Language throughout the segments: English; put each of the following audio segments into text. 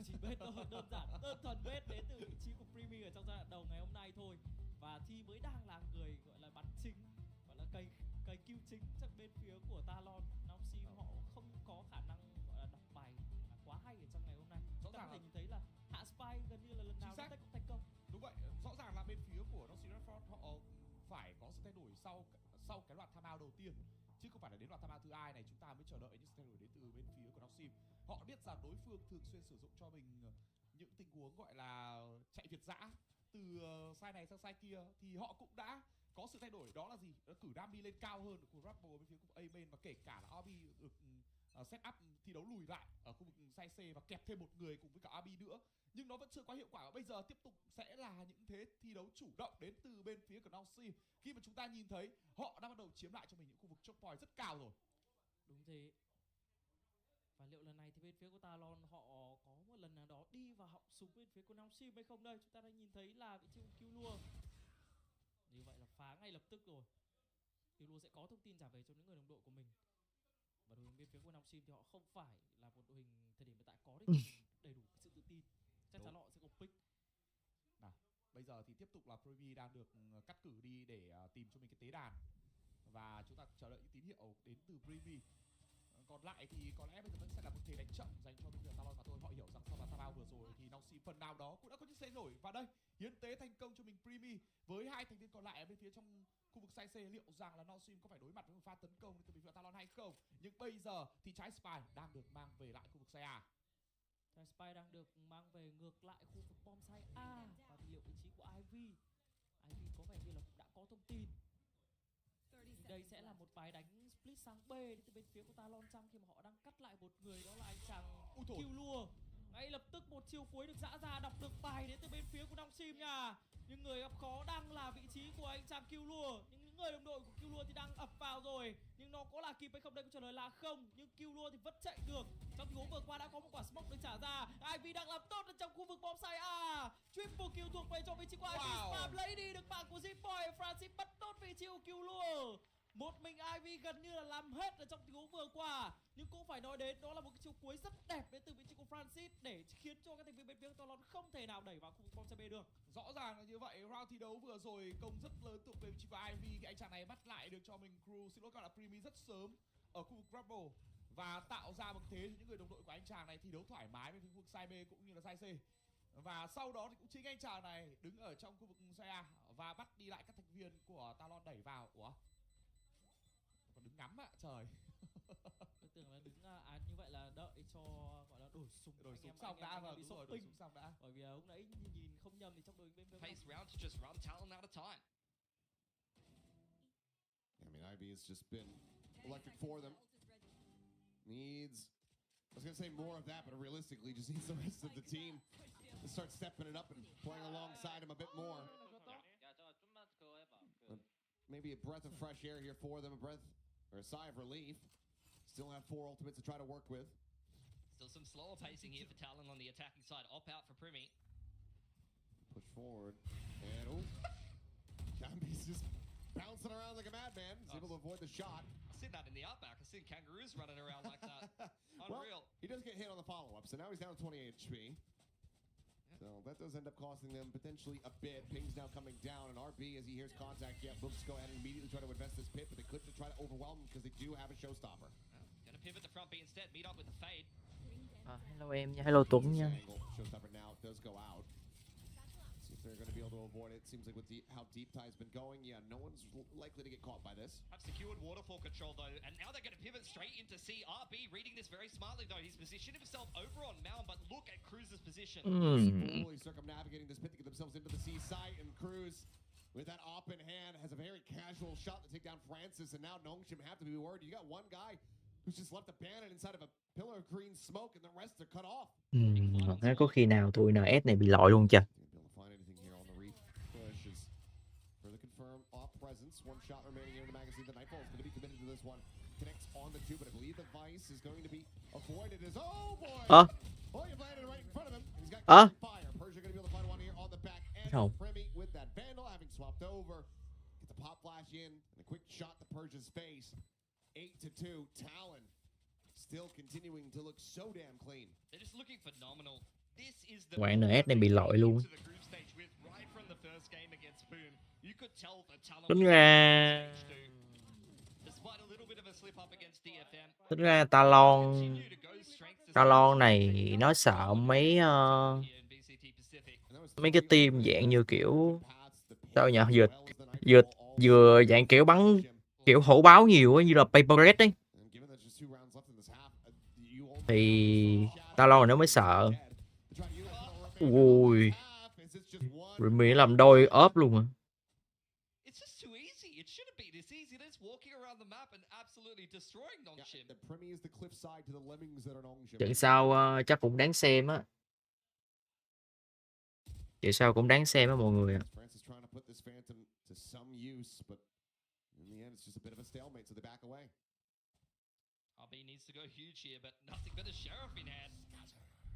Chỉ bết thôi, đơn giản, đơn thuần bết đến từ vị trí của Primi ở trong giai đoạn đầu ngày hôm nay thôi. Và Thi mới đang là người gọi là bắn chính, gọi là cày kill chính trong bên phía của Talon. Nongsim họ không có khả năng gọi là đọc bài quá hay ở trong ngày hôm nay. Rõ ràng là nhìn thấy là hạ Spy gần như là lần nào cũng thành công. Đúng vậy, rõ ràng là bên phía của Nongsim họ phải có sự thay đổi sau cái loạt timeout đầu tiên, chứ không phải là đến loạt timeout thứ hai này chúng ta mới chờ đợi những sự thay đổi đến từ bên phía của Nongsim. Họ biết rằng đối phương thường xuyên sử dụng cho mình những tình huống gọi là chạy việt dã từ side này sang side kia, thì họ cũng đã có sự thay đổi. Đó là gì? Đó cử Rami lên cao hơn của Rumble bên phía của A main, và kể cả là Abi được set up thi đấu lùi lại ở khu vực side C và kẹp thêm một người cùng với cả Abi nữa, nhưng nó vẫn chưa quá hiệu quả. Và bây giờ tiếp tục sẽ là những thế thi đấu chủ động đến từ bên phía của NonK, khi mà chúng ta nhìn thấy họ đang bắt đầu chiếm lại cho mình những khu vực choke point rất cao rồi. Đúng thế. Và liệu lần này thì bên phía của Talon họ có một lần nào đó đi vào họng súng bên phía của NonK hay không đây? Chúng ta đang nhìn thấy là vị trí của Killua. Như vậy là phá ngay lập tức rồi. Killua sẽ có thông tin trả về cho những người đồng đội của mình. Và đội hình bên phía của NonK thì họ không phải là một đội hình thời điểm hiện tại có được đầy đủ sự tự tin. Chắc chắn họ sẽ có pick. Nào, bây giờ thì tiếp tục là Privy đang được cắt cử đi để tìm cho mình cái tế đàn, và chúng ta chờ đợi những tín hiệu đến từ Privy. Còn lại thì có lẽ bây giờ vẫn sẽ là một thế đánh chậm dành cho bên phía Talon mà thôi. Họ hiểu rằng sau đó timeout vừa rồi thì NonK phần nào đó cũng đã có những thay đổi, và đây hiến tế thành công cho mình Privy với hai thành viên còn lại ở bên phía trong khu vực side C. Liệu rằng là NonK có phải đối mặt với một pha tấn công từ bên phía Talon hay không? Nhưng bây giờ thì trái Spy đang được mang về lại khu vực side A. Trái Spy đang được mang về ngược lại khu vực bom side A. Và thì liệu vị trí của Ivy có vẻ như là cũng đã có thông tin. Thì đây sẽ là một bài đánh split sang B đến từ bên phía của Talon chăng, khi mà họ đang cắt lại một người, đó là anh chàng Killua. Ngay lập tức một chiêu cuối được dã ra, đọc được bài đến từ bên phía của NonK nha. Nhưng người gặp khó đang là vị trí của anh chàng Killua. Những người đồng đội của Killua thì đang ập vào rồi, nhưng nó có là kịp hay không đây? Câu trả lời là không. Nhưng Killua thì vẫn chạy được. Trong tình huống vừa qua đã có một quả smoke được trả ra. Ivy đang làm tốt ở trong khu vực bom side A. Triple kill thuộc về cho vị trí của Ivy. Spam lấy đi được mạng của Zipboy. Francis bắt tốt vị trí của Killua. Một mình Ivy gần như là làm hết ở trong tình huống vừa qua. Nhưng cũng phải nói đến đó là một cái chiêu cuối rất đẹp đến từ vị trí của Francis, để khiến cho các thành viên bên phía Talon không thể nào đẩy vào khu vực bom B được. Rõ ràng là như vậy. Round thi đấu vừa rồi công rất lớn thuộc về vị trí của Ivy. Cái anh chàng này bắt lại được cho mình crew, xin lỗi, gọi là Primi rất sớm ở khu vực Grapple, và tạo ra một thế cho những người đồng đội của anh chàng này thi đấu thoải mái với khu vực side B cũng như là side C. Và sau đó thì cũng chính anh chàng này đứng ở trong khu vực side A và bắt đi lại các thành viên của Talon đẩy vào. Ủa? Còn đứng ngắm ạ, trời. Tôi tưởng là đứng như vậy là đợi cho gọi là đổi súng xong đã, vâng, đúng rồi, đổi súng xong đã. Bởi vì lúc nãy nhìn không nhầm thì trong đội bên Pace round to just run Talon out of time. I mean, Ivy has just been electric for them. Needs, I was going to say more of that, but realistically just needs the rest of the team to start stepping it up and playing alongside him a bit more. Maybe a breath of fresh air here for them, a breath or a sigh of relief. Still have 4 ultimates to try to work with. Still some slower pacing here for Talon on the attacking side. Op out for Primi. Push forward. And oh, Camby's just bouncing around like a madman. He's able to avoid the shot. I've seen that in the outback. I've seen kangaroos running around like that. Unreal. Well, he does get hit on the follow-up, so now he's down to 28 HP. So that does end up costing them potentially a bit. Ping's now coming down, and RB, as he hears contact, looks to go ahead and immediately try to invest this pit, but they could just try to overwhelm him because they do have a showstopper. Gonna pivot the front B instead, meet up with the fade. Hello em nha, hello Tuấn nha. Showstopper now does go out. See if they're going to be able to avoid it. Seems like with how deep Ty's been going, yeah, no one's likely to get caught by this. Have secured waterfall control though, and now they're going to pivot straight into C. RB reading this very smartly though. He's positioned himself over on Mound, but look at Cruz's position. Fully circumnavigating this pit to get themselves into the C site, and Cruz, with that op in hand, has a very casual shot to take down Francis, and now NonK have to be worried. You got one guy who's just left abandoned inside of a pillar of green smoke, and the rest are cut off. Thế có khi nào tụi NS này bị lội luôn chưa? Confirm off presence. One shot remaining here in the magazine. The Nightfall is going to be committed to this one. Connects on the 2, but I believe the Vice is going to be avoided. Oh boy! Oh, you landed right in front of him. He's got fire. Persia going to be able to find one here on the back end. Primi with that Vandal having swapped over. Get the pop flash in and a quick shot to Persia's face. 8-2. Talon still continuing to look so damn clean. They're just looking phenomenal Ngoại NS này bị lội luôn. Tính ra Talon này nó sợ mấy mấy cái team dạng như kiểu sao nhỉ, vừa vừa vừa dạng kiểu bắn kiểu hổ báo nhiều ấy, như là Paper Red ấy, thì Talon nó mới sợ. Ui, Remy làm đôi ốp luôn à. Trận sau chắc cũng đáng xem á. Trận sau cũng đáng xem á mọi người ạ. RB needs to go huge here, but nothing but a sheriff in hand.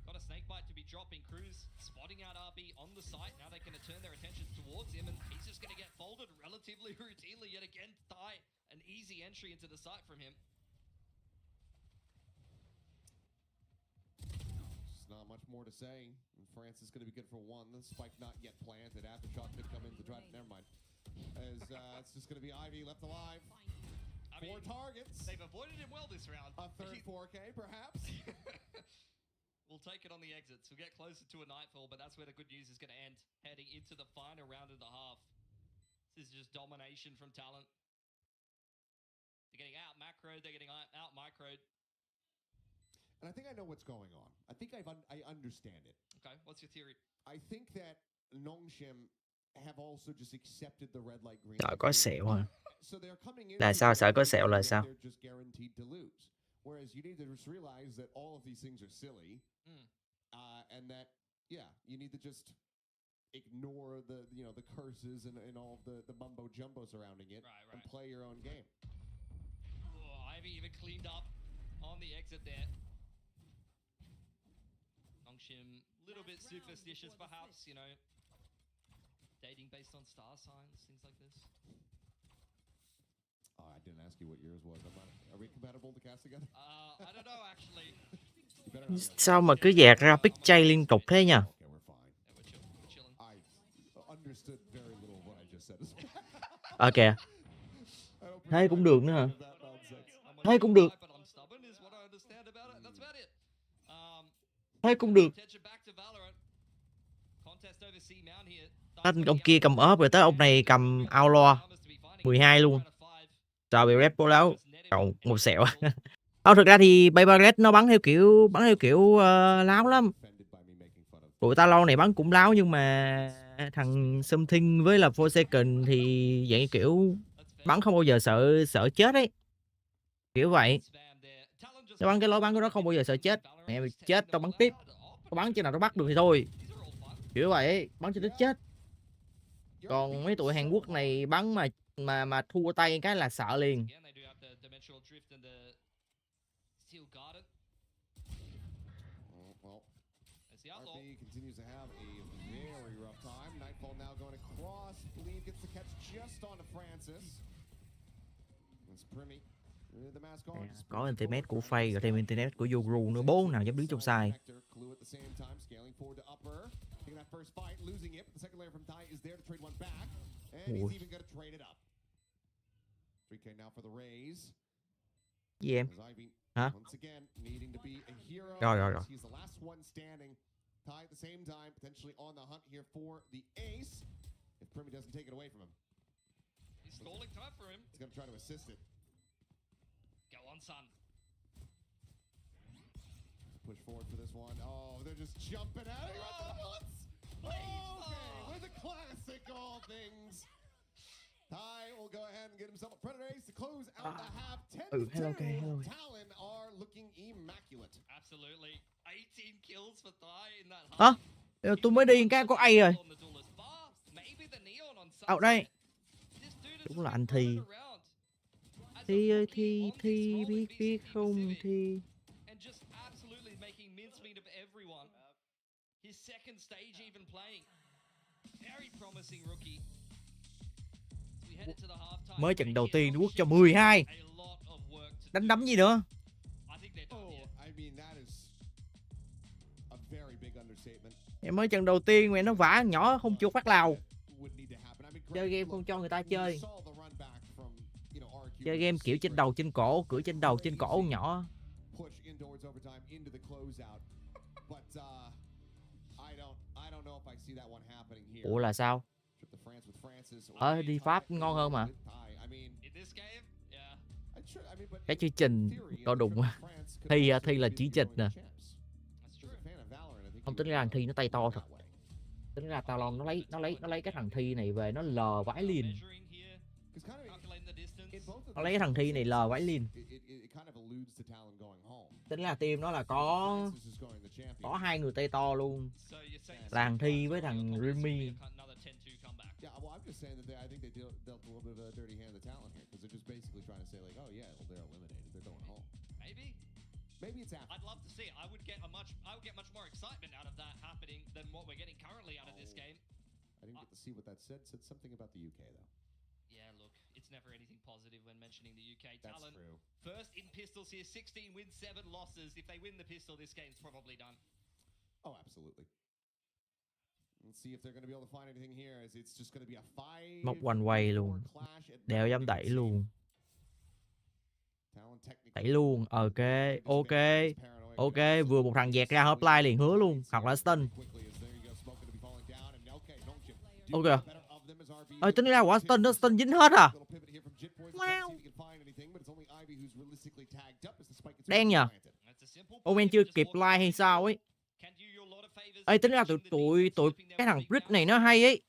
Got a snake bite to be dropping. Cruz spotting out RB on the site. Now they're going to turn their attention towards him, and he's just going to get folded relatively routinely yet again. Thai, an easy entry into the site from him. Just not much more to say. France is going to be good for one. The spike not yet planted. Aftershock could come in to try to... Never mind. As it's just going to be Ivy left alive. I mean, 4 targets. They've avoided him well this round. A third 4K, perhaps. We'll take it on the exits. We'll get closer to a nightfall, but that's where the good news is going to end. Heading into the final round and a half. This is just domination from Talent. They're getting out macroed. They're getting out microed. And I think I know what's going on. I think I understand it. Okay, what's your theory? I think that NonK have also just accepted the red light green. Sợ có sẹo hả? So they're coming in. Là sao? Sợ có sẹo là sao? They're just guaranteed to lose. Whereas you need to just realize that all of these things are silly, and that you need to just ignore the curses and all of the mumbo jumbo surrounding it, right. and play your own game. Oh, Ivy even cleaned up on the exit there. NonK, little bit superstitious perhaps, dating based on star signs, things like this. I didn't ask you what yours was. Are we compatible to cast together? I don't know actually. Sao mà cứ dạt ra pick chay liên tục thế nhỉ? Yeah, we're chilling. I understood very little of what I just said. Ok. Thế cũng được nữa hả? Thế cũng được. Thế cũng được. Ông kia cầm ốp rồi tới ông này cầm outlaw 12 luôn. Sao bị rep bố láo cộng một sẹo. Thực ra thì Paper Red nó bắn theo kiểu láo lắm. Tụi ta lâu này bắn cũng láo, nhưng mà thằng Something với là 4 second thì vậy kiểu bắn không bao giờ sợ chết ấy. Kiểu vậy. Nó bắn cái lối bắn của nó không bao giờ sợ chết. Mẹ mày chết tao bắn tiếp. Tao bắn cho nào nó bắt được thì thôi. Kiểu vậy ấy, bắn cho nó chết. Còn mấy tụi Hàn Quốc này bắn mà thua tay cái là sợ liền. RB continues to have a very rough time. Nightfall now going across. Bleed gets the catch just on to Francis. It's Primmy. The mask on. Có internet của Faye rồi thêm internet của Yoru nữa, bố nào dám đứng trong sai. Clue at the same time, scaling forward to upper. Taking that first fight, losing it. The second layer from Thai is there to trade one back. And he's even going to trade it up. 3K now for the raise. Gì em? Hả? Once again, needing to be a hero. Rồi. He's the last one standing. Thai at the same time, potentially on the hunt here for the ace. If Primmy doesn't take it away from him. He's stalling time for him. He's going to try to assist it. Go on, son. Push forward for this one. Oh, they're just jumping at it. Okay, with a classic all things. Thai will go ahead and get himself a Predator Ace to close out the half. 10-2. Talon are looking immaculate. Absolutely. 18 kills for Thai in that half. Tôi mới đi cái có ai rồi. Ở đây. Đúng là anh Thi. Thi ơi Thi biết không Thi. Mới trận đầu tiên quốc cho 12. Đánh đấm gì nữa? Em mới trận đầu tiên mà nó vả nhỏ không chuột phát lào. Chơi game không cho người ta chơi. Chơi game kiểu trên đầu trên cổ, cửa trên đầu trên cổ nhỏ. Ủa là sao? Đi Pháp ngon hơn mà. Cái chương trình có đụng thi là chỉ trình nè. Không tính ra thằng Thi nó tay to thật. Tính ra Talon nó lấy cái thằng Thi này về nó lờ vãi liền. Nó lấy cái thằng Thi này lờ vãi liền. Tính ra team nó là có 2 người tay to luôn. Là thằng Thi với thằng Remy. Maybe it's after. I'd love to see it. I would get much more excitement out of that happening than what we're getting currently out of this game. I didn't get to see what that said. Said something about the UK though. Yeah, look, it's never anything positive when mentioning the UK. That's Talon, true. first in pistols here, 16 wins, 7 losses. If they win the pistol, this game's probably done. Oh, absolutely. Let's see if they're going to be able to find anything here. As it's just going to be a 5. Móc one way luôn. Đeo dám đẩy luôn. Đẩy luôn. Ok, vừa một thằng dẹt ra hotline liền hứa luôn, hoặc là stun. Ok. Tính ra quả stun nó stun dính hết à. Wow. Đen nhờ. Omen chưa kịp like hay sao ấy. Tính ra tụi cái thằng Brit này nó hay ấy.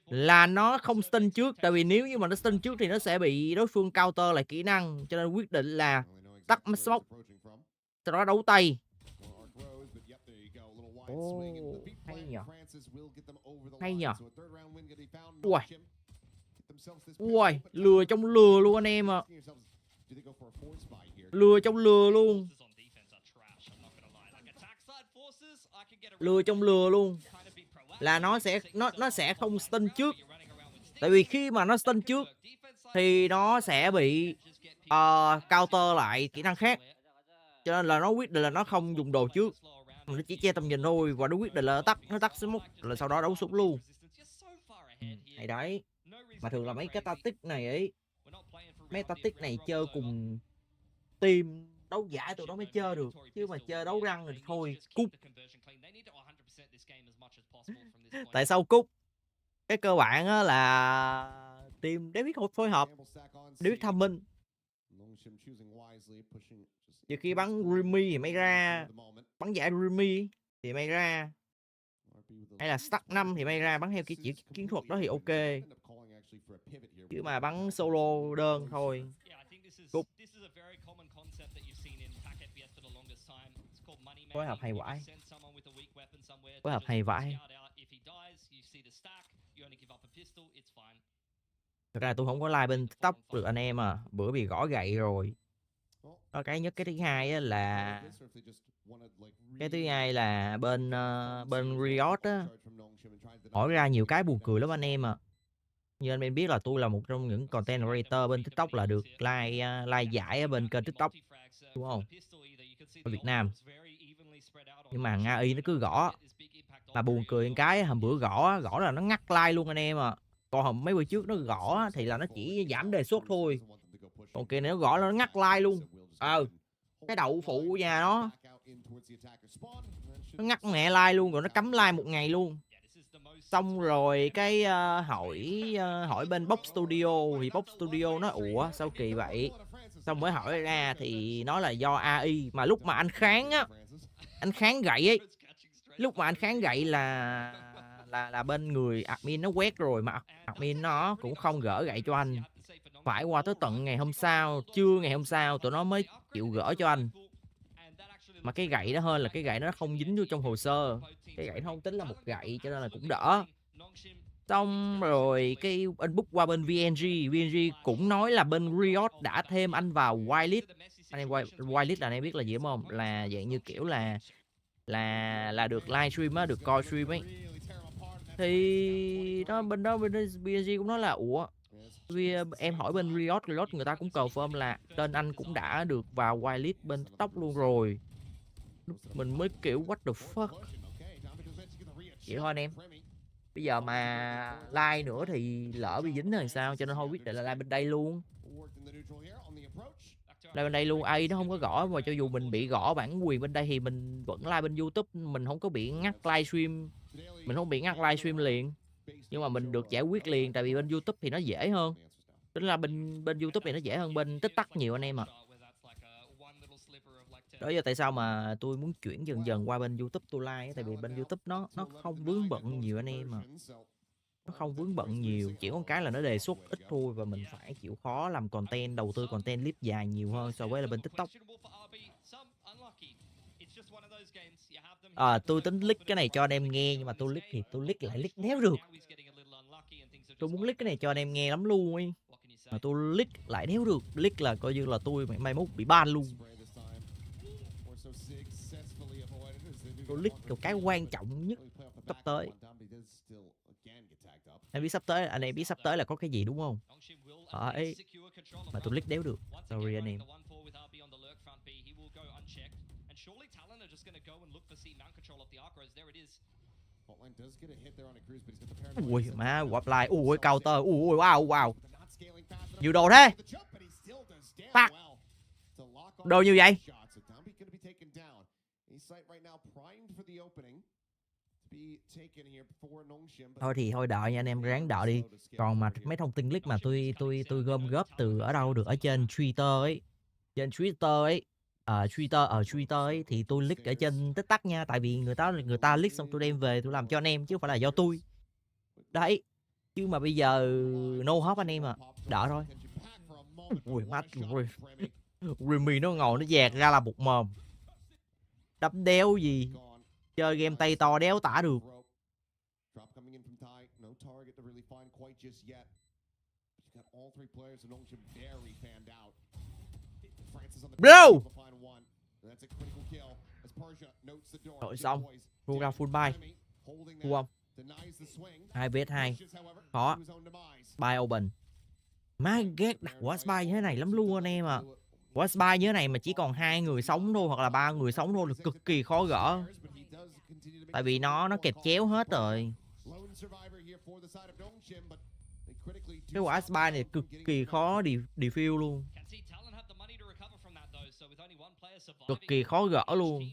Là nó không stun trước. Tại vì nếu như mà nó stun trước thì nó sẽ bị đối phương counter lại kỹ năng. Cho nên quyết định là tắt smoke, sau đó đấu tay. Hay nhờ. Ui, lừa trong lừa luôn anh em ạ. Lừa trong lừa luôn. Lừa trong lừa luôn. Là nó sẽ không stun trước. Tại vì khi mà nó stun trước thì nó sẽ bị counter lại kỹ năng khác. Cho nên là nó quyết định là nó không dùng đồ trước. Nó chỉ che tầm nhìn thôi. Và nó quyết định là nó tắt smoke là sau đó đấu súng luôn. Hay đấy. Mà thường là mấy cái tactic này ấy, mấy tactic này chơi cùng team đấu giải tụi nó mới chơi được. Chứ mà chơi đấu răng thì thôi cút. Tại sao cút? Cái cơ bản á là team để biết phối hợp, để biết thông minh. Trừ khi bắn Remy thì mới ra, bắn giải Remy thì mới ra, hay là stack 5 thì may ra, bắn theo cái chiến thuật đó thì ok. Chứ mà bắn solo đơn thôi cút. Phối hợp hay vãi. Phối hợp hay vãi. Thực ra tôi không có like bên TikTok được anh em à. Bữa bị gõ gậy rồi. Đó cái nhất. Cái thứ hai á là bên Riot á hỏi ra nhiều cái buồn cười lắm anh em à. Như anh em biết là tôi là một trong những content creator bên TikTok là được like giải ở bên kênh TikTok, đúng không? Ở Việt Nam. Nhưng mà AI nó cứ gõ. Mà buồn cười cái hôm bữa gõ là nó ngắt like luôn anh em à. Còn mấy bữa trước nó gõ thì là nó chỉ giảm đề xuất thôi. Còn kia nó gõ là nó ngắt like luôn. Cái đậu phụ của nhà nó ngắt mẹ like luôn, rồi nó cấm like một ngày luôn. Xong rồi cái hỏi bên Box Studio thì Box Studio nó ủa sao kỳ vậy. Xong mới hỏi ra thì nó là do AI. Mà lúc mà anh kháng á, anh kháng gậy ấy, lúc mà anh kháng gậy là bên người admin nó quét rồi, mà admin nó cũng không gỡ gậy cho anh. Phải qua tới tận ngày hôm sau, trưa ngày hôm sau tụi nó mới chịu gỡ cho anh. Mà cái gậy đó hơn là cái gậy nó không dính vô trong hồ sơ. Cái gậy nó không tính là một gậy cho nên là cũng đỡ. Xong rồi cái anh book qua bên VNG cũng nói là bên Riot đã thêm anh vào whitelist. Anh em whitelist là anh em biết là gì đúng không? Là dạng như kiểu là được livestream á, được coi stream ấy. Thì đó bên VNG cũng nói là ủa, vì em hỏi bên Riot người ta cũng confirm là tên anh cũng đã được vào whitelist bên TikTok luôn rồi. Mình mới kiểu what the fuck. Vậy thôi anh em. Bây giờ mà like nữa thì lỡ bị dính rồi sao, cho nên thôi quyết định là like bên đây luôn. Like bên đây luôn, ai nó không có gõ, mà cho dù mình bị gõ bản quyền bên đây thì mình vẫn like bên YouTube, mình không có bị ngắt livestream, mình không bị ngắt livestream liền, nhưng mà mình được giải quyết liền, tại vì bên YouTube thì nó dễ hơn. Tính là bên YouTube thì nó dễ hơn bên TikTok nhiều anh em ạ. Đó giờ tại sao mà tôi muốn chuyển dần dần qua bên YouTube tôi like, tại vì bên YouTube nó không vướng bận nhiều anh em mà. Nó không vướng bận nhiều, chỉ có một cái là nó đề xuất ít thôi, và mình phải chịu khó làm content, đầu tư content clip dài nhiều hơn so với là bên TikTok. Tôi tính click cái này cho anh em nghe, nhưng mà tôi click thì tôi click lại click đéo được. Tôi muốn click cái này cho anh em nghe lắm luôn ấy, mà tôi click lại đéo được. Click là coi như là tôi mai mốt bị ban luôn. Tôi click một cái quan trọng nhất sắp tới. Anh biết sắp tới, anh em biết sắp tới là có cái gì đúng không? Ấy mà tôi click đéo được. Sorry anh em. Ui má, apply, ui counter, ui wow. Nhiều đồ thế. Fuck. Đồ như vậy. Thôi thì thôi đợi nha anh em, ráng đợi đi. Còn mà mấy thông tin click mà tôi gom góp từ ở đâu được, ở trên Twitter ấy. Trên Twitter ấy. Twitter ấy thì tôi click ở trên TikTok nha, tại vì người ta click xong tôi đem về tôi làm cho anh em chứ không phải là do tôi. Đấy. Chứ mà bây giờ no hop anh em à. Đỡ thôi. Ui mắt rồi. Remy nó ngồi nó dẹt ra là một mồm. Đấm đéo gì. Chơi game tay to đéo tả được. Bro. Rồi xong. Rua ra full buy. Thua không? 2vs2. Khó. Buy open. Má ghét đặt quá spy như thế này lắm luôn anh em à. Quá spy như thế này mà chỉ còn 2 người sống thôi, hoặc là 3 người sống thôi là cực kỳ khó gỡ. Tại vì nó kẹp chéo hết rồi. Cái quả spy này cực kỳ khó defuse luôn. Cực kỳ khó gỡ luôn.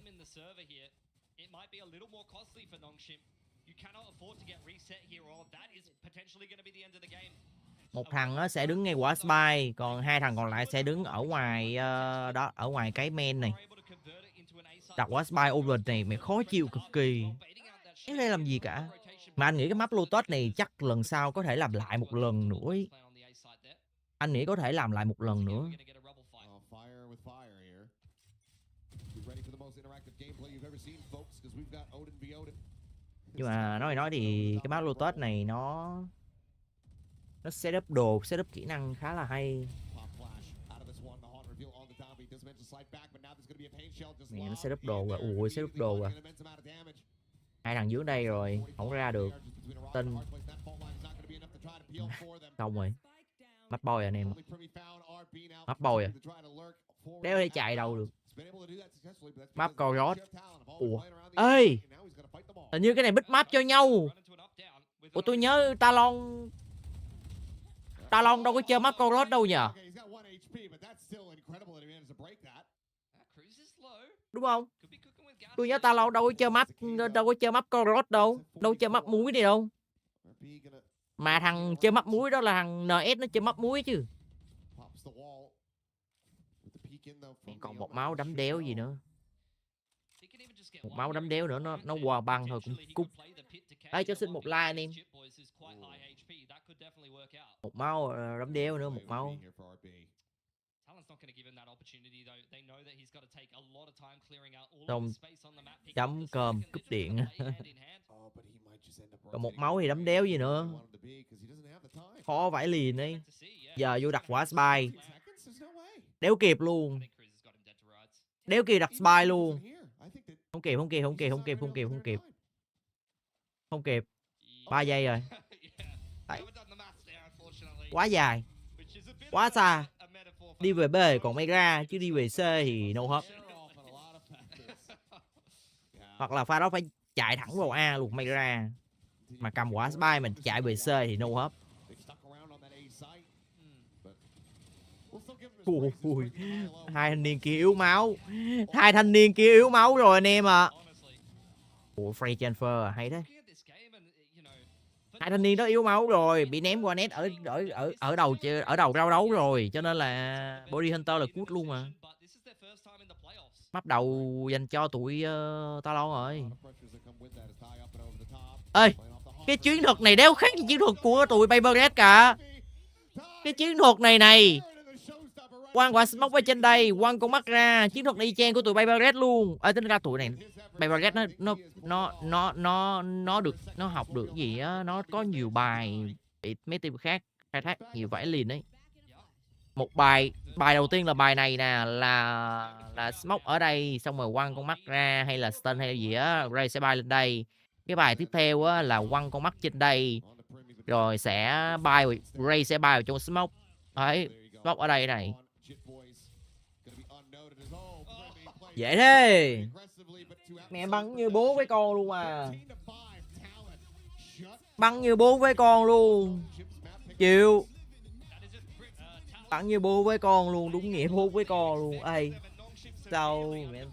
Một thằng nó sẽ đứng ngay quả spy, còn 2 thằng còn lại sẽ đứng ở ngoài đó, ở ngoài cái main này. Đặt quả spy open này mày khó chịu cực kỳ. Cái đây làm gì cả. Mà anh nghĩ cái map Lotus này chắc lần sau có thể làm lại một lần nữa ấy. Anh nghĩ có thể làm lại một lần nữa. Nhưng mà nói thì cái map Lotus này nó setup đồ, setup kỹ năng khá là hay. Mẹ nó setup đồ rồi, ui setup đồ rồi. 2 thằng dưới đây rồi, không ra được. Tinh. Xong rồi. Mắt boy anh em. Mắt boy à. Đéo để chạy đâu được. Map Corot. Ủa. Ê. Hình như cái này bích map cho nhau. Ủa tôi nhớ Talon đâu có chơi map Corot đâu nhờ. Đúng không? Tôi nhớ Talon đâu có chơi map Corot đâu. Đâu chơi map muối này đâu. Mà thằng chơi map muối đó là thằng NS nó chơi map muối chứ. Còn một máu đấm đéo gì nữa. Một máu đấm đéo nữa nó qua băng thôi cũng cút. Đấy cho xin một like anh em. Một máu đấm đéo nữa, một máu. Xong chấm cơm cúp điện. Còn một máu thì đấm đéo gì nữa. Khó vãi liền ấy. Giờ vô đặt quả spy. Đéo kịp luôn. Đéo kịp đặt spy luôn. Không kịp. 3 giây rồi. Đấy. Quá dài. Quá xa. Đi về B còn may ra, chứ đi về C thì no hop. Hoặc là pha đó chạy thẳng vào A luôn may ra. Mà cầm quả spy mình chạy về C thì no hấp. Ui, hai thanh niên kia yếu máu. Hai thanh niên kia yếu máu rồi anh em ạ. Ủa free transfer à, hay thế. Hai thanh niên đó yếu máu rồi, bị ném qua net ở đầu rao đấu rồi, cho nên là Body Hunter là cút luôn mà. Map đầu dành cho tụi ta lo rồi. Ê, cái chiến thuật này đéo khác gì chiến thuật của tụi Paper Red cả. Cái chiến thuật này quăng quả smoke ở trên đây, quăng con mắt ra, chiến thuật y chang của tụi Paper Red luôn. Tính ra tụi này Paper Red nó học được gì á, nó có nhiều bài bị mấy team khác khai thác nhiều vải liền đấy. Một bài đầu tiên là bài này nè, là smoke ở đây xong rồi quăng con mắt ra hay là stun hay gì á, Ray sẽ bay lên đây. Cái bài tiếp theo á là quăng con mắt trên đây rồi sẽ bay, Ray sẽ bay vào trong smoke. Đấy, smoke ở đây này. Dễ thế. Mẹ bắn như bố với con luôn à. Bắn như bố với con luôn. Chịu. Bắn như bố với con luôn, đúng nghĩa bố với con luôn. Ê, sao mẹ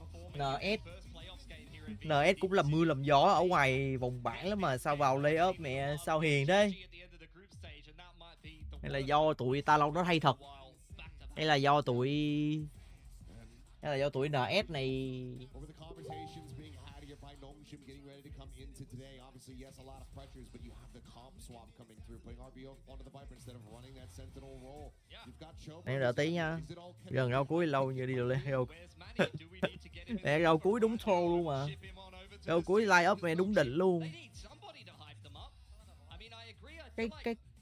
NS cũng làm mưa làm gió ở ngoài vòng bảng lắm mà sao vào lay up mẹ sao hiền thế. Hay là do tụi ta lâu nó hay thật, hay là do tụi NS này. Em đợi tí nha, gần rau cuối lâu như đi lên rau. Mẹ rau cuối đúng thô luôn mà, rau cuối line up mẹ đúng đỉnh luôn.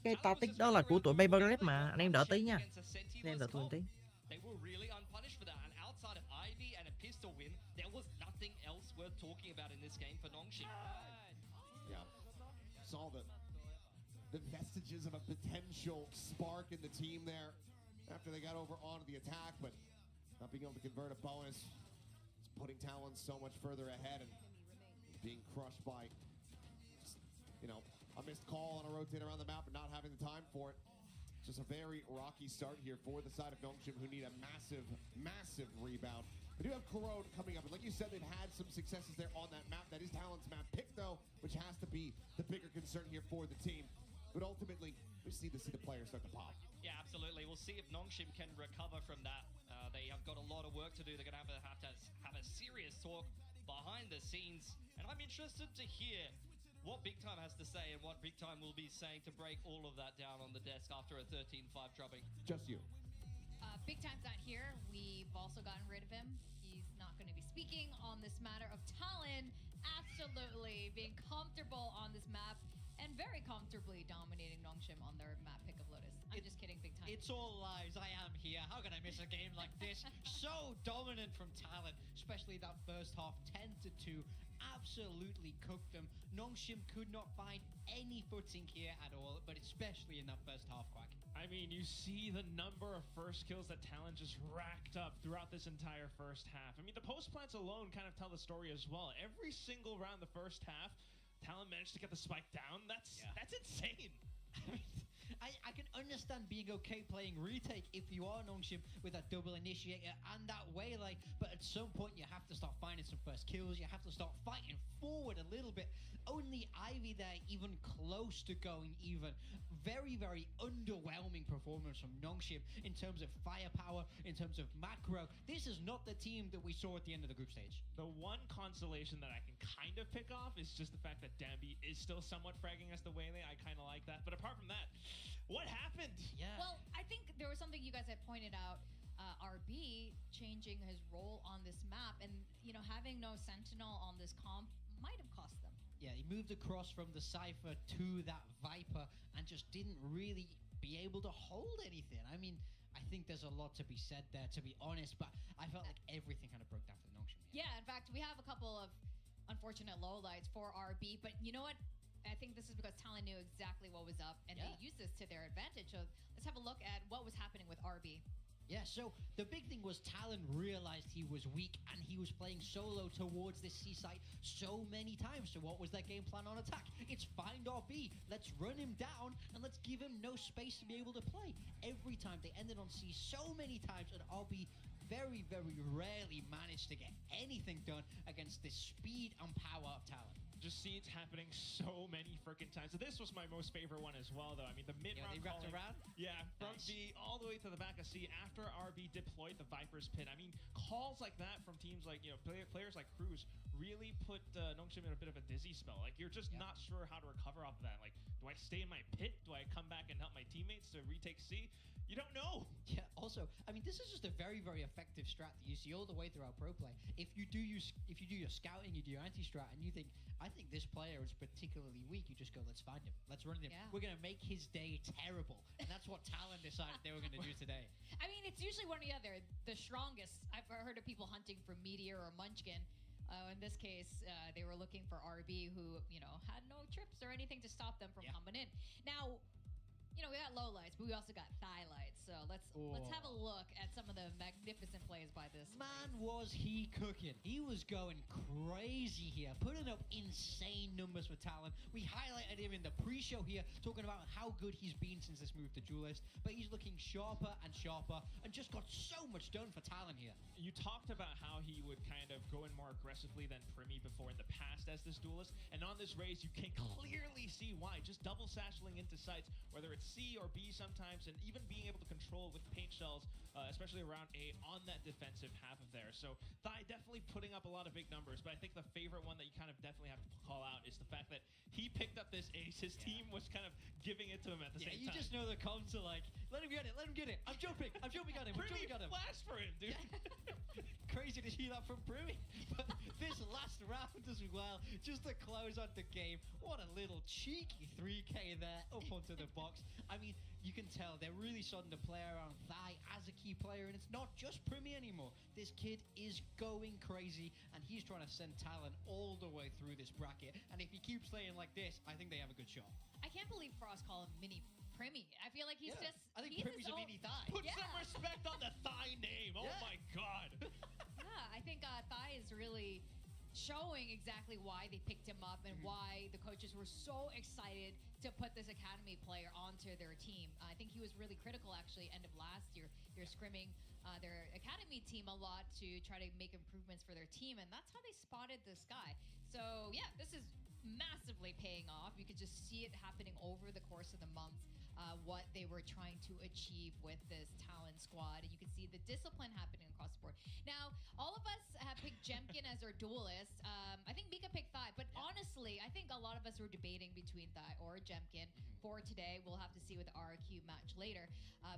Cái tactic đó là của tụi Paper Red mà, anh em đợi tí nha, anh em đợi tôi một tí. The vestiges of a potential spark in the team there after they got over onto the attack, but not being able to convert a bonus. It's putting Talon so much further ahead and being crushed by just, a missed call on a rotate around the map and not having the time for it. Just a very rocky start here for the side of NonK who need a massive rebound. We do have Corrode coming up, and like you said, they've had some successes there on that map. That is Talon's map pick, though, which has to be the bigger concern here for the team. But ultimately, we just need to see the players start to pop. Yeah, absolutely. We'll see if NonK can recover from that. They have got a lot of work to do. They're going to have a serious talk behind the scenes. And I'm interested to hear what Big Time has to say and what Big Time will be saying to break all of that down on the desk after a 13-5 dropping. Just you. Big Time's not here. We've also gotten rid of him. He's not going to be speaking on this matter of Talon. Absolutely being comfortable on this map and very comfortably dominating NonK on their map pick of Lotus. I'm just kidding, Big Time. It's all lies. I am here. How can I miss a game like this? So dominant from Talon, especially that first half, 10-2. Absolutely cooked them. NonK could not find any footing here at all, but especially in that first half, Quack. I mean, you see the number of first kills that Talon just racked up throughout this entire first half. I mean, the post plants alone kind of tell the story as well. Every single round the first half, Talon managed to get the spike down. That's insane. I can understand being okay playing retake if you are NonK with that double initiator and that waylay, but at some point you have to start finding some first kills. You have to start fighting forward a little bit. Only Ivy there even close to going even. Very underwhelming performance from NonK in terms of firepower, in terms of macro. This is not the team that we saw at the end of the group stage. The one consolation that I can kind of pick off is just the fact that Dambi is still somewhat fragging us the waylay. I kind of like that. But apart from that, what happened? Yeah. Well, I think there was something you guys had pointed out. RB changing his role on this map, and having no Sentinel on this comp might have cost them. Yeah, he moved across from the Cypher to that Viper and just didn't really be able to hold anything. I mean, I think there's a lot to be said there, to be honest, but I felt like everything kind of broke down for NonK. Yeah, in fact, we have a couple of unfortunate lowlights for RB, but you know what? I think this is because Talon knew exactly what was up, and they used this to their advantage. So let's have a look at what was happening with RB. Yeah, so the big thing was Talon realized he was weak and he was playing solo towards this C site so many times. So what was their game plan on attack? It's find RB, let's run him down and let's give him no space to be able to play. Every time they ended on C so many times, and RB very, very rarely managed to get anything done against the speed and power of Talon. Just see it's happening so many freaking times. So this was my most favorite one as well, though. I mean, the mid-round they wrapped calling, around? yeah, from Nice. B all the way to the back of C after RB deployed the Viper's Pit. I mean, calls like that from teams like, you know, players like Cruz really put NonK in a bit of a dizzy spell. Like, you're just not sure how to recover off of that. Like, do I stay in my pit? Do I come back and help my teammates to retake C? You don't know. Yeah, also, I mean, this is just a very, very effective strat that you see all the way throughout pro play. If you do your scouting, you do your anti-strat, and you think, I think this player is particularly weak, you just go, let's find him. Let's run him. Yeah. We're going to make his day terrible. And that's what Talon decided they were going to do today. I mean, it's usually one or the other. The strongest. I've heard of people hunting for Meteor or Munchkin. In this case, they were looking for RB, who, you know, had no trips or anything to stop them from coming in. Now, you know, we got low lights, but we also got thigh lights. So let's have a look at some of the magnificent plays by this. Man, was he cooking. He was going crazy here, putting up insane numbers for Talon. We highlighted him in the pre-show here, talking about how good he's been since this move to Duelist, but he's looking sharper and sharper and just got so much done for Talon here. You talked about how he would kind of go in more aggressively than Primi before in the past as this Duelist, and on this raise you can clearly see why. Just double satcheling into sites, whether it's C or B sometimes, and even being able to control with paint shells, especially around A, on that defensive half of there. So Thigh definitely putting up a lot of big numbers, but I think the favorite one that you kind of definitely have to call out is the fact that he picked up this ace. His team was kind of giving it to him at the same time. You just know the comms are like, let him get it, let him get it. I'm jumping on him, I'm jumping on him. Flash for him, dude. Crazy to see that from Brewing. But this last round as well, just to close out the game, what a little cheeky 3K there up onto the box. I mean, you can tell they're really starting to play around Thigh as a key player, and it's not just Primi anymore. This kid is going crazy, and he's trying to send Talon all the way through this bracket. And if he keeps playing like this, I think they have a good shot. I can't believe Frost called him Mini Primi. I feel like he's just... I think he's Primi's his a own- mini Thigh. Put some respect on the Thigh name. Oh Yeah. my god. Yeah, I think Thigh is really showing exactly why they picked him up and why the coaches were so excited to put this academy player onto their team. I think he was really critical actually end of last year. They're scrimming their academy team a lot to try to make improvements for their team, and that's how they spotted this guy. So yeah, this is massively paying off. You could just see it happening over the course of the months. What they were trying to achieve with this Talon squad. And you can see the discipline happening across the board. Now, all of us have picked Jemkin as our duelist. I think Mika picked Thigh, but honestly, I think a lot of us were debating between Thigh or Jemkin for today. We'll have to see with the RQ match later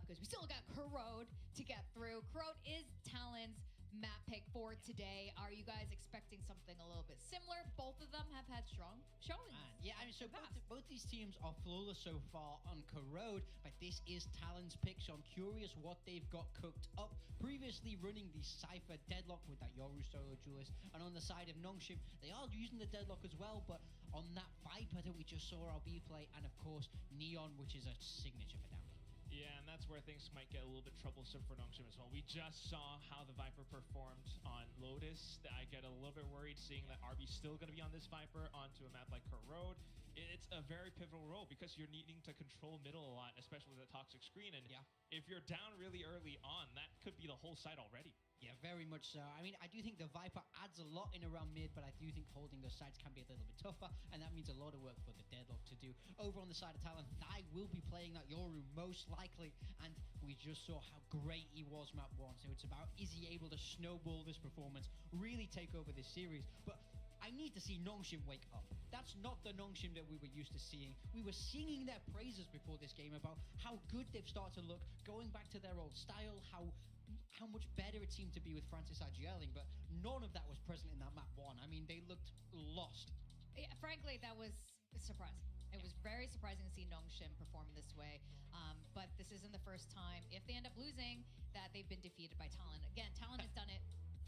because we still got Corrode to get through. Corrode is Talon's map pick for today. Are you guys expecting something a little bit similar? Both of them have had strong showings. Yeah, I mean, so both these teams are flawless so far on Corrode, but this is Talon's pick, so I'm curious what they've got cooked up. Previously running the Cypher Deadlock with that Yoru solo duelist, and on the side of NonK, they are using the Deadlock as well, but on that Viper that we just saw RB play, and of course Neon, which is a signature for Downbeat. Yeah, and that's where things might get a little bit troublesome for NonK as well. We just saw how the Viper performed on Lotus. I get a little bit worried seeing that RB's still going to be on this Viper onto a map like Corrode. It's a very pivotal role because you're needing to control middle a lot, especially with the toxic screen. And if you're down really early on, that could be the whole site already. Yeah, very much so. I mean, I do think the Viper adds a lot in around mid, but I do think holding those sides can be a little bit tougher, and that means a lot of work for the Deadlock to do. Over on the side of Talon, Thigh will be playing that Yoru most likely, and we just saw how great he was map 1, so it's about, is he able to snowball this performance, really take over this series? But I need to see NonK wake up. That's not the NonK that we were used to seeing. We were singing their praises before this game about how good they've started to look, going back to their old style, how much better it seemed to be with Francis Agielling, but none of that was present in that map 1. I mean, they looked lost. Yeah, frankly, that was surprising. It was very surprising to see NonK perform this way, but this isn't the first time, if they end up losing, that they've been defeated by Talon. Again, Talon has done it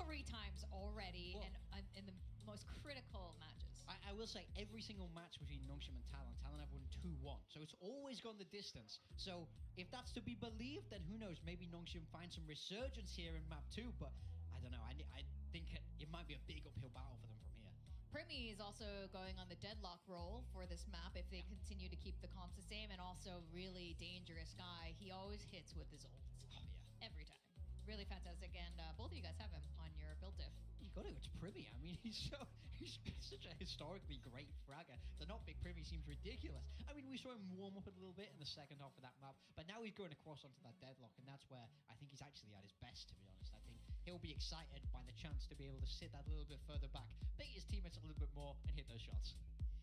3 times already, Well- and in the most critical matches. I will say every single match between NonK and Talon have won 2-1. So it's always gone the distance. So if that's to be believed, then who knows? Maybe NonK find some resurgence here in map 2. But I don't know. I think it might be a big uphill battle for them from here. Primi is also going on the deadlock roll for this map if they continue to keep the comps the same, and also really dangerous guy. He always hits with his ults. Oh, yeah. Every time. Really fantastic, and both of you guys have him on your build diff. You got it. It's Primi. I mean, he's such a historically great fragger. To not pick Primi seems ridiculous. I mean, we saw him warm up a little bit in the second half of that map, but now he's going across onto that deadlock, and that's where I think he's actually at his best, to be honest. I think he'll be excited by the chance to be able to sit that little bit further back, bait his teammates a little bit more, and hit those shots.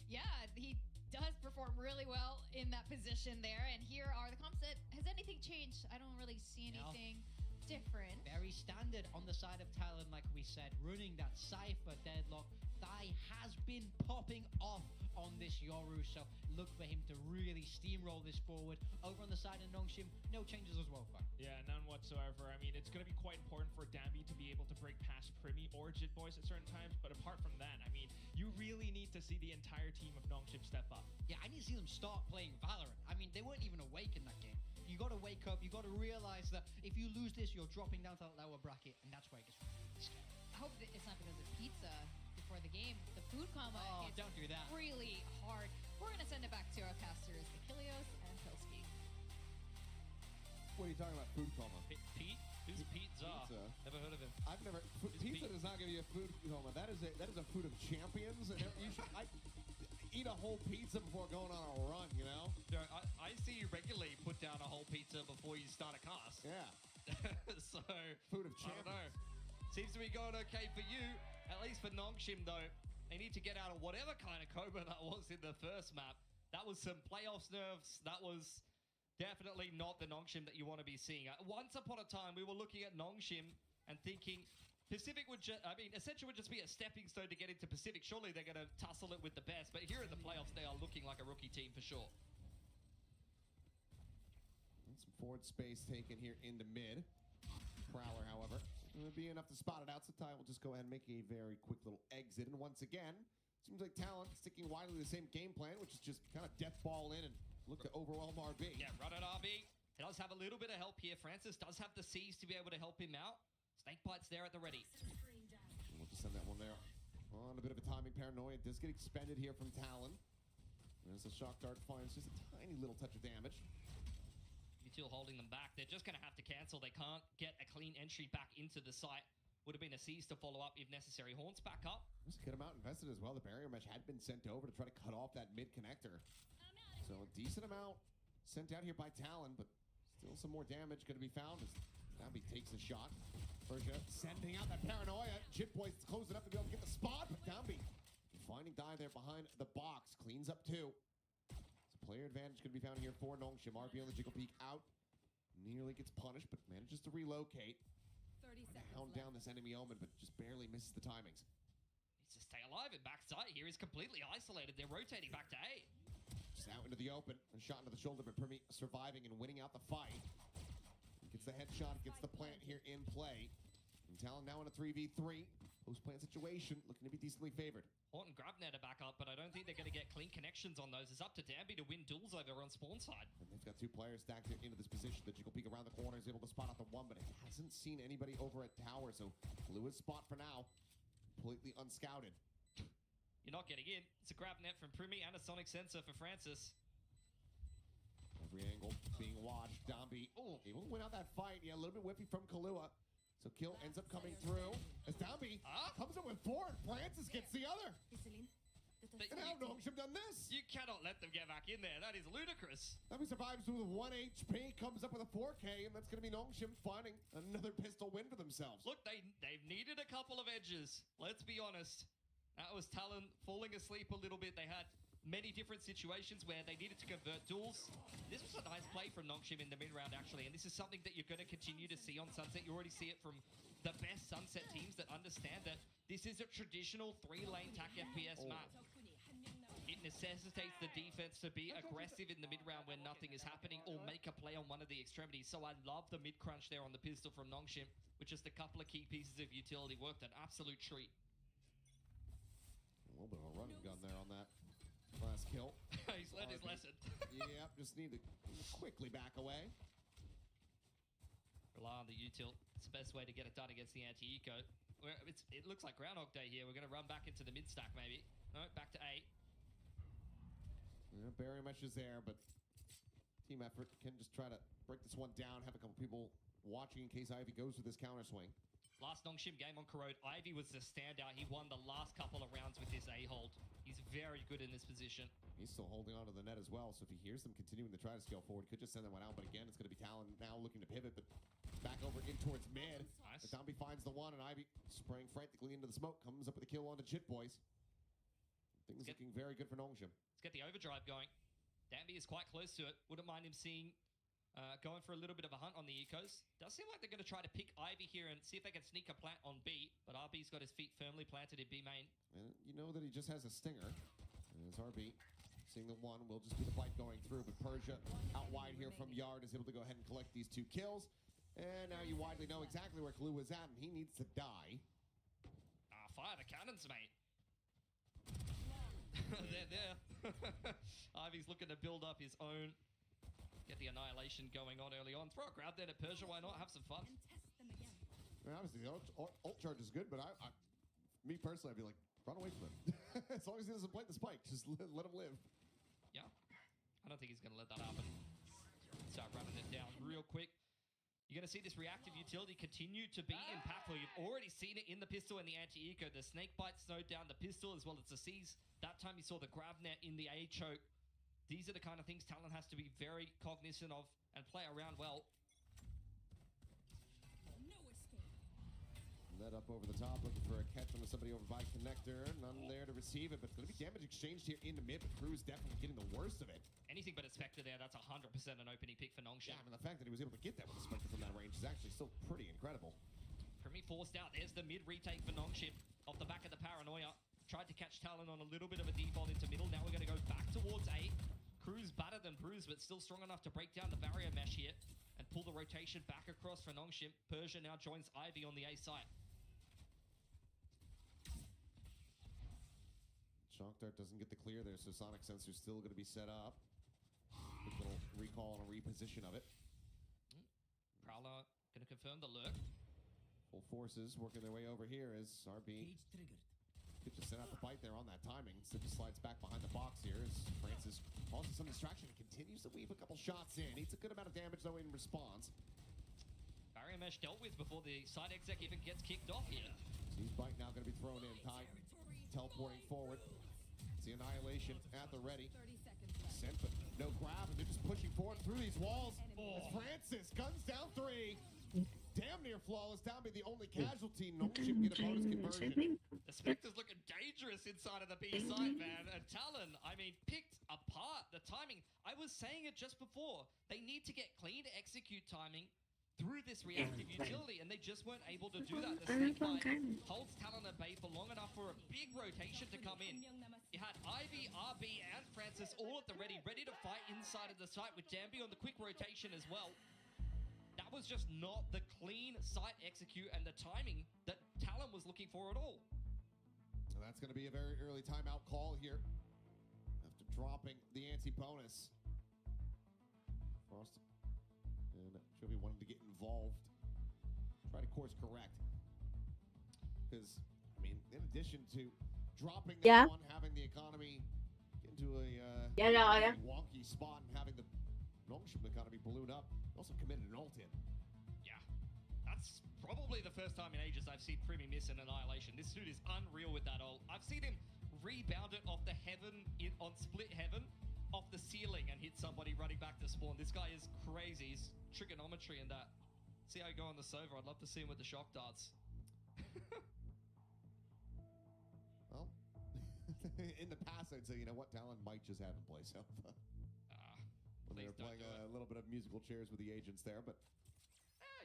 Yeah, he does perform really well in that position there, and here are the comps. Has anything changed? I don't really see No. anything different. Very standard on the side of Talon, like we said, running that Cypher deadlock. Thigh has been popping off on this Yoru, so look for him to really steamroll this forward. Over on the side of NonK, no changes as well, Far. Yeah, none whatsoever. I mean, it's going to be quite important for Dambi to be able to break past Primi or Jit Boys at certain times, but apart from that, I mean, you really need to see the entire team of NonK step up. Yeah, I need to see them start playing Valorant. I mean, they weren't even awake in that game. You got to wake up. You got to realize that if you lose this, you're dropping down to that lower bracket, and that's where it gets really scary. I hope that it's not because of pizza before the game. The food combo Oh, hits don't do that. really hard. We're going to send it back to our casters, Achilleos and Pilsky. What are you talking about? Food coma. Pete? Who's Pizza? Pizza. Never heard of him. I've never. It's Pizza beef. does not give you a food coma. That is a food of champions. And you should eat a whole pizza before going on a run. You know. No, I see you regularly put down a whole pizza before you start a cast. Yeah. So, Food of I don't know. champions. Seems to be going okay for you. At least for NonK though. They need to get out of whatever kind of coma that was in the first map. That was some playoffs nerves. That was definitely not the NonK that you want to be seeing. Once upon a time, we were looking at NonK and thinking Pacific would Essential would just be a stepping stone to get into Pacific. Surely they're going to tussle it with the best. But here in the playoffs, they are looking like a rookie team for sure. And some forward space taken here into mid. Prowler, however, will be enough to spot it out. So Ty will just go ahead and make a very quick little exit. And once again, seems like Talon sticking widely the same game plan, which is just kind of death ball in and look to overwhelm RB. Yeah, run at RB. He does have a little bit of help here. Francis does have the C's to be able to help him out. Snakebite's there at the ready. And we'll just send that one there. On a bit of a timing paranoia. Does get expended here from Talon. And as the shock dart finds just a tiny little touch of damage. Util holding them back. They're just going to have to cancel. They can't get a clean entry back into the site. Would have been a C's to follow up if necessary. Horns back up. Just get him out invested as well. The barrier mesh had been sent over to try to cut off that mid connector. So a decent amount sent out here by Talon, but still some more damage going to be found as Dambi takes a shot. Persia sending out that paranoia. Jit Boys close it up to be able to get the spot, but Dambi finding Die there behind the box. Cleans up two. So player advantage going to be found here for NonK. RB on the Jiggle Peak out. Nearly gets punished, but manages to relocate. 30 seconds Hound down this enemy Omen, but just barely misses the timings. Needs to stay alive. And backside here is completely isolated. They're rotating back to A. Just out into the open. A shot into the shoulder, but Primi surviving and winning out the fight. Gets the headshot, gets the plant here in play. And Talon now in a 3v3. Post-plant situation, looking to be decently favored. Horton Grabnet are back up, but I don't think they're going to get clean connections on those. It's up to Dambi to win duels over on spawn side. And they've got two players stacked here into this position. The Jiggle Peek around the corner is able to spot out the one, but it hasn't seen anybody over at tower, so Lewis spot for now. Completely unscouted. You're not getting in. It's a grab net from Primi and a sonic sensor for Francis. Every angle being watched. Dambi, able to win out that fight. Yeah, a little bit whiffy from Kahlua. So kill ends up coming through. As Dambi comes up with 4, and Francis gets the other. But And how NonK have done this? you cannot let them get back in there. That is ludicrous. Dambi survives with 1 HP, comes up with a 4K, and that's going to be NonK finding another pistol win for themselves. Look, they've needed a couple of edges. Let's be honest. That was Talon falling asleep a little bit. They had many different situations where they needed to convert duels. This was a nice play from NonK in the mid-round, actually, and this is something that you're going to continue to see on Sunset. You already see it from the best Sunset teams that understand that this is a traditional 3-lane TAC FPS map. Hitting necessitates the defense to be aggressive in the mid round when nothing is happening, or make a play on one of the extremities. So I love the mid crunch there on the pistol from NonK, with just a couple of key pieces of utility. Worked an absolute treat. A little bit of a run and gun there on that last kill. He's learned his lesson. Yep, just need to quickly back away. Rely on the util. It's the best way to get it done against the anti-eco. It looks like Groundhog Day here. We're going to run back into the mid stack maybe. No, back to A. Yeah, Barry Mesh is there, but team effort can just try to break this one down, have a couple people watching in case Ivy goes with this counter swing. Last NonK game on Corrode, Ivy was the standout. He won the last couple of rounds with this A-hold. He's very good in this position. He's still holding on to the net as well, so if he hears them continuing to try to scale forward, could just send that one out, but again, it's going to be Talon now looking to pivot, but back over in towards mid. Nice. The zombie finds the one, and Ivy spraying frantically into the smoke, comes up with a kill on the Jit boys. Things looking very good for NonK. Let's get the overdrive going. Danby is quite close to it. Wouldn't mind him seeing going for a little bit of a hunt on the ecos. Does seem like they're going to try to pick Ivy here and see if they can sneak a plant on B, but RB's got his feet firmly planted in B main. And you know that he just has a stinger. And as RB, seeing the one, will just be the fight going through, but Persia out wide here from Yard is able to go ahead and collect these 2 kills. And now you widely know exactly where Clue is at, and he needs to die. Fire the cannons, mate. They're there. Ivy's looking to build up his own. Get the annihilation going on early on. Throw a grab there to Persia, why not? Have some fun. I mean, obviously, the ult charge is good, but me personally, I'd be like, run away from him. As long as he doesn't plant the spike, just let him live. Yeah. I don't think he's going to let that happen. Start running it down real quick. You're going to see this reactive utility continue to be impactful. You've already seen it in the pistol and the anti-eco. The snake bite slowed down the pistol as well as the C's. That time you saw the grab net in the A choke. These are the kind of things Talon has to be very cognizant of and play around well. Net up over the top, looking for a catch on somebody over by connector. None there to receive it, but it's going to be damage exchanged here in the mid, but Crew's definitely getting the worst of it. Anything but a Spectre there, that's 100% an opening pick for NonK. Yeah, I mean, the fact that he was able to get that with the Spectre from that range is actually still pretty incredible. Primi forced out. There's the mid retake for NonK off the back of the paranoia. Tried to catch Talon on a little bit of a default into middle. Now we're going to go back towards A. Crew's better than Bruise, but still strong enough to break down the barrier mesh here and pull the rotation back across for NonK. Persia now joins Ivy on the A site. Shock Dart doesn't get the clear there, so Sonic Sensor's still going to be set up. Quick little recall and a reposition of it. Prowler going to confirm the lurk. Full forces working their way over here as RB could just set out the fight there on that timing. Instead just slides back behind the box here as Francis causes some distraction and continues to weave a couple shots in. Needs a good amount of damage though in response. Barrier mesh dealt with before the side exec even gets kicked off here. Seize Bite now going to be thrown in. Tide teleporting forward. It's the annihilation at the ready. Sent, but no grab, and they're just pushing forward through these walls. As Francis guns down 3. Damn near flawless. Down be the only casualty. NonK get a bonus conversion. The Spectre's looking dangerous inside of the B site, man. And Talon, I mean, picked apart the timing. I was saying it just before. They need to get clean execute timing through this reactive utility, and they just weren't able to do that. The snake bite holds Talon at bay for long enough for a big rotation to come in. You had Ivy, RB, and Francis all at the ready to fight inside of the site with Danby on the quick rotation as well. That was just not the clean site execute and the timing that Talon was looking for at all. And that's going to be a very early timeout call here after dropping the anti-bonus. Frost and Jovi wanted to get involved, try to course correct. Because, I mean, in addition to dropping that one, having the economy into a wonky spot and having the NonK economy balloon up, also committed an ult in. Yeah, that's probably the first time in ages I've seen Primi miss an annihilation. This dude is unreal with that ult. I've seen him rebound it off the heaven on split heaven, off the ceiling and hit somebody running back to spawn. This guy is crazy. He's trigonometry in that. See how he go on the Sova. I'd love to see him with the shock darts. Well, in the past I'd say, you know what, Talon might just have him play Sova. When they were playing a little bit of musical chairs with the agents there, but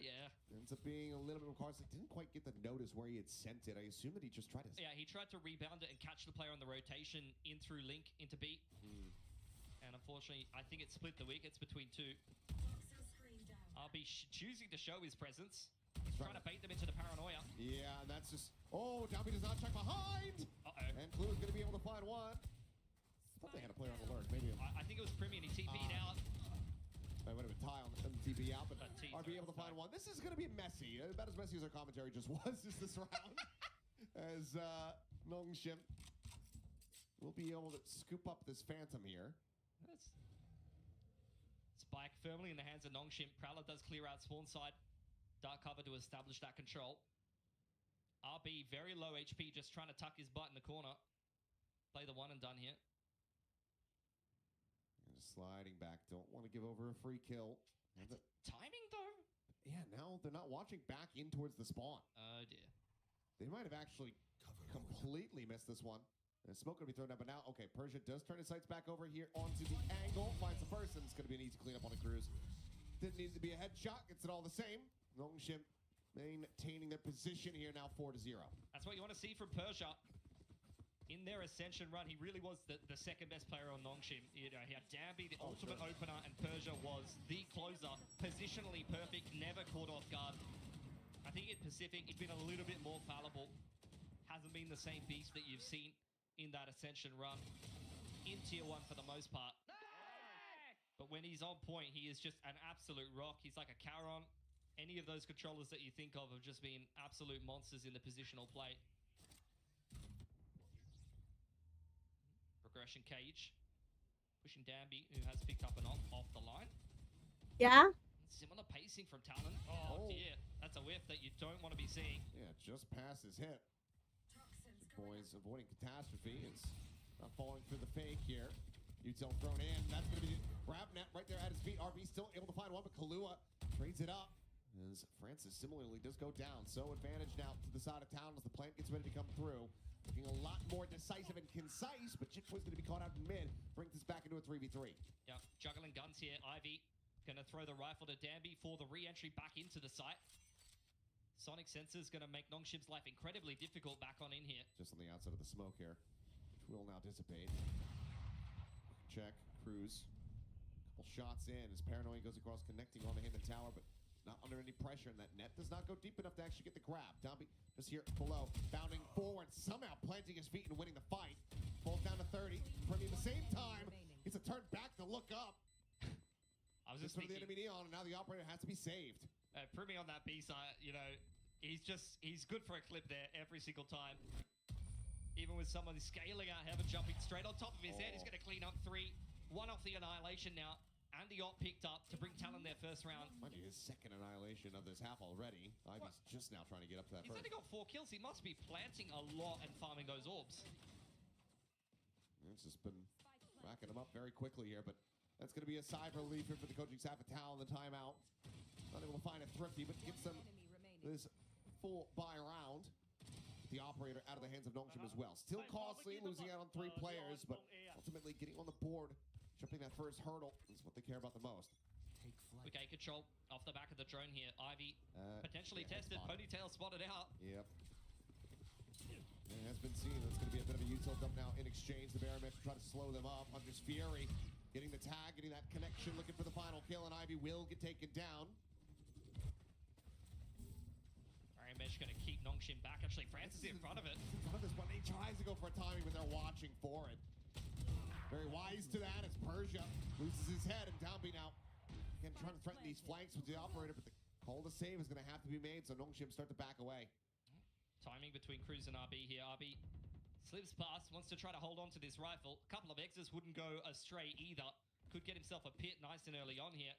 Yeah. Ends up being a little bit of course. I didn't quite get the notice where he had sent it. I assume that he just tried to. Yeah, he tried to rebound it and catch the player on the rotation in through Link into B. And unfortunately, I think it split the wickets between two. RB choosing to show his presence. He's trying to bait them into the paranoia. Yeah, and that's just. Oh, Downbeat does not check behind. And Clue is going to be able to find one. I thought they had a player on alert. Maybe. I think it was Primi and he TP'd out. I would have been Ty on the TP out, but T, RB able to find one. This is going to be messy. About as messy as our commentary just was this round. As NonK will be able to scoop up this Phantom here. Spike firmly in the hands of NonK. Prowler does clear out spawn side. Dark cover to establish that control. RB very low HP, just trying to tuck his butt in the corner. Play the one and done here. Sliding back, don't want to give over a free kill. Timing though? Yeah, now they're not watching back in towards the spawn. Oh dear. They might have actually completely missed this one. And smoke going to be thrown out, but now, okay, Persia does turn his sights back over here onto the angle. Finds the person. It's going to be an easy cleanup on the cruise. Didn't need to be a headshot. Gets it all the same. NonK maintaining their position here now 4-0. That's what you want to see from Persia. In their ascension run, he really was the second best player on NonK. You know, he had Danby, the ultimate opener, and Persia was the closer. Positionally perfect, never caught off guard. I think in Pacific, he's been a little bit more fallible. Hasn't been the same beast that you've seen in that ascension run in Tier 1 for the most part. But when he's on point, he is just an absolute rock. He's like a Charon. Any of those controllers that you think of have just been absolute monsters in the positional play. Progression cage. Pushing Danby, who has picked up an off the line. Yeah. Similar pacing from Talon. Oh dear. That's a whiff that you don't want to be seeing. Yeah, just past his hit. Boys avoiding catastrophe. It's not falling through the fake here. Util thrown in. That's going to be grab net right there at his feet. RB still able to find one, but Kalua trades it up. As Francis similarly does go down. So advantage now to the side of town as the plant gets ready to come through. Looking a lot more decisive and concise, but Chipboy's going to be caught out in mid. Brings this back into a 3v3. Yeah, juggling guns here. Ivy going to throw the rifle to Danby for the re-entry back into the site. Sonic Sensor's going to make NonK life incredibly difficult back on in here. Just on the outside of the smoke here, which will now dissipate. Check, Cruz. Couple shots in as Paranoia goes across, connecting on the hidden tower, but not under any pressure, and that net does not go deep enough to actually get the grab. Downbeat just here below, bounding forward, somehow planting his feet and winning the fight. Falls down to 30. Pretty at the same time, gets a turn back to look up. I was just thinking thinking, the enemy neon, and now the operator has to be saved. Primi on that B side, you know, he's good for a clip there every single time. Even with someone scaling out heaven, jumping straight on top of his head, he's going to clean up 3. 1 off the Annihilation now. And the op picked up to bring Talon their first round. Might be his second Annihilation of this half already. Ivy's just now trying to get up to that He's first. only got 4 kills. He must be planting a lot and farming those orbs. It's just been racking them up very quickly here, but that's going to be a sigh of relief here for the coaching staff at Talon. The timeout. Not able to find a Thrifty, but gets them this full buy round. The operator out of the hands of NonK as well. Still costly, losing out on 3 players, but ultimately getting on the board, jumping that first hurdle is what they care about the most. Quick A control off the back of the drone here. Ivy potentially tested. Ponytail spotted out. Yep. It has been seen. It's going to be a bit of a util dump now in exchange. The Barometric try to slow them up. Hunter's Fury getting the tag, getting that connection, looking for the final kill, and Ivy will get taken down. Mesh going to keep NonK back. Actually, Francis is in front of it. In front of this one. He tries to go for a timing, but they're watching for it. Very wise to that as Persia loses his head, and Downbeat now again trying to threaten these flanks with the operator, but the call to save is going to have to be made, so NonK start to back away. Timing between Cruz and RB here. RB slips past, wants to try to hold on to this rifle. A couple of X's wouldn't go astray either. Could get himself a pit nice and early on here.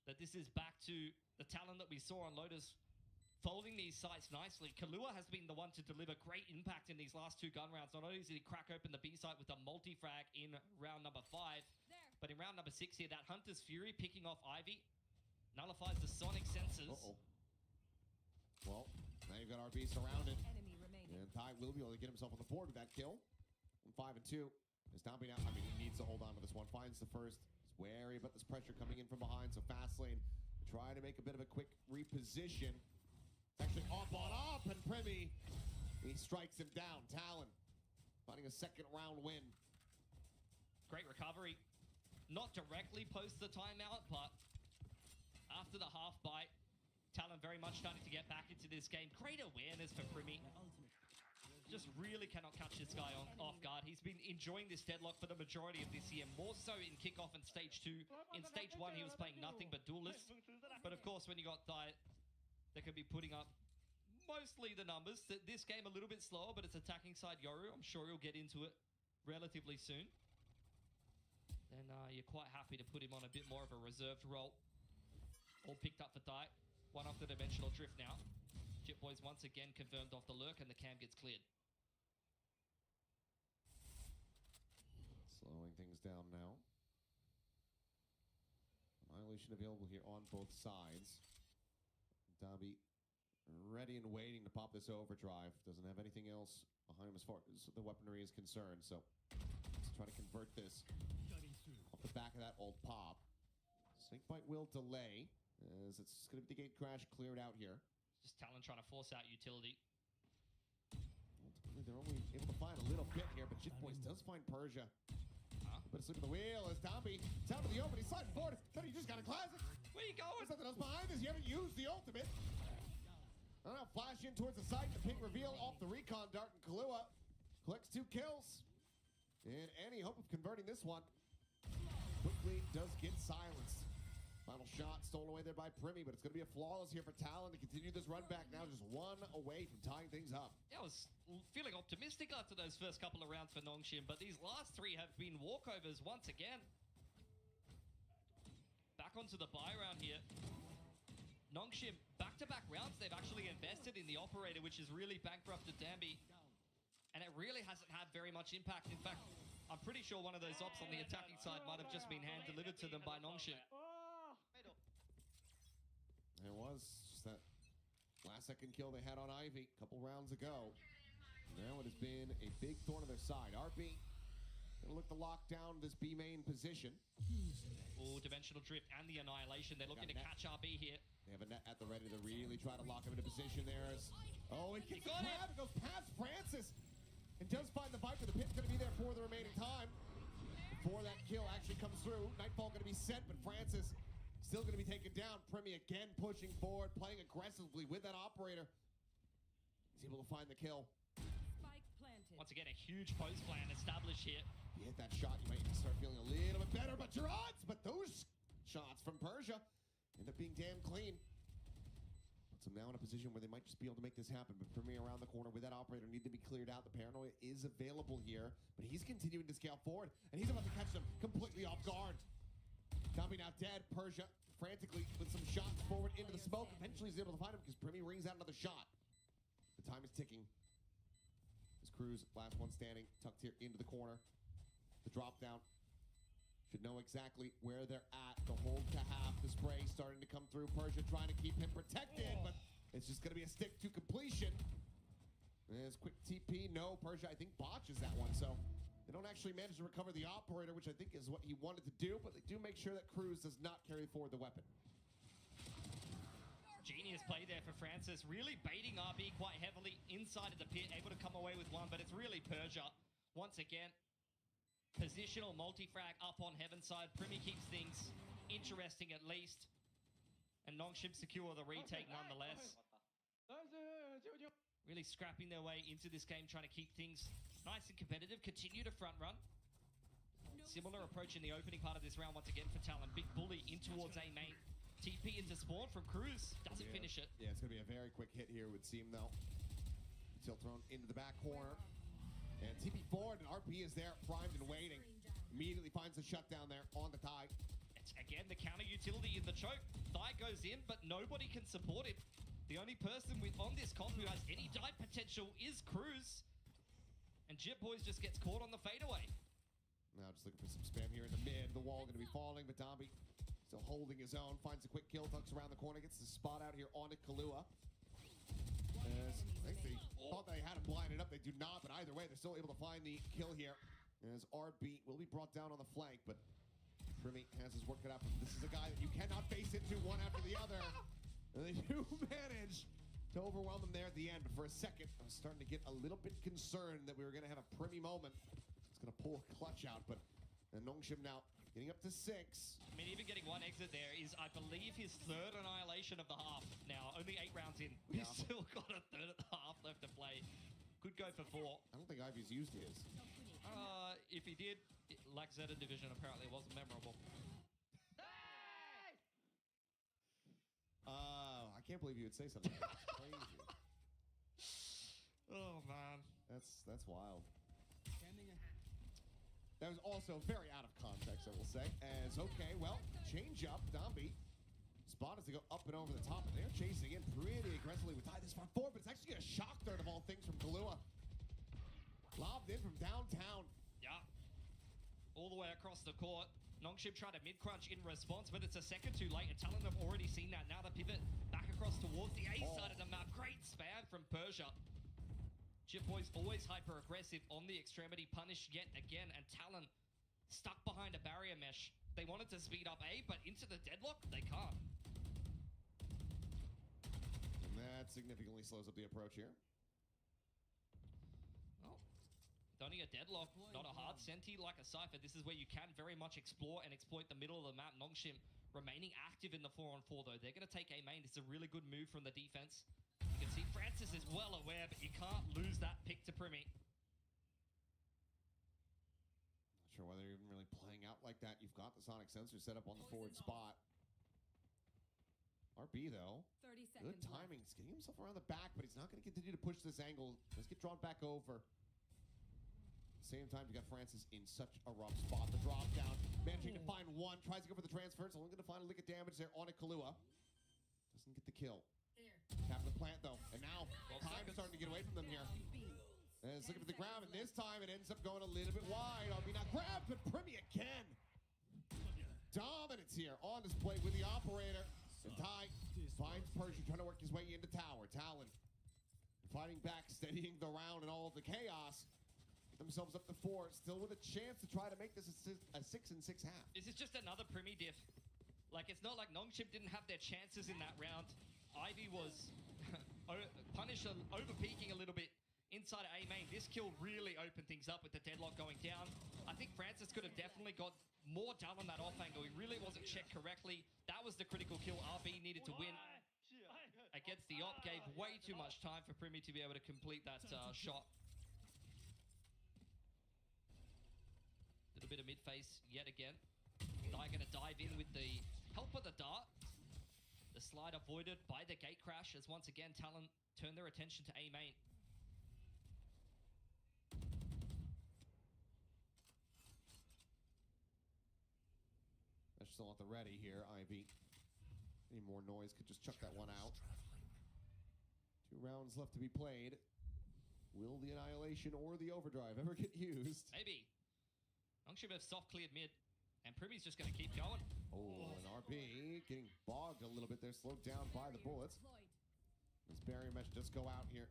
That this is back to the talent that we saw on Lotus, folding these sites nicely. Kalua has been the one to deliver great impact in these last 2 gun rounds. Not only did he crack open the B site with a multi-frag in round number 5, but in round number 6 here, that Hunter's Fury picking off Ivy nullifies the Sonic Sensors. Well, now you've got RB surrounded. And Ty will be able to get himself on the board with that kill. 5 and 2. Is Downbeat out. I mean, he needs to hold on to this one. Finds the first. He's wary about this pressure coming in from behind. So fast lane try to make a bit of a quick reposition. Actually up on up, and Primi, he strikes him down. Talon finding a second round win. Great recovery. Not directly post the timeout, but after the half bite, Talon very much starting to get back into this game. Great awareness for Primi. Just really cannot catch this guy off guard. He's been enjoying this deadlock for the majority of this year, more so in kickoff and stage 2. In stage 1, he was playing nothing but duelist. But of course, when you got Diet, they could be putting up mostly the numbers. This game a little bit slower, but it's attacking side Yoru. I'm sure he'll get into it relatively soon. And you're quite happy to put him on a bit more of a reserved role. All picked up for Diet. One off the dimensional drift now. Jip Boys once again confirmed off the lurk, and the cam gets cleared. Slowing things down now. Annihilation available here on both sides. Dabi ready and waiting to pop this overdrive. Doesn't have anything else behind him as far as the weaponry is concerned, so let's try to convert this off the back of that old pop. Snakebite will delay, as it's going to be the gate crash cleared out here. Just Talon trying to force out utility. Ultimately, they're only able to find a little bit here, but Jit Boys does find Persia. But asleep at the wheel as Dabi down to the open. He's sliding forward. Then he just got a classic. Where you going? There's nothing else behind this. You haven't used the ultimate. I don't know, flash in towards the site. The ping reveal off the recon dart, and Kahlua collects 2 kills. And any hope of converting this one quickly does get silenced. Final shot stolen away there by Primi, but it's going to be a flawless here for Talon to continue this run back. Now just 1 away from tying things up. I was feeling optimistic after those first couple of rounds for NonK, but these last 3 have been walkovers once again. Back onto the buy round here. NonK, back-to-back rounds, they've actually invested in the operator, which has really bankrupted Danby. And it really hasn't had very much impact. In fact, I'm pretty sure one of those ops on the attacking side might have just been hand-delivered to them by NonK. It was just that last second kill they had on Ivy a couple rounds ago. Now it has been a big thorn on their side. RB gonna look to lock down this B main position. Oh, dimensional drift and the annihilation. They're looking to catch RB here. They have a net at the ready to really try to lock him into position there. Oh, he gets the got grab. It goes past Francis and does find the Viper. The pit's gonna be there for the remaining time before that kill actually comes through. Nightfall gonna be sent, but Francis still going to be taken down. Primi again pushing forward, playing aggressively with that operator. He's able to find the kill. Spike planted. Once again, a huge post plan established here. You hit that shot, you might start feeling a little bit better about your odds, but those shots from Persia end up being damn clean. Puts them now in a position where they might just be able to make this happen, but Primi around the corner with that operator need to be cleared out. The paranoia is available here, but he's continuing to scale forward, and he's about to catch them completely off guard. Dabi now dead. Persia frantically with some shots forward into the smoke. Eventually he's able to find him because Primi rings out another shot. The time is ticking. His Cruz, last one standing, tucked here into the corner. The drop down. Should know exactly where they're at. The hold to half. The spray starting to come through. Persia trying to keep him protected, but it's just going to be a stick to completion. There's quick TP. No, Persia, I think, botches that one, so they don't actually manage to recover the operator, which I think is what he wanted to do, but they do make sure that Cruz does not carry forward the weapon. Genius play there for Francis, really baiting RB quite heavily inside of the pit, able to come away with one, but it's really Persia. Once again, positional multi-frag up on Heaven side. Primi keeps things interesting at least, and NonK secure the retake nonetheless. Really scrapping their way into this game, trying to keep things nice and competitive, continue to front run. Similar approach in the opening part of this round once again for Talon. Big bully in towards A main. TP into spawn from Cruz. Doesn't finish it. Yeah, it's going to be a very quick hit here, it would seem, though. Still thrown into the back corner. And TP forward, and RP is there, primed and waiting. Immediately finds the shutdown there on the Thigh. It's again the counter utility in the choke. Thigh goes in, but nobody can support him. The only person on this comp who has any dive potential is Cruz. And Jip Boys just gets caught on the fadeaway. Now just looking for some spam here in the mid. The wall going to be falling, but Dabi still holding his own. Finds a quick kill, tucks around the corner, gets the spot out here onto Kahlua. I think they thought they had him blinded up. They do not, but either way, they're still able to find the kill here. As RB will be brought down on the flank, but Primi has his work cut out. This is a guy that you cannot face into one after the other. And they do manage to overwhelm them there at the end. But for a second, I was starting to get a little bit concerned that we were going to have a Primi moment. It's going to pull a clutch out, but NonK now getting up to 6. I mean, even getting one exit there is, I believe, his third annihilation of the half. Now, only 8 rounds in. He's still got a third of the half left to play. Could go for 4. I don't think Ivy's used his. If he did, like Zeta Division, apparently wasn't memorable. I can't believe you would say something like that. That's crazy. Oh, man. That's wild. That was also very out of context, I will say. As, okay, well, change up. Dombi spot as they go up and over the top. And they're chasing in pretty aggressively with tie this far forward, but it's actually a shock third of all things from Kahlua. Lobbed in from downtown. Yeah. All the way across the court. NonK tried a mid-crunch in response, but it's a second too late. And Talon have already seen that. Now the pivot back across towards the A side of the map. Great spam from Persia. Chip Boys always hyper-aggressive on the extremity, punished yet again, and Talon stuck behind a barrier mesh. They wanted to speed up A, but into the deadlock, they can't. And that significantly slows up the approach here. Oh, only a deadlock, not a hard senti like a Cypher. This is where you can very much explore and exploit the middle of the map. NonK remaining active in the 4-on-4 though. They're going to take A main. This is a really good move from the defense. You can see Francis is well aware, but you can't lose that pick to Primi. Not sure whether you're even really playing out like that. You've got the sonic sensor set up on the forward spot. RB though, 30 seconds good timing. He's getting himself around the back, but he's not going to continue to push this angle. Let's get drawn back over. At the same time, you got Francis in such a rough spot. The drop down, managing to find one, tries to go for the transfer. It's only going to find a lick of damage there on a Kahlua. Doesn't get the kill. Tapping the plant though, and now time is starting to get away from them here. And it's looking for the grab, and this time it ends up going a little bit wide. RB not grabbed, but Primi again. Dominance here on display with the operator. And Ty finds Persia trying to work his way into tower. Talon fighting back, steadying the round and all of the chaos. Get themselves up to 4, still with a chance to try to make this a 6 and 6 half. This is just another Primi diff. Like, it's not like NonK didn't have their chances in that round. Ivy was punished over-peaking a little bit inside of A main. This kill really opened things up with the deadlock going down. I think Francis could have definitely got more done on that off angle. He really wasn't checked correctly. That was the critical kill RB needed to win. Against the op, gave way too much time for Primi to be able to complete that shot. Little bit of mid-face yet again. Dai gonna dive in with the help of the dart. The slide avoided by the gate crash as once again Talon turn their attention to A main. That's still at the ready here, Ivy. Any more noise could just chuck that one out. 2 rounds left to be played. Will the Annihilation or the Overdrive ever get used? Maybe. NonK have soft cleared mid, and Primi's just going to keep going. Oh, and RB getting bogged a little bit there, slowed down by the bullets. This barrier mesh does go out here.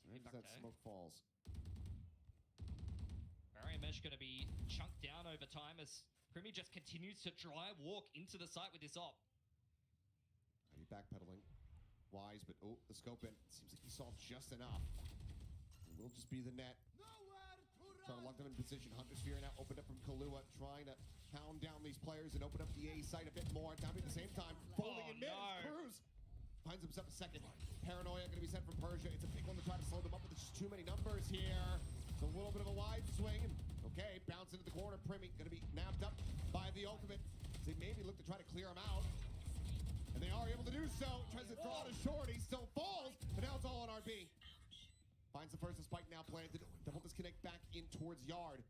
As that smoke falls. Barrier mesh going to be chunked down over time as Primi just continues to dry walk into the site with this op. He's backpedaling. Wise, but oh, the scope in. Seems like he saw just enough. It will just be the net. Trying to lock them in position. Hunter Sphere now opened up from Kahlua, trying to pound down these players and open up the A site a bit more. Down at the same time, folding in mid. Cruz finds himself a second. Paranoia going to be sent from Persia. It's a big one to try to slow them up, but there's just too many numbers here. It's a little bit of a wide swing. Okay, bounce into the corner. Primi going to be nabbed up by the ultimate. They maybe look to try to clear him out. And they are able to do so. Tries to draw to short. He still falls, but now it's all on RB. Finds the first spike now planted. Double disconnect back in towards yard.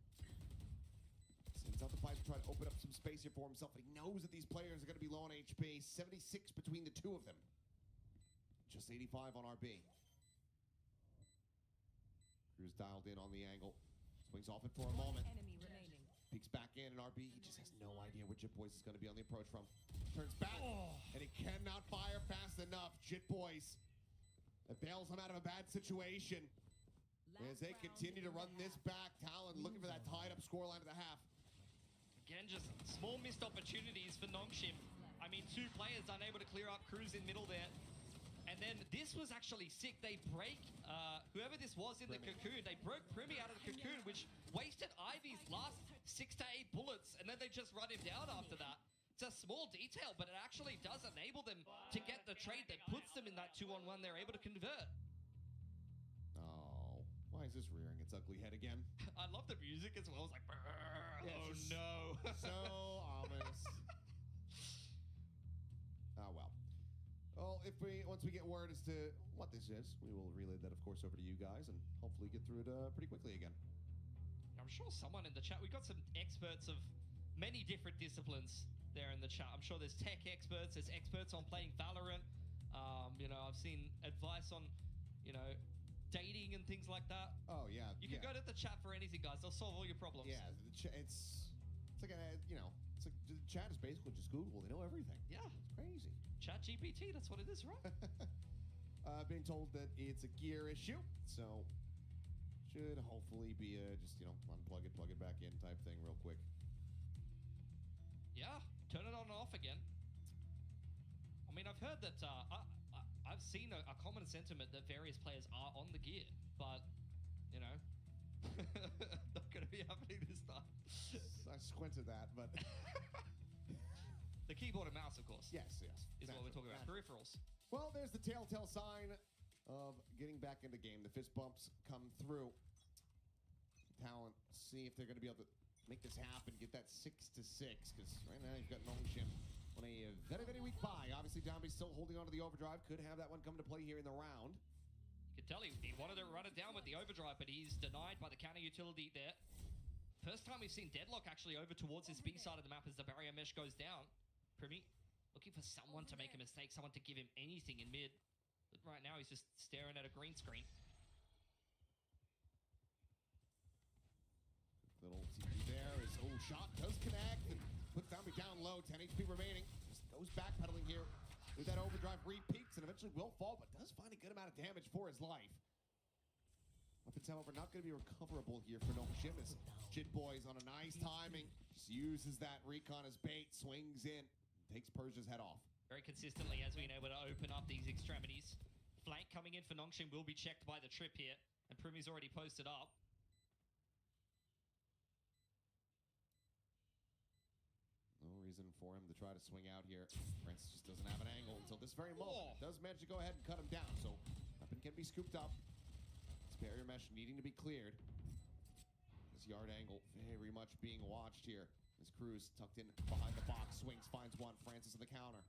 Sends out the fight to try to open up some space here for himself. But he knows that these players are going to be low on HP. 76 between the 2 of them. Just 85 on RB. Cruz dialed in on the angle. Swings off it for a moment. Peeks back in, and RB, he just has no idea where Jit Boys is going to be on the approach from. Turns back, and he cannot fire fast enough. Jit Boys. It bails him out of a bad situation. As they continue to run this back, Talon looking for that tied up scoreline at the half. Again, just small missed opportunities for NonK. I mean, 2 players unable to clear up Cruz in middle there. And then this was actually sick. They break, whoever this was in the cocoon, they broke Primi out of the cocoon, which wasted Ivy's last 6 to 8 bullets, and then they just run him down after that. It's a small detail, but it actually does enable them to get the trade that puts them in that 2-on-1 they're able to convert. Oh, why is this rearing its ugly head again? I love the music as well. It's like, Yeah, oh it's no. So ominous. Oh well. Well, once we get word as to what this is, we will relay that, of course, over to you guys and hopefully get through it pretty quickly again. I'm sure someone in the chat, we've got some experts of many different disciplines there in the chat. I'm sure there's tech experts, there's experts on playing Valorant. You know, I've seen advice on, you know, dating and things like that. Oh yeah. You can go to the chat for anything, guys. They'll solve all your problems. Yeah, it's like it's like the chat is basically just Google. They know everything. Yeah. It's crazy. Chat GPT, that's what it is, right? Being told that it's a gear issue, so should hopefully be just unplug it, plug it back in type thing real quick. Yeah, turn it on and off again. I mean, I've heard that I've seen a common sentiment that various players are on the gear, but you know, not going to be happening this time. I squinted that, but the keyboard and mouse, of course. yes, Is what we're talking about. Peripherals. Well, there's the telltale sign of getting back into game. The fist bumps come through. Talent, see if they're going to be able to make this happen, get that 6-6, because right now you've got NonK on a very, very weak bye. Obviously, Dombey's still holding on to the overdrive. Could have that one come to play here in the round. You can tell he wanted to run it down with the overdrive, but he's denied by the counter utility there. First time we've seen Deadlock actually over towards his B side of the map as the barrier mesh goes down. Primi looking for someone to make a mistake, someone to give him anything in mid. But right now he's just staring at a green screen. Little TP there is, shot does connect and puts Dombey down low, 10 HP remaining. Just goes backpedaling here with that overdrive, re-peaks and eventually will fall, but does find a good amount of damage for his life. Weapons, however, not going to be recoverable here for NonK as Jid Boy's on a nice timing. Just uses that recon as bait, swings in, takes Persia's head off. Very consistently has been able to open up these extremities. Flank coming in for NonK will be checked by the trip here, and Primi's already posted up. No reason for him to try to swing out here. Francis just doesn't have an angle until this very moment. Does manage to go ahead and cut him down, so weapon can be scooped up. This barrier mesh needing to be cleared. This yard angle very much being watched here. As Cruz tucked in behind the box, swings, finds one. Francis on the counter.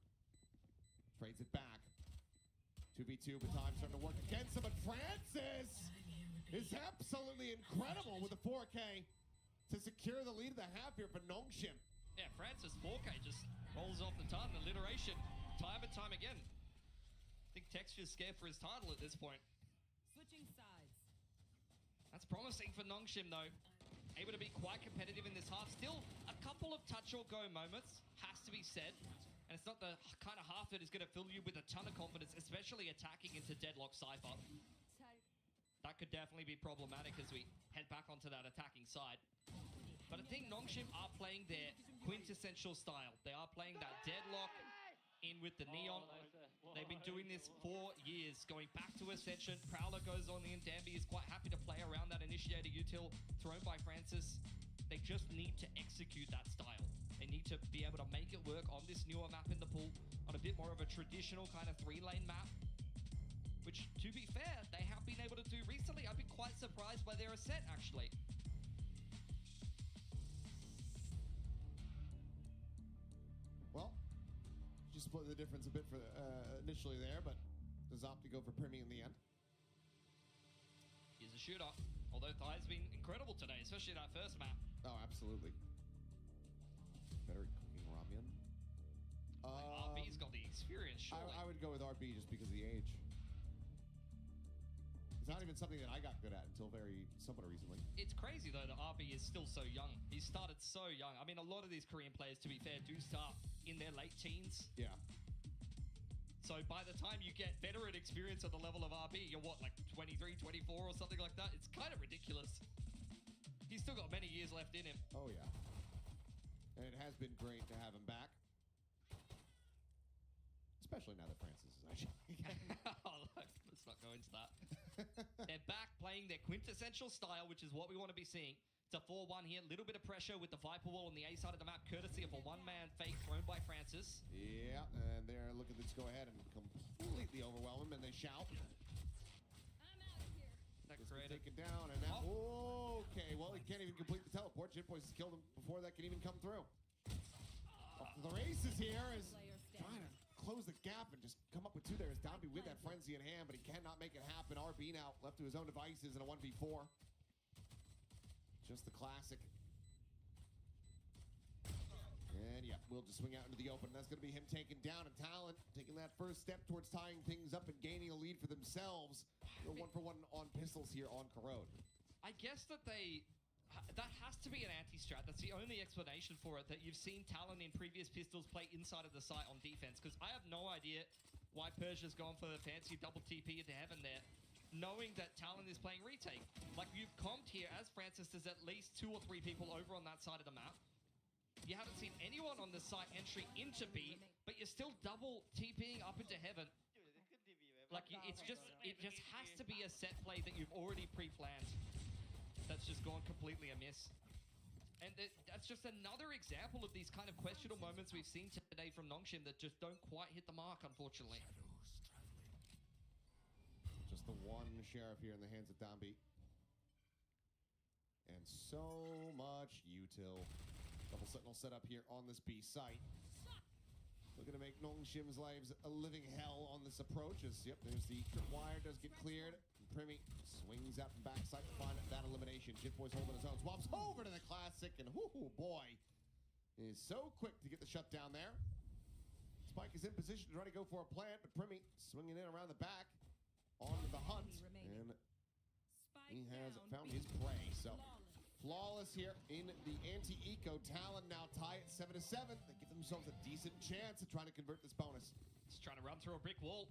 Trades it back. 2v2, but time starting to work against him, but Francis is absolutely incredible with the 4K to secure the lead of the half here for NonK. Yeah, Francis 4K just rolls off the tongue. Alliteration, time and time again. I think Texture's scared for his title at this point. Switching sides. That's promising for NonK though. Able to be quite competitive in this half. Still a couple of touch or go moments, has to be said. And it's not the kind of half that is going to fill you with a ton of confidence, especially attacking into Deadlock Cypher. That could definitely be problematic as we head back onto that attacking side. But I think NonK are playing their quintessential style. They are playing that Deadlock in with the Neon. They've been doing this for years, going back to Ascension. Prowler goes on in. Danby is quite happy to play around that Initiator util thrown by Francis. They just need to execute that style. They need to be able to make it work on this newer map in the pool, on a bit more of a traditional kind of 3-lane map. Which, to be fair, they have been able to do recently. I've been quite surprised by their ascent, actually. Well, just split the difference a bit for initially there, but does opt to go for Primi in the end. He's a shooter, although Thai's been incredible today, especially that first map. Oh, absolutely. Better cooking ramen. RB's got the experience, surely. I would go with RB just because of the age. It's not even something that I got good at until somewhat recently. It's crazy though that RB is still so young. He started so young. I mean, a lot of these Korean players, to be fair, do start in their late teens. Yeah. So by the time you get veteran experience at the level of RB, you're what, like 23, 24 or something like that? It's kind of ridiculous. He's still got many years left in him. Oh yeah. And it has been great to have him back. Especially now that Francis is actually Oh, look, let's not go into that. They're back playing their quintessential style, which is what we want to be seeing. It's a 4-1 here. A little bit of pressure with the Viper Wall on the A side of the map, courtesy of a one-man fake thrown by Francis. Yeah, and they're looking to just go ahead and completely overwhelm him, and they shout. That Just created taken down, and now... Okay, well, he can't even complete the teleport. Jitboys has killed him before that can even come through. The races here is trying to close the gap and just come up with two there. Is Dombey with that frenzy in hand, but he cannot make it happen. RB now left to his own devices in a 1v4. Just the classic. And yeah, we'll just swing out into the open. That's going to be him taken down, and Talon taking that first step towards tying things up and gaining a lead for themselves. Go 1-for-1 on pistols here on Corrode. I guess that that has to be an anti-strat. That's the only explanation for it, that you've seen Talon in previous pistols play inside of the site on defense, because I have no idea why Persia's gone for the fancy double TP into heaven there, knowing that Talon is playing retake. Like, you've comped here as Francis, there's at least 2 or 3 people over on that side of the map. You haven't seen anyone on the site entry into B, but you're still double TPing up into heaven. Like, it just has to be a set play that you've already pre-planned that's just gone completely amiss. And that's just another example of these kind of questionable moments we've seen today from NonK that just don't quite hit the mark, unfortunately. Just the one sheriff here in the hands of Dombey. And so much util. Double sentinel set up here on this B site. Looking to make NonK's lives a living hell on this approach. As, yep, there's the tripwire, does get cleared. Primi swings out from backside to find that elimination. Jitboy's holding his own. Swaps over to the classic, and whoo boy, is so quick to get the shutdown there. Spike is in position to try to go for a plant, but Primi swinging in around the back on the hunt, and he has found his prey. So flawless here in the anti-eco. Talon now tie at 7-7. They give themselves a decent chance of trying to convert this bonus. Just trying to run through a brick wall.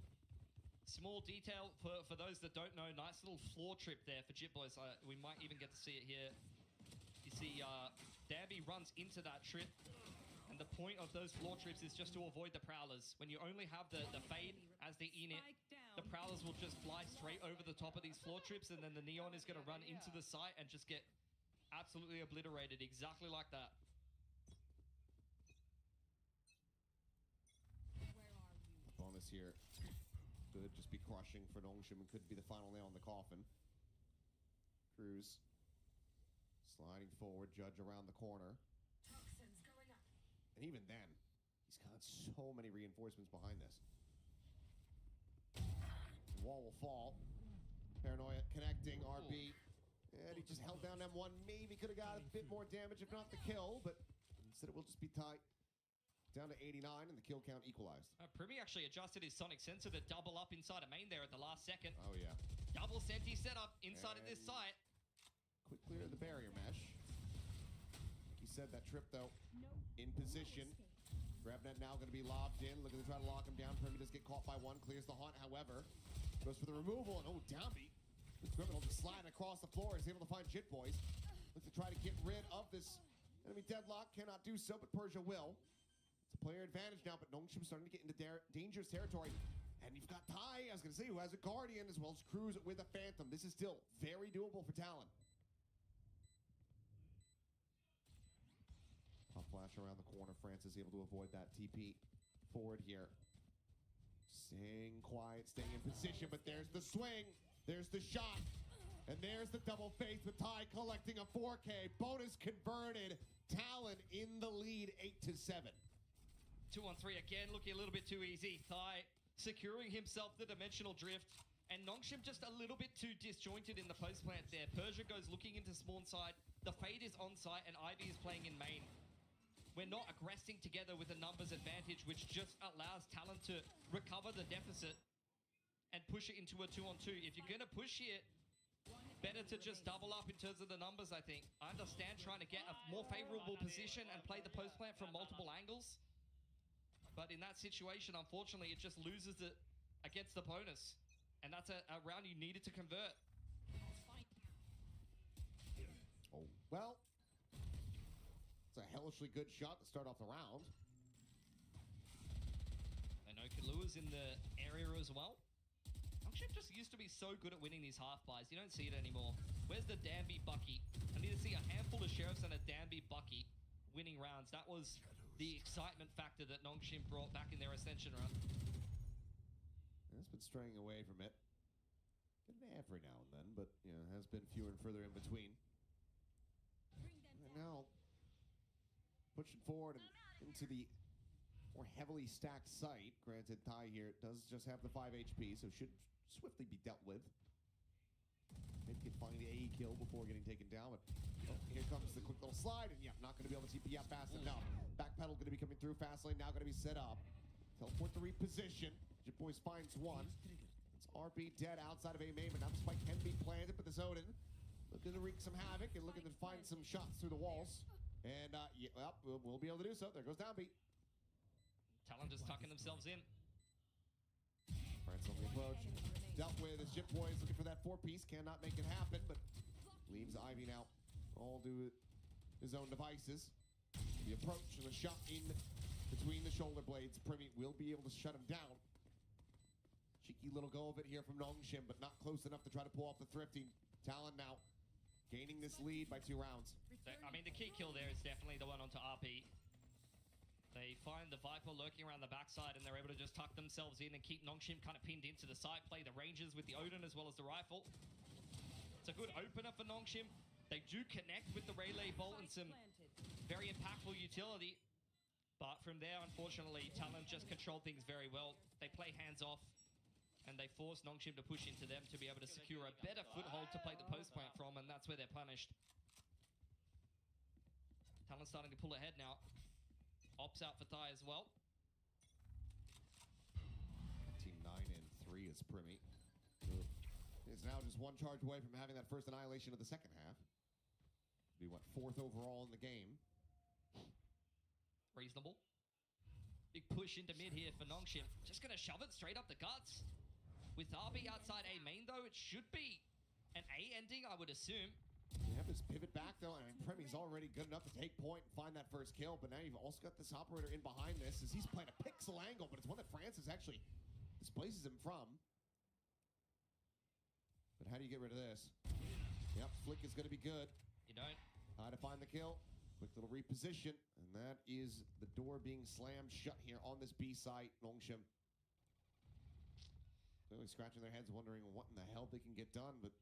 Small detail for those that don't know, nice little floor trip there for Jitboys. We might even get to see it here. You see, Dabby runs into that trip, and the point of those floor trips is just to avoid the Prowlers. When you only have the fade as the init, the Prowlers will just fly straight over the top of these floor trips, and then the Neon is going to run into the site and just get absolutely obliterated, exactly like that. Bonus here could just be crushing for NonK and could be the final nail in the coffin. Cruz sliding forward, Judge around the corner. And even then, he's got so many reinforcements behind this. Wall will fall. Paranoia connecting, RB. And he just held down M1. Maybe could have got a bit more damage, if not the kill, but instead it will just be tight. Down to 89, and the kill count equalized. Primi actually adjusted his sonic sensor to double up inside of main there at the last second. Oh, yeah. Double senti setup inside of this site. Quick clear of the barrier mesh. He said that trip, though, in position. Grabnet now going to be lobbed in. Looking to try to lock him down. Primi does get caught by one. Clears the haunt, however. Goes for the removal, and oh, Dombey. This criminal just sliding across the floor. Is able to find Jitboys. Looks to try to get rid of this enemy deadlock. Cannot do so, but Persia will. It's a player advantage now, but NonK starting to get into dangerous territory. And you've got Ty, I was going to say, who has a Guardian, as well as Cruz with a Phantom. This is still very doable for Talon. Pop flash around the corner. Francis able to avoid that TP forward here. Staying quiet, staying in position, but there's the swing. There's the shot. And there's the double face with Ty collecting a 4K. Bonus converted. Talon in the lead, 8-7. 2-on-3 again, looking a little bit too easy. Thai securing himself the dimensional drift, and NonK just a little bit too disjointed in the post plant there. Persia goes looking into spawn side, the fade is on site, and Ivy is playing in main. We're not aggressing together with a numbers advantage, which just allows Talon to recover the deficit and push it into a 2-on-2. If you're going to push here, better to just double up in terms of the numbers, I think. I understand trying to get a more favorable position and play the post plant from multiple angles. But in that situation, unfortunately, it just loses it against the bonus. And that's a round you needed to convert. Oh, well. It's a hell of establishingly good shot to start off the round. I know Kalua's in the area as well. NonK just used to be so good at winning these half buys. You don't see it anymore. Where's the Danby Bucky? I need to see a handful of Sheriffs and a Danby Bucky winning rounds. That was the excitement factor that NonK brought back in their Ascension run. It's been straying away from it. Getting every now and then, but you know, has been fewer and further in between. And now pushing forward and into the more heavily stacked site. Granted, Thai here does just have the 5 HP, so should swiftly be dealt with. Maybe can find the A kill before getting taken down, but here comes the quick little slide, and yeah, not going to be able to TP out fast enough. Backpedal going to be coming through fast lane, now going to be set up. Teleport to reposition. Jip Boys finds one. It's RB dead outside of A main, but now the spike can be planted, but the Zoden looking to wreak some havoc and looking to find some shots through the walls. And yeah, well, we'll be able to do so. There goes Downbeat. Talon just tucking themselves in. France on the approach. Dealt with as Jip Boys looking for that 4-piece. Cannot make it happen, but leaves Ivy now all to his own devices. The approach and the shot in between the shoulder blades. Primi will be able to shut him down. Cheeky little go of it here from NonK, but not close enough to try to pull off the thrifting. Talon now gaining this lead by 2 rounds. I mean, the key kill there is definitely the one onto RP. They find the Viper lurking around the backside, and they're able to just tuck themselves in and keep NonK kind of pinned into the side, play the ranges with the Odin as well as the rifle. It's a good opener for NonK. They do connect with the Relay Bolt and some very impactful utility. But from there, unfortunately, Talon just controlled things very well. They play hands off, and they force NonK to push into them to be able to secure a better foothold to play the post plant from, and that's where they're punished. Talon starting to pull ahead now. Ops out for Thai as well. Team 9 and 3 is Primi. Is now just 1 charge away from having that first annihilation of the second half. Be what, 4th overall in the game. Reasonable. Big push into mid here for NonK. Just going to shove it straight up the guts. With RB outside A main, though, it should be an A ending, I would assume. You have this pivot back, though, and Premi's already good enough to take point and find that first kill, but now you've also got this operator in behind this as he's playing a pixel angle, but it's one that Francis actually displaces him from. But how do you get rid of this? Yep, flick is going to be good. You don't. How to find the kill. Quick little reposition, and that is the door being slammed shut here on this B site. NonK clearly scratching their heads, wondering what in the hell they can get done, but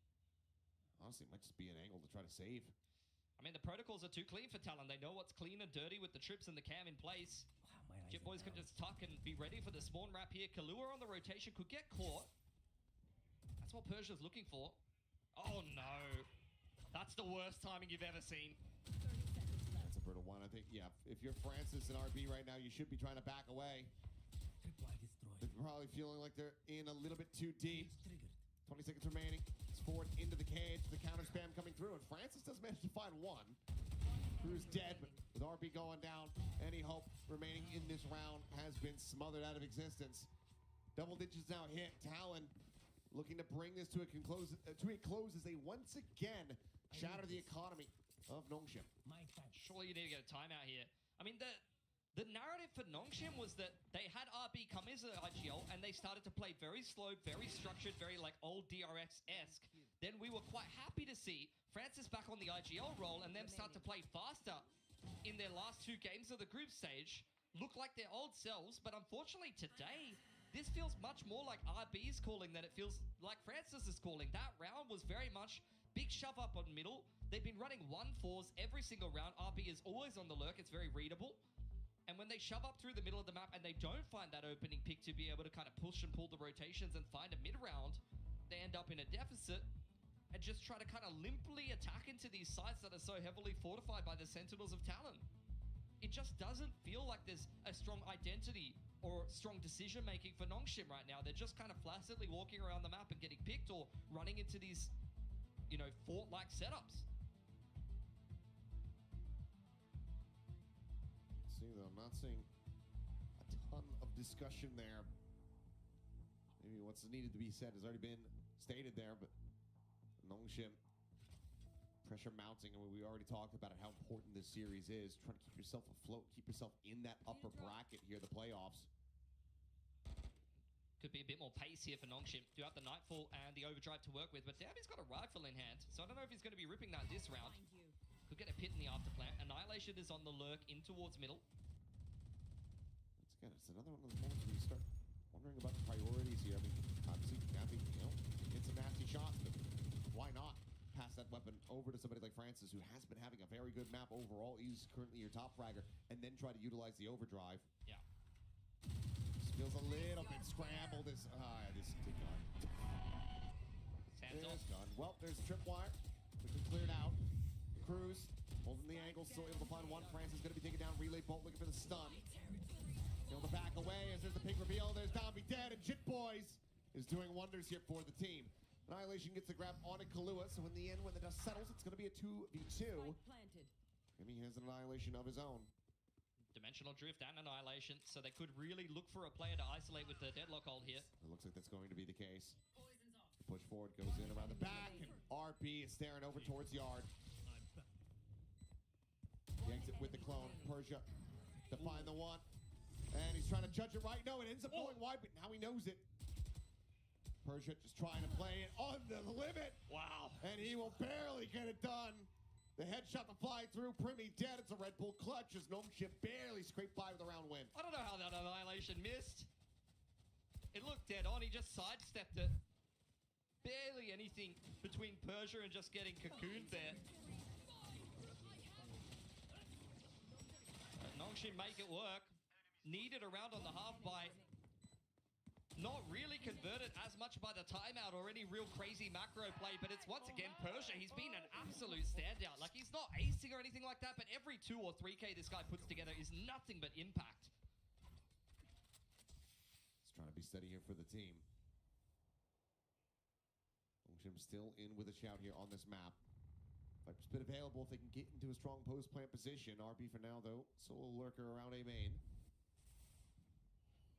honestly, it might just be an angle to try to save. I mean, the protocols are too clean for Talon. They know what's clean and dirty with the trips and the cam in place. Jip Boys can just tuck and be ready for the spawn wrap here. Kalua on the rotation could get caught. That's what Persia's looking for. Oh no. That's the worst timing you've ever seen. That's a brutal one. I think, yeah, if you're Francis and RB right now, you should be trying to back away. They're probably feeling like they're in a little bit too deep. 20 seconds remaining. It's forward into the cage. The counter spam coming through, and Francis does manage to find one. Crew's dead, but with RB going down, any hope remaining in this round has been smothered out of existence. Double digits now hit. Talon looking to bring this to a close as they once again shatter the economy of NonK. Surely you need to get a timeout here. I mean, the narrative for NonK was that they had RB come into the IGL and they started to play very slow, very structured, very like old DRX-esque. Then we were quite happy to see Francis back on the IGL role and them start to play faster in their last 2 games of the group stage. Look like their old selves, but unfortunately today, this feels much more like RB's calling than it feels like Francis is calling. That round was very much big shove up on middle. They've been running 1-4s every single round. RB is always on the lurk. It's very readable. And when they shove up through the middle of the map and they don't find that opening pick to be able to kind of push and pull the rotations and find a mid-round, they end up in a deficit and just try to kind of limply attack into these sites that are so heavily fortified by the Sentinels of Talon. It just doesn't feel like there's a strong identity or strong decision-making for NonK right now. They're just kind of flaccidly walking around the map and getting picked or running into these, you know, fort-like setups. See, though, I'm not seeing a ton of discussion there. Maybe what's needed to be said has already been stated there, but NonK Pressure mounting, and we already talked about it, how important this series is. Trying to keep yourself afloat, keep yourself in that upper bracket here, the playoffs. Could be a bit more pace here for NonK. Do have the Nightfall and the Overdrive to work with, but Dambi's got a rifle in hand, so I don't know if he's going to be ripping that this round. Could get a pit in the afterplant. Annihilation is on the lurk in towards middle. Once again, it's another one of those moments where you start wondering about the priorities here. I mean, obviously, Dambi, hit some nasty shots, but why not pass that weapon over to somebody like Francis, who has been having a very good map overall? He's currently your top fragger, and then try to utilize the overdrive. Yeah. This feels a little bit scrambled. This did not. Hands off. There's gone. Well, there's a tripwire, which is cleared out. Cruz holding the angle, still able to find one. Francis going to be taken down. Relay Bolt looking for the stun. Able to back away as there's the pink reveal. There's Dombey dead, and Jit Boys is doing wonders here for the team. Annihilation gets the grab on it, Kahlua, so in the end, when the dust settles, it's going to be a 2v2. Maybe he has an Annihilation of his own. Dimensional Drift and Annihilation, so they could really look for a player to isolate with the Deadlock hold here. It looks like that's going to be the case. Push forward, goes in around the back, and RP is staring over towards Yard. The exit with the clone, Persia to find the one. And he's trying to judge it right. No, it ends up going wide, but now he knows it. Persia just trying to play it on the limit. Wow. And he will barely get it done. The headshot to fly through. Primy dead. It's a Red Bull clutch as NonK barely scraped by with a round win. I don't know how that Annihilation missed. It looked dead on. He just sidestepped it. Barely anything between Persia and just getting cocooned there. NonK make it work. Needed a round on the half by not really converted as much by the timeout or any real crazy macro play, but it's once again Persia. He's been an absolute standout. Like, he's not acing or anything like that, but every 2 or 3K this guy puts together is nothing but impact. He's trying to be steady here for the team. NonK still in with a shout here on this map. Viper's been available if they can get into a strong post plant position. RB for now, though. Solo lurker around A main.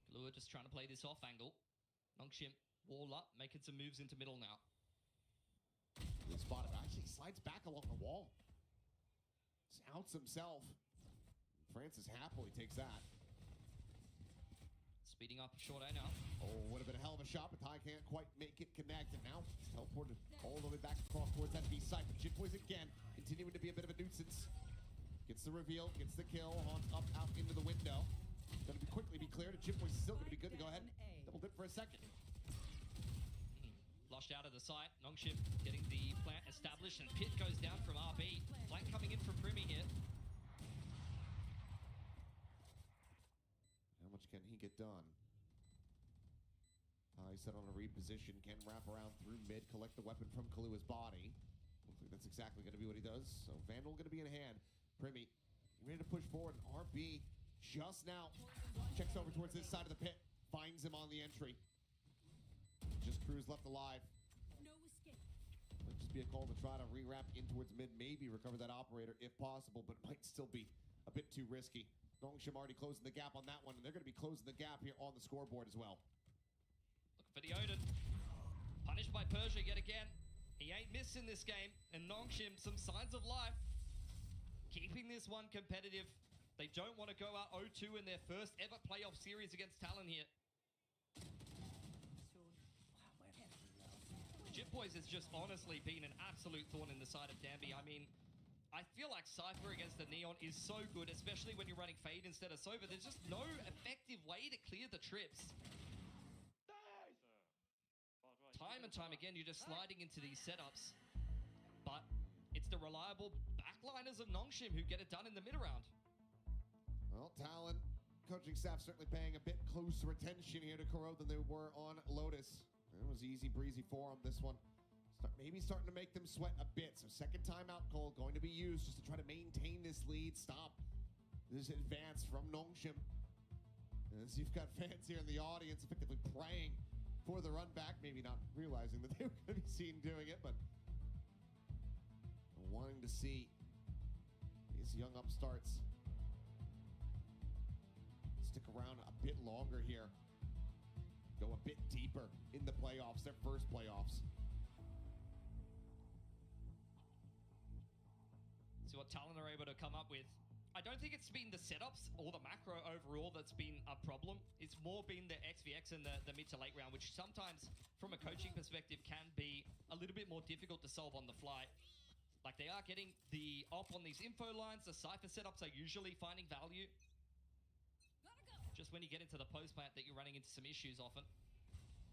Kahlua just trying to play this off angle. NonK wall up, making some moves into middle now. He spotted, actually slides back along the wall. Just outs himself. Francis happily takes that. Speeding up short A now. Oh, would have been a hell of a shot, but Ty can't quite make it connect. And now teleported all the way back across towards that B site. But Jit Boys again, continuing to be a bit of a nuisance. Gets the reveal, gets the kill, haunts up out into the window. Going to quickly be cleared, and Jit Boys is still going to be good to go ahead. Double dip for a second. Flushed out of the site. NonK getting the plant established, and Pit goes down from RB. Flank coming in from Primy here. How much can he get done? Ty set on a reposition, can wrap around through mid, collect the weapon from Kahlua's body. Looks like that's exactly going to be what he does. So Vandal going to be in hand. Primy ready to push forward, and RB just now checks over towards this side of the pit, finds him on the entry. Just Cruz left alive. No escape. Might just be a call to try to re-wrap in towards mid, maybe recover that operator if possible, but it might still be a bit too risky. NonK already closing the gap on that one, and they're going to be closing the gap here on the scoreboard as well. Looking for the Odin. Punished by Persia yet again. He ain't missing this game, and NonK some signs of life. Keeping this one competitive. They don't want to go out 0-2 in their first ever playoff series against Talon here. Jit Boys has just honestly been an absolute thorn in the side of Dambi. I mean, I feel like Cypher against the Neon is so good, especially when you're running Fade instead of Sova. There's just no effective way to clear the trips. Time and time again, you're just sliding into these setups. But it's the reliable backliners of NonK who get it done in the mid-round. Well, Talon, coaching staff certainly paying a bit closer attention here to Kuro than they were on Lotus. It was easy breezy for them, this one. Maybe starting to make them sweat a bit. So second timeout call going to be used just to try to maintain this lead. Stop this advance from NonK. As you've got fans here in the audience effectively praying for the run back, maybe not realizing that they were going to be seen doing it, but wanting to see these young upstarts stick around a bit longer here. Go a bit deeper in the playoffs, their first playoffs. what Talon are able to come up with. I don't think it's been the setups or the macro overall that's been a problem. It's more been the XVX and the mid to late round, which sometimes, from a coaching perspective, can be a little bit more difficult to solve on the fly. Like, they are getting the op on these info lines. The Cypher setups are usually finding value. Just when you get into the post plant that you're running into some issues often.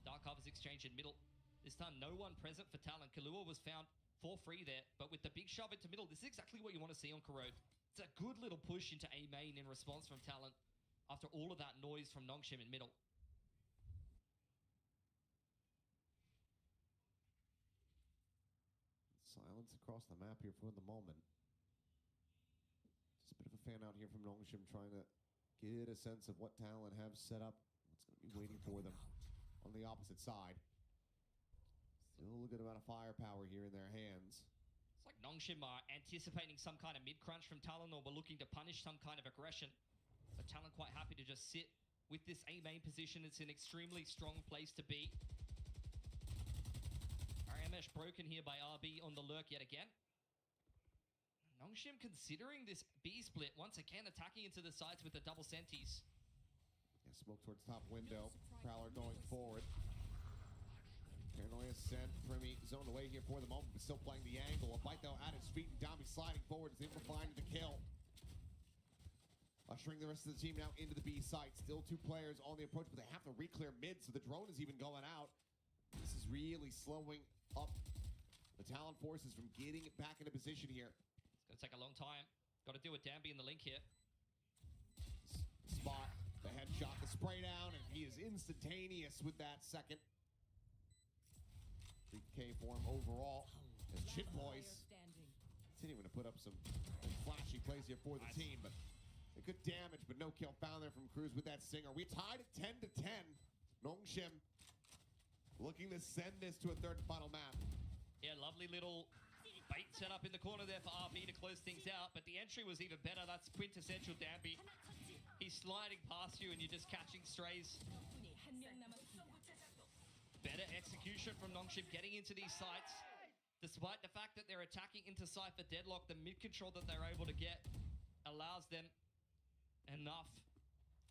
Dark covers exchange in middle. This time, no one present for Talon. Kahlua was found for free there, but with the big shove into middle, this is exactly what you want to see on Corrode. It's a good little push into A main in response from Talon after all of that noise from NonK in middle. Silence across the map here for the moment. Just a bit of a fan out here from NonK trying to get a sense of what Talon have set up. What's going to be waiting for them on the opposite side. Still a good amount of firepower here in their hands. It's like NonK are anticipating some kind of mid-crunch from Talon, or we're looking to punish some kind of aggression. But Talon quite happy to just sit with this A main position. It's an extremely strong place to be. RMS broken here by RB on the lurk yet again. NonK considering this B split, once again attacking into the sides with the double senties. Yeah, smoke towards top window. Prowler going forward. Paranoia sent. Primi zoned away here for the moment, but still playing the angle. A bite though at his feet, and Dami sliding forward is able to find the kill. Ushering the rest of the team now into the B site. Still 2 players on the approach, but they have to re-clear mid, so the drone is even going out. This is really slowing up the Talon forces from getting it back into position here. It's going to take a long time. Got to deal with Danby in the link here. Spot, the headshot, the spray down, and he is instantaneous with that second. 3K for him overall. As Chit Boys continuing to put up some flashy plays here for the team, but a good damage, but no kill found there from Cruz with that Stinger. We tied at 10-10. NonK looking to send this to a third and final map. Yeah, lovely little bait set up in the corner there for RB to close things out, but the entry was even better. That's quintessential Danby. He's sliding past you and you're just catching strays. Better execution from NonK getting into these sites. Despite the fact that they're attacking into Cypher deadlock, the mid-control that they're able to get allows them enough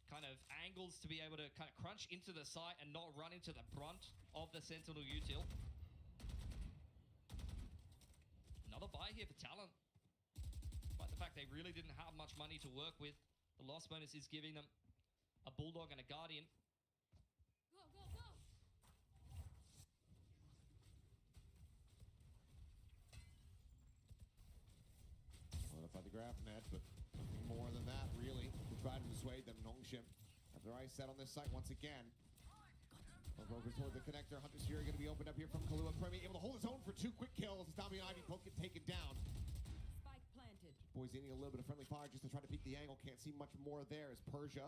kind of angles to be able to kind of crunch into the site and not run into the brunt of the Sentinel util. Another buy here for Talon. Despite the fact they really didn't have much money to work with, the loss bonus is giving them a Bulldog and a Guardian. By the graph net, but nothing more than that, really, to try to dissuade them. NonK have their eyes set on this site once again. Over toward the connector. Hunter's Fury going to be opened up here from Kahlua. Premi able to hold his own for 2 quick kills. Dami and Ivy both get taken down. Spike planted. Boys needing a little bit of friendly fire just to try to peek the angle. Can't see much more there as Persia,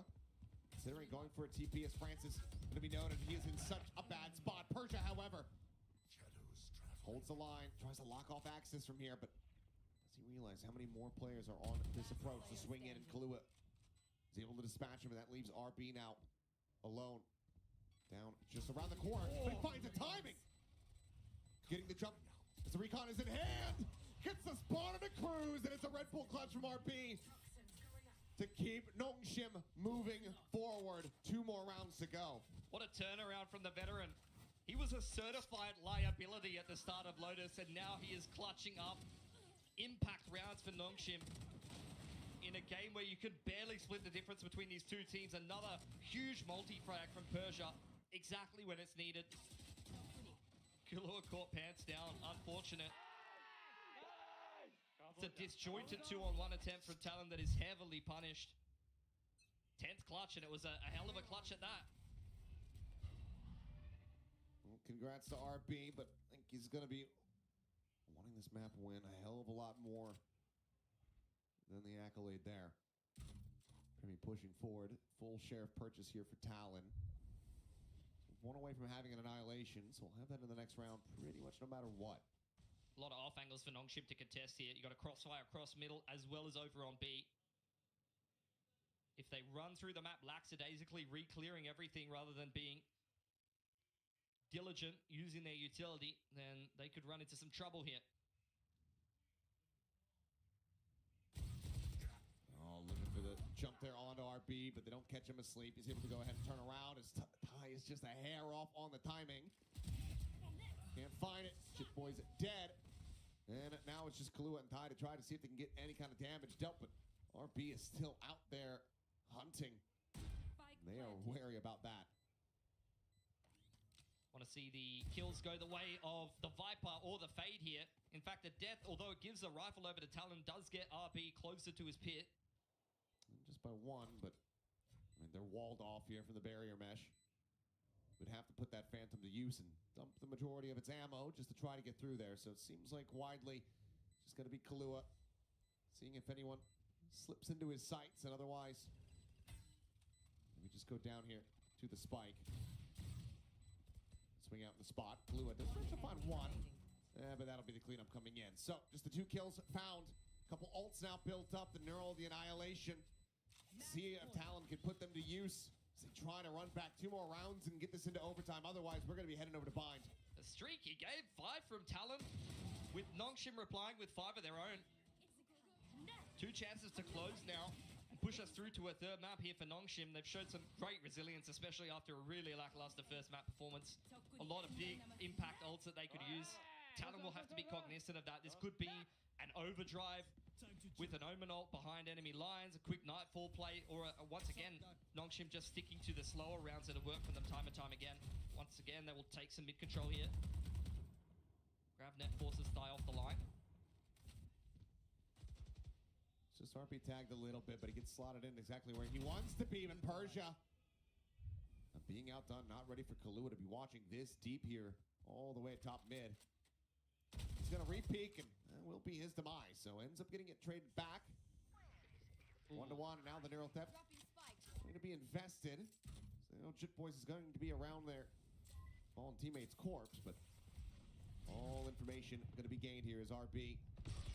considering going for a TP as Francis, going to be noted. He is in such a bad spot. Persia, however, holds the line, tries to lock off access from here, but does he realize how many more players are on this approach to swing in, and Kahlua is able to dispatch him, and that leaves RB now alone. Down just around the corner, but he finds the timing. Getting the jump as the recon is in hand. Gets the spot on the Cruz, and it's a Red Bull clutch from RB to keep NonK moving forward. 2 more rounds to go. What a turnaround from the veteran. He was a certified liability at the start of Lotus, and now he is clutching up impact rounds for NonK in a game where you could barely split the difference between these 2 teams. Another huge multi-frag from Persia, exactly when it's needed. Kahlua caught pants down, unfortunate. It's a disjointed 2-on-1 attempt from Talon that is heavily punished. 10th clutch, and it was a hell of a clutch at that. Well, congrats to RB, but I think he's going to be wanting this map win a hell of a lot more than the accolade there. Premi pushing forward. Full share of purchase here for Talon. 1 away from having an annihilation, so we'll have that in the next round pretty much no matter what. A lot of off angles for NonK to contest here. You got a crossfire across middle as well as over on B. If they run through the map lackadaisically, re-clearing everything rather than being diligent using their utility, then they could run into some trouble here. jump there onto RB, but they don't catch him asleep. He's able to go ahead and turn around. His tie is just a hair off on the timing. Can't find it. Chip Boy's dead. And now it's just Kahlua and Ty to try to see if they can get any kind of damage dealt, but RB is still out there hunting. They are wary about that. Want to see the kills go the way of the Viper or the Fade here. In fact, the Death, although it gives a rifle over to Talon, does get RB closer to his pit. Just by one, but I mean, they're walled off here from the barrier mesh. Would have to put that Phantom to use and dump the majority of its ammo just to try to get through there. So it seems like widely just going to be Kahlua, seeing if anyone slips into his sights, and otherwise we just go down here to the spike. Swing out in the spot. Kahlua does manage to find one, but that'll be the cleanup coming in. So just the 2 kills found. A couple ults now built up. The Neural, the Annihilation. See if Talon can put them to use. As they try to run back 2 more rounds and get this into overtime. Otherwise, we're going to be heading over to bind. A streak he gave 5 from Talon, with NonK replying with 5 of their own. 2 chances to close now and push us through to a 3rd map here for NonK. They've showed some great resilience, especially after a really lackluster first map performance. A lot of big impact ults that they could use. Talon will have to be cognizant of that. This could be an overdrive with an Omen ult behind enemy lines, a quick Nightfall play, or once again, NonK just sticking to the slower rounds that have worked for them time and time again. Once again, they will take some mid-control here. GravNet forces Thigh off the line. Just RP tagged a little bit, but he gets slotted in exactly where he wants to be. And Persia being outdone, not ready for Kahlua to be watching this deep here, all the way at top mid. He's going to re-peek, and that will be his demise. So ends up getting it traded back. 1-1, and now the Neural Theft going to be invested. So, you know, Chip Boys is going to be around their fallen teammate's corpse, but all information going to be gained here as RB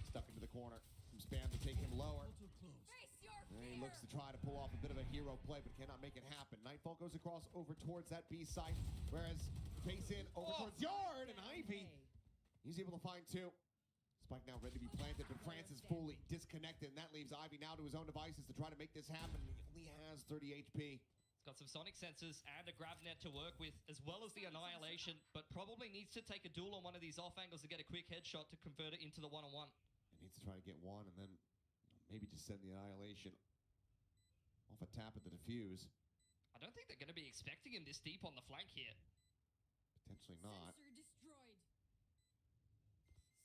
stuck into the corner. Some spam to take him lower. And he looks to try to pull off a bit of a hero play, but cannot make it happen. Nightfall goes across over towards that B site, whereas face in over towards Yard, and Ivy, he's able to find 2. Spike now ready to be planted, but France is fully disconnected, and that leaves Ivy now to his own devices to try to make this happen. He only has 30 HP. He's got some sonic sensors and a GravNet to work with, as well as the Annihilation, but probably needs to take a duel on one of these off angles to get a quick headshot to convert it into the one-on-one. He needs to try to get one, and then maybe just send the Annihilation off a tap at the defuse. I don't think they're going to be expecting him this deep on the flank here. Potentially not. Sensor destroyed.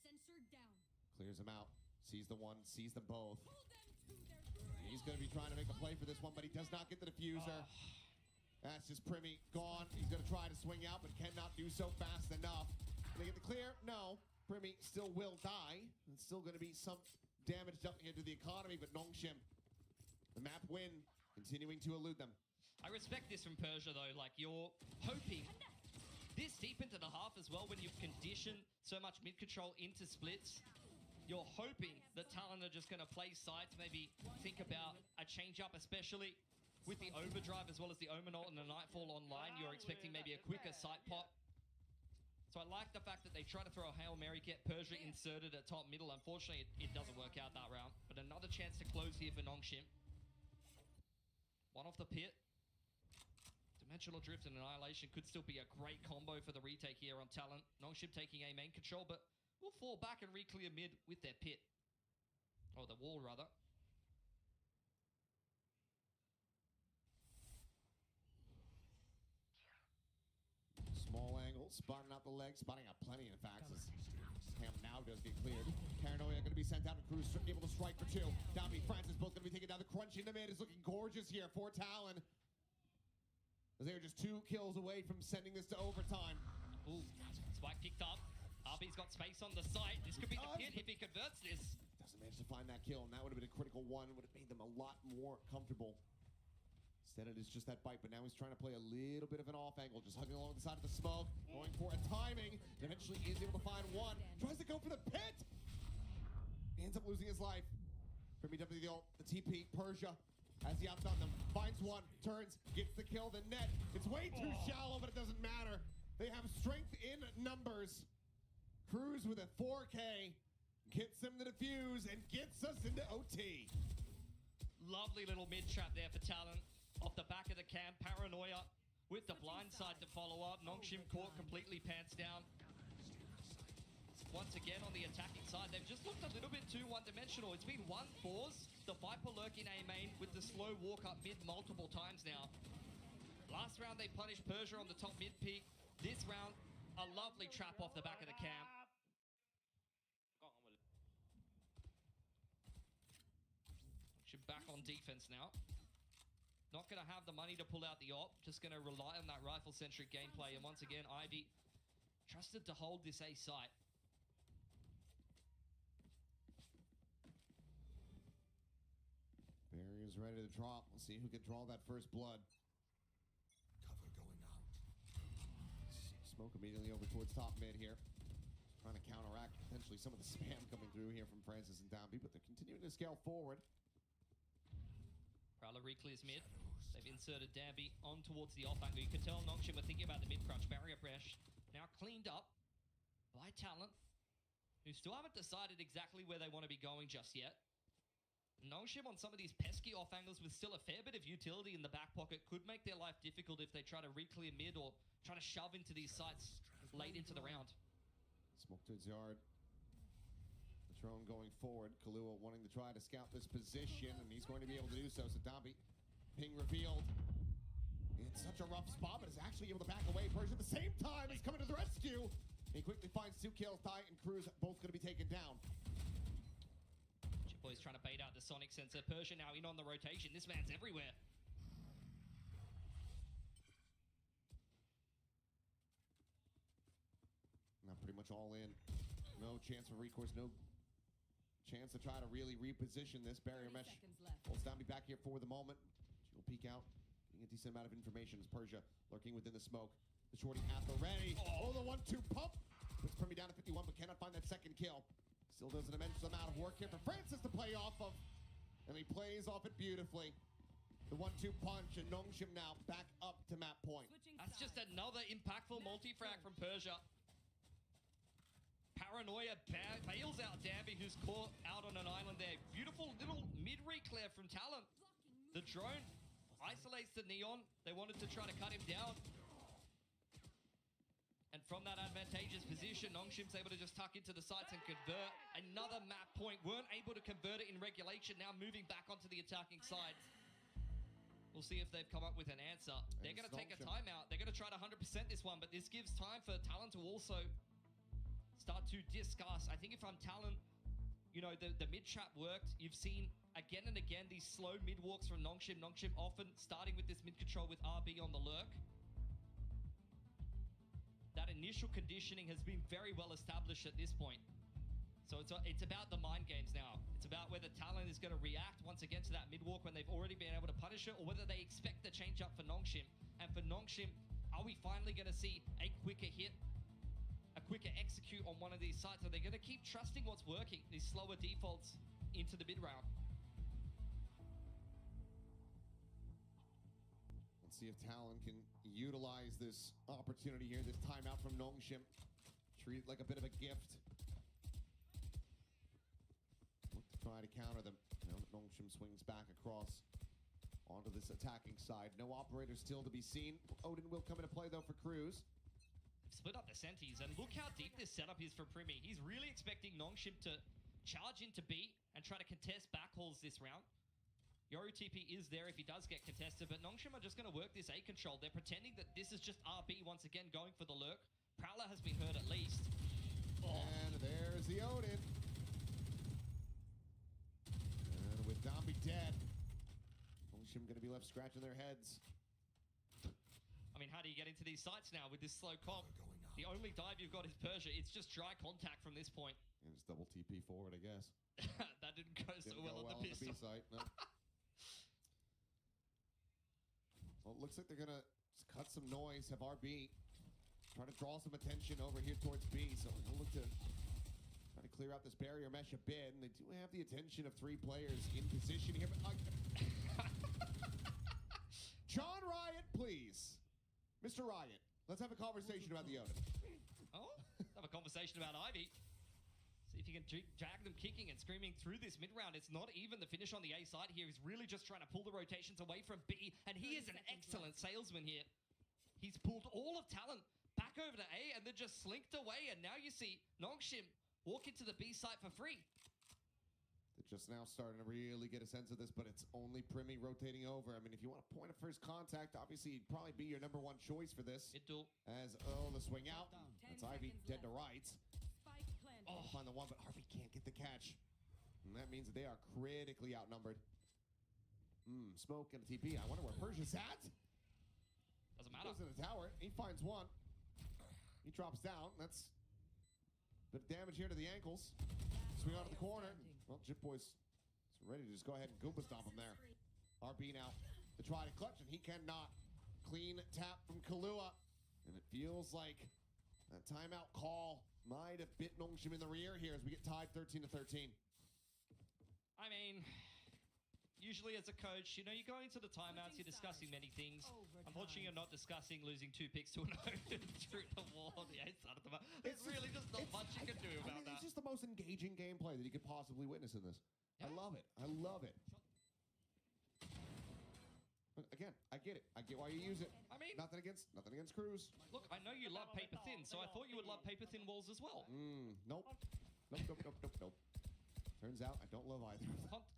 Sensor down. Clears him out. Sees the one, sees them both. Pull them to their grave. He's going to be trying to make a play for this one, but he does not get the diffuser. That's just Primmy gone. He's going to try to swing out, but cannot do so fast enough. They get the clear? No. Primmy still will die. It's still going to be some damage dumping into the economy, but NonK, the map win, continuing to elude them. I respect this from Persia, though. Like, you're hoping this deep into the half as well, when you've conditioned so much mid-control into splits, you're hoping that Talon are just going to play sides, maybe think about a change-up, especially with the overdrive as well as the Omen ult and the Nightfall online. You're expecting maybe a quicker sight pop. So I like the fact that they try to throw a Hail Mary, get Persia inserted at top middle. Unfortunately, it doesn't work out that round. But another chance to close here for NonK. One off the pit. Dimensional Drift and Annihilation could still be a great combo for the retake here on Talon. NonK taking A main control, but will fall back and re-clear mid with their pit. Or the wall, rather. Small angle, spotting out the legs, spotting out plenty, in fact. Cam now does get cleared. Paranoia going to be sent out, and Cruz able to strike for 2. Dami, Francis both going to be taken down. The crunch in the mid is looking gorgeous here for Talon, as they are just 2 kills away from sending this to overtime. Ooh, Spike picked up. RB's got space on the site. This could be the pit if he converts this. Doesn't manage to find that kill, and that would have been a critical one. Would have made them a lot more comfortable. Instead, it is just that bite, but now he's trying to play a little bit of an off angle, just hugging along the side of the smoke, going for a timing, and eventually is able to find one. Tries to go for the pit! He ends up losing his life. Primmy W the ult, the TP, Persia, as he outdone them, finds one, turns, gets the kill, the net. It's way too shallow, but it doesn't matter. They have strength in numbers. Cruz with a 4K, gets them the defuse, and gets us into OT. Lovely little mid trap there for Talon. Off the back of the camp, Paranoia with the blind side to follow up. NonK caught completely pants down. Once again on the attacking side, they've just looked a little bit too one-dimensional. It's been 1-4s. The Viper lurking A main with the slow walk up mid multiple times now. Last round they punished Persia on the top mid peak. This round, a lovely trap off the back of the camp. Should back on defense now. Not going to have the money to pull out the op. Just going to rely on that rifle-centric gameplay. And once again, Ivy trusted to hold this A site. Barrier's ready to drop. We'll see who can draw that first blood. Cover going out. Smoke immediately over towards top mid here. Trying to counteract potentially some of the spam coming through here from Francis and Downbeat, but they're continuing to scale forward. Prowler re-clears mid. They've inserted Danby on towards the off angle. You can tell NonK were thinking about the mid crouch. Barrier breach now cleaned up by Talent, who still haven't decided exactly where they want to be going just yet. NonK on some of these pesky off angles with still a fair bit of utility in the back pocket could make their life difficult if they try to re-clear mid or try to shove into these sites late into the round. Smoke to his yard. Patron going forward. Kahlua wanting to try to scout this position, and he's going to be able to do so. So Downbeat, ping revealed. It's such a rough spot, but is actually able to back away. Persia at the same time is coming to the rescue. He quickly finds 2 kills. Ty and Cruz both going to be taken down. Boys trying to bait out the sonic sensor. Persia now in on the rotation. This man's everywhere. Now pretty much all in. No chance for recourse. No chance to try to really reposition this. Barrier mesh holds Downbeat back here for the moment. She'll peek out, getting a decent amount of information as Persia lurking within the smoke. The shorty at the ready. Oh, the 1-2 pump. Puts Primi down to 51, but cannot find that second kill. Still does an immense amount of work here for Francis to play off of. And he plays off it beautifully. The 1-2 punch, and NonK now back up to map point. That's just another impactful multi-frag from Persia. Paranoia bails out Danby, who's caught out on an island there. Beautiful little mid-reclair from Talon. The drone isolates the Neon. They wanted to try to cut him down. And from that advantageous position, NonK's able to just tuck into the sights and convert. Another map point. Weren't able to convert it in regulation. Now moving back onto the attacking side. We'll see if they've come up with an answer. They're going to take a timeout. They're going to try to 100% this one, but this gives time for Talon to also start to discuss. I think if I'm Talon, you know, the mid-trap worked. You've seen again and again these slow mid-walks from NonK. NonK often starting with this mid-control with RB on the lurk. That initial conditioning has been very well established at this point. So it's about the mind games now. It's about whether Talon is going to react once again to that mid-walk when they've already been able to punish it, or whether they expect the change-up for NonK. And for NonK, are we finally going to see a quicker hit, a quicker execute on one of these sites? Are they going to keep trusting what's working, these slower defaults, into the mid-round? Let's see if Talon can utilize this opportunity here, this timeout from NonK. Treat it like a bit of a gift. Look to try to counter them. Now that NonK swings back across onto this attacking side. No operator still to be seen. Odin will come into play though for Cruz. Split up the senties, and look how deep this setup is for Primi. He's really expecting NonK to charge into B and try to contest backhauls this round. Yoru TP is there if he does get contested, but NonK are just going to work this A control. They're pretending that this is just RB once again going for the lurk. Prowler has been hurt at least. Oh. And there's the Odin. And with Downbeat dead, NonK going to be left scratching their heads. I mean, how do you get into these sites now with this slow comp? The only dive you've got is Persia. It's just dry contact from this point. And just double TP forward, I guess. That didn't go so well on the pistol. B site, no. Well, it looks like they're going to cut some noise, have RB try to draw some attention over here towards B. So we'll look to try to clear out this barrier mesh a bit. And they do have the attention of 3 players in position here. But John Riot, please. Mr. Riot, let's have a conversation about the Odin. Oh, have a conversation about Ivy. See if you can can drag them kicking and screaming through this mid-round. It's not even the finish on the A side here. He's really just trying to pull the rotations away from B, and he is an excellent salesman here. He's pulled all of Talon back over to A and then just slinked away, and now you see NonK walk into the B site for free. They're just now starting to really get a sense of this, but it's only Primi rotating over. I mean, if you want a point of first contact, obviously he'd probably be your number one choice for this. Mid duel. As, the swing out. That's Ivy dead to rights. Spike planted. Oh, find the one, but Harvey can't get the catch. And that means that they are critically outnumbered. Smoke and a TP. I wonder where Persia's at. Doesn't matter. Goes to the tower. He finds one. He drops down. That's a bit of damage here to the ankles. Swing out of the corner. Well, Jip Boy's ready to just go ahead and Goomba stomp him there. RB now to try to clutch, and he cannot. Clean tap from Kahlua. And it feels like that timeout call might have bit NonK in the rear here as we get tied 13-13. I mean, usually as a coach, you know, you go into the timeouts, you're discussing many things. Unfortunately, you're not discussing losing 2 picks to an open through the wall on the 8th side of the map. There's really just not much you can do about that. It's just the most engaging gameplay that you could possibly witness in this. Yeah. I love it. I love it. But again, I get it. I get why you use it. I mean, Nothing against Cruz. look, I know you love paper thin, so I thought you would love paper thin walls as well. Nope. Nope. Turns out I don't love either.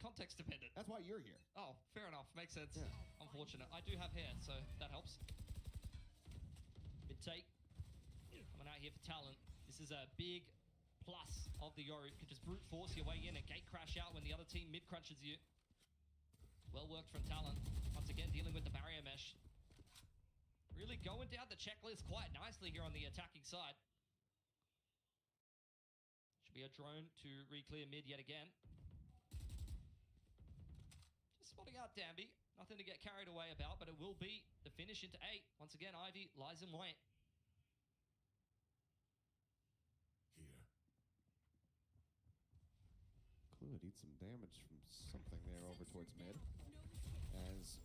Context dependent. That's why you're here. Oh, fair enough. Makes sense. Yeah. Unfortunate. I do have hair, so that helps. Mid take. Coming out here for Talon. This is a big plus of the Yoru. You can just brute force your way in and gate crash out when the other team mid crunches you. Well worked from Talon. Once again, dealing with the barrier mesh. Really going down the checklist quite nicely here on the attacking side. Should be a drone to re-clear mid yet again. Just spotting out Danby. Nothing to get carried away about, but it will be the finish into 8. Once again, Ivy lies in wait. Here. Clue needs some damage from something there over towards mid. As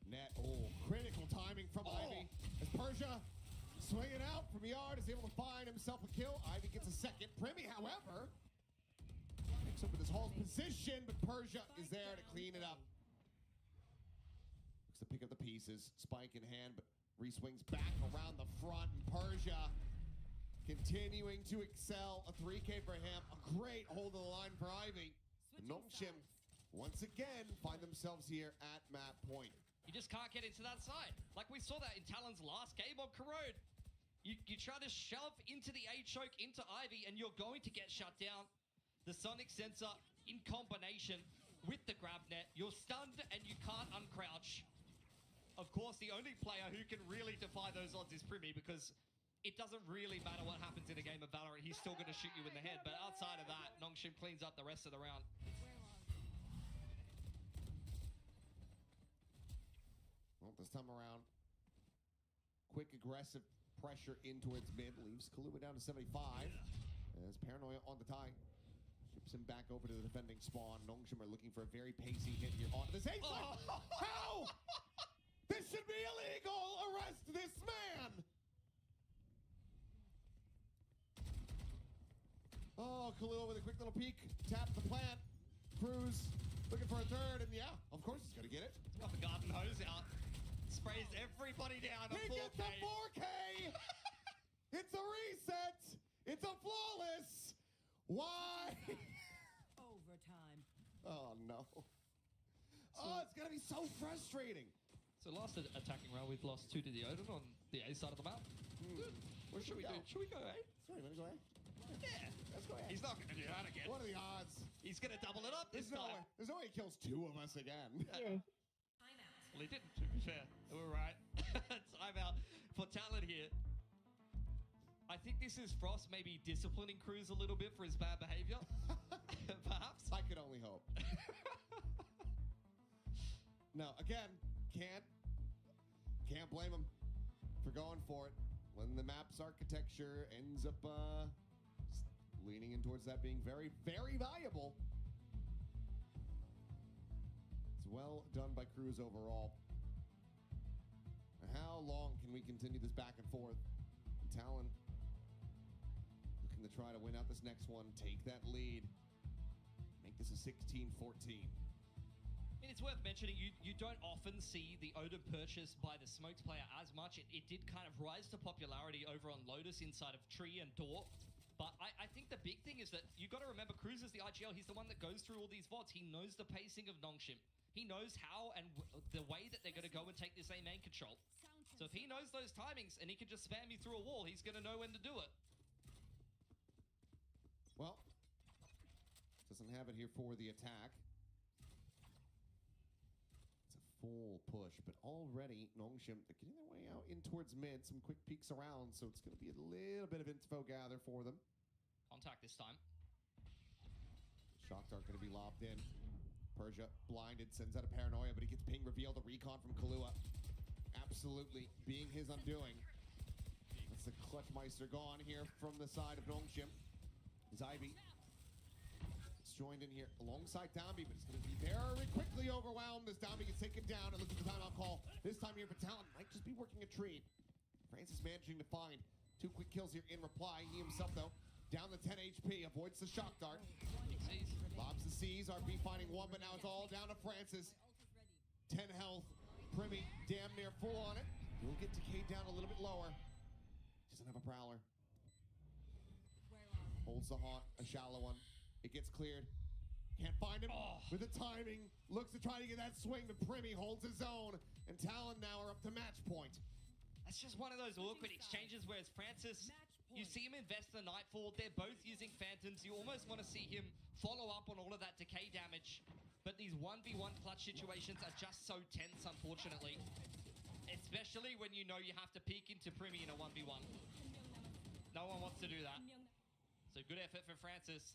net, critical timing from Ivy. As Persia swinging out from yard is able to find himself a kill. Ivy gets a second. Primi, however, picks up with his whole position, but Persia is there to clean it up. Looks to pick up the pieces. Spike in hand, but re-swings back around the front. And Persia continuing to excel. A 3K for him. A great hold of the line for Ivy. NonK once again find themselves here at map point. You just can't get into that side. Like we saw that in Talon's last game on Corrode. You try to shove into the A choke into Ivy and you're going to get shut down. The Sonic sensor in combination with the grab net. You're stunned and you can't uncrouch. Of course, the only player who can really defy those odds is Primi, because it doesn't really matter what happens in a game of Valorant. He's still going to shoot you in the head. But outside of that, NonK cleans up the rest of the round. Well, this time around, quick, aggressive pressure in towards mid leaves Kahlua down to 75. As Paranoia on the tie. Ships him back over to the defending spawn. NonK are looking for a very pacey hit here onto this. How? This should be illegal! Arrest this man! Oh, Kahlua with a quick little peek. Tap the plant. Cruz looking for a third, and yeah, of course he's gonna get it. Got the garden hose out. Sprays everybody down on 4K. He gets a 4K! It's a reset! It's a flawless! Why? Overtime. Oh, no. Oh, it's gonna be so frustrating. So last attacking round, we've lost 2 to the Odin on the A side of the map. Good. What should we do? Should we go A? Sorry, man, go ahead. Yeah. Let's go ahead. He's not going to do that again. What are the odds? He's going to double it up this time. There's no way he kills 2 of us again. Well, he didn't, to be fair. We're right. Timeout for Talon here. I think this is Frost maybe disciplining Cruz a little bit for his bad behavior. Perhaps. I could only hope. No, again, can't blame him for going for it. When the map's architecture ends up leaning in towards that being very, very valuable. It's well done by Cruz overall. How long can we continue this back and forth? Talon looking to try to win out this next one, take that lead, make this a 16-14. I mean, it's worth mentioning, you don't often see the Odin purchase by the Smokes player as much. It did kind of rise to popularity over on Lotus inside of Tree and Door. But I think the big thing is that you got to remember, Cruz is the IGL. He's the one that goes through all these VODs. He knows the pacing of NonK. He knows how and the way that they're going to go and take this A main control. So if he knows those timings and he can just spam you through a wall, he's going to know when to do it. Well, doesn't have it here for the attack. It's a full push, but already NonK, they're getting their way out in towards mid. Some quick peeks around, so it's going to be a little bit of info gather for them. Contact this time. Shock dart going to be lobbed in. Persia blinded, sends out a paranoia, but he gets ping revealed. The recon from Kahlua absolutely being his undoing. That's the Clutchmeister gone here from the side of NonK. Is Ivy. It's joined in here alongside Dambi, but it's going to be very quickly overwhelmed as Dambi gets taken down. And look at the timeout call. This time here for Talon. Might just be working a treat. Francis managing to find 2 quick kills here in reply. He himself, though, down to 10 HP, avoids the shock dart. Lobs the C's, RB finding 1, but now it's all down to Francis. 10 health. Primy damn near full on it. He'll get decayed down a little bit lower. Doesn't have a prowler. Holds the haunt, a shallow one. It gets cleared. Can't find him with the timing. Looks to try to get that swing, but Primy holds his own. And Talon now are up to match point. That's just one of those awkward exchanges, whereas Francis, you see him invest the Nightfall. They're both using Phantoms. You almost want to see him follow up on all of that decay damage. But these 1v1 clutch situations are just so tense, unfortunately. Especially when you know you have to peek into Primy in a 1v1. No one wants to do that. So good effort for Francis.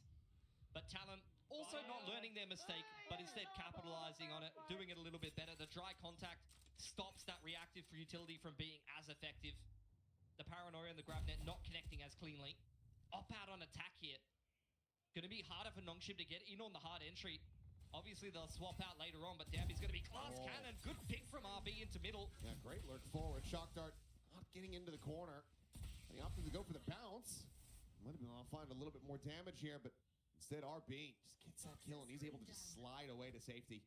But Talon also not learning their mistake, but instead capitalizing on it, doing it a little bit better. The dry contact stops that reactive utility from being as effective. The paranoia and the grab net not connecting as cleanly. Op out on attack here. Going to be harder for NonK to get in on the hard entry. Obviously, they'll swap out later on, but Dambi's going to be class cannon. Good pick from RB into middle. Yeah, great lurk forward. Shock dart not getting into the corner. He opted to go for the bounce. Might have been able to find a little bit more damage here, but instead RB just gets that kill, and he's able to just slide away to safety.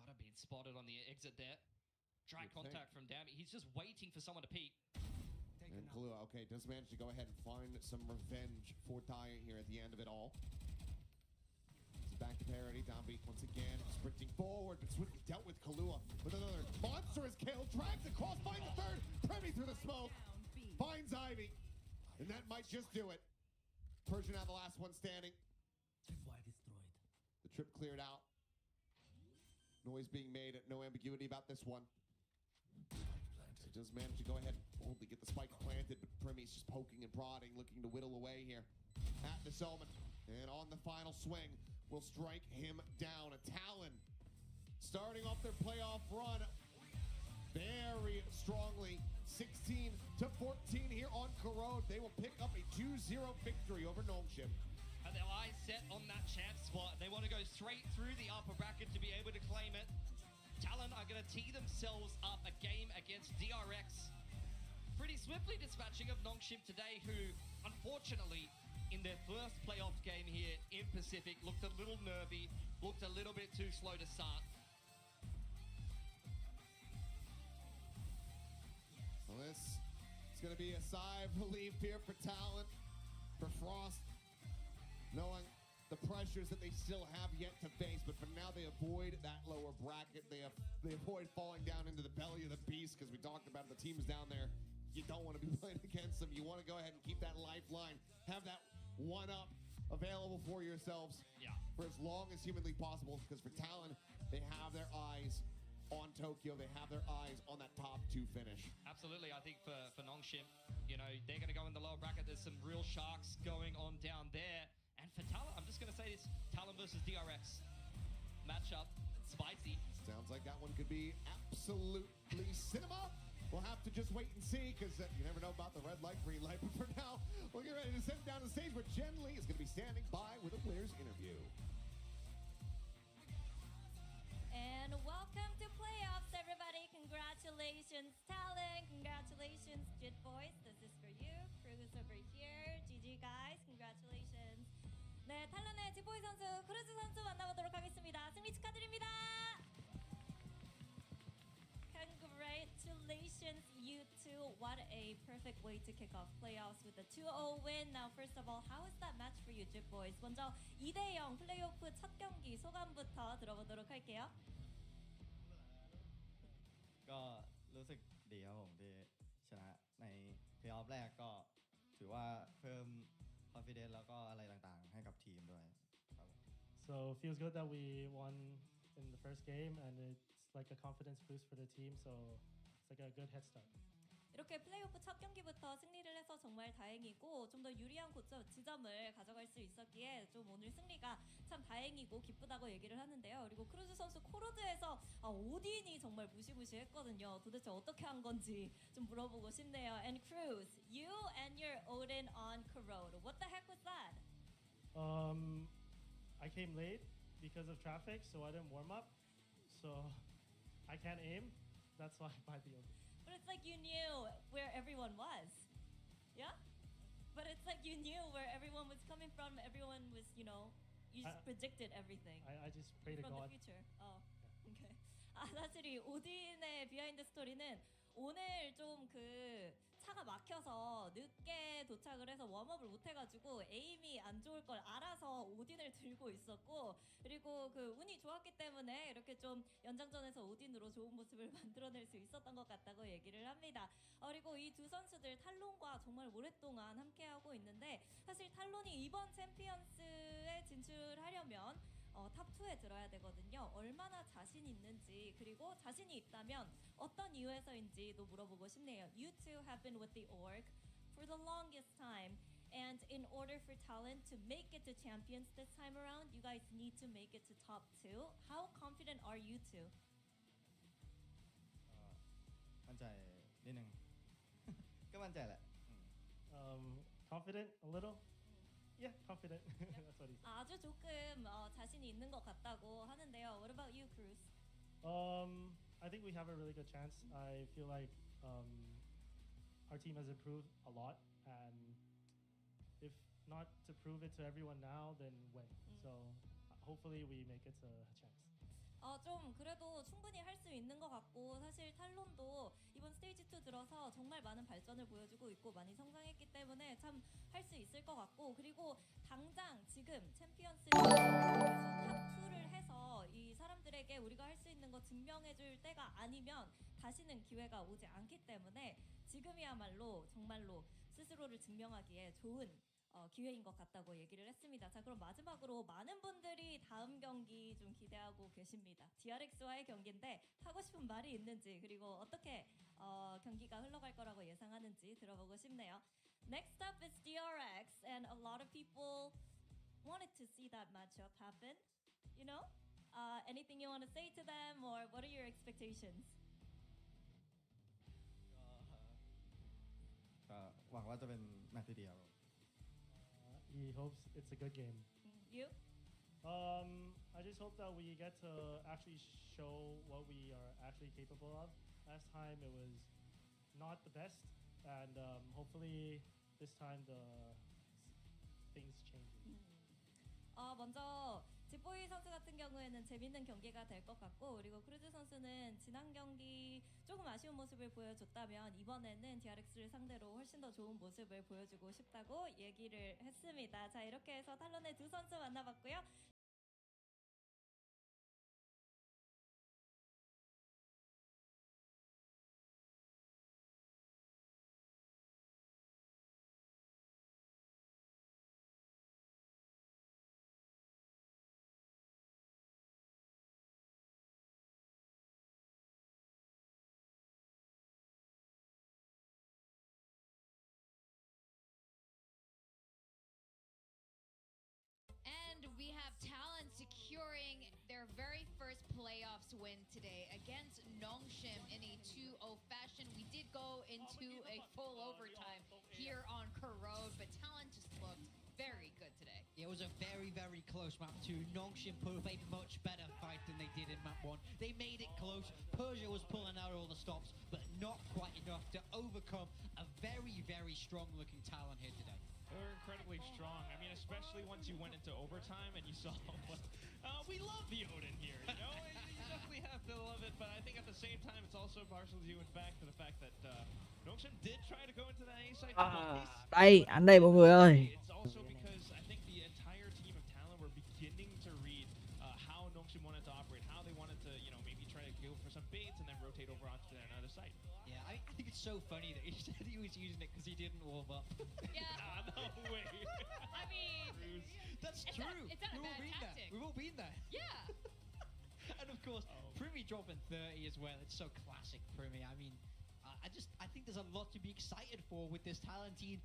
Gotta be spotted on the exit there. Dry contact from Dambi. He's just waiting for someone to peek. And Kahlua, okay, does manage to go ahead and find some revenge for Ty here at the end of it all. It's back to parity. Dambi once again sprinting forward, but swiftly dealt with Kahlua with another monstrous kill. Drags across, finds the third. Primy through the smoke. Finds Ivy. And that might just do it. Persia now the last one standing. The trip cleared out. Noise being made, no ambiguity about this one. He does manage to go ahead and boldly get the spike planted, but Primy's just poking and prodding, looking to whittle away here at this Omen. And on the final swing, will strike him down. A Talon starting off their playoff run very strongly. 16-14 here on Corrode. They will pick up a 2-0 victory over NonK. And their eyes set on that champ spot. They want to go straight through the upper bracket to be able to claim it. Talon are going to tee themselves up a game against DRX. Pretty swiftly dispatching of NonK today, who, unfortunately, in their first playoff game here in Pacific, looked a little nervy, looked a little bit too slow to start. Well, this is going to be a sigh of relief here for Talon, for Frost, knowing the pressures that they still have yet to face, but for now they avoid that lower bracket. They avoid falling down into the belly of the beast, because we talked about the teams down there. You don't want to be playing against them. You want to go ahead and keep that lifeline, have that one-up available for yourselves for as long as humanly possible, because for Talon, they have their eyes on Tokyo. They have their eyes on that top 2 finish. Absolutely. I think for NonK, you know, they're going to go in the lower bracket. There's some real sharks going on down there. And for Talon, I'm just going to say this, Talon versus DRX matchup, spicy. Sounds like that one could be absolutely cinema. We'll have to just wait and see, because you never know about the red light, green light. But for now, we'll get ready to send down the stage where Jen Lee is going to be standing by with a player's interview. And welcome to playoffs, everybody. Congratulations, Talon. Congratulations, Jit Boys. This is for you. Cruz over here. GG, guys. 네, 탈론의 지보이 선수, 크루즈 선수 만나보도록 하겠습니다. 승리 축하드립니다. Congratulations, you two. What a perfect way to kick off playoffs with a 2-0 win. Now, first of all, how is that match for you, Jip Boys? 먼저 2대0 플레이오프 첫 경기 소감부터 들어보도록 할게요. ก็รู้สึกดีครับผมที่ชนะในเพลย์ออฟแรกก็ถือว่าเพิ่ม confidence แล้วก็อะไรต่างๆให้กับทีมด้วยครับผม So it feels good that we won in the first game, and it's like a confidence boost for the team. So it's like a good head start. 이렇게 플레이오프 첫 경기부터 승리를 해서 정말 다행이고 좀 더 유리한 지점을 가져갈 수 있었기에 좀 오늘 승리가 참 다행이고 기쁘다고 얘기를 하는데요. 그리고 크루즈 선수 코로드에서 오딘이 정말 무시무시했거든요. 도대체 어떻게 한 건지 좀 물어보고 싶네요. And Cruz, you and your Odin on Corrode. What the heck was that? I came late because of traffic, so I didn't warm up. So I can't aim. That's why I buy the Odin. But it's like you knew where everyone was. Yeah? But it's like you knew where everyone was coming from. Everyone was, you just predicted everything. I just pray to from God. the future. Okay. 사실 이 오딘의 비하인드 스토리는 오늘 좀 차가 막혀서 늦게 도착을 해서 웜업을 못 해가지고 에임이 안 좋을 걸 알아서 오딘을 들고 있었고, 그리고 운이 좋았기 때문에 이렇게 좀 연장전에서 오딘으로 좋은 모습을 만들어낼 수 있었던 것 같다고 얘기를 합니다. 그리고 이 두 선수들 탈론과 정말 오랫동안 함께하고 있는데, 사실 탈론이 이번 챔피언스에 진출하려면 탑2에 들어야 되거든요. 얼마나 자신 있는지, 그리고 자신이 있다면 어떤 이유에서인지도 물어보고 싶네요. You two have been with the org for the longest time, and in order for Talon to make it to champions this time around, you guys need to make it to top 2. How confident are you two? มั่นใจนิดนึง ก็มั่นใจแหละ Confident a little. Yeah, confident. That's what he said. 아주 조금 자신이 있는 것 같다고 하는데요. What about you, Cruz? I think we have a really good chance. I feel like our team has improved a lot, and if not to prove it to everyone now, then when? So hopefully we make it a chance. 좀 그래도 충분히 할 수 있는 것 같고, 사실 탈론도 이번 스테이지 2 들어서 정말 많은 발전을 보여주고 있고 많이 성장했기 때문에 참 할 수 있을 것 같고, 그리고 당장 지금 챔피언스 리그에서 탑2를 해서 이 사람들에게 우리가 할 수 있는 거 증명해줄 때가 아니면 다시는 기회가 오지 않기 때문에 지금이야말로 정말로 스스로를 증명하기에 좋은 기회인 것 같다고 얘기를 했습니다. 자, 그럼 마지막으로 많은 분들이 다음 경기 좀 기대하고 계십니다. DRX와의 경기인데 하고 싶은 말이 있는지, 그리고 어떻게 경기가 흘러갈 거라고 예상하는지 들어보고 싶네요. Next up is DRX, and a lot of people wanted to see that matchup happen. Anything you want to say to them, or what are your expectations? ก็หวังว่าจะเป็นแมตช์ที่ดีครับ He hopes it's a good game. You? I just hope that we get to actually show what we are actually capable of. Last time it was not the best, and hopefully this time the things change. 먼저 지보이 선수 같은 경우에는 재밌는 경기가 될 것 같고, 그리고 크루즈 선수는 지난 경기 조금 아쉬운 모습을 보여줬다면 이번에는 DRX를 상대로 훨씬 더 좋은 모습을 보여주고 싶다고 얘기를 했습니다. 자, 이렇게 해서 탈론의 두 선수 만나봤고요. And we have Talon securing their very first playoffs win today against NonK in a 2-0 fashion. We did go into a full overtime here on Corrode, but Talon just looked very good today. It was a very, very close map too. NonK put up a much better fight than they did in map 1. They made it close. Persia was pulling out all the stops, but not quite enough to overcome a very, very strong looking Talon here today. They were incredibly strong. I mean, especially once you went into overtime and you saw we love the Odin here, you know? You definitely have to love it, but I think at the same time, it's also partially due in fact to the fact that NonK did try to go into that A side twice. Đây, anh đây mọi người ơi. It's also because I think the entire team of talent were beginning to read how NonK wanted to operate, how they wanted to, you know, maybe try to go for some baits and then rotate over onto another site. Yeah, I think it's so funny that he said he was using it because he didn't warm up. Yeah. No way. I mean, That's it's true. Not, it's not We've a all bad been tactic. there. We've all been there. Yeah. And of course, Primi dropping 30 as well. It's so classic Primi. I mean, I think there's a lot to be excited for with this talent team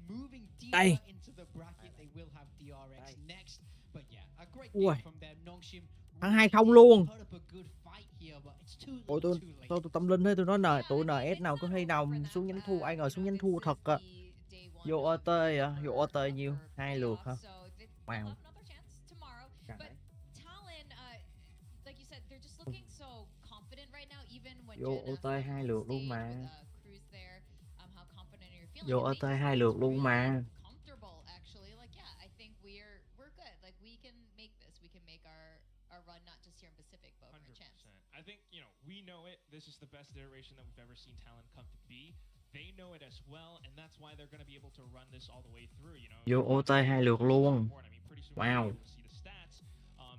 moving deeper into the bracket. They will have DRX next. But yeah, a great game from them. NonK Thắng 2-0 luôn. put up a good fight here, but it's too Ôi little, tôi too late. tâm linh thế, tôi nói tụi NS nào có khi nào xuống nhánh thua, ai ngờ xuống nhánh thua thật à. Vô OT à, vô OT nhiêu? 2 lượt hả? Wow. Vô OT 2 lượt luôn mà. Vô OT 2 lượt luôn mà. I think, you know, we know it. This is the best iteration that we've ever seen Talon come to be. They know it as well, and that's why they're going to be able to run this all the way through, you know. Vô OT 2 lượt luôn. Wow.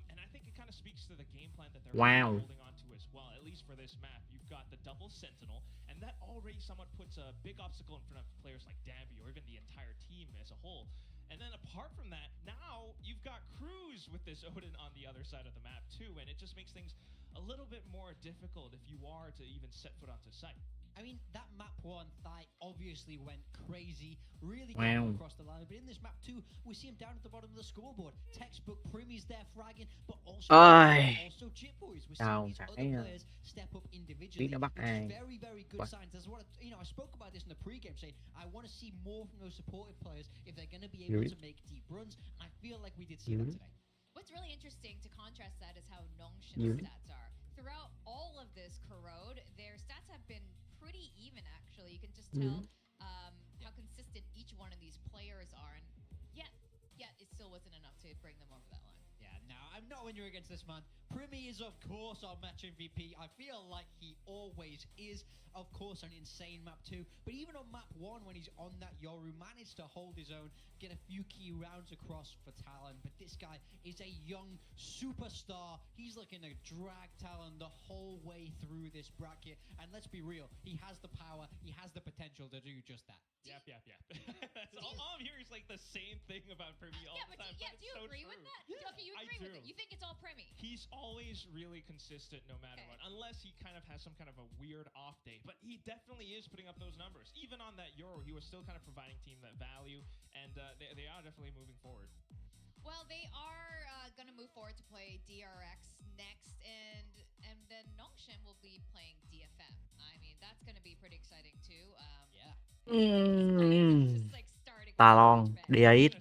And I think it kind of speaks to the game plan that they're holding on to as well. At least for this map, you've got the double sentinel, and that already somewhat puts a big obstacle in front of players like Dambi or even the entire team as a whole. And then apart from that, now you've got Cruz with this Odin on the other side of the map too, and it just makes things a little bit more difficult if you are to even set foot onto site. I mean, that map 1 Thigh obviously went crazy, really got across the line. But in this map 2, we see him down at the bottom of the scoreboard. Textbook Primi's there fragging, but also Jit Boys. We're seeing these other players step up individually, which is very, very good signs. That's what I spoke about this in the pre-game, saying I want to see more from those supportive players if they're going to be able to make deep runs. And I feel like we did see that today. What's really interesting to contrast that is how NonK's stats are. Throughout all of this corrode, their stats have been pretty even actually. You can just tell how consistent each one of these players are, and yet it still wasn't enough to bring them over that line. Yeah, no, I'm not winning against this man. Primi is of course our match MVP. I feel like he always is. Of course, an insane map 2. But even on map 1, when he's on that Yoru, managed to hold his own, get a few key rounds across for Talon. But this guy is a young superstar. He's looking to drag Talon the whole way through this bracket. And let's be real, he has the power, he has the potential to do just that. Yep. That's all I'm hearing is like the same thing about Primi all the time. Do you agree with that? Yeah, okay, you agree with it. You think it's all Primi? He's always really consistent no matter what, unless he kind of has some kind of a weird off day. But he definitely is putting up those numbers. Even on that Euro, he was still kind of providing team that value, and they are definitely moving forward. Well, they are going to move forward to play DRX next, and then NonK will be playing DFM. I mean, that's going to be pretty exciting too. Talon, DRX.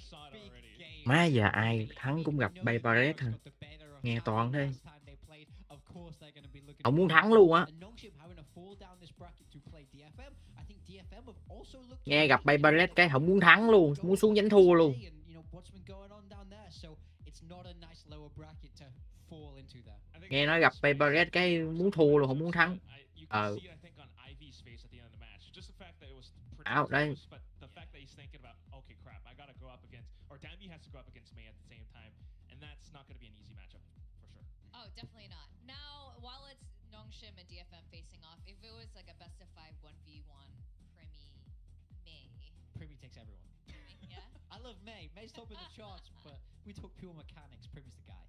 Má giờ ai thắng cũng gặp Valorant hả? Nghe toàn thế. Ông muốn thắng luôn á. Nghe gặp Valorant cái không muốn thắng luôn, muốn xuống nhánh thua luôn. Nghe nói gặp Valorant cái muốn thua luôn, không muốn thắng. Ảo đây. Dambi has to go up against May at the same time, and that's not going to be an easy matchup for sure. Oh, definitely not. Now, while it's NonK and DFM facing off, if it was like a best of 5 1v1, Primi takes everyone. Yeah. I love May. May's top of the charts, but we talk pure mechanics. Primi's the guy.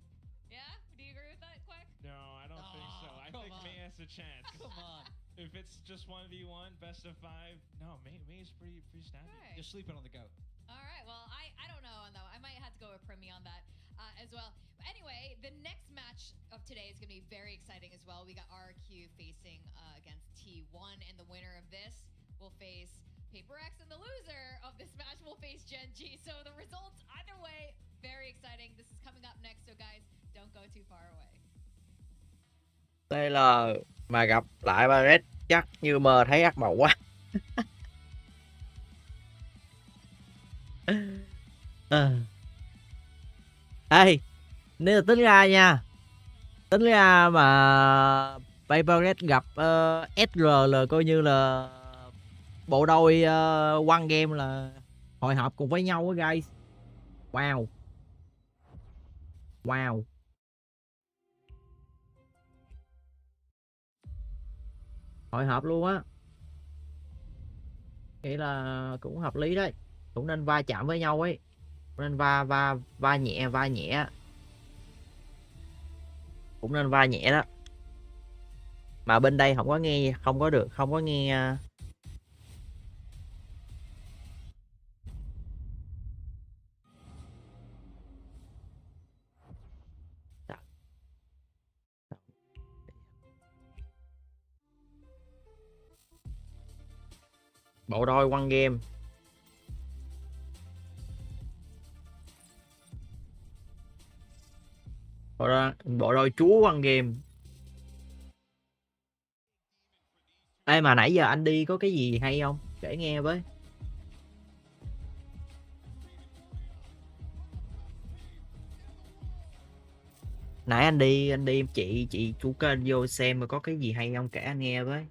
Yeah. Do you agree with that, Quack? No, I don't think so. I think May has a chance. Come on. If it's just 1v1, best of 5, no, May's pretty snappy. Right. You're sleeping on the goat. All right, well, I don't know, though. I might have to go with Primi on that as well. But anyway, the next match of today is going to be very exciting as well. We got RQ facing against T1, and the winner of this will face Paper X, and the loser of this match will face Gen G. So the results, either way, very exciting. This is coming up next, so guys, don't go too far away. TL mà gặp lại Valorant chắc như mơ thấy ác mộng quá. Ê, nếu là tính ra nha, tính ra mà Valorant gặp SR là coi như là bộ đôi one game là hội họp cùng với nhau á guys. Wow. Wow. Hội họp luôn á. Nghĩ là cũng hợp lý đấy. Cũng nên va chạm với nhau ấy. Nên va nhẹ. Cũng nên va nhẹ đó. Mà bên đây không có nghe, không có nghe. Bộ đôi one game. Bộ đôi chúa one game. Ê mà nãy giờ anh đi có cái gì hay không? Kể nghe với. Nãy anh đi chị chủ kênh vô xem mà có cái gì hay không, kể anh nghe với.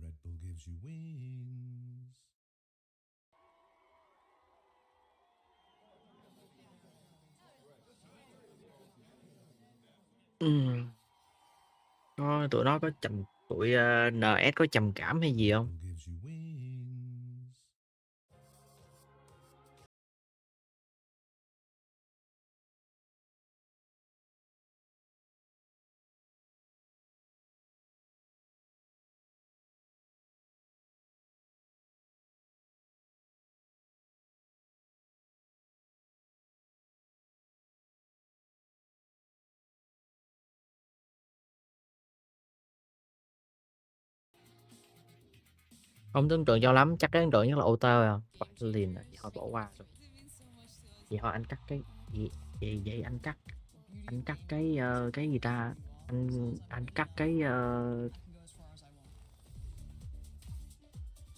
Red Bull gives you wings. Tụi nó có trầm, tụi NS có trầm cảm hay gì không? Gives you wings. Không tưởng tượng cho lắm, chắc cái ấn tượng nhất là OT à. Liền vậy thôi bỏ qua rồi. Vậy thôi anh cắt cái gì vậy anh cắt cái gì ta? Anh cắt cái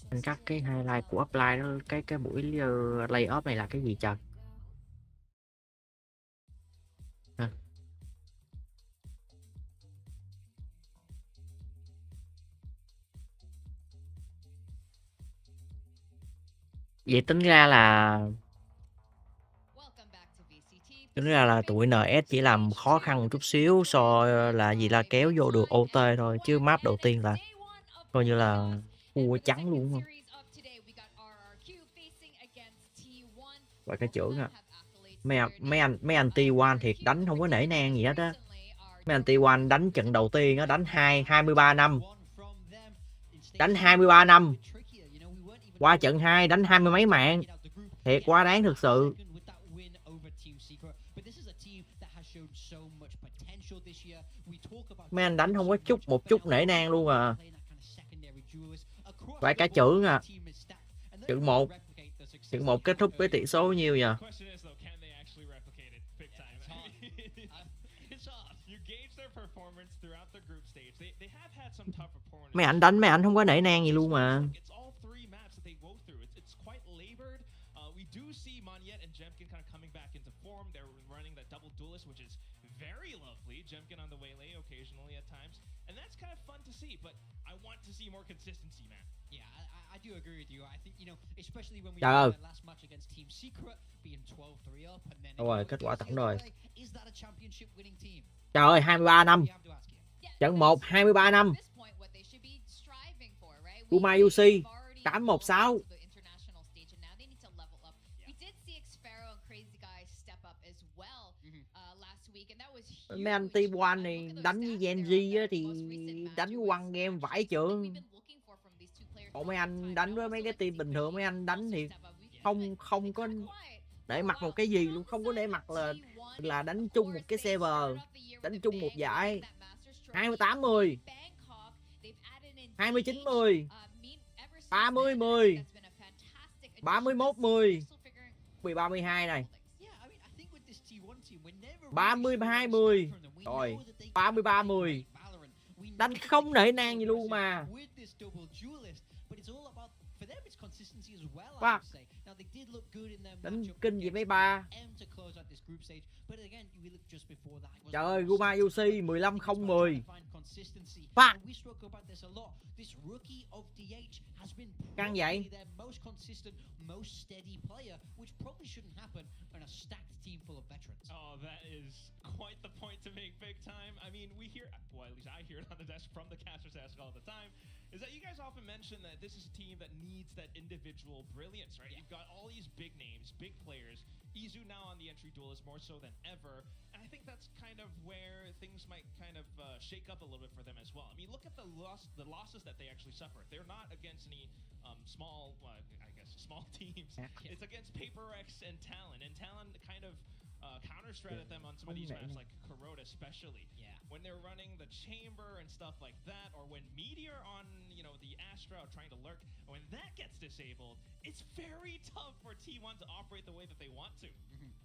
anh cắt cái highlight của upline đó, cái buổi lay off này là cái gì trời? À. Vậy tính ra là tụi NS chỉ làm khó khăn một chút xíu so là gì là kéo vô được OT thôi, chứ map đầu tiên là coi như là thua trắng luôn không? Vậy cái trưởng à. Mấy anh T1 thiệt đánh không có nể nang gì hết á. Mấy anh T1 đánh trận đầu tiên á, đánh 23 năm. Đánh 23 năm. Qua trận 2 đánh 20 mấy mạng. Thiệt quá đáng thực sự. Mấy anh đánh không có một chút nể nang luôn à. Phải cả trưởng à. Trận 1 kết thúc với tỷ số nhiêu nhỉ? Mấy anh đánh mấy anh không có nể nang gì luôn mà. Trời ơi. Rồi kết quả tổng rồi. Trời ơi 23 năm. Trận 1 23 năm. Kuma UC 816. Mấy anh T1 này đánh với Gen Z á, thì đánh quăng game vãi trưởng. Còn mấy anh đánh với mấy cái team bình thường, mấy anh đánh thì không có để mặc một cái gì luôn, không có để mặc là đánh chung một cái server, đánh chung một giải. 28-10, 29-10, 30-10, 31-10, 32 này, 32-10. Rồi 33-10. Valorant. We Đánh know that không they nể can nang be gì so luôn mà. aggressive with this double duelist, but it's all about, for them it's consistency as well, I Fuck. would say. Now they did look good in their Đánh matchup kinh gì mấy against ba. M to close out this group stage, but again, we look just before that. It was Trời a ơi, more Guma static UC play. I think it's about 15-0-10. trying to find consistency. Fuck. And we spoke about this a lot. This rookie of DH has been Căng probably vậy. their most consistent, most steady player, which probably shouldn't happen on a stacked team full of veterans. Oh, that is quite the point to make big time. I mean, we hear, well, at least I hear it on the desk from the casters desk all the time, is that you guys often mention that this is a team that needs that individual brilliance, right? You've got all these big names, big players. Izu now on the entry duel is more so than ever, and I think that's kind of where things might kind of shake up a little bit for them as well. I mean, look at the losses that they actually suffer. They're not against any small, I guess, small teams. It's against Paper X and Talon kind of counter-strat at them on some of these maps, like Corrode especially. Yeah. When they're running the chamber and stuff like that, or when Meteor on, you know, the Astra are trying to lurk, and when that gets disabled, it's very tough for T1 to operate the way that they want to.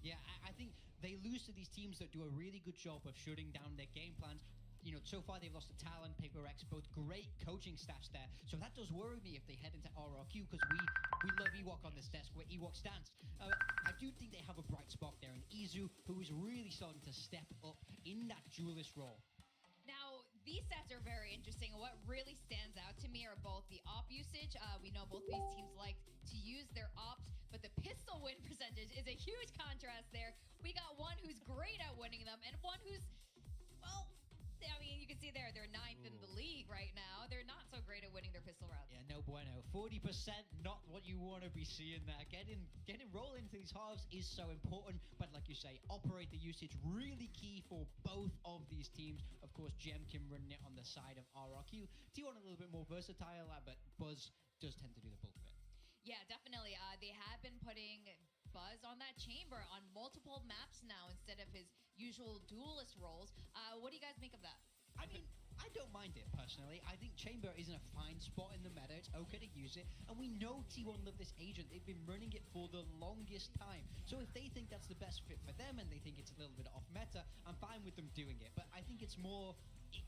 Yeah, I think they lose to these teams that do a really good job of shutting down their game plans. You know, so far they've lost to Talon, Paper X, both great coaching staffs there. So that does worry me if they head into RRQ, because we love Ewok on this desk where Ewok stands. I do think they have a bright spot there in Izu, who is really starting to step up in that duelist role. Now, these stats are very interesting. What really stands out to me are both the op usage. We know both these teams like to use their ops, but the pistol win percentage is a huge contrast there. We got one who's great at winning them and one who's, well, I mean, you can see there, they're 9th in the league right now. They're not so great at winning their pistol rounds. Yeah, no bueno. 40%, not what you want to be seeing there. Getting roll into these halves is so important, but like you say, operator usage really key for both of these teams. Of course, Jemkin running it on the side of RRQ. T1 a little bit more versatile, but Buzz does tend to do the bulk of it. Yeah, definitely. They have been putting Buzz on that chamber on multiple maps now instead of his usual duelist roles. What do you guys make of that? I mean, I don't mind it personally. I think Chamber is in a fine spot in the meta. It's okay to use it. And we know T1 love this agent. They've been running it for the longest time. So if they think that's the best fit for them and they think it's a little bit off meta, I'm fine with them doing it. But I think it's more,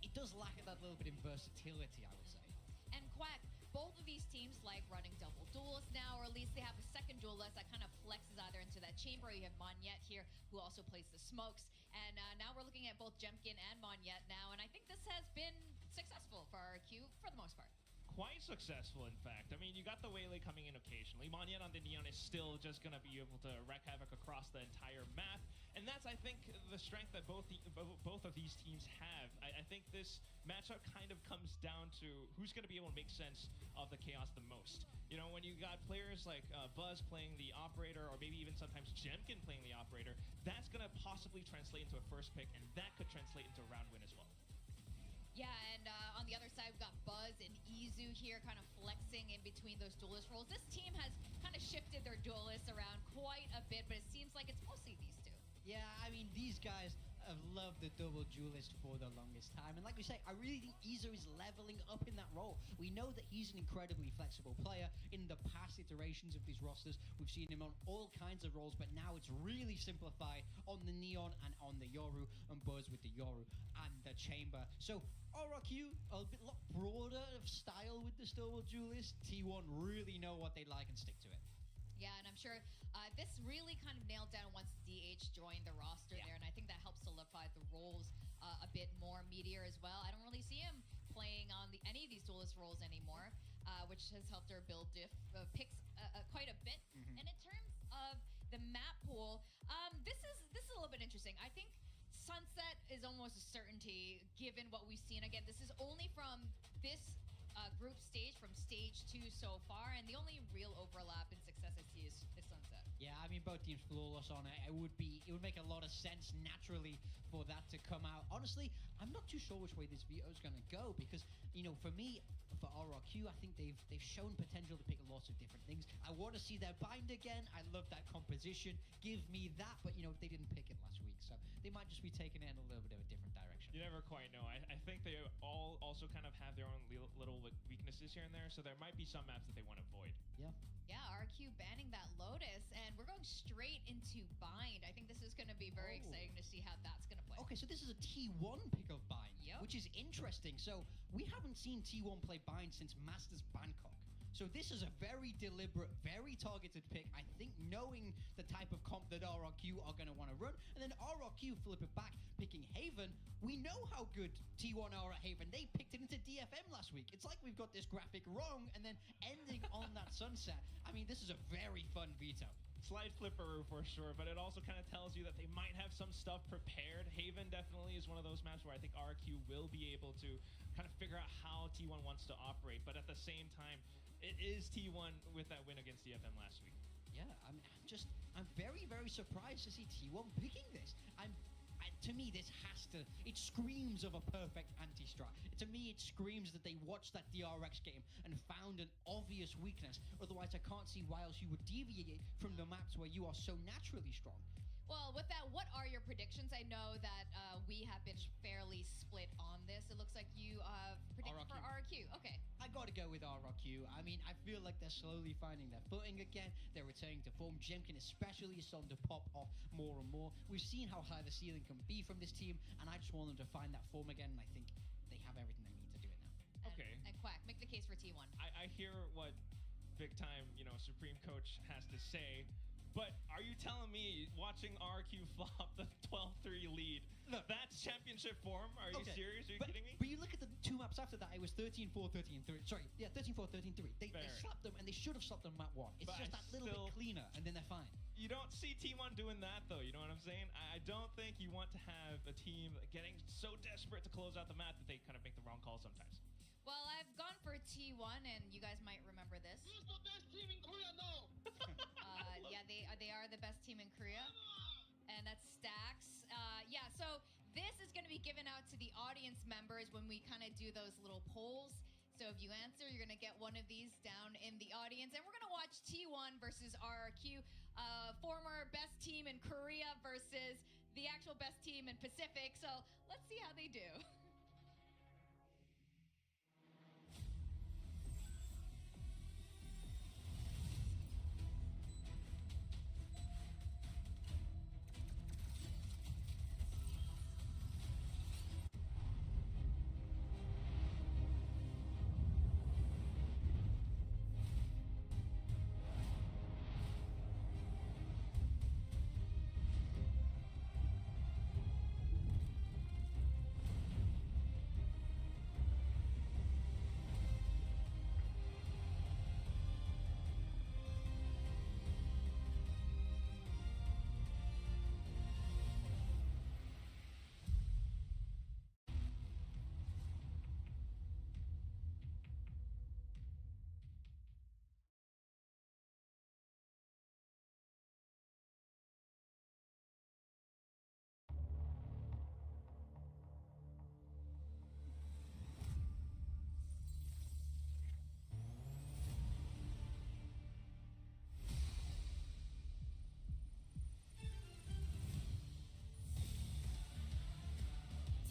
it does lack that little bit in versatility, I would say. And Quack, both of these teams like running double duelists now, or at least they have a second duelist that kind of flexes either into that chamber. You have Monyet here, who also plays the smokes. And now we're looking at both Jemkin and Monyet now, and I think this has been successful for RRQ for the most part. Quite successful, in fact. I mean, you got the Waylay coming in occasionally. Monyet on the Neon is still just going to be able to wreak havoc across the entire map. And that's, I think, the strength that both of these teams have. I think this matchup kind of comes down to who's going to be able to make sense of the chaos the most. You know, when you got players like Buzz playing the operator, or maybe even sometimes Jemkin playing the operator, that's going to possibly translate into a first pick, and that could translate into a round win as well. Yeah, and on the other side, we've got Buzz and Izu here kind of flexing in between those duelist roles. This team has kind of shifted their duelists around quite a bit, but it seems like it's mostly these two. Yeah, I mean, these guys have loved the double duelist for the longest time. And like we say, I really think Izu is leveling up in that role. We know that he's an incredibly flexible player. In the past iterations of these rosters, we've seen him on all kinds of roles, but now it's really simplified on the Neon and on the Yoru, and Buzz with the Yoru and the Chamber. So RRQ, a lot broader of style with this double duelist. T1 really know what they like and stick to it. Yeah, and I'm sure this really kind of nailed down once DH joined the roster there, and I think that helps solidify the roles a bit more. Meteor as well. I don't really see him playing on any of these duelist roles anymore, which has helped her build picks quite a bit. And in terms of the map pool, this is a little bit interesting. I think Sunset is almost a certainty given what we've seen. Again, this is only from this group stage, from stage 2 so far, and the only real overlap in success I see is Sunset. Yeah, I mean, both teams flawless on it. It would make a lot of sense naturally for that to come out. Honestly, I'm not too sure which way this veto is going to go, because, you know, for me, for RRQ, I think they've shown potential to pick lots of different things. I want to see their bind again. I love that composition. Give me that. But, you know, they didn't pick it last week, so they might just be taking it in a little bit of a different direction. You never quite know. I think they all also kind of have their own little weaknesses. misses here and there, so there might be some maps that they want to avoid. Yeah, RQ banning that Lotus, and we're going straight into Bind. I think this is going to be very exciting to see how that's going to play. Okay, so this is a T1 pick of Bind, which is interesting. So we haven't seen T1 play Bind since Masters Bangkok. So this is a very deliberate, very targeted pick. I think knowing the type of comp that RRQ are going to want to run, and then RRQ flip it back, picking Haven. We know how good T1 are at Haven. They picked it into DFM last week. It's like we've got this graphic wrong, and then ending on that sunset. I mean, this is a very fun veto. Slight flipperoo for sure, but it also kind of tells you that they might have some stuff prepared. Haven definitely is one of those maps where I think RRQ will be able to kind of figure out how T1 wants to operate, but at the same time, it is T1 with that win against DFM last week. Yeah, I'm very, very surprised to see T1 picking this. To me, this it screams of a perfect anti-strat. To me, it screams that they watched that DRX game and found an obvious weakness. Otherwise, I can't see why else you would deviate from the maps where you are so naturally strong. Well, with that, what are your predictions? I know that we have been fairly split on this. It looks like you predicted for RRQ. Okay. I gotta go with RRQ. I mean, I feel like they're slowly finding their footing again. They're returning to form. Jemkin especially is starting to pop off more and more. We've seen how high the ceiling can be from this team, and I just want them to find that form again, and I think they have everything they need to do it now. Okay. And Quack, make the case for T1. I hear what big time, Supreme Coach has to say, but are you telling me watching RQ flop the 12-3 lead, that's championship form? Are you serious? Are you kidding me? But you look at the two maps after that, it was 13-4, 13-3. Sorry, yeah, 13-4, 13-3. They slapped them, and they should have slapped them map 1. It's just that little bit cleaner, and then they're fine. You don't see T1 doing that, though. You know what I'm saying? I don't think you want to have a team getting so desperate to close out the map that they kind of make the wrong call sometimes. Well, I've gone for T1, and you guys might remember this. Who's the best team in Korea, though? Yeah, they are the best team in Korea, and that's Stacks. Yeah, so this is going to be given out to the audience members when we kind of do those little polls. So if you answer, you're going to get one of these down in the audience, and we're going to watch T1 versus RRQ, former best team in Korea versus the actual best team in Pacific. So let's see how they do.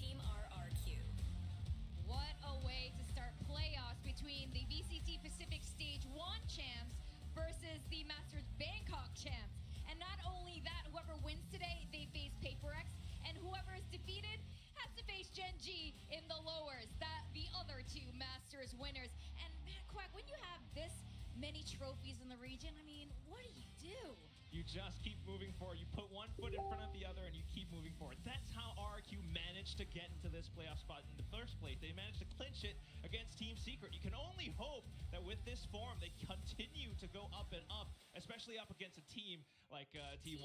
Team RRQ. What a way to start playoffs between the VCT Pacific Stage 1 champs versus the Masters Bangkok champs. And not only that, whoever wins today, they face PaperX, and whoever is defeated has to face Gen G in the lowers, the other two Masters winners. And man, Quack, when you have this many trophies in the region, I mean, what do you do? You just keep moving forward. You put one foot in front of the other, and you keep moving forward. That's how RRQ managed to get into this playoff spot in the first place. They managed to clinch it against Team Secret. You can only hope that with this form, they continue to go up and up, especially up against a team like T1.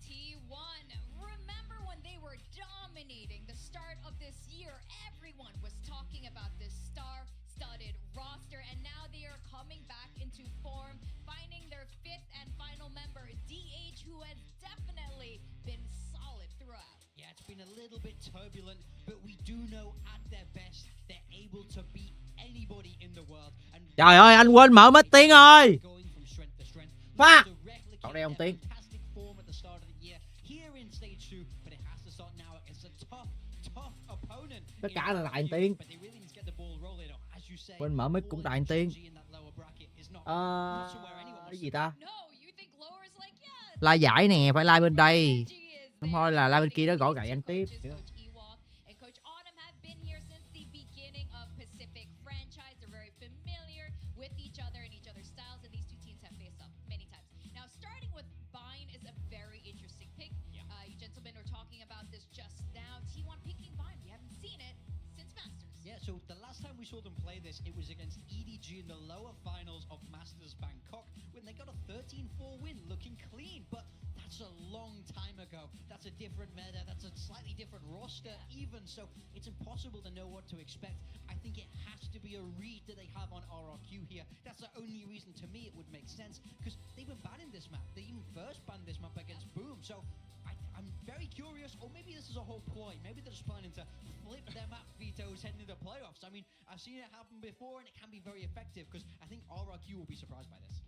T1. Remember when they were dominating the start of this year? Everyone was talking about this star-studded roster, and now they are coming back into form, finding their fifth and final member, DH, who has definitely been solid throughout. Yeah, it's been a little bit turbulent, but we do know at their best, they're able to beat anybody in the world. And trời ơi, anh quên mở mic Tiến ơi. Fuck. Cậu đây ông Tiến. Tất cả là lại Tiến. as you say, Bên mở mic cũng đại tiếng. in that lower bracket is not somewhere anyone Cái wants gì to ta? No, you think lower is like, yeah. Like giải nè, phải like bên đây. G is Không thôi là like bên kia đó gõ gậy anh tiếp. Coach Ewok and Coach Autumn have been here since the beginning of Pacific franchise. They're very familiar with each other and each other's styles, and these two teams have faced up many times. Now, starting with Vine is a very interesting pick. You gentlemen were talking about this just now. T1 picking Vine. We haven't seen it since Masters. Yeah, so the last time we saw them play this, it was against EDG in the lower finals of Masters Bangkok when they got a 13-4 win, looking clean. But that's a long time ago. That's a different meta. That's a slightly different roster even. So it's impossible to know what to expect. I think it has to be a read that they have on RRQ here. That's the only reason to me it would make sense, because they've been banning this map. They even first banned this map against Boom. So I'm very curious, or maybe this is a whole ploy. Maybe they're just planning to flip their map vetoes heading into the playoffs. I mean, I've seen it happen before, and it can be very effective, because I think RRQ will be surprised by this.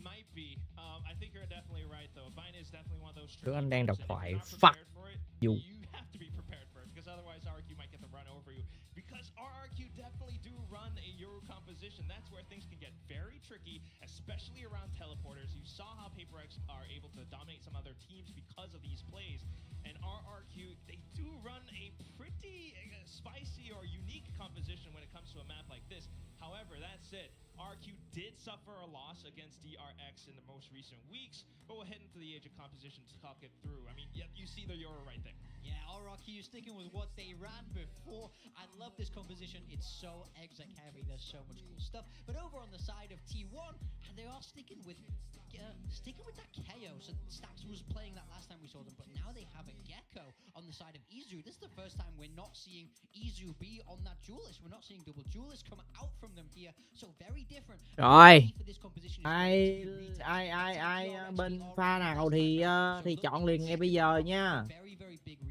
Might be. I think you're definitely right, though. Vine is definitely one of those. Đứa anh đang đọc thoại. Not Fuck prepared for it. you. You have to be prepared for it, because otherwise RRQ might get the run over you. Because RRQ definitely do run a Euro composition. That's where things can get very tricky, especially around teleporters. You saw how PaperX are able to dominate some other teams because of these plays. And RRQ, they do run a pretty spicy or unique composition when it comes to a map like this. However, that said, RRQ did suffer a loss against DRX in the most recent weeks, but we'll head into the age of composition to talk it through. I mean, yeah, you see the Euro right there. Yeah, RRQ sticking with what they ran before. I love this composition. It's so exec heavy. There's so much cool stuff. But over on the side of T1, and they are sticking with that KO. So Stax was playing that last time we saw them, but now they have a Gecko on the side of Izu. This is the first time we're not seeing Izu be on that duelist. We're not seeing double duelist come out from them here. So very different. Rồi. Ai bên pha nào thì chọn liền ngay bây giờ nha.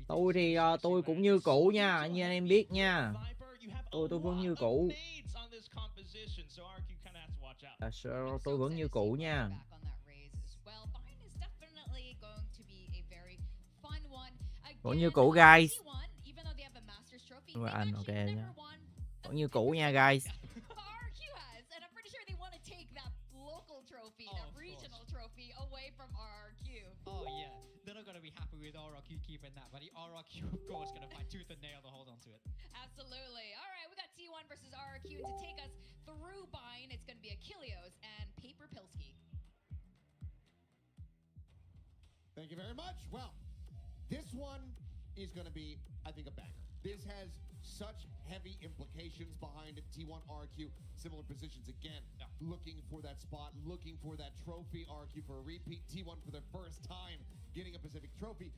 Tôi thì tôi cũng như cũ nha, như anh em biết nha. Tôi vẫn như cũ. Tôi vẫn như cũ nha. Vẫn như cũ guys. Anh ok nha. Vẫn như cũ nha guys. Oh yeah, they're not going to be happy with RRQ keeping that, but RRQ of course going to fight tooth and nail to hold on to it. Absolutely. All right, we got T1 versus RRQ, and to take us through Vine, it's going to be Achilleos and Paper Pilsky. Thank you very much. Well, this one is going to be, I think, a banger. This has such heavy implications behind it. T1 RQ, similar positions again, looking for that spot, looking for that trophy. RQ for a repeat, T1 for their first time getting a Pacific trophy.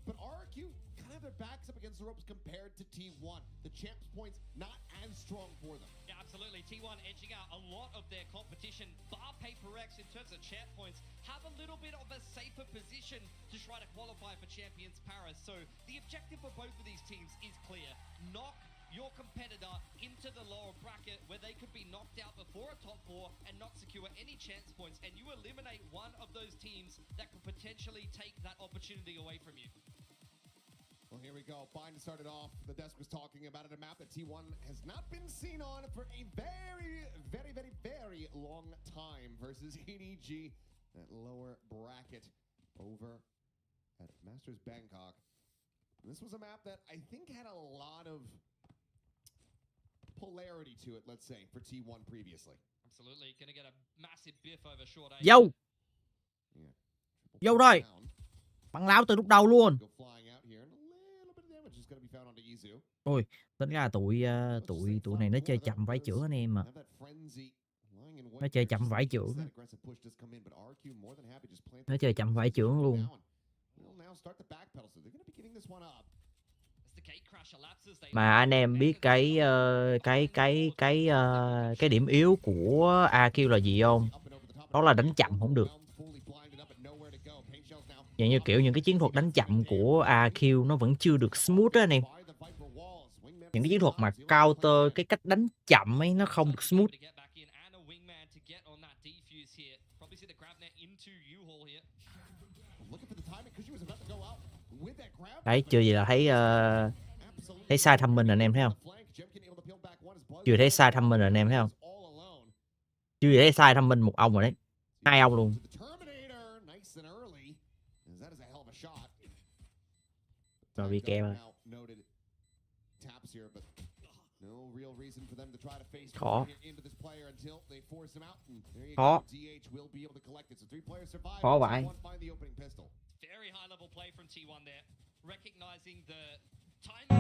But RQ kind of have their backs up against the ropes compared to T1. The champs points not as strong for them. Yeah, absolutely. T1 edging out a lot of their competition. Bar PaperX in terms of champ points have a little bit of a safer position to try to qualify for Champions Paris. So the objective for both of these teams is clear. Knock your competitor into the lower bracket where they could be knocked out before a top 4 and not secure any chance points, and you eliminate one of those teams that could potentially take that opportunity away from you. Well, here we go. Bind started off. The desk was talking about it, a map that T1 has not been seen on for a very long time versus EDG, that lower bracket over at Masters Bangkok. And this was a map that I think had a lot of polarity to it, let's say, for T1 previously. Absolutely. Going to get a massive biff over short A. Vô. Vô rồi. Bắn láo từ lúc đầu luôn. Ôi, tính ra tụi này nó chơi chậm vãi chưởng anh em mà. Nó chơi chậm vãi chưởng. Nó chơi chậm vãi chưởng luôn. Mà anh em biết cái điểm yếu của AQ là gì không? Đó là đánh chậm không được. Vậy như kiểu những cái chiến thuật đánh chậm của AQ nó vẫn chưa được smooth á anh em. Những cái chiến thuật mà counter cái cách đánh chậm ấy nó không được smooth. Đấy, chưa gì là thấy sai thăm mình anh em thấy không? Chưa thấy sai thăm mình rồi anh em thấy không? Chưa thấy sai thăm mình một ông rồi đấy. 2 ông luôn. Rồi bị kèo rồi. Khó. Khó. Khó vậy. Very high level play from T1 there, recognizing the timing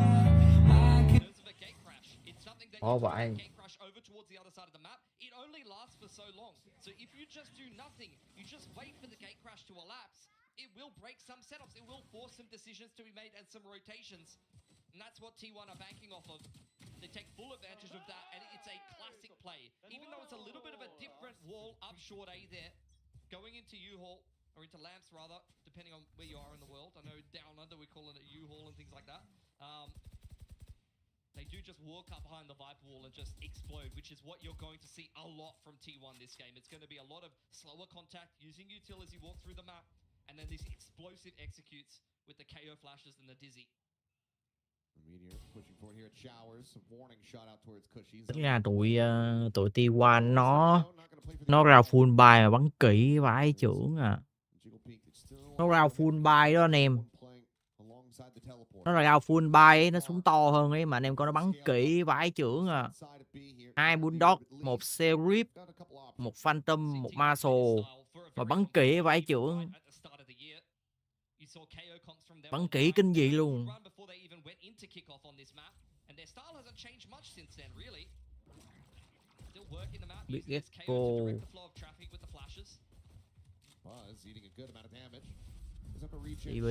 in terms of a gate crash. It's something that you can gate crash over towards the other side of the map. It only lasts for so long. So if you just do nothing, you just wait for the gate crash to elapse, it will break some setups. It will force some decisions to be made and some rotations. And that's what T1 are banking off of. They take full advantage of that, and it's a classic play. Even though it's a little bit of a different wall up short A there, going into U-Haul, or into Lamps rather, depending on where you are in the world. I know down under we call it a U-Haul and things like that. They do just walk up behind the Viper wall and just explode, which is what you're going to see a lot from T1 this game. It's going to be a lot of slower contact, using util as you walk through the map, and then these explosive executes with the KO flashes and the dizzy. Tức là tụi T1 nó ra full buy mà bắn kỹ vãi chưởng à. Nó ra full buy đó anh em. Nó ra full buy ấy, nó súng to hơn ấy mà anh em coi nó bắn kỹ vãi chưởng à. 2 Bulldog, 1 Serif, 1 Phantom, 1 Marshall mà bắn kỹ vãi chưởng. Bắn kỹ kinh dị luôn. Biết ghét cô. TV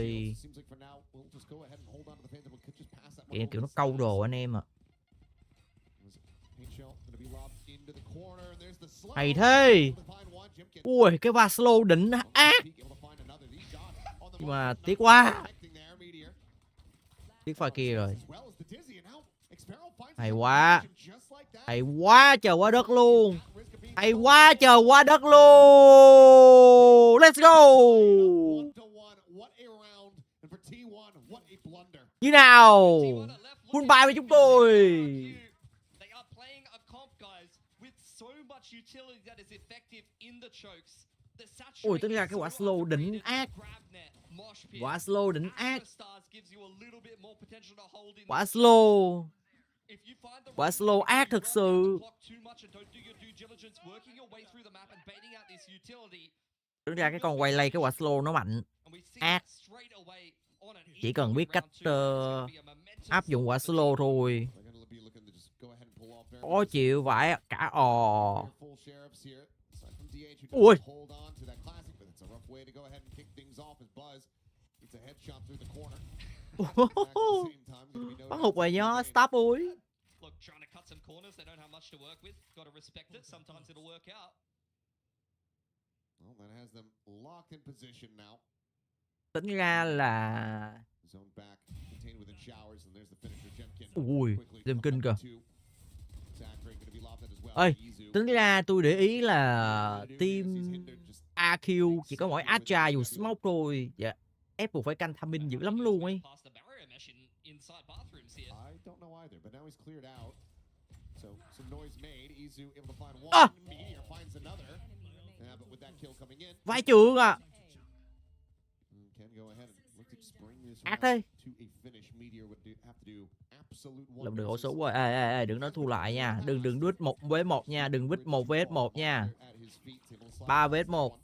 kiểu nó câu đồ anh em à. Hay thế. Ui cái va slow đỉnh ác. Nhưng mà tiếc quá. Tiếc pha kia rồi. Hay quá. Hay quá trời quá đất luôn. Hay quá trời quá đất luôn. Let's go. Như nào? Full buy với chúng tôi. Ui tính ra cái quả slow đỉnh ác. Quả slow đỉnh ác. Quả slow. Quả slow ác thực sự. Tính ra cái con quay lay cái quả slow nó mạnh. Ác. Chỉ cần biết cách áp dụng quả slow thôi. Khó chịu vãi cả ò. Ui. Bắn hụt rồi nhá, stop ui. Tính ra là ui, thêm kinh kìa. Ơi, tính ra tôi để ý là team AQ chỉ có mỗi Astra dù smoke thôi. Dạ, Apple phải canh timing dữ lắm luôn ấy. À! Vãi chưởng à. Ác thế. Làm được ổ số rồi. Ê, đừng nói thua lại nha. Đừng đứt 1 vs 1 nha. Đừng vít 1 vs 1 nha. 3 vs 1.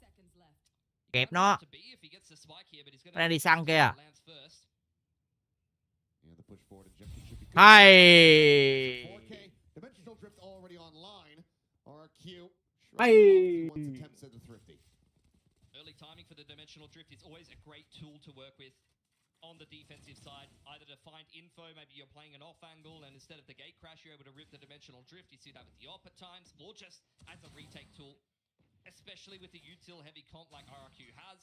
Kẹp nó. Nó đang đi săn kìa. Hay. Hay. Early timing for the dimensional drift is always a great tool to work with on the defensive side, either to find info, maybe you're playing an off angle and instead of the gate crash you're able to rip the dimensional drift. You see that with the op at times, or just as a retake tool, especially with the util heavy comp like RRQ has.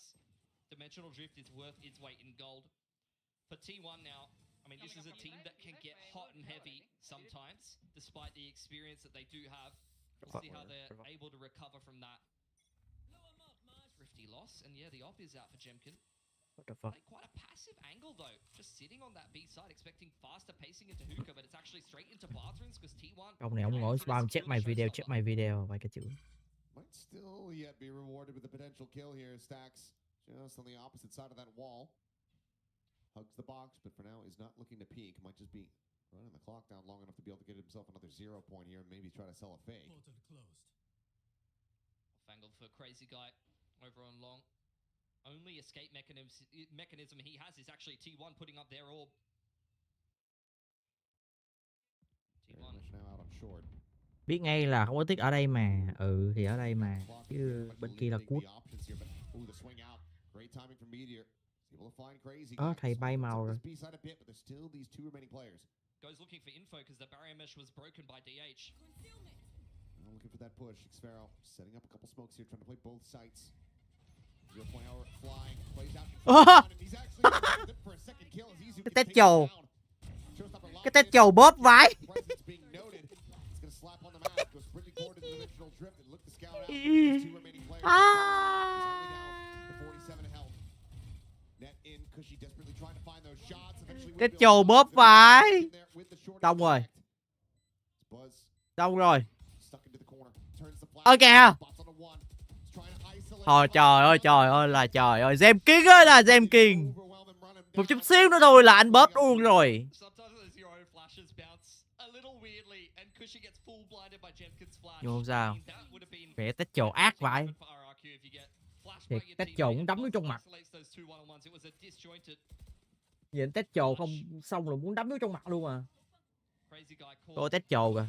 Dimensional drift is worth its weight in gold. For T1 now, I mean, this is a team that can get hot and heavy sometimes, despite the experience that they do have. We'll see how they're able to recover from that. Thrifty loss, and yeah, the op is out for Jemkin. What the fuck? Like quite a passive angle though, just sitting on that B side, expecting faster pacing into hookah, but it's actually straight into bathrooms because T1. Ông này ông ngồi spam check my video vài cái chữ. Might still yet be rewarded with the potential kill here. Stacks just on the opposite side of that wall. Hugs the box, but for now is not looking to peek. Might just be running the clock down long enough to be able to get himself another 0 point here and maybe try to sell a fake. Fangled for Crazy Guy over on long. Only escape mechanism he has is actually T1 putting up their orb. T1 now out on short. Biết ngay là không có tiếc ở đây mà. Ừ thì ở đây mà. Chứ bên kia là cút. Thầy bay màu rồi. goes looking for info because the barrier mesh was broken by DH. Looking for that push. Xfero setting up a couple smokes here, trying to play both sites. 0.0 flying, plays out. He's actually for a second kill as easy. Cái tết chầu. Cái tết chầu bóp vãi. Cái chầu bóp vãi. Xong rồi. Xong rồi. Ok ha. Thôi trời ơi là trời ơi. Gem King ơi là Gem King. Một chút xíu nữa thôi là anh bóp luôn rồi. Nhưng không sao. Mẹ tết chồ ác vậy. Thiệt tết chồ cũng đấm nó trong mặt. Nhìn tết chồ không xong rồi muốn đấm nó trong mặt luôn à. Tôi tết chồ kìa.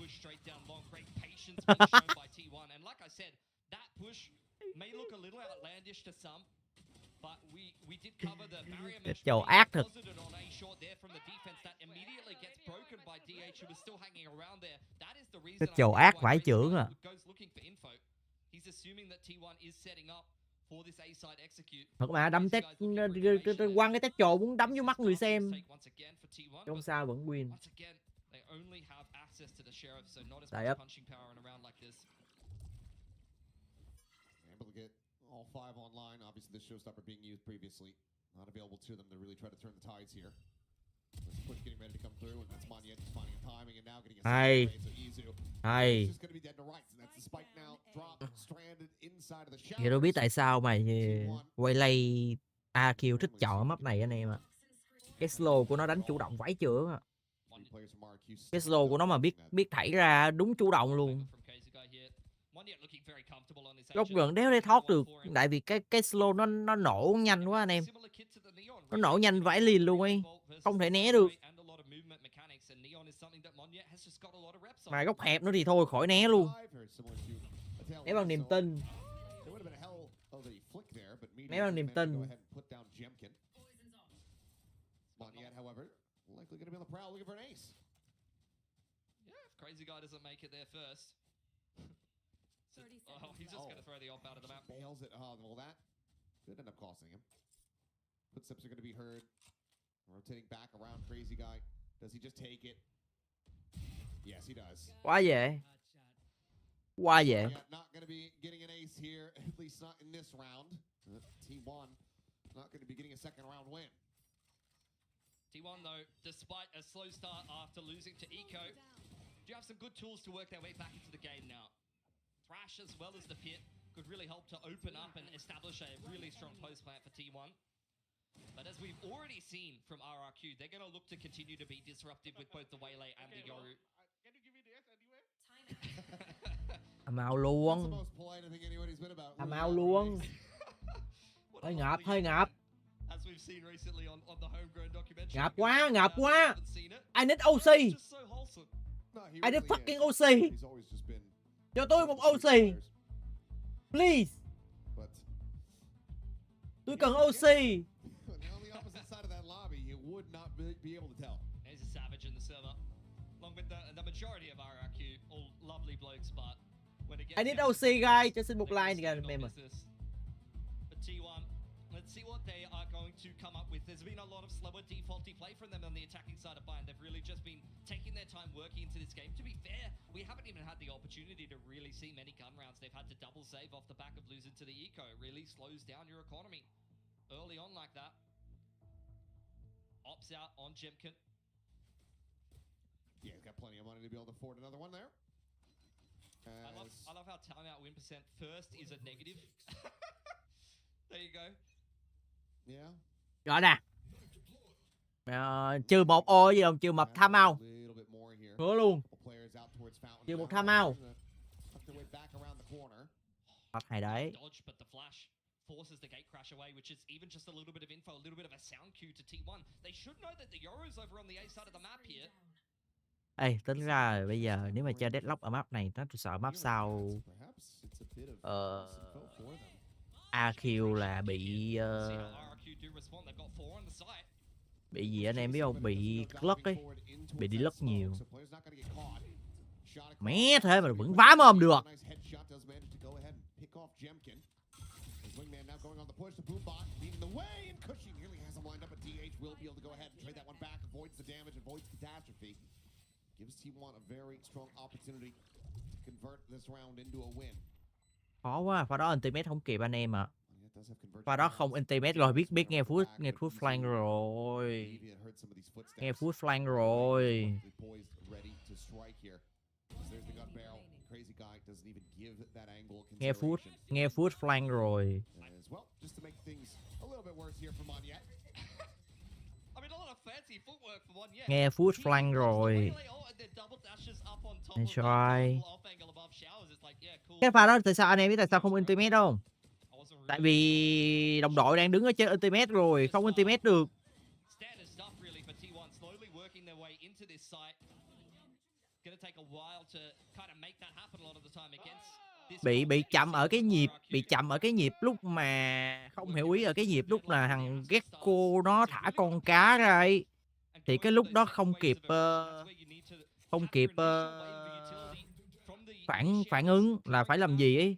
Tết chồ ác thật. Tết chồ ác vãi chưởng à. Thật mà đâm tết quăng cái tết chồ muốn đấm vô mắt người xem. Không sao vẫn win. Đại ấp. All five online. Obviously, the showstopper being used previously, not available to them to really try to turn the tides here. This push getting ready to come through, and that's Manya just finding a timing and now getting a hay. Hay. Just going to be dead to rights, and that's the spike now. Drop stranded inside of the shadow. Thì đâu biết tại sao mà quay lay AQ thích chọn map này anh em ạ. Cái slow của nó đánh chủ động vãi chưởng à. Cái slow của nó mà biết thảy ra đúng chủ động luôn. Góc gần đéo để thoát được. Tại vì cái slow nó nổ nhanh quá anh em. Nó nổ nhanh vãi liền luôn ấy. Không thể né được. Mà góc hẹp nữa thì thôi khỏi né luôn. Né bằng niềm tin. Né bằng niềm tin. Crazy Guy doesn't make it there first. Oh, he's just going to throw the op out of the map. Bails it. Well, that could end up costing him. Footsteps are going to be heard. Rotating back around Crazy Guy. Does he just take it? Yes, he does. Quá dễ. Quá dễ. Not going to be getting an ace here, at least not in this round. T1 not going to be getting a second round win. T1 though, despite a slow start after losing to Eco, do you have some good tools to work their way back into the game now? Thrash as well as the pit could really help to open up and establish a really strong post plant for T1. But as we've already seen from RRQ, they're going to look to continue to be disruptive with both the Waylay and the Yoru. Can you give me the S anyway? Mau luôn. Mau luôn. Hơi ngợp, hơi ngợp. As we've seen recently on the homegrown documentary. Ngợp quá, ngợp quá. I need OC. I need fucking OC. Cho tôi một OC. Please. Tôi cần OC. There's a savage in the server. Along with the majority of RRQ, all lovely blokes, but when it gets I need OC guys, cho xin một like kìa mềm mà. But T1, let's see what they are going to come up with. There's been a lot of slower defaulty play from them on the attacking side of Bayern. They've really just been taking their time working into this game. To be fair, we haven't even had the opportunity to really see many gun rounds. They've had to double save off the back of losing to the Eco. It really slows down your economy early on like that. opts out on Jemkin. Yeah, he's got plenty of money to be able to afford another one there. I love how timeout win percent first is a negative. There you go. Yeah. Rõ nè. Trừ một ô gì không? Trừ một timeout. Hứa luôn. Trừ một timeout. Bắt hay đấy. Dodge, but the flash forces the gate crash away, which is even just a little bit of info, a little bit of a sound cue to T1. They should know that the Yoru's over on the A side of the map here. Ê, tính ra bây giờ nếu mà chơi deadlock ở map này, nó sợ map sau AQ là bị gì anh em biết không? Bị lất ấy, bị đi lất nhiều. Mẹ thế mà vẫn vá mồm được. Gives T1 a very strong opportunity to convert this round into a win. Khó quá, pha đó ultimate không kịp anh em ạ. Pha đó không ultimate rồi, biết nghe foot flank rồi. Nghe foot flank rồi. Nghe foot flank rồi. Nghe foot flank rồi. Rồi. Cái pha đó tại sao anh em biết tại sao không ultimate không? Tại vì đồng đội đang đứng ở trên ultimate rồi, không ultimate được. Bị chậm ở cái nhịp, lúc mà không hiểu ý ở cái nhịp lúc là thằng Gecko nó thả con cá ra ấy. Thì cái lúc đó không kịp phản ứng là phải làm gì ấy.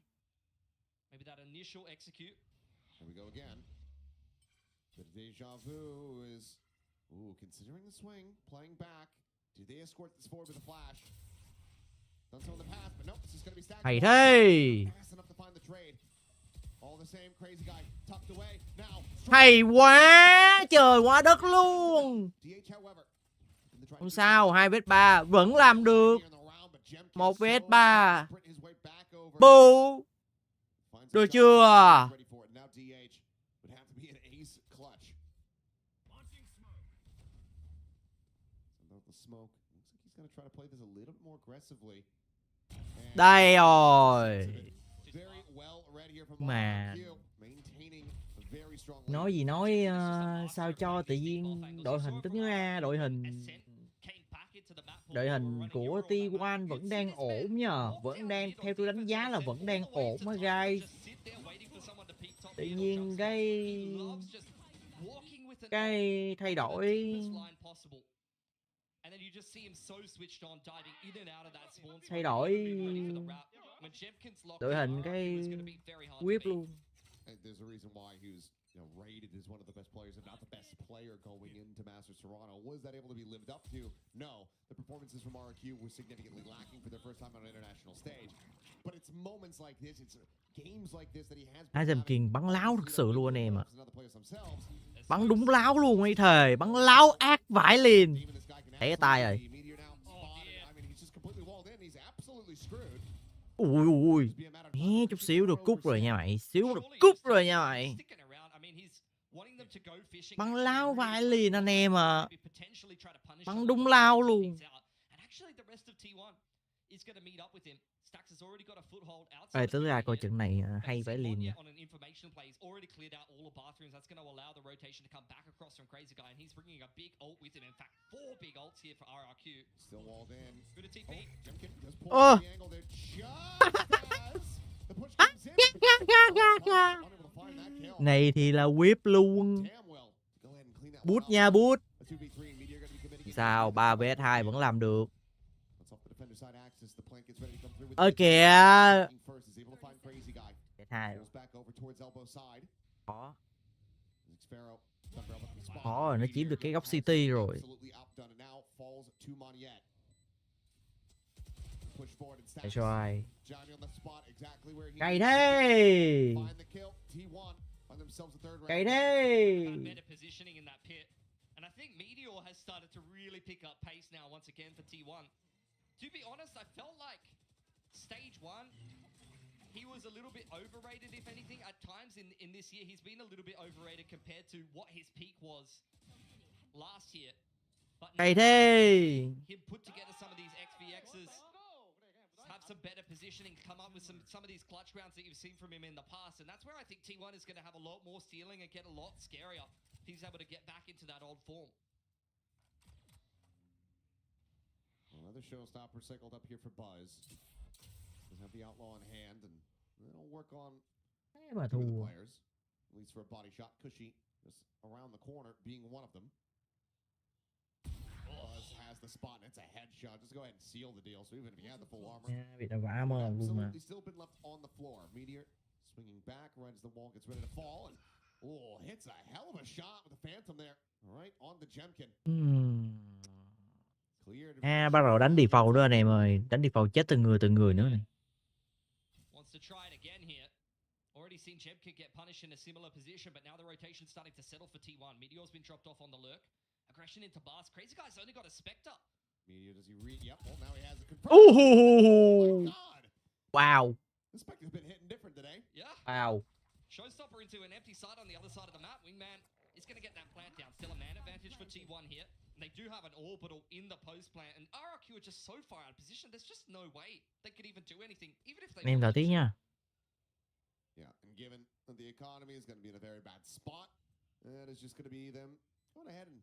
Hay thế. Hay quá, trời quá đất luôn. Không sao, 2vs3 vẫn làm được. 1vs3. Bù. Được chưa? Đây rồi. Mà nói gì nói, sao cho tự nhiên đội hình tính ra đội hình của T1 vẫn đang ổn nhờ, vẫn đang theo tôi đánh giá là vẫn đang ổn á guys. Tự nhiên cái thay đổi đội hình cái whip luôn. Rated as one of the best players, if not the best player going into Masters Toronto. Was that able to be lived up to? No. The performances from RRQ were significantly lacking for their first time on an international stage. But it's moments like this, it's games like this that he has been Kiền bắn láo thực sự luôn anh em ạ. Bắn đúng láo luôn ấy thề, bắn láo ác vãi liền. Té tay rồi. Ui. Chút xíu được cút rồi nha mày, Bắn láo vãi liền anh em à. Bắn đúng lao luôn. Ê, tới ra coi trận này hay vãi liền nha. Này thì là whip luôn. Bút nha bút. Sao 3vs2 vẫn làm được. Ơ kìa. 2. Khó rồi, nó chiếm được cái góc city rồi. Rồi. Cày thế. Cày thế. And I think Meteor has started to really pick up pace now once again for T1. To be honest, I felt like stage 1, he was a little bit overrated, if anything. At times in this year, he's been a little bit overrated compared to what his peak was last year. But Cày thế. him put together some of these XVXs, have some better positioning, come up with some of these clutch rounds that you've seen from him in the past. And that's where I think T1 is going to have a lot more ceiling and get a lot scarier if he's able to get back into that old form. Another showstopper cycled up here for Buzz. Doesn't have the outlaw in hand, and they'll work on Mà two of the thua. players. At least for a body shot. Cushy just around the corner, being one of them. Buzz has the spot, and it's a headshot. Just go ahead and seal the deal. So even if he had the full armor, Bị đá vả mờ luôn mà. absolutely still been left on the floor. Meteor swinging back right as the wall gets ready to fall, and hits a hell of a shot with the Phantom there. All right, on the Jemkin. Bắt đầu đánh default nữa anh em ơi, đánh default chết từng người nữa này. Wants to try it again here. Already seen Jemkin get punished in a similar position, but now the rotation's starting to settle for T1. Meteor's been dropped off on the lurk. Aggression into bars. Crazy Guy's only got a Spectre. Meteor, does he read? Yep, well now he has a confirm. Oh my God. Wow. The Spectre's been hitting different today. Yeah. Wow. Showstopper into an empty side on the other side of the map. Wingman is going to get that plant down. Still a man advantage for T1 here. And they do have an orbital in the post plant. And RRQ are just so far out of position. There's just no way they could even do anything. Even if they Em thở tí nha. Yeah, and given that the economy is going to be in a very bad spot, and it's just going to be them going ahead and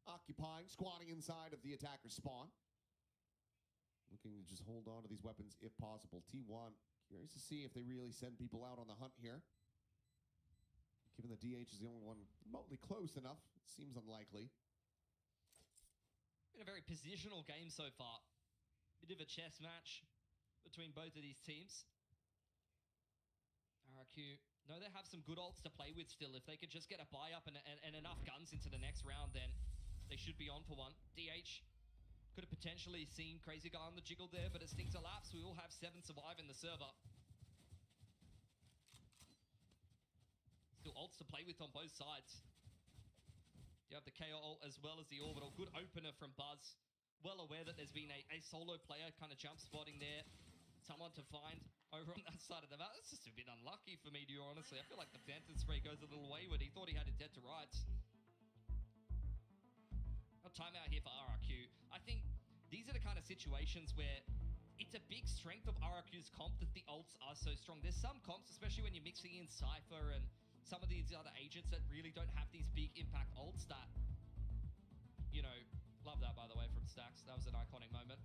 occupying, squatting inside of the attacker's spawn. Looking to just hold on to these weapons if possible. T1, curious to see if they really send people out on the hunt here. Given that DH is the only one remotely close enough, it seems unlikely. Been a very positional game so far. Bit of a chess match between both of these teams. RRQ, no, they have some good ults to play with still. If they could just get a buy up and enough guns into the next round, then they should be on for one. DH could have potentially seen Crazy Guy on the jiggle there, but as things elapse, we will have 7 survive in the server. Still ults to play with on both sides. You have the KO ult as well as the orbital. Good opener from Buzz. Well aware that there's been a solo player kind of jump spotting there. Someone to find over on that side of the map. It's just a bit unlucky for Meteor, honestly. I feel like the Phantom spray goes a little wayward. He thought he had it dead to rights. A timeout here for RRQ. I think these are the kind of situations where it's a big strength of RRQ's comp that the ults are so strong. There's some comps, especially when you're mixing in Cypher and some of these other agents that really don't have these big impact ults that, you know, love that by the way from Stacks. That was an iconic moment.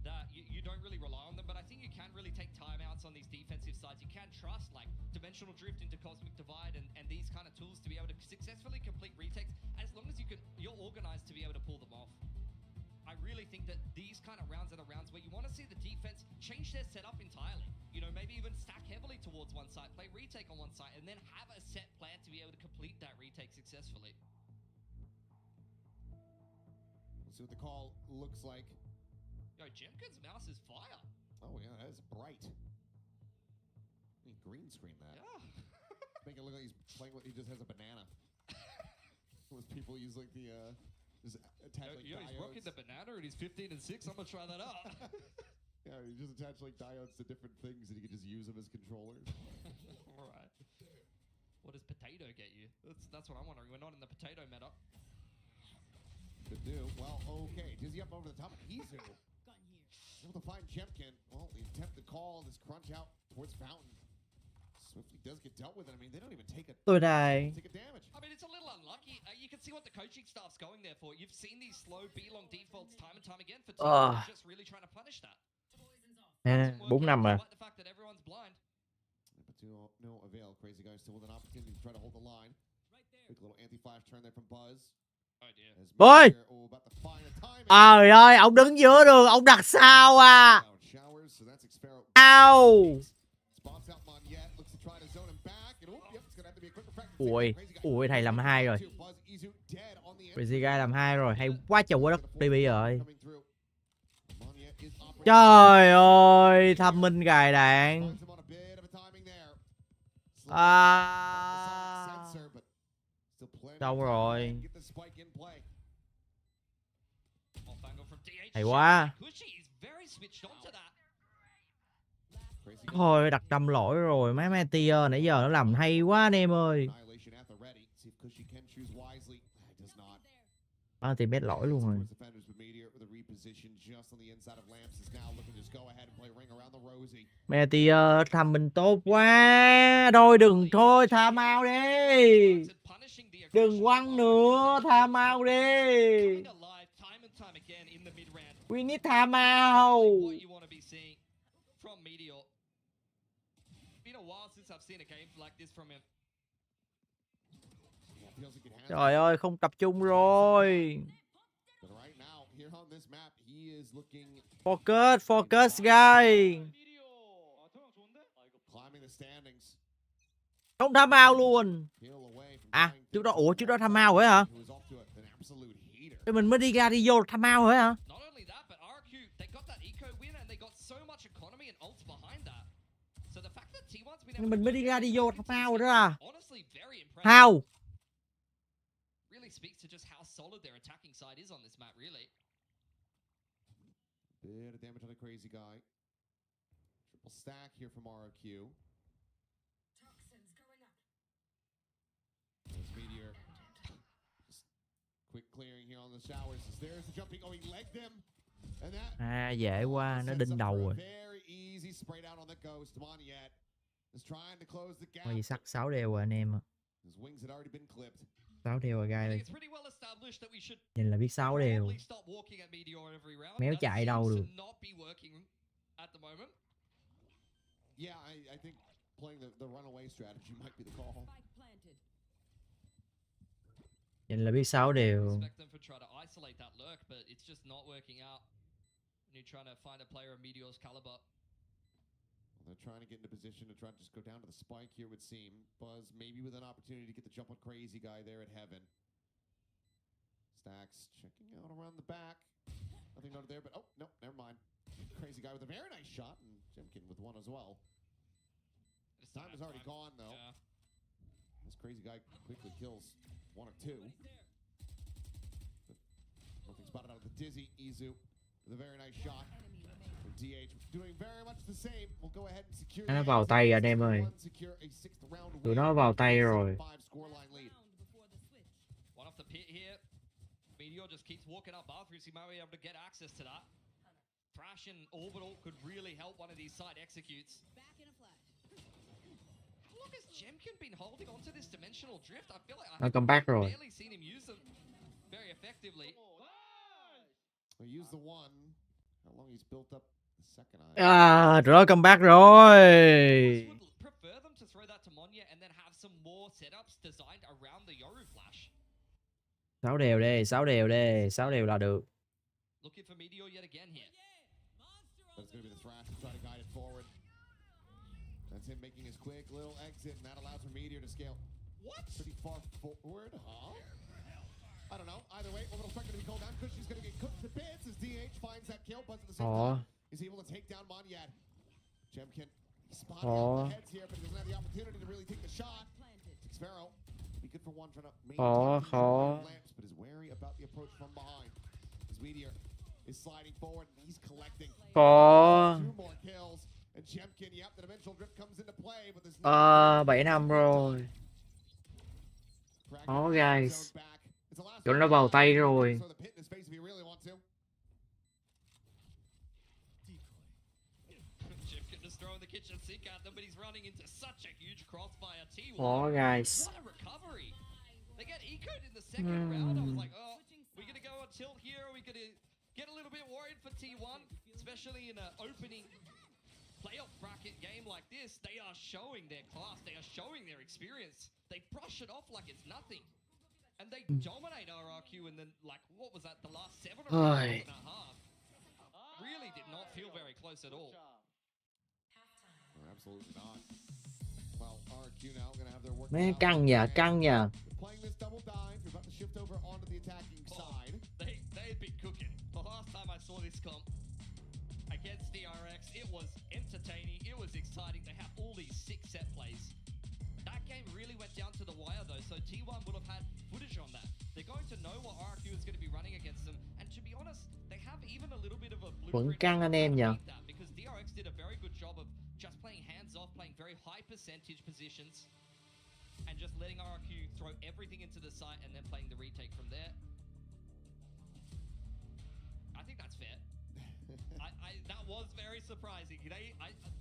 That you don't really rely on them, but I think you can really take timeouts on these defensive sides. You can trust like Dimensional Drift into Cosmic Divide and these kind of tools to be able to successfully complete retakes as long as you're organized to be able to pull them off. I really think that these kind of rounds are the rounds where you want to see the defense change their setup entirely. You know, maybe even stack heavily towards one side, play retake on one side, and then have a set plan to be able to complete that retake successfully. Let's see what the call looks like. Yo, Jemkin's mouse is fire. Oh yeah, that is bright. Green screen that. Yeah. Make it look like he's playing with, he just has a banana. Those people use like the just attach like he's diodes. rocking the banana and he's 15 and 6. I'm gonna try that out. Yeah, you just attach like diodes to different things and you can just use them as controllers. All right. What does potato get you? That's what I'm wondering. We're not in the potato meta. Could do. Well, okay. Dizzy up over the top of Izu. Able to find Jemkin. Well, the attempted call, this crunch out towards Fountain. Swiftly does get dealt with it. I mean, they don't even take a damage. I mean, it's a little unlucky. You can see what the coaching staff's going there for. You've seen these slow B-long defaults time and time again for teams just really trying to punish that. Nè, 4-5 mà. The fact that everyone's blind. But to no avail. Crazy Guy still with an opportunity to try to hold the line. Quick little anti-flash turn there from Buzz. Ôi! Trời ơi, ông đứng giữa đường, ông đặt sao à? Ao! Ui, thầy làm 2 rồi. Crazy Guy làm 2 rồi, hay quá trời quá đất DB rồi. Trời ơi, Thâm Minh gài đạn. Xong rồi. Get the spike in play. Off angle from DH. Hay quá. Cushy is very switched on to that. Thôi đặt trăm lỗi rồi. Mấy tier nãy giờ nó làm hay quá anh em ơi. Annihilation at the ready. See if Cushy can choose wisely. It does not. Thì biết lỗi luôn rồi. Mẹ tier thăm mình tốt quá. Thôi đừng thôi tha mau đi. Đừng quăng nữa, tha mau đi. We need tha mau. Trời ơi, không tập trung rồi. Focus, focus guys. Không tha mau luôn. Trước đó tha mau rồi hả? Thì mình mới đi ra đi vô tha mau rồi hả? Mình mới đi ra đi vô tha mau rồi đó à? How? Speaks to just how solid their attacking side is on this map, really. Bit of damage on the crazy guy. Triple stack here from RQ. Toxins going up. There's Meteor. Just quick clearing here on the showers. There's the jumping. Oh, he legged them. And that. Dễ quá, nó đinh đầu rồi. Very easy spray down on the ghost. Moniet is trying to close the gap. Có gì sắc 6 đeo rồi anh em. His wings had already been clipped. 6 đeo rồi gai đây. Nhìn là biết 6 đeo. Méo chạy đâu được. Yeah, I think playing the runaway strategy might be the call. Nhìn là biết 6 đeo. They're trying to get into position to try to just go down to the spike here would seem. Buzz maybe with an opportunity to get the jump on crazy guy there at heaven. Stacks checking out around the back. Nothing noted there, but oh, no, never mind. Crazy guy with a very nice shot, and Jimkin with one as well. His time is already gone, though. Yeah. This crazy guy quickly kills one or two. But nothing spotted out of the dizzy. Izu with a very nice shot. DH doing very much the same. We'll go ahead and secure. Nó vào tay anh em ơi. Tụi nó vào tay rồi. One off the pit here. Meteor just keeps walking up bathrooms. He might be able to get access to that. Thrash and Orbital could really help one of these side executes. How long has Jemkin been holding onto this dimensional drift? I feel like I haven't barely seen him use them very effectively. We use the one. How long he's built up the second eye. Rồi comeback rồi. Prefer them to throw that to Monya and then have some more setups designed around the Yoru flash. 6 đều đi, 6 đều đi, 6 đều là được. Looking for Meteor yet again here. That's going to be the Thrash to try to guide it forward. That's him making his quick little exit, and that allows for Meteor to scale. What? Pretty far forward, huh? I don't know. Either way, Orbital Strike going to be called down. Cushy's going to get cooked to bits as DH finds that kill. Buzz at the same time. He's able to take down Monyad. Jemkin spotting out the heads here, but he doesn't have the opportunity to really take the shot. Six Pharaoh. Be good for one trying to maintain lamps, but is wary about the approach from behind. His Meteor is sliding forward and he's collecting 2 more kills. And Jemkin, yep, the dimensional drift comes into play, but there's 7-5 rồi. Guys. Chỗ nó vào tay rồi. Guys. They get ecoed in the second round. I was like, oh, we're gonna go on tilt here. We're gonna get a little bit worried for T1, especially in an opening playoff bracket game like this. They are showing their class. They are showing their experience. They brush it off like it's nothing. And they dominate RRQ and then, like, what was that, the last 7 rounds and a half? Really did not feel very close at all. Absolutely not. Well, RRQ now going to have their work. Mấy căng nhờ. Playing this double dive, we're about to shift over onto the attacking side. They've been cooking. The last time I saw this comp against DRX, it was entertaining, it was exciting. They have all these 6 set plays. That game really went down to the wire though, so T1 would have had footage going to know what RRQ is going to be running against them. And to be honest, they have even a little bit of a Vẫn blueprint căng anh em nhờ. because DRX did a very good job of just playing hands off, playing very high percentage positions, and just letting RRQ throw everything into the site and then playing the retake from there. I think that's fair. That was very surprising.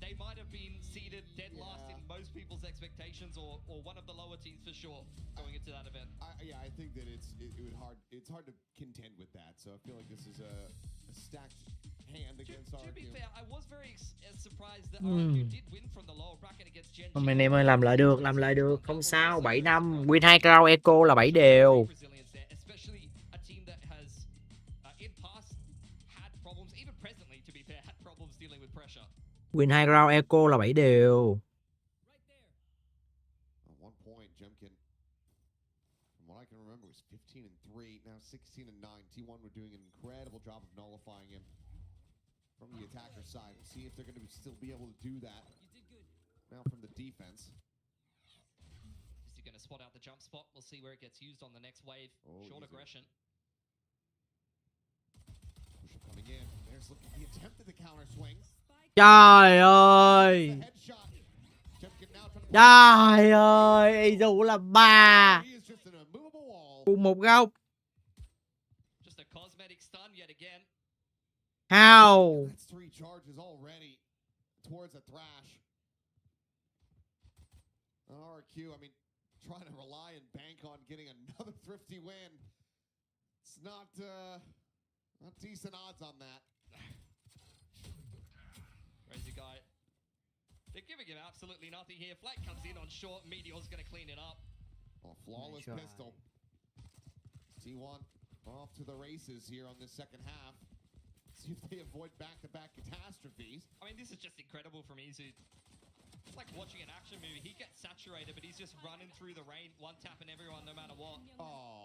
They might have been seeded dead last in most people's expectations, or one of the lower teams for sure going into that event. I think that it's hard to contend with that. So I feel like this is a stacked hand against RRQ. To be fair, I was very surprised that RRQ did win from the lower bracket against Gen G. Không, anh em ơi, làm lại được, không sao. 7-5 win 2 crown eco là 7 đều. Especially a team that has in past had problems, even presently to be fair, had problems dealing with pressure. Win 2 crown eco là 7 đều. At one point, Jemkin, from what I can remember, was 15-3, now 16-9. T1 were doing an incredible job of nullifying him from the attacker side. We'll see if they're going to still be able to do that. Now from the defense. Is he going to spot out the jump spot? We'll see where it gets used on the next wave. Short aggression. Push coming in. There's looking at the attempt at the counter swing. Trời ơi. Trời ơi, dù là 3 cùng một góc. Just a cosmetic stun yet again. How? That's 3 charges already towards a thrash. RRQ, I mean, trying to rely and bank on getting another thrifty win. It's not decent odds on that. Crazy guy. They're giving him absolutely nothing here. Flag comes in on short. Meteor's going to clean it up. Oh, flawless pistol. T1 off to the races here on this second half. See if they avoid back-to-back catastrophes. I mean, this is just incredible from Izu. It's like watching an action movie. He gets saturated, but he's just running through the rain, one-tapping everyone no matter what.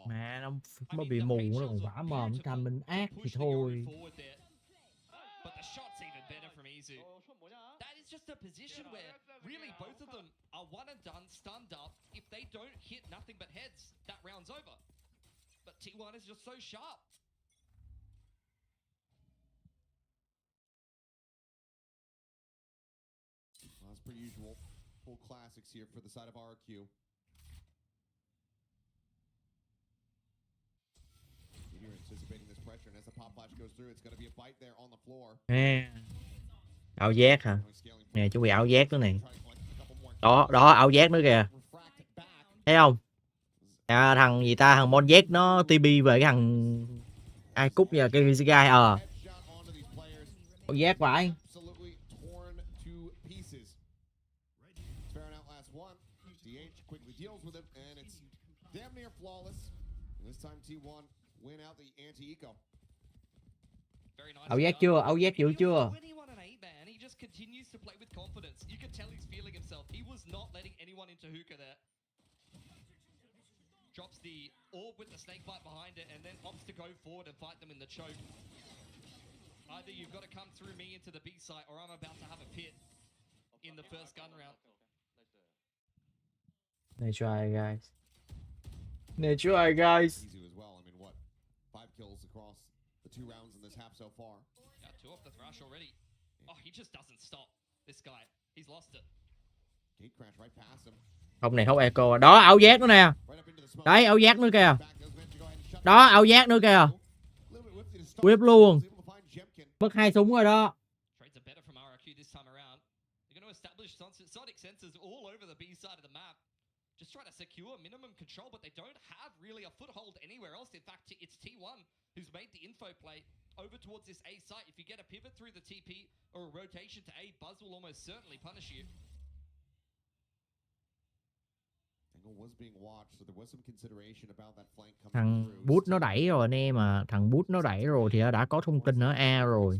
Mà ông mới bị mù nó còn vả mồm, thành mình ác thì thôi. But the shot's even better from Izu. That is just a position where really both of them are one and done, stunned up. If they don't hit nothing but heads, that round's over. But T1 is just so sharp. Well, as per usual, full classics here for the side of RRQ. You're anticipating this pressure, and as the pop flash goes through, it's going to be a bite there on the floor. Ảo giác hả? Nè, chuẩn bị ảo giác nữa này. Đó, ảo giác nữa kìa. Thấy không? À, thằng gì ta, thằng Monjet nó TP về cái thằng ai cút giờ cái VCT ảo giác vậy. Ảo giác chưa? Ảo giác dữ chưa? Continues to play with confidence. You can tell he's feeling himself. He was not letting anyone into hookah there. Drops the orb with the snake bite behind it and then opts to go forward and fight them in the choke. Either you've got to come through me into the B site or I'm about to have a pit in the first gun round. Nice try, guys. Nice try, guys. Easy as well. I mean, what? 5 kills across the 2 rounds in this half so far. Yeah, 2 off the thrash already. Oh, he just doesn't stop. This guy, he's lost it. Gate crash right past him. Không này, không echo. Đó, ảo giác nữa nè. Đấy, ảo giác nữa kìa. Đó, ảo giác nữa kìa. Whip luôn. Mất 2 súng rồi đó. Trades are better from RRQ this time around. They're going to establish sonic sensors all over the B side of the map. Just trying to secure minimum control, but they don't have really a foothold anywhere else. In fact, it's T1 who's made the info play over towards this A site. If you get a pivot through the TP or a rotation to A, Buzz will almost certainly punish you. Thằng Bút nó đẩy rồi anh em à. Thằng Bút nó đẩy rồi thì đã có thông tin ở A rồi.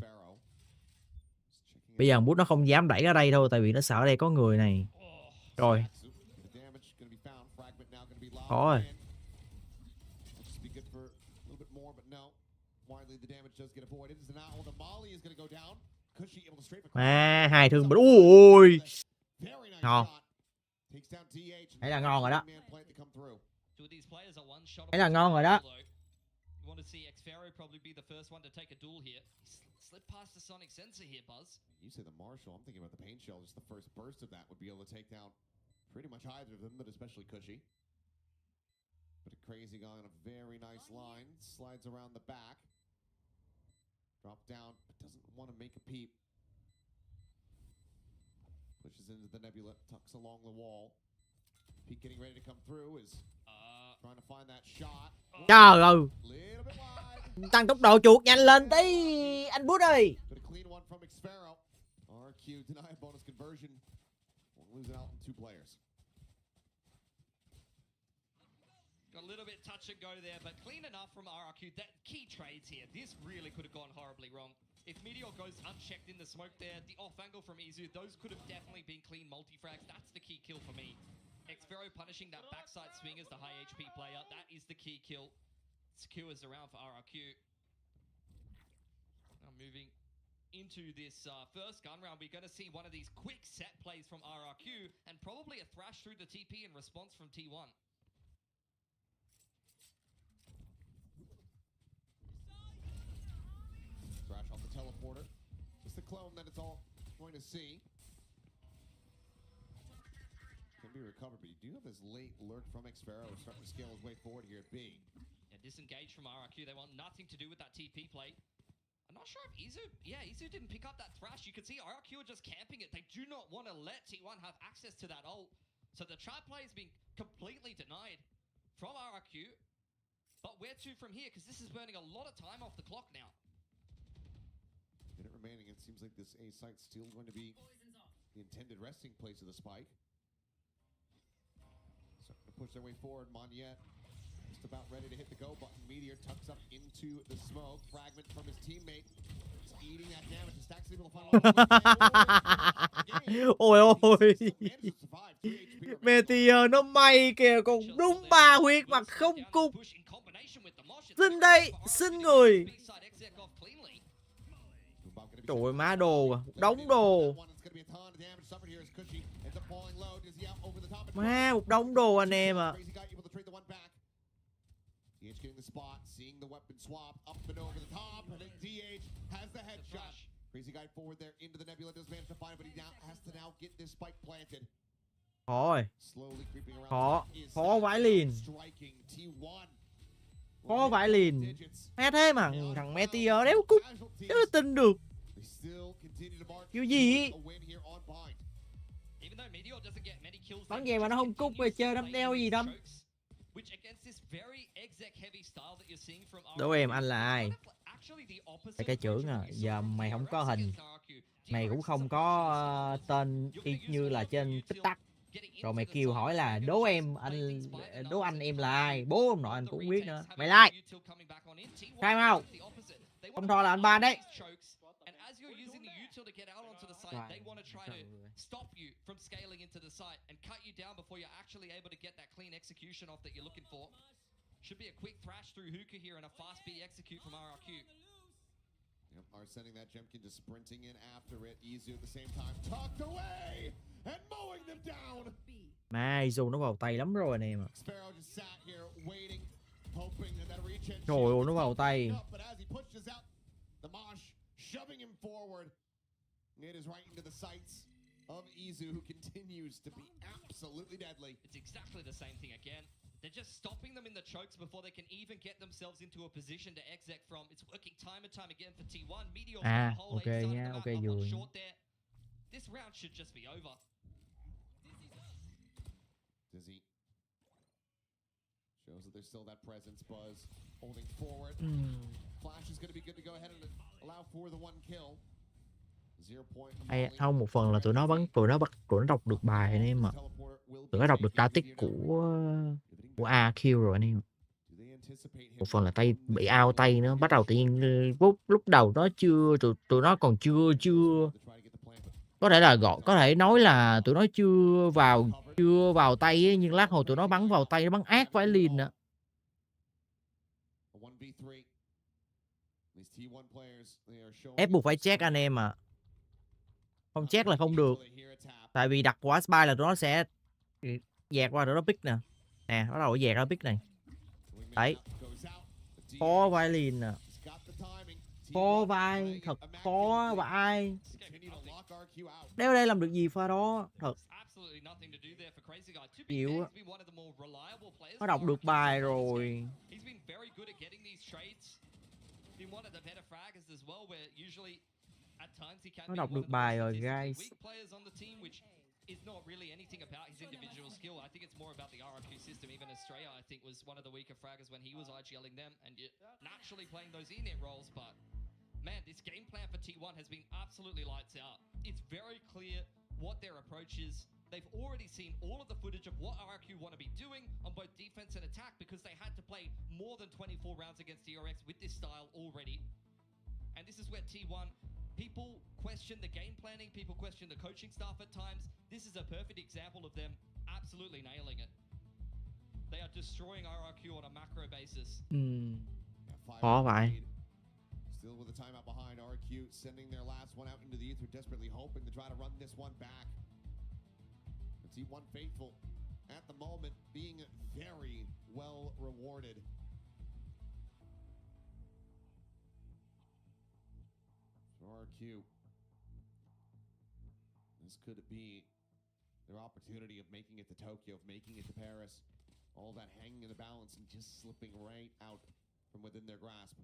Bây giờ Bút nó không dám đẩy ở đây thôi, tại vì nó sợ ở đây có người này. Rồi. Khó rồi. À, 2 thương. Ui. Ngon. Đấy là ngon rồi đó. Đấy là ngon rồi đó. want to see Xfero probably be the first one to take a duel here. Slip past the sonic sensor here, Buzz. You say the Marshall, I'm thinking about the pain shell. Just the first burst of that would be able to take down pretty much either of them, but especially Cushy. But a crazy guy on a very nice line. Slides around the back. Drop down, but doesn't want to make a peep. Pushes into the nebula, tucks along the wall. Pete getting ready to come through is trying to find that shot. Trời ơi, Little bit wide. tăng tốc độ chuột nhanh lên tí anh Bút ơi. But a clean one from Xfero. RQ denied bonus conversion. Won't lose it out in 2 players. Got a little bit touch and go there, but clean enough from RRQ. That key trades here. This really could have gone horribly wrong. If Meteor goes unchecked in the smoke there, the off angle from Izu, those could have definitely been clean multi-frags. That's the key kill for me. Xfero punishing that backside swing as the high HP player. That is the key kill. Secures around for RRQ. Now moving into this first gun round, we're going to see one of these quick set plays from RRQ and probably a thrash through the TP in response from T1. Thrash off the teleporter. Just the clone that it's all going to see. Can be recovered, but you do have this late lurk from Xfero starting to scale his way forward here at B. Yeah, disengaged from RRQ. They want nothing to do with that TP play. I'm not sure if Izu... Yeah, Izu didn't pick up that thrash. You can see RRQ are just camping it. They do not want to let T1 have access to that ult. So the trap play has been completely denied from RRQ. But where to from here? Because this is burning a lot of time off the clock now. Minute remaining. It seems like this A site's still going to be the intended resting place of the spike. Starting to push their way forward. Monette just about ready to hit the go button. Meteor tucks up into the smoke. Fragment from his teammate. He's eating that damage. The stacks able to find Ôi ôi. Meteor nó may kìa, còn đúng 3 huyết mà không cung. Xin đây, xin người. Trời ơi, má đồ à, đống đồ. Má, một đống đồ anh em ạ. Thôi. Khó vãi liền. Khó vãi liền. Mẹ thế mà thằng Meteor đéo cút. Đéo tin được. Kiểu gì? Bắn về mà nó không cút rồi chơi đấm đeo gì đâu. Đố em anh là ai? Tại cái trưởng à, giờ mày không có hình. Mày cũng không có tên y như là trên TikTok. Rồi mày kêu hỏi là đố anh em là ai? Bố ông nội anh cũng biết nữa. Mày like. Khai không? Không thò là anh ba đấy. To get out onto the site, they want to try to stop you from scaling into the site and cut you down before you're actually able to get that clean execution off that you're looking for. Should be a quick thrash through Hookah here and a fast B execute from RRQ. Yep, are sending that Jemkin just sprinting in after it. Izu at the same time, tucked away and mowing them down. Mà Izu nó vào tay lắm rồi anh em ạ. Trời ơi, nó vào tay. It is right into the sights of Izu, who continues to be absolutely deadly. It's exactly the same thing again. They're just stopping them in the chokes before they can even get themselves into a position to exec from. It's working time and time again for T1. Meteor ok nha, ok rồi. This round should just be over. Dizzy shows that there's still that presence. Buzz holding forward. Flash is going to be good to go ahead and allow for the one kill. Không, một phần là tụi nó đọc được bài anh em ạ. Tụi nó đọc được tactic của AQ rồi anh em. Một phần là tay bị out tay nữa, bắt đầu tự nhiên lúc đầu nó chưa tụi nó còn chưa có thể là có thể nói là tụi nó chưa vào tay ấy, nhưng lát hồi tụi nó bắn vào tay, nó bắn ác vãi liền nữa. Ép buộc phải check anh em ạ. Không check là không được. Tại vì đặt quả spy là tụi nó sẽ dẹt qua tụi nó pick nè. Nè, bắt đầu dẹt ra pick này. Đấy. Khó vai liền à. Khó vai, thật khó vai. Đéo đây làm được gì pha đó, thật. Chịu á. Nó đọc được bài rồi. Nó đọc được bài rồi guys. Is not really anything about his individual skill. I think it's more about the RRQ system. Even Estrella, I think, was one of the weaker fraggers when he was IGLing them and naturally playing those init roles. But man, this game plan for T1 has been absolutely lights out. It's very clear what their approach is. They've already seen all of the footage of what RRQ want to be doing on both defense and attack because they had to play more than 24 rounds against DRX with this style already. And this is where T1, people question the game planning, people question the coaching staff at times. This is a perfect example of them absolutely nailing it. They are destroying RRQ on a macro basis. Khó vậy. Still with the timeout behind, RQ sending their last one out into the ether, desperately hoping to try to run this one back. The T1 faithful at the moment being very well rewarded. RQ. This could be their opportunity of making it to Tokyo, of making it to Paris. All that hanging in the balance and just slipping right out from within their grasp.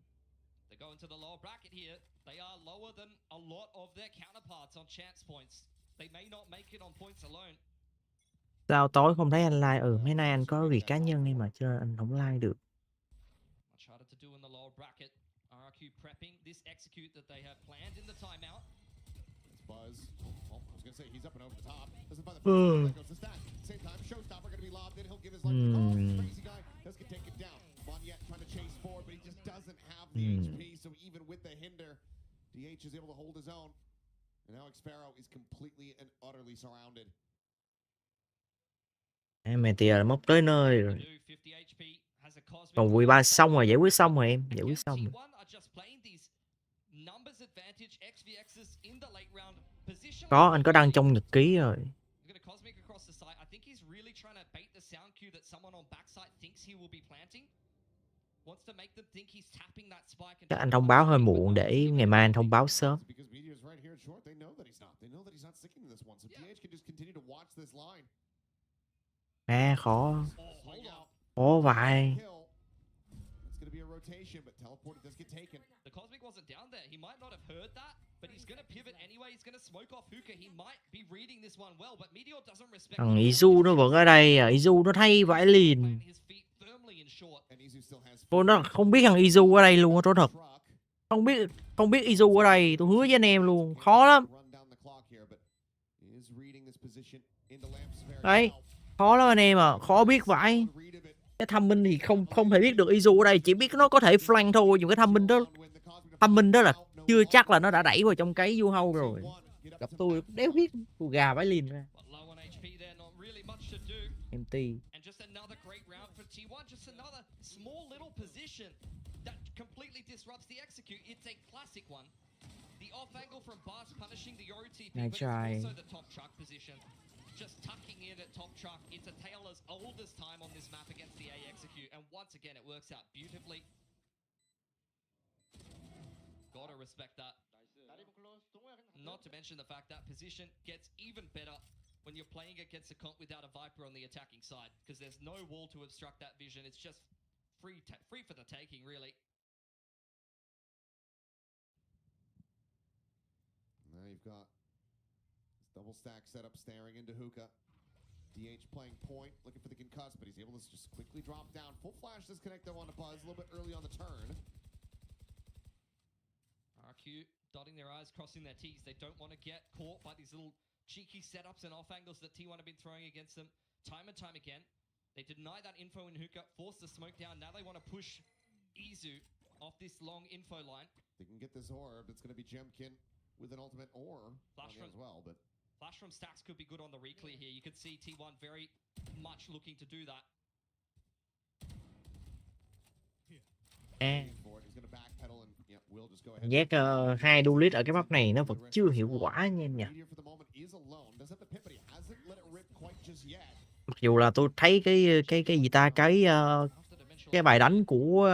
They go into the lower bracket here. They are lower than a lot of their counterparts on chance points. They may not make it on points alone. Sao tối không thấy anh like? Mấy nay anh có việc cá nhân nên mà cho anh không like được. Much harder to do in the lower bracket. RRQ prepping this execute that they have planned in the timeout. Buzz. Oh, I was gonna say he's up and over the top. Doesn't find the first goes to stack. Same time, Showstopper gonna be lobbed in. He'll give his life. Oh, crazy guy does get taken down. Monyet trying to chase forward, but he just doesn't have the HP. So even with the hinder, DH is able to hold his own. And now Xpero is completely and utterly surrounded. Em mày tìa là mốc tới nơi rồi. Còn vui ba xong rồi, giải quyết xong rồi em, giải quyết xong rồi. Có, anh có đăng trong nhật ký rồi. Chắc anh thông báo hơi muộn để ngày mai anh thông báo sớm. À, khó. Khó vậy. The Cosmic wasn't down there. He might not have heard that, but he's going to pivot anyway. He's going to smoke off Hookah. He might be reading this one well, but Meteor doesn't respect. Thằng Izu nó vẫn ở đây à. Izu nó thay vãi liền. Tôi nó không biết thằng Izu ở đây luôn á, tôi thật. Không biết Izu ở đây, tôi hứa với anh em luôn, khó lắm. Đấy, khó lắm anh em à, khó biết vãi. Cái thăm minh thì không thể biết được Izu ở đây, chỉ biết nó có thể flank thôi, nhưng cái thăm minh đó là chưa chắc là nó đã đẩy vào trong cái du hâu rồi. Gặp tôi đéo biết, tôi gà vãi liền ra. MT. Nice try. Just tucking in at top truck. It's a Taylor's oldest time on this map against the A execute, and once again it works out beautifully. Gotta respect that. Not to mention the fact that position gets even better when you're playing against a comp without a Viper on the attacking side, because there's no wall to obstruct that vision. It's just free for the taking, really. Now you've got double stack setup staring into Hookah. DH playing point, looking for the concuss, but he's able to just quickly drop down. Full flash disconnect though on the Buzz, a little bit early on the turn. RQ dotting their I's, crossing their T's. They don't want to get caught by these little cheeky setups and off angles that T1 have been throwing against them time and time again. They deny that info in Hookah, force the smoke down. Now they want to push Izu off this long info line. They can get this orb. It's going to be Jemkin with an ultimate orb as well, but Flash from stacks could be good on the reclear here. You could see T1 very much looking to do that. Giác hai duelist ở cái map này nó vẫn chưa hiệu quả nha em nhỉ. Mặc dù là tôi thấy cái gì ta, cái cái bài đánh của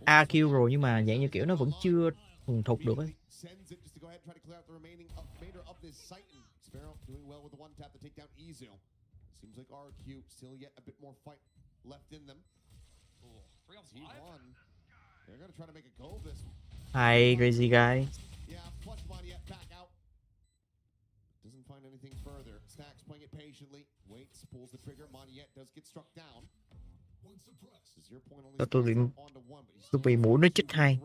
AQ rồi, nhưng mà dạng như kiểu nó vẫn chưa thuần thục được ấy. Sends it just to go ahead and try to clear out the remainder of this site. And Sparrow doing well with the one tap to take down Izu. Seems like RQ still yet a bit more fight left in them. 3-on-5. They're gonna try to make a go of this. Hay crazy guy. Yeah, flush money yet back out. Doesn't find anything further. Stacks playing it patiently. Waits, pulls the trigger. Moniette does get struck down. Tôi bị mũi nó chích hay.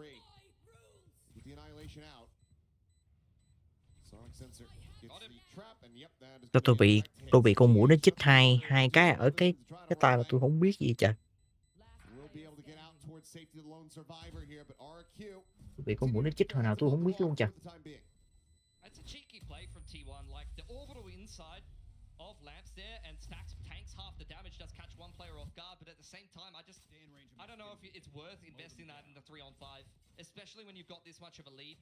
Tôi bị con mũi nó chích hai cái ở cái tai mà tôi không biết gì trời. Tôi bị con mũi nó chích hồi nào tôi không biết luôn trời. I don't know if it's worth investing that in the 3-on-5, especially when you've got this much of a lead.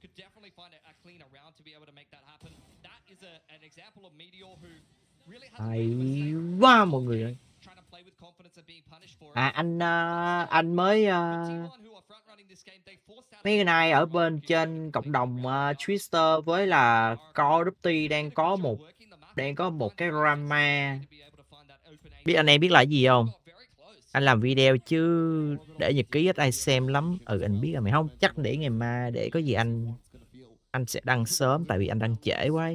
Could definitely find a cleaner round to be able to make that happen. That is an example of Meteor who really has Hay quá mọi người ơi. trying to play with confidence and being punished for it. Anh mới mấy ngày nay ở bên trên cộng đồng Twitter với là Call of Duty đang có một cái drama. Biết anh em biết là gì không? Anh làm video chứ để nhật ký ít ai xem lắm. Anh biết rồi mày không? Chắc để ngày mai để có gì anh sẽ đăng sớm tại vì anh đăng trễ quá.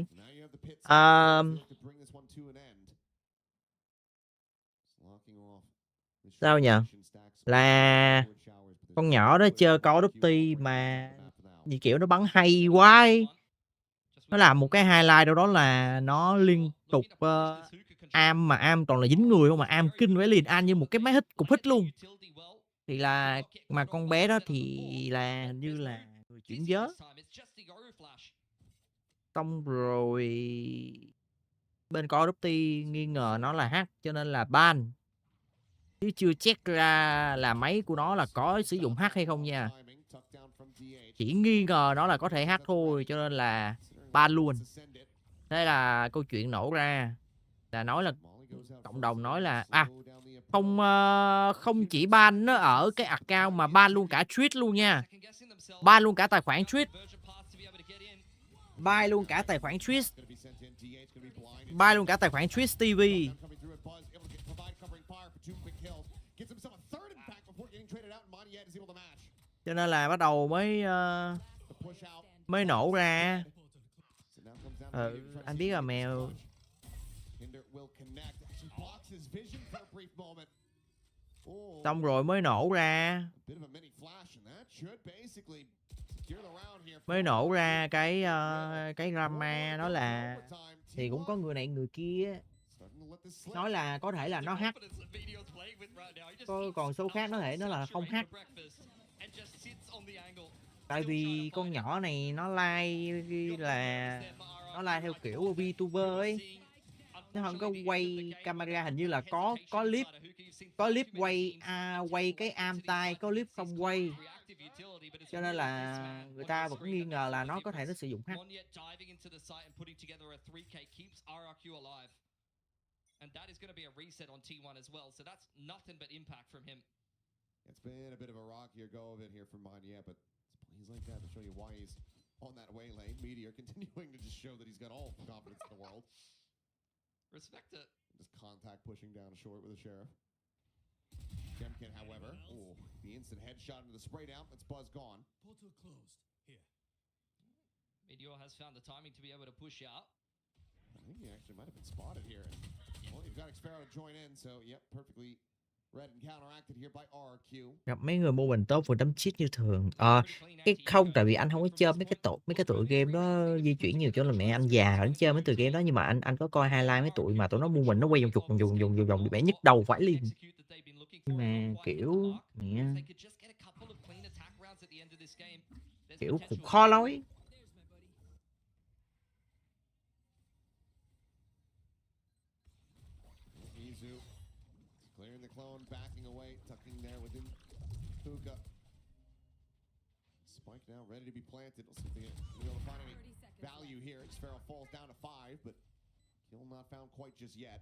Sao nhỉ? Là con nhỏ đó chơi Call of Duty mà như kiểu nó bắn hay quá ấy. Nó làm một cái highlight đâu đó là nó liên tục am mà am toàn là dính người không, mà am kinh với liền an như một cái máy hít cục hít luôn. Thì là mà con bé đó thì là như là người chuyển giới. Xong rồi bên Call of Duty nghi ngờ nó là hack cho nên là ban. Chứ chưa check ra là máy của nó là có sử dụng hack hay không nha. Chỉ nghi ngờ nó là có thể hack thôi cho nên là ban luôn. Thế là câu chuyện nổ ra là nói là cộng đồng nói là không chỉ ban nó ở cái account mà ban luôn cả tweet luôn nha. Ban luôn cả tài khoản tweet. Ban luôn cả tài khoản tweet. Ban luôn cả tài khoản tweet TV. Cho nên là bắt đầu mới nổ ra. Anh biết là mèo. Xong rồi mới nổ ra. Mới nổ ra cái drama đó là thì cũng có người này người kia nói là có thể là nó hack. Còn số khác nó thể nó là không hack. Tại vì con nhỏ này nó like theo kiểu VTuber ấy. Nó không có quay camera, hình như là có clip quay cái am tai, có clip không quay. Cho nên là người ta vẫn nghi ngờ là nó có thể nó sử dụng hack. And that is going to be a reset on T1 as well, so that's nothing but impact from him. It's been a bit of a rockier go of it here for Moniette, but plays like that to show you why he's on that way lane. Meteor continuing to just show that he's got all the confidence in the world. Respect it. Just contact pushing down short with the Sheriff. Gemkin, however, the instant headshot into the spray down. That's Buzz gone. Portal closed. Here. Meteor has found the timing to be able to push out. I think he actually might have been spotted here. Well, you've got Xparrow to join in, so yep, perfectly read and counteracted here by RQ. Gặp mấy người mua bình tốt vừa đấm cheat như thường. Cái không, tại vì anh không có chơi mấy cái tụi game đó di chuyển nhiều chỗ là mẹ anh già anh chơi mấy tụi game đó, nhưng mà anh có coi highlight mấy tụi mà tụi nó mua mình nó quay vòng bị bẻ nhức đầu phải liền. Nhưng mà kiểu mẹ kiểu cũng khó nói. Clearing the clone, backing away, tucking there within Puka. Spike now ready to be planted. Let's see if they get able to find any value here. Sparrow falls down to 5, but kill not found quite just yet.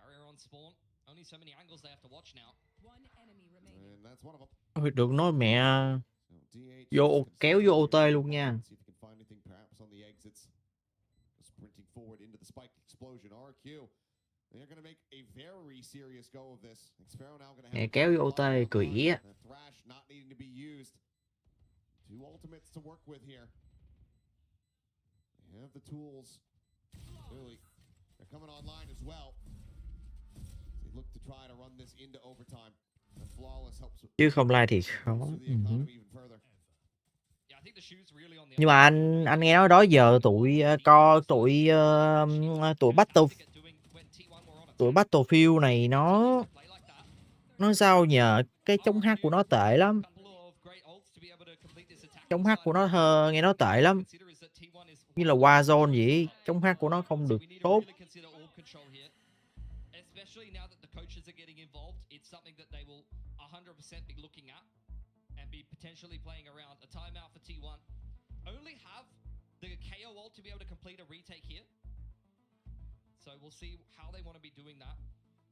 Barrier on spawn. Only so many angles they have to watch now. And that's one of them. Ôi, được nói mẹ So DH vô kéo vô OT luôn nha. see if he can find anything perhaps on the exits. Sprinting forward into the spike explosion. RQ. They're going to make a very serious go of this. Xpharaoh now going to Mẹ have kéo vô OT cười ỉa. Thrash not needing to be used. Two ultimates to work with here. They have the tools. Really, they're coming online as well. They look to try to run this into overtime. And flawless helps Chứ không like thì khó. boost the economy even further. Yeah, I think the shoe's really on the Nhưng mà anh nghe nói đó giờ tụi tụi Battlefield này nó sao nhờ cái chống hack của nó tệ lắm. Chống hack của nó nghe nó tệ lắm. Như là Warzone vậy, chống hack của nó không được tốt. Especially now that the coaches are getting involved, it's something that they will 100% be looking at and be potentially playing around. A timeout for T1. Only have the KO ult to be able to complete a retake here. So we'll see how they want to be doing that.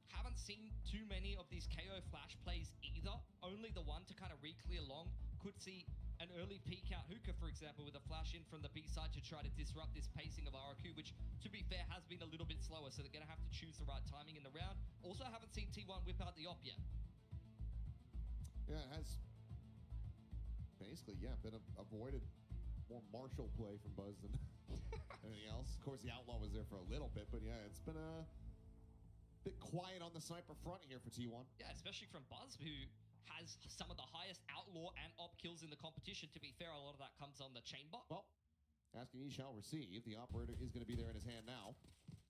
Haven't seen too many of these KO flash plays either. Only the one to kind of re-clear long. Could see an early peek out hookah, for example, with a flash in from the B side to try to disrupt this pacing of RRQ, which, to be fair, has been a little bit slower, so they're going to have to choose the right timing in the round. Also, haven't seen T1 whip out the op yet. Yeah, it has basically, been avoided. More martial play from Buzz than anything else. Of course, the Outlaw was there for a little bit, but yeah, it's been a bit quiet on the sniper front here for T1. Yeah, especially from Buzz, who has some of the highest Outlaw and op kills in the competition. To be fair, a lot of that comes on the chamber. Well, asking he shall receive. The operator is going to be there in his hand now.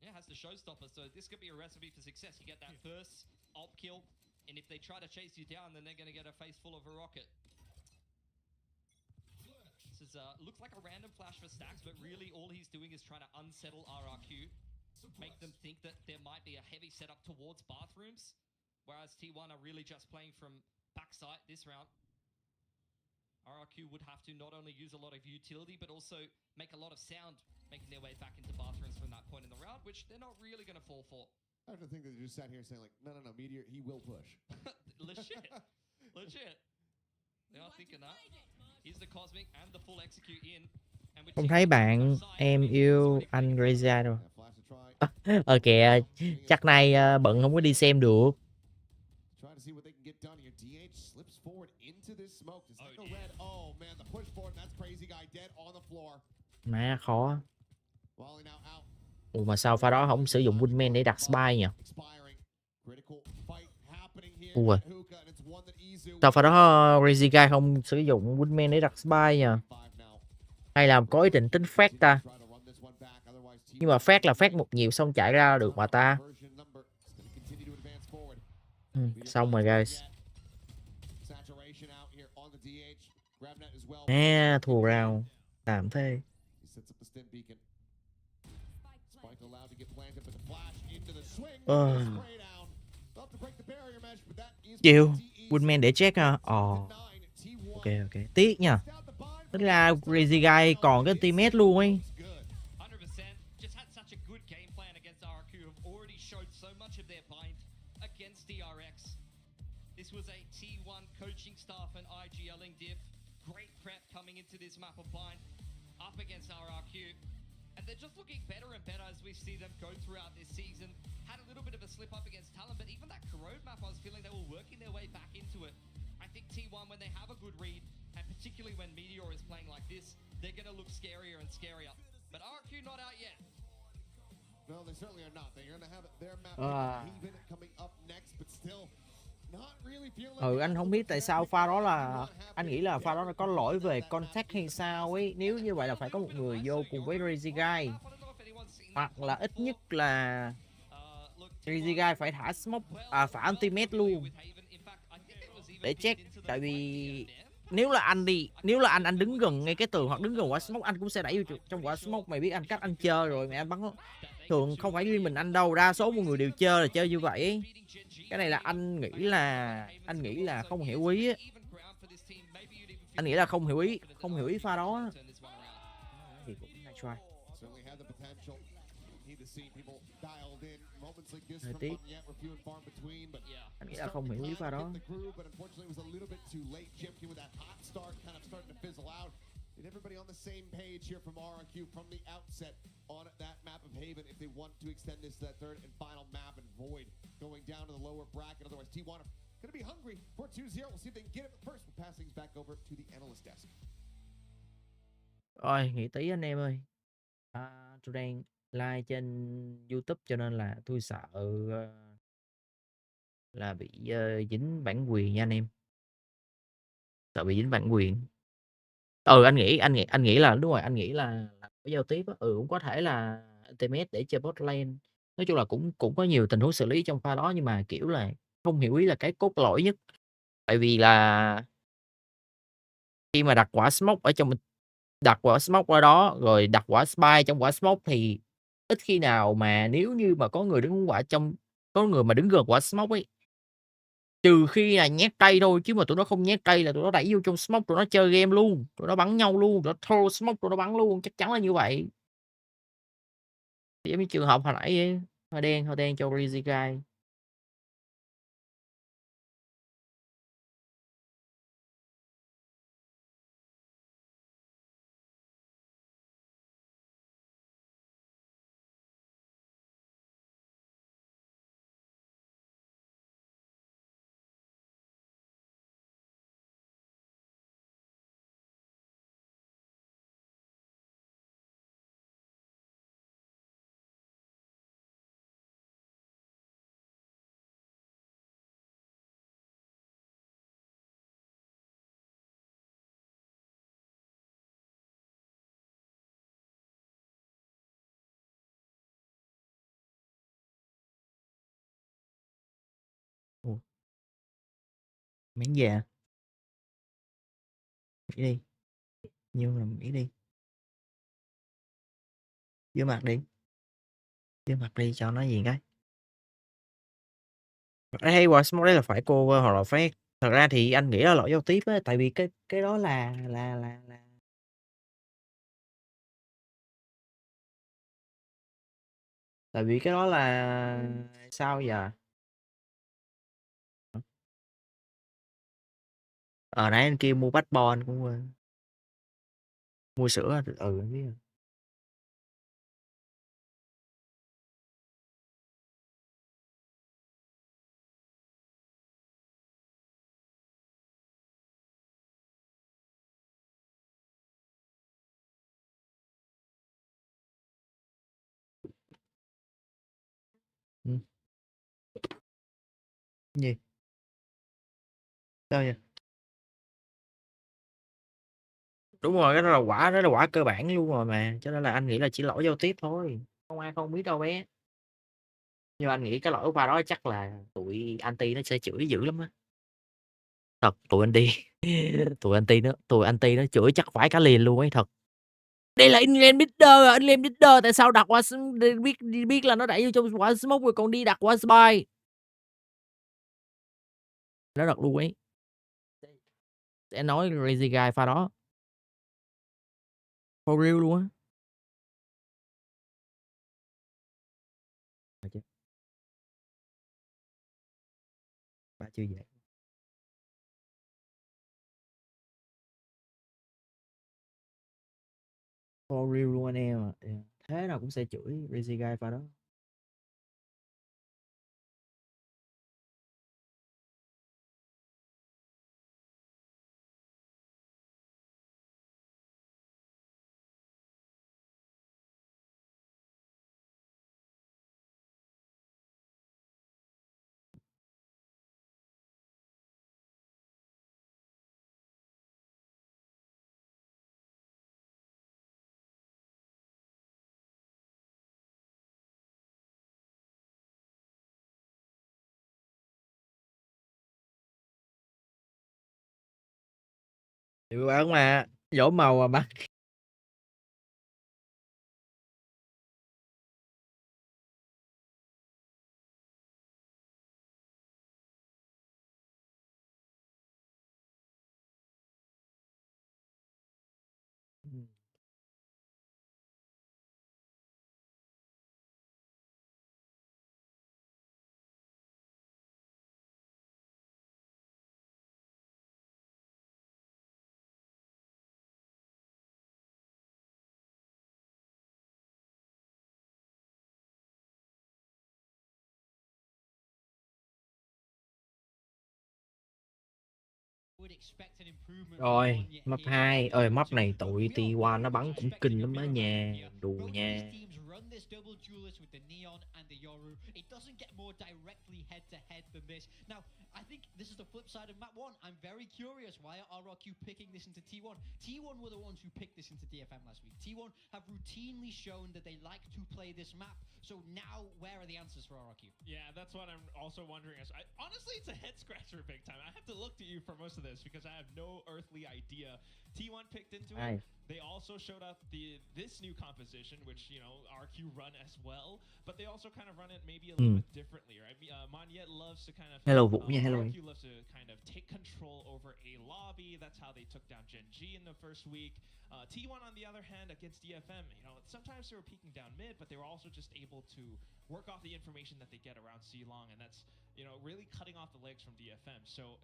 Yeah, has the showstopper, so this could be a recipe for success. You get that first op kill, and if they try to chase you down, then they're going to get a face full of a rocket. This is, looks like a random flash for Stacks, but really all he's doing is trying to unsettle RRQ, make them think that there might be a heavy setup towards bathrooms, whereas T1 are really just playing from backside this round. RRQ would have to not only use a lot of utility, but also make a lot of sound, making their way back into bathrooms from that point in the round, which they're not really going to fall for. I have to think that they just sat here saying like, no, Meteor, he will push. Legit. Legit. They are thinking that. Here's the Cosmic and the full execute in. Không thấy bạn em yêu anh Reza đâu. Kìa, chắc nay bận không có đi xem được. Má khó. Ủa mà sao pha đó không sử dụng Wingman để đặt spy nhỉ? Ủa. Sao pha đó Crazy Guy không sử dụng Wingman để đặt spy nhỉ? Hay là có ý định tính phát ta? Nhưng mà phát là phát một nhiều xong chạy ra được mà ta. Xong rồi guys. Nè, thua round. Tạm thế. Chịu. Wingman để check ha. Ok. Tiếc nha. Tức là Crazy Guy còn cái teammate luôn ấy. This was a T1 coaching staff and IGLing diff. Great prep coming into this map of Bind up against RRQ. And they're just looking better and better as we see them go throughout this season. Had a little bit of a slip up against Talon, but even that Corrode map, I was feeling they were working their way back into it. I think T1, when they have a good read, and particularly when Meteor is playing like this, they're going to look scarier and scarier. But RRQ not out yet. No, they certainly are not. They're going to have their map even coming up next, but still not really feeling. Anh không biết tại sao pha đó là anh nghĩ là pha đó là có lỗi về contact hay sao ấy. Nếu như vậy là phải có một người vô cùng với Crazy Guy, hoặc là ít nhất là Crazy Guy phải thả smoke, phải ultimate luôn để check. Tại vì nếu là anh đứng gần ngay cái tường hoặc đứng gần quả smoke, anh cũng sẽ đẩy vô trong quả smoke. Mày biết anh cách anh chơi rồi, mày anh bắn đó. Thường không phải riêng mình anh đâu, đa số mọi người đều chơi là chơi như vậy ấy. Cái này là anh nghĩ là không hiểu ý á. Anh nghĩ là không hiểu ý pha đó. Thì cũng try. need to see people dialed in. Moments like this Hơi from tiếc. Monyet were few and far between, but Anh nghĩ là không hiểu ý pha đó. hit the groove, but unfortunately it was a little bit too late. Chimki with that hot start kind of starting to fizzle out. And everybody on the same page here from RRQ from the outset on that map of Haven if they want to extend this to that third and final map, and Void going down to the lower bracket. Otherwise, T1 are going to be hungry for 2-0. We'll see if they can get it first. We'll pass things back over to the analyst desk. Rồi, nghỉ tí anh em ơi. Tôi đang live trên YouTube cho nên là tôi sợ là bị dính bản quyền nha anh em. Sợ bị dính bản quyền. Anh nghĩ là đúng rồi, anh nghĩ là có giao tiếp á. Cũng có thể là internet để chơi bot lane. Nói chung là cũng có nhiều tình huống xử lý trong pha đó, nhưng mà kiểu là không hiểu ý là cái cốt lõi nhất. Tại vì là khi mà đặt quả smoke ở đó rồi đặt quả spy trong quả smoke thì ít khi nào mà nếu như mà có người đứng gần quả smoke ấy, trừ khi là nhét cây thôi, chứ mà tụi nó không nhét cây là tụi nó đẩy vô trong smoke, tụi nó chơi game luôn, tụi nó bắn nhau luôn, tụi nó throw smoke, tụi nó bắn luôn, chắc chắn là như vậy. Giống như trường hợp hồi nãy ấy, hoa đen cho Rizzy Guy. Miếng già. Nghĩ đi. Nhiêu là nghĩ đi. Dưới mặt đi. Dưới mặt đi cho nó gì cái. Hay quả smoke đấy là phải cover hoặc là phát. Thật ra thì anh nghĩ là lỗi giao tiếp á, tại vì cái đó là tại vì cái đó là sao giờ? Nãy anh kia mua bách bon cũng quên. Mua sữa anh biết rồi. Ừ. Gì? Sao vậy? Đúng rồi, cái đó là quả cơ bản luôn rồi mà, cho nên là anh nghĩ là chỉ lỗi giao tiếp thôi, không ai không biết đâu bé. Nhưng mà anh nghĩ cái lỗi pha đó chắc là tụi anti nó sẽ chửi dữ lắm á. Thật, tụi anti nó chửi chắc phải cả liền luôn ấy, thật. Đây là inland leader, tại sao đặt qua biết là nó đẩy vô trong quả smoke rồi còn đi đặt qua spy. Nó thật luôn ấy. Sẽ nói crazy guy pha đó. For real luôn á. Ba chưa vậy. For real luôn anh em ạ. Thế nào cũng sẽ chửi crazy guy pha đó. Dự án mà dỗ màu mà bắt. Rồi, map 2. Map này tụi T1 nó bắn cũng kinh lắm đó nha. Đùa nha. Run this double duelist with the Neon and the Yoru. It doesn't get more directly head to head than this. Now, I think this is the flip side of map 1. I'm very curious, why are RRQ picking this into T1? T1 were the ones who picked this into DFM last week. T1 have routinely shown that they like to play this map. So now, where are the answers for RRQ? Yeah, that's what I'm also wondering. Honestly, it's a head scratcher big time. I have to look to you for most of this because I have no earthly idea. T1 picked into it. They also showed up this new composition, which, you know, RQ run as well, but they also kind of run it maybe a little bit differently, right? Monyet loves to kind of Hello Vũ nha, hello. RQ loves to kind of take control over a lobby. That's how they took down Gen G in the first week. T1 on the other hand against DFM, you know, sometimes they were peeking down mid, but they were also just able to work off the information that they get around C-Long, and that's, you know, really cutting off the legs from DFM. So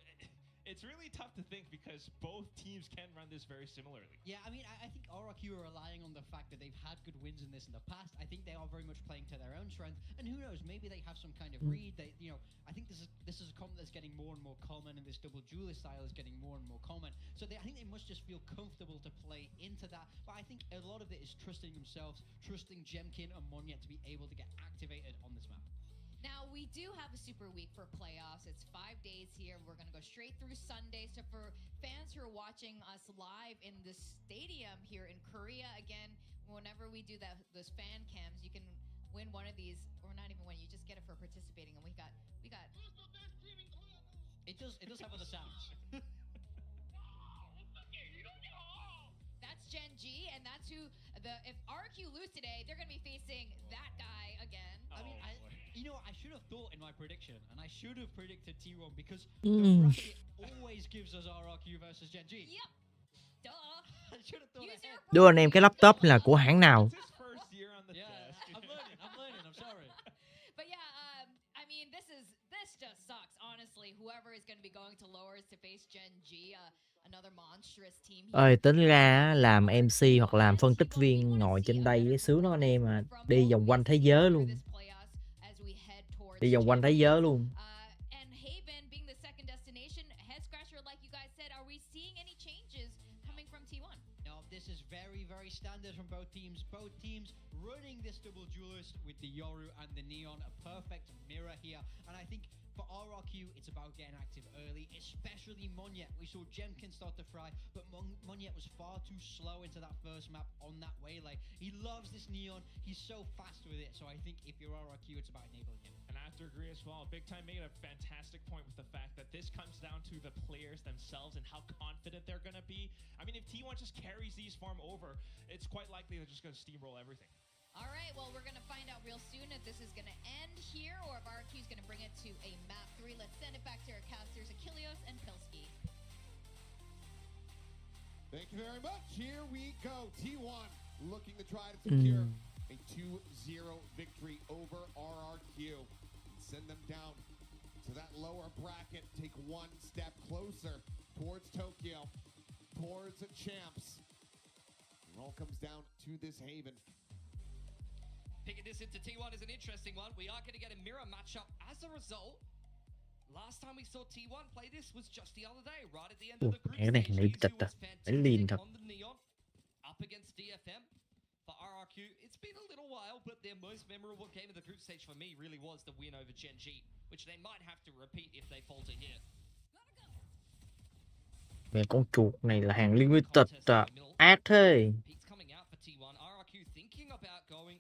it's really tough to think because both teams can run this very similarly. Yeah, I mean, I think RRQ are relying on the fact that they've had good wins in this in the past. I think they are very much playing to their own strength, and who knows, maybe they have some kind of read. They, you know, I think this is a comp that's getting more and more common, and this double duelist style is getting more and more common. So I think they must just feel comfortable to play into that. But I think a lot of it is trusting themselves, trusting Jemkin and Monyet to be able to get activated on this map. Now, we do have a super week for playoffs. It's 5 days here. We're going to go straight through Sunday. So for fans who are watching us live in the stadium here in Korea, again, whenever we do those fan cams, you can win one of these, or not even one, you just get it for participating. And we got It does have other sounds. That's Gen G, and that's who if RQ lose today, they're going to be facing that guy again. I mean, you know, I should have thought in my prediction, and I should have predicted T1 because the bracket always gives us RRQ versus Gen G. Yep. Duh. I should have thought ahead. Đưa anh em cái laptop là của hãng nào? I'm learning, I'm sorry. But yeah, I mean, this just sucks, honestly. Whoever is going to be going to lowers to face Gen G, another monstrous team. Tính ra làm MC hoặc làm phân tích viên ngồi trên đây sướng đó anh em à. Đi vòng quanh thế giới luôn. Đi vòng quanh thế giới luôn. And Haven being the second destination, head scratcher like you guys said, are we seeing any changes coming from T1? No, this is very, very standard from both teams. Both teams running this double duelist with the Yoru and the Neon, a perfect mirror here. And I think for RRQ, it's about getting active early, especially Monyet. We saw Jemkin start to fry, but Monyet was far too slow into that first map on that waylay. He loves this Neon. He's so fast with it. So I think if you're RRQ, it's about enabling him. And I have to agree as well. Big Time made a fantastic point with the fact that this comes down to the players themselves and how confident they're going to be. I mean, if T1 just carries these farm over, it's quite likely they're just going to steamroll everything. All right, well, we're going to find out real soon if this is going to end here or if RRQ is going to bring it to a map 3. Let's send it back to our casters, Achilles and Pilski. Thank you very much. Here we go. T1 looking to try to secure a 2-0 victory over RRQ. Send them down to that lower bracket. Take one step closer towards Tokyo, towards the champs. It all comes down to this Haven. Picking this into T1 is an interesting one. We are going to get a mirror matchup as a result. Last time we saw T1 play this was just the other day, right at the end of the group stage. T2 was fantastic on the Neon, up against DFM. For RRQ, it's been a little while, but their most memorable game of the group stage for me really was the win over Gen G, which they might have to repeat if they falter here. Mẹ con chuột này là hàng limited à. Ác thế. Pete's coming out for T1. RRQ thinking about going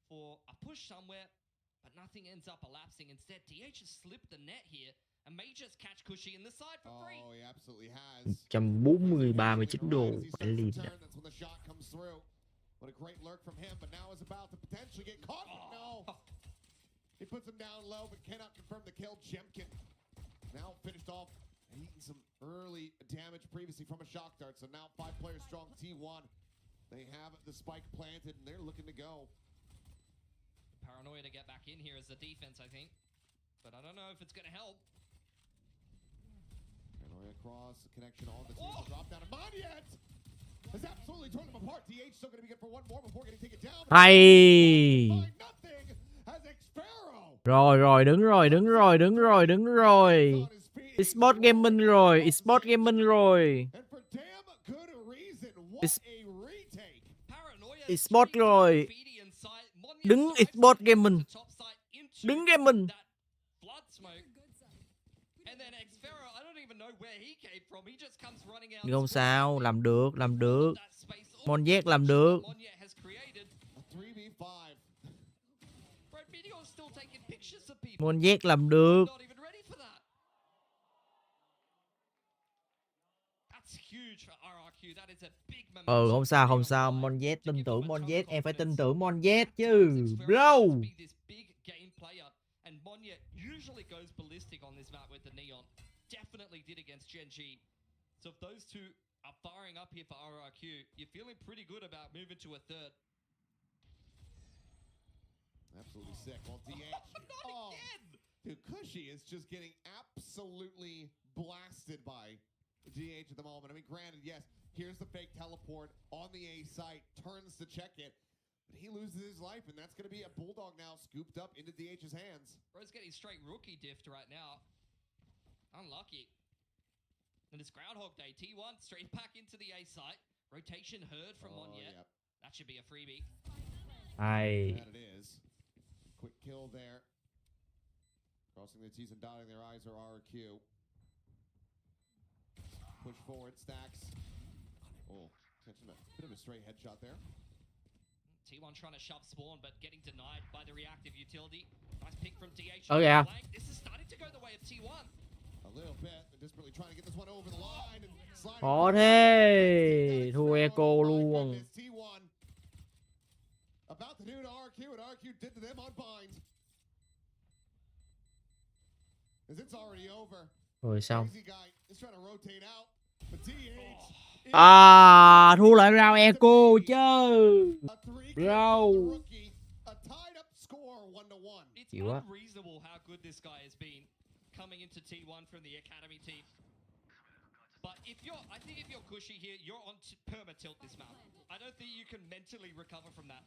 for a push somewhere, but nothing ends up elapsing. Instead, DH has slipped the net here and may just catch Cushy in the side for free. Oh, he absolutely has. 140 39 độ phải liền. What a great lurk from him, but now is about to potentially get caught. No. He puts him down low, but cannot confirm the kill. Jemkin now finished off and eaten some early damage previously from a shock dart. So now 5 players strong T1. They have the spike planted and they're looking to go. Paranoia to get back in here as the defense, I think. But I don't know if it's going to help. Paranoia across, the connection on the team. Drop down to Monyet. Has absolutely torn them apart. DH still going to be good for one more before getting taken down. Hay. Nothing as Xpharaoh. Rồi, đứng rồi. Esport gaming rồi, esport gaming rồi. Esport rồi. Đứng esport gaming. Đứng gaming. Nhưng không sao, làm được, làm được. Monjet làm được. Monjet làm được. Không sao, không sao. Monjet, tin tưởng Monjet. Em phải tin tưởng Monjet chứ. Bro. And Monya usually goes ballistic on this map with the Neon. Definitely did against Gen G. So if those two are firing up here for RRQ, you're feeling pretty good about moving to a third. Absolutely sick. Well, DH. Not again! Dude, Cushy is just getting absolutely blasted by DH at the moment. I mean, granted, yes, here's the fake teleport on the A site, turns to check it. But he loses his life, and that's going to be a Bulldog now scooped up into DH's hands. Bro's getting straight rookie diffed right now. Unlucky. And it's Groundhog Day. T1 straight back into the A site. Rotation heard from Monya. Yep. That should be a freebie. That it is. Quick kill there. Crossing the T's and dotting their I's are RQ. Push forward, stacks. Oh, catching a bit of a straight headshot there. T1 trying to shove spawn, but getting denied by the reactive utility. Nice pick from DH. Oh yeah. This is starting to go the way of T1. A little bit. They're desperately trying to get this one over the line and sliding. Khó thế. Thua Echo luôn. T1 about to do to RQ what RQ did to them unbind. As it's already over. Rồi xong. Crazy guy is trying to rotate out. But DH thua lại round Echo chứ. Bro. It's unreasonable how good this guy has been coming into T1 from the academy team. But I think if you're Cushy here, you're on perma tilt this map. I don't think you can mentally recover from that.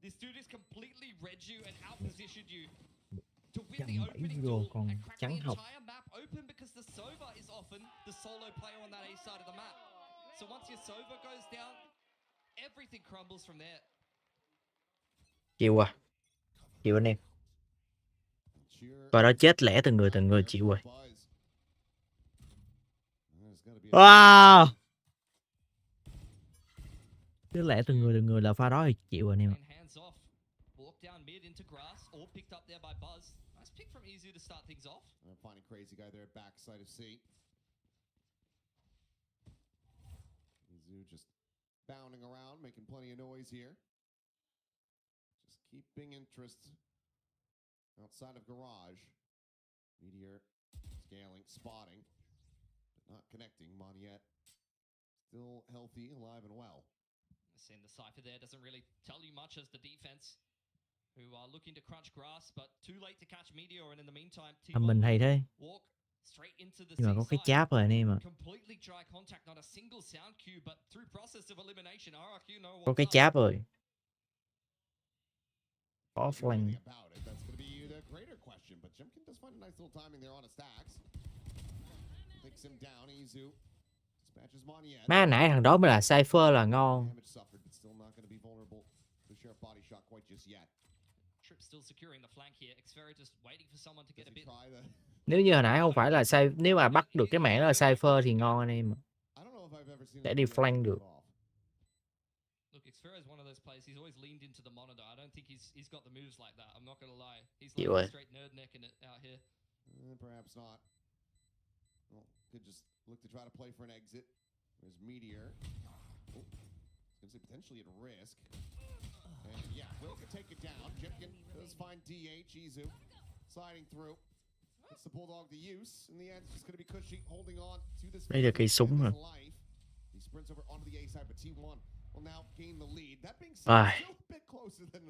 This dude has completely read you and outpositioned you to win the opening duel and crack the entire map open because the Sova is often the solo player on that A side of the map. So once your Sova goes down, everything crumbles from there. Chịu à. Chịu anh em. Và đó chết lẻ từng người chịu rồi. Wow. Chết lẻ từng người là pha đó thì chịu rồi anh em ạ. Just bounding around, making plenty of noise here. Just keeping interest outside of garage. Meteor scaling, spotting, but not connecting. Moniette still healthy, alive and well. Seeing the Cypher there doesn't really tell you much as the defense, who are looking to crunch grass, but too late to catch Meteor, and in the meantime, Mình hay thế. walk straight into the Nhưng mà có cái cháp rồi anh em ạ. completely dry contact, not a single sound cue, but through process of elimination, RRQ know Có what's cái up. cháp rồi. Offline. That's going to be the greater question, but Jimkin does find a nice little timing there on a stacks. Takes him down, Izu. Dispatches Moniette. Má nãy thằng đó mới là Cypher là ngon. Damage suffered, but still not going to be vulnerable to share a body shot quite just yet. Trip still securing the flank here. Xferra just waiting for someone to get a bit. Nếu như hồi nãy không phải là nếu mà bắt được cái mảng đó là Cypher thì ngon anh em. Để đi flank được. Look, Xferra is one of those players. He's always leaned into the monitor. I don't think he's got the moves like that. I'm not gonna lie. He's like a straight nerd necking it out here. Perhaps not. Well, could just look to try to play for an exit. There's Meteor. Oh, gonna say potentially at risk. And yeah, Will can take it down. Jimkin does find DH. Izu sliding through. It's the Bulldog to use. In the end, it's just going to be Cushy holding on to this. Đây là cây súng rồi. He sprints over onto the A side, but T1 will now gain the lead. That being said, still a bit closer than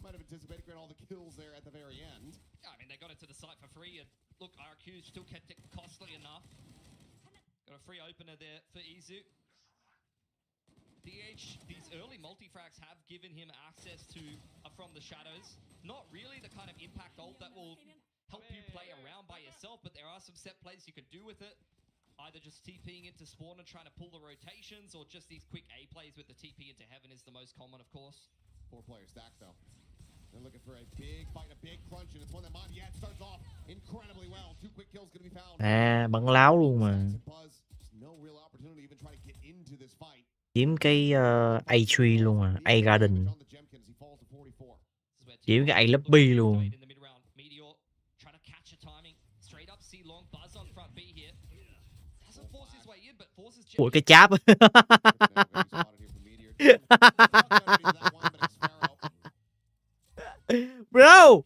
might have anticipated. Great, all the kills there at the very end. Yeah, I mean, they got into the site for free, and look, RQ still kept it costly enough. Got a free opener there for Izu. DH, these early multi-frags have given him access to from the shadows. Not really the kind of impact ult that will help you play around by yourself, but there are some set plays you can do with it. Either just TPing into spawn and trying to pull the rotations, or just these quick A plays with the TP into heaven is the most common, of course. 4 players stacked though. They're looking for a big fight, a big crunch, and it's one that Mondiat starts off incredibly well. 2 quick kills gonna be found. À, bắn láo luôn mà. No real opportunity even try to get into this fight. Chiếm cái A tree luôn à, A garden. Chiếm cái A lobby luôn. Ủa cái cháp. Bro,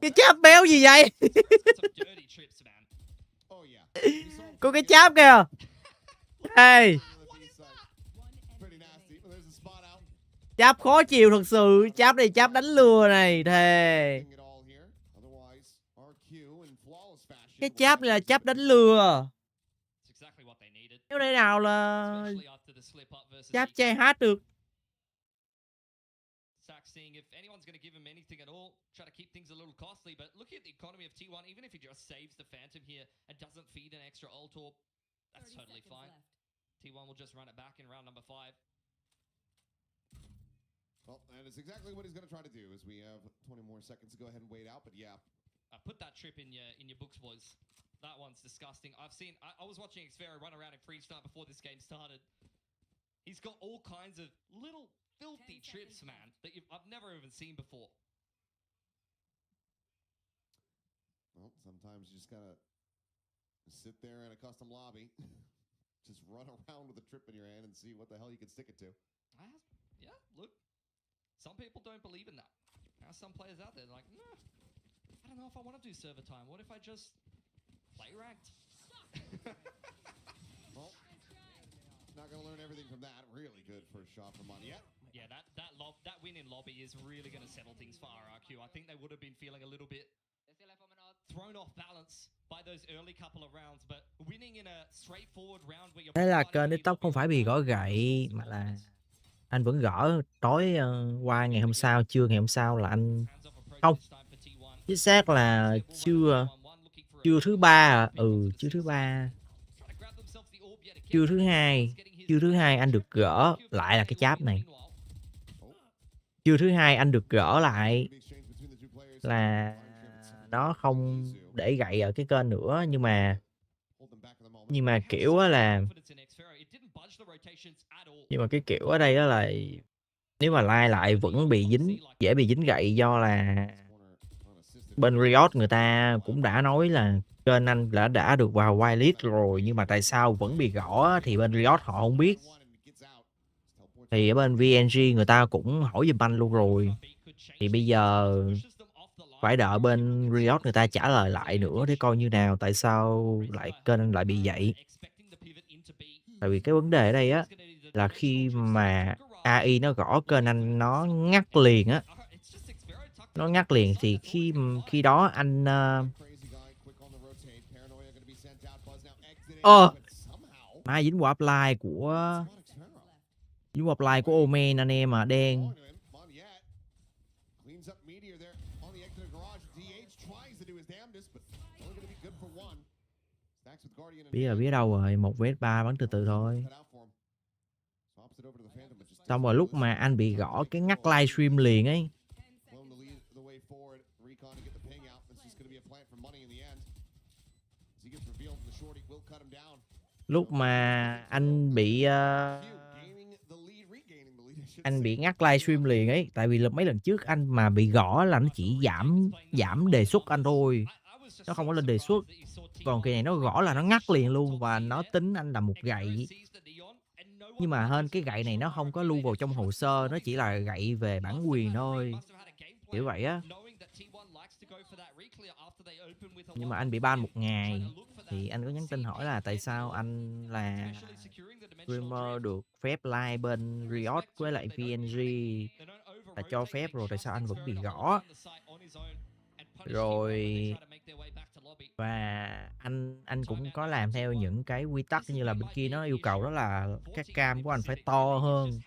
cái cháp béo gì vậy? Có cái cháp kìa. Hey, cháp khó chịu thật sự. Cháp này cháp đánh lừa này thề. Cái cháp này là cháp đánh lừa. Nếu đây nào là cháp chơi hát được. Seeing if anyone's going to give him anything at all, try to keep things a little costly, but looking at the economy of T1, even if he just saves the Phantom here and doesn't feed an extra ult orb, that's totally fine. T1 will just run it back in round number 5. Well, and it's exactly what he's going to try to do, as we have 20 more seconds to go ahead and wait out, but yeah. Put that trip in your books, boys. That one's disgusting. I was watching Xfero run around in freestyle before this game started. He's got all kinds of little filthy trips, man, that I've never even seen before. Well, sometimes you just gotta sit there in a custom lobby, just run around with a trip in your hand and see what the hell you can stick it to. Yeah, look, some people don't believe in that. There are some players out there like, nah, I don't know if I want to do server time. What if I just play ranked? Well, not gonna learn everything from that. Really good first shot from Mondiat. Yeah, that win in lobby is really going to settle things for RRQ. I think they would have been feeling a little bit thrown off balance by those early couple of rounds, but winning in a straightforward round where you're... Thế là kênh TikTok không phải bị gõ gậy, mà là anh vẫn gõ tối qua ngày hôm sau, trưa ngày hôm sau là anh không. Chính xác là trưa thứ ba, trưa thứ ba. Trưa thứ hai anh được gỡ lại là cái cháp này. Trưa thứ hai anh được gỡ lại là nó không để gậy ở cái kênh nữa, nhưng mà kiểu là cái kiểu ở đây đó là nếu mà like lại vẫn dễ bị dính gậy, do là bên Riot người ta cũng đã nói là kênh anh đã được vào whitelist rồi, nhưng mà tại sao vẫn bị gõ thì bên Riot họ không biết. Thì ở bên VNG người ta cũng hỏi giùm anh luôn rồi. Thì bây giờ phải đợi bên Riot người ta trả lời lại nữa để coi như nào, tại sao lại kênh anh lại bị vậy. Tại vì cái vấn đề ở đây á là khi mà AI nó gõ kênh anh nó ngắt liền á. Nó ngắt liền thì khi đó anh mà dính quả apply của Omen anh em mà đen. Bây giờ biết đâu rồi, 1 vs 3 bắn từ từ thôi. Xong rồi lúc mà anh bị gõ cái ngắt livestream liền ấy. Lúc mà anh bị ngắt livestream liền ấy, tại vì mấy lần trước anh mà bị gõ là nó chỉ giảm đề xuất anh thôi, nó không có lên đề xuất. Còn kỳ này nó gõ là nó ngắt liền luôn, và nó tính anh là một gậy. Nhưng mà hơn cái gậy này nó không có lưu vào trong hồ sơ, nó chỉ là gậy về bản quyền thôi, kiểu vậy á. Nhưng mà anh bị ban 1 ngày thì anh có nhắn tin hỏi là tại sao anh là streamer được phép live bên Riot với lại VNG là cho phép rồi, tại sao anh vẫn bị gõ rồi. Và anh cũng có làm theo những cái quy tắc như là bên kia nó yêu cầu, đó là cái cam của anh phải to hơn.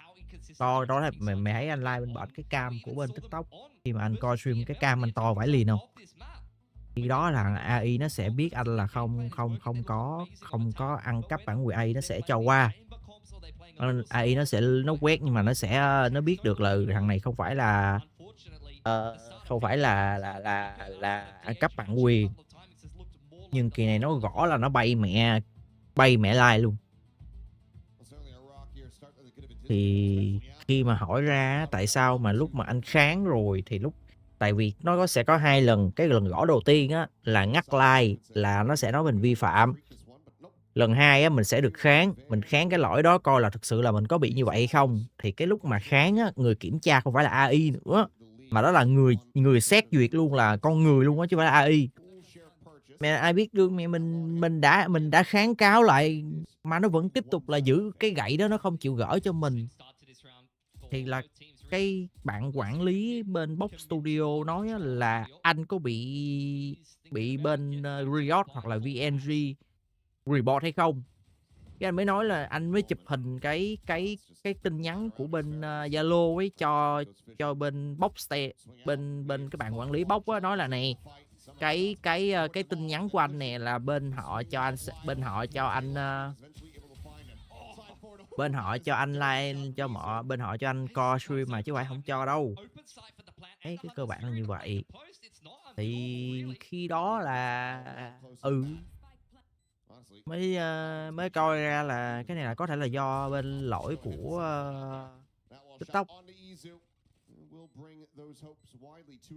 To đó là mày thấy anh live bên bển cái cam của bên TikTok, khi mà anh coi stream cái cam anh to vãi liền không? Khi đó là AI nó sẽ biết anh là không có ăn cắp bản quyền, AI nó sẽ cho qua. AI nó quét nhưng mà nó biết được là thằng này không phải là ăn cắp bản quyền. Nhưng kỳ này nó gõ là nó bay mẹ lai luôn. Thì khi mà hỏi ra tại sao mà lúc mà anh kháng rồi thì tại vì nó sẽ có 2 lần. Cái lần gõ đầu tiên á là ngắt like là nó sẽ nói mình vi phạm. Lần 2 á mình sẽ được kháng, mình kháng cái lỗi đó coi là thực sự là mình có bị như vậy hay không. Thì cái lúc mà kháng á, người kiểm tra không phải là AI nữa, mà đó là người xét duyệt luôn, là con người luôn á chứ không phải là AI. Mẹ ai biết được, mẹ mình đã kháng cáo lại mà nó vẫn tiếp tục là giữ cái gậy đó, nó không chịu gỡ cho mình. Thì là cái bạn quản lý bên Box Studio nói là anh có bị bên Riot hoặc là VNG report hay không. Cái anh mới nói là anh mới chụp hình cái tin nhắn của bên Zalo ấy cho bên Box, bên cái bạn quản lý Box á, nói là nè, cái tin nhắn của anh nè là bên họ cho anh like bên họ cho anh co stream mà chứ phải không cho đâu. Cái cơ bản là như vậy. Thì khi đó là mới coi ra là cái này là có thể là do bên lỗi của TikTok.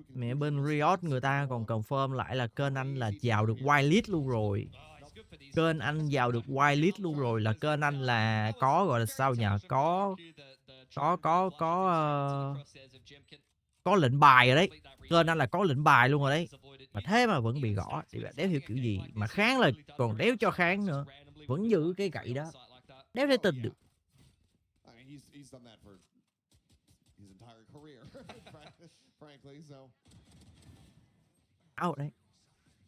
Mẹ bên Riot người ta còn confirm lại là kênh anh là vào được whitelist luôn rồi. Kênh anh vào được whitelist luôn rồi, là kênh anh là có gọi là sao nhờ, có lệnh bài rồi đấy. Kênh anh là có lệnh bài luôn rồi đấy. Mà thế mà vẫn bị gõ thì bạn đéo hiểu kiểu gì. Mà kháng là còn đéo cho kháng nữa, vẫn giữ cái gậy đó, đéo thể tin được. Out đấy.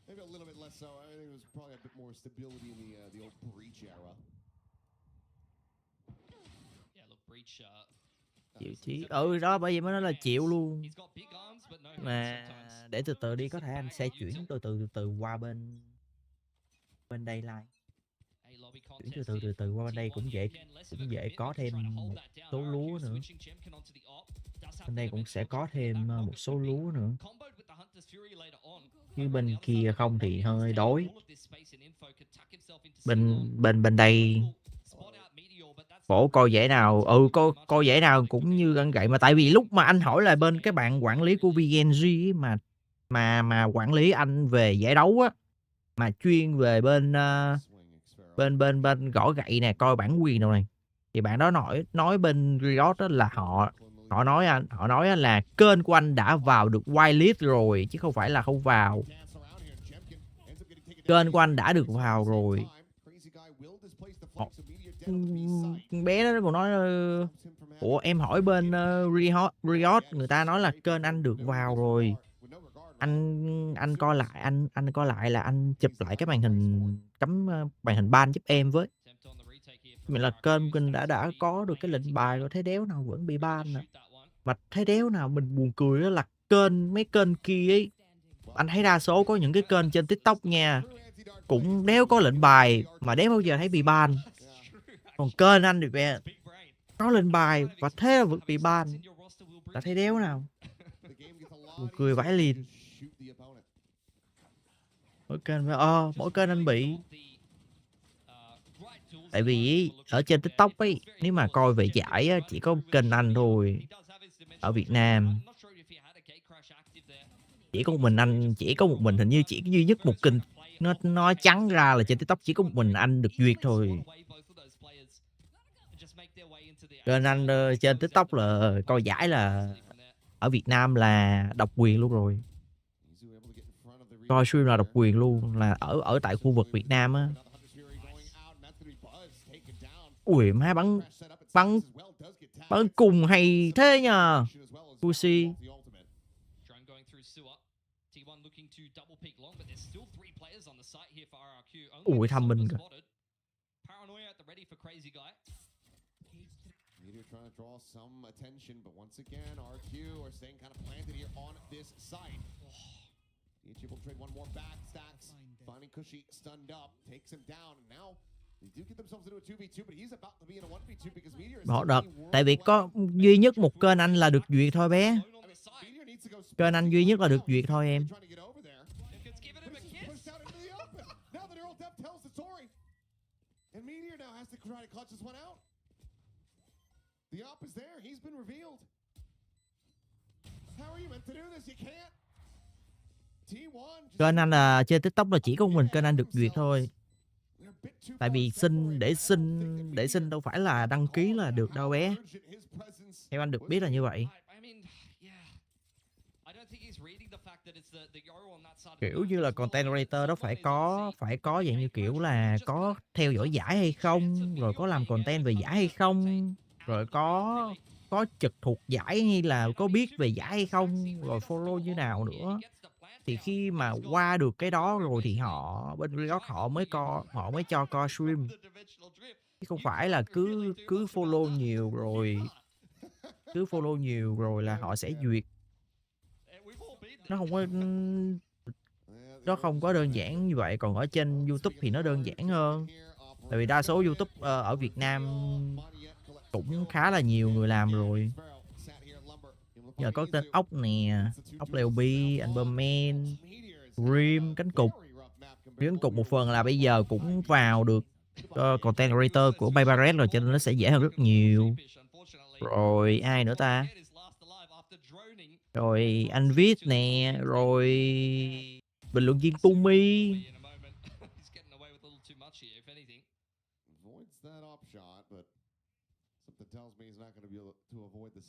Maybe a little bit less so. I think it was probably a bit more stability in the old breach era. Yeah, look, breach. Chịu chí. Đó bởi vì mới nói là chịu luôn. Mà để từ từ đi, có thể anh sẽ chuyển từ qua bên Daylight. Chuyển từ từ qua bên đây cũng dễ có thêm một số lúa nữa. Bên đây cũng sẽ có thêm một số lúa nữa. Chứ bên kia không thì hơi đói. Bên đây khổ coi dễ nào. Coi dễ nào cũng như gân gậy. Mà tại vì lúc mà anh hỏi là bên cái bạn quản lý của VNG mà quản lý anh về giải đấu á, mà chuyên về bên gõ gậy nè, coi bản quyền đâu này, thì bạn đó nói bên Riot đó là họ nói là kênh của anh đã vào được whitelist rồi chứ không phải là không vào. Kênh của anh đã được vào rồi. Bé đó còn nói ủa em hỏi bên Riot người ta nói là kênh anh được vào rồi. Anh coi lại là anh chụp lại cái màn hình cắm màn hình ban giúp em với. Mình là kênh đã có được cái lệnh bài rồi, thế đéo nào vẫn bị ban nè. Mà thế đéo nào mình buồn cười đó là mấy kênh kia ấy, anh thấy đa số có những cái kênh trên TikTok nha, cũng đéo có lệnh bài mà đéo bao giờ thấy bị ban. Còn kênh anh thì về có lệnh bài và thế vẫn bị ban, là thấy đéo nào. Buồn cười vãi liền. Mỗi kênh anh bị. Tại vì ở trên TikTok ấy, nếu mà coi về giải á, chỉ có kênh anh thôi. Ở Việt Nam chỉ có một mình, hình như chỉ duy nhất một kênh nó trắng ra là trên TikTok chỉ có một mình anh được duyệt thôi. Kênh anh trên TikTok là coi giải là ở Việt Nam là độc quyền luôn rồi. Coi stream là độc quyền luôn, là ở tại khu vực Việt Nam á. Ui má, bắn cùng hay thế nhờ. Pussy. Ui thăm mình kìa. Trying to draw some attention, but once again, RQ are staying kind of planted here on this site. DH able to trade one more back, stacks, finding Cushy, stunned up, takes him down, and now they do get themselves into a 2v2, but he's about to be in a 1v2 because Meteor is Họ đợt, tại vì có duy nhất một kênh anh là được duyệt thôi bé. Kênh anh duy nhất là được duyệt thôi em. And Meteor now has to try to clutch this one out. The op is there. He's been revealed. How are you meant to do this? You can't. T1. Kênh anh là trên TikTok là chỉ có mình kênh anh được duyệt thôi. Tại vì để xin đâu phải là đăng ký là được đâu bé. Theo anh được biết là như vậy. Kiểu như là content creator đó phải có dạng như kiểu là có theo dõi giải hay không, rồi có làm content về giải hay không, rồi có trực thuộc giải hay là có biết về giải hay không, rồi follow như nào nữa. Thì khi mà qua được cái đó rồi thì họ bên Riot họ mới cho coi stream. Chứ không phải là cứ follow nhiều rồi là họ sẽ duyệt. Nó không có đơn giản như vậy. Còn ở trên YouTube thì nó đơn giản hơn. Tại vì đa số YouTube ở Việt Nam cũng khá là nhiều người làm rồi. Giờ có tên Ốc nè, Ốc Leo Bi, anh Berman, Grim, Cánh Cục. Cánh Cục một phần là bây giờ cũng vào được content creator của Valorant rồi, cho nên nó sẽ dễ hơn rất nhiều. Rồi ai nữa ta? Rồi anh Viết nè, rồi bình luận viên Tumi.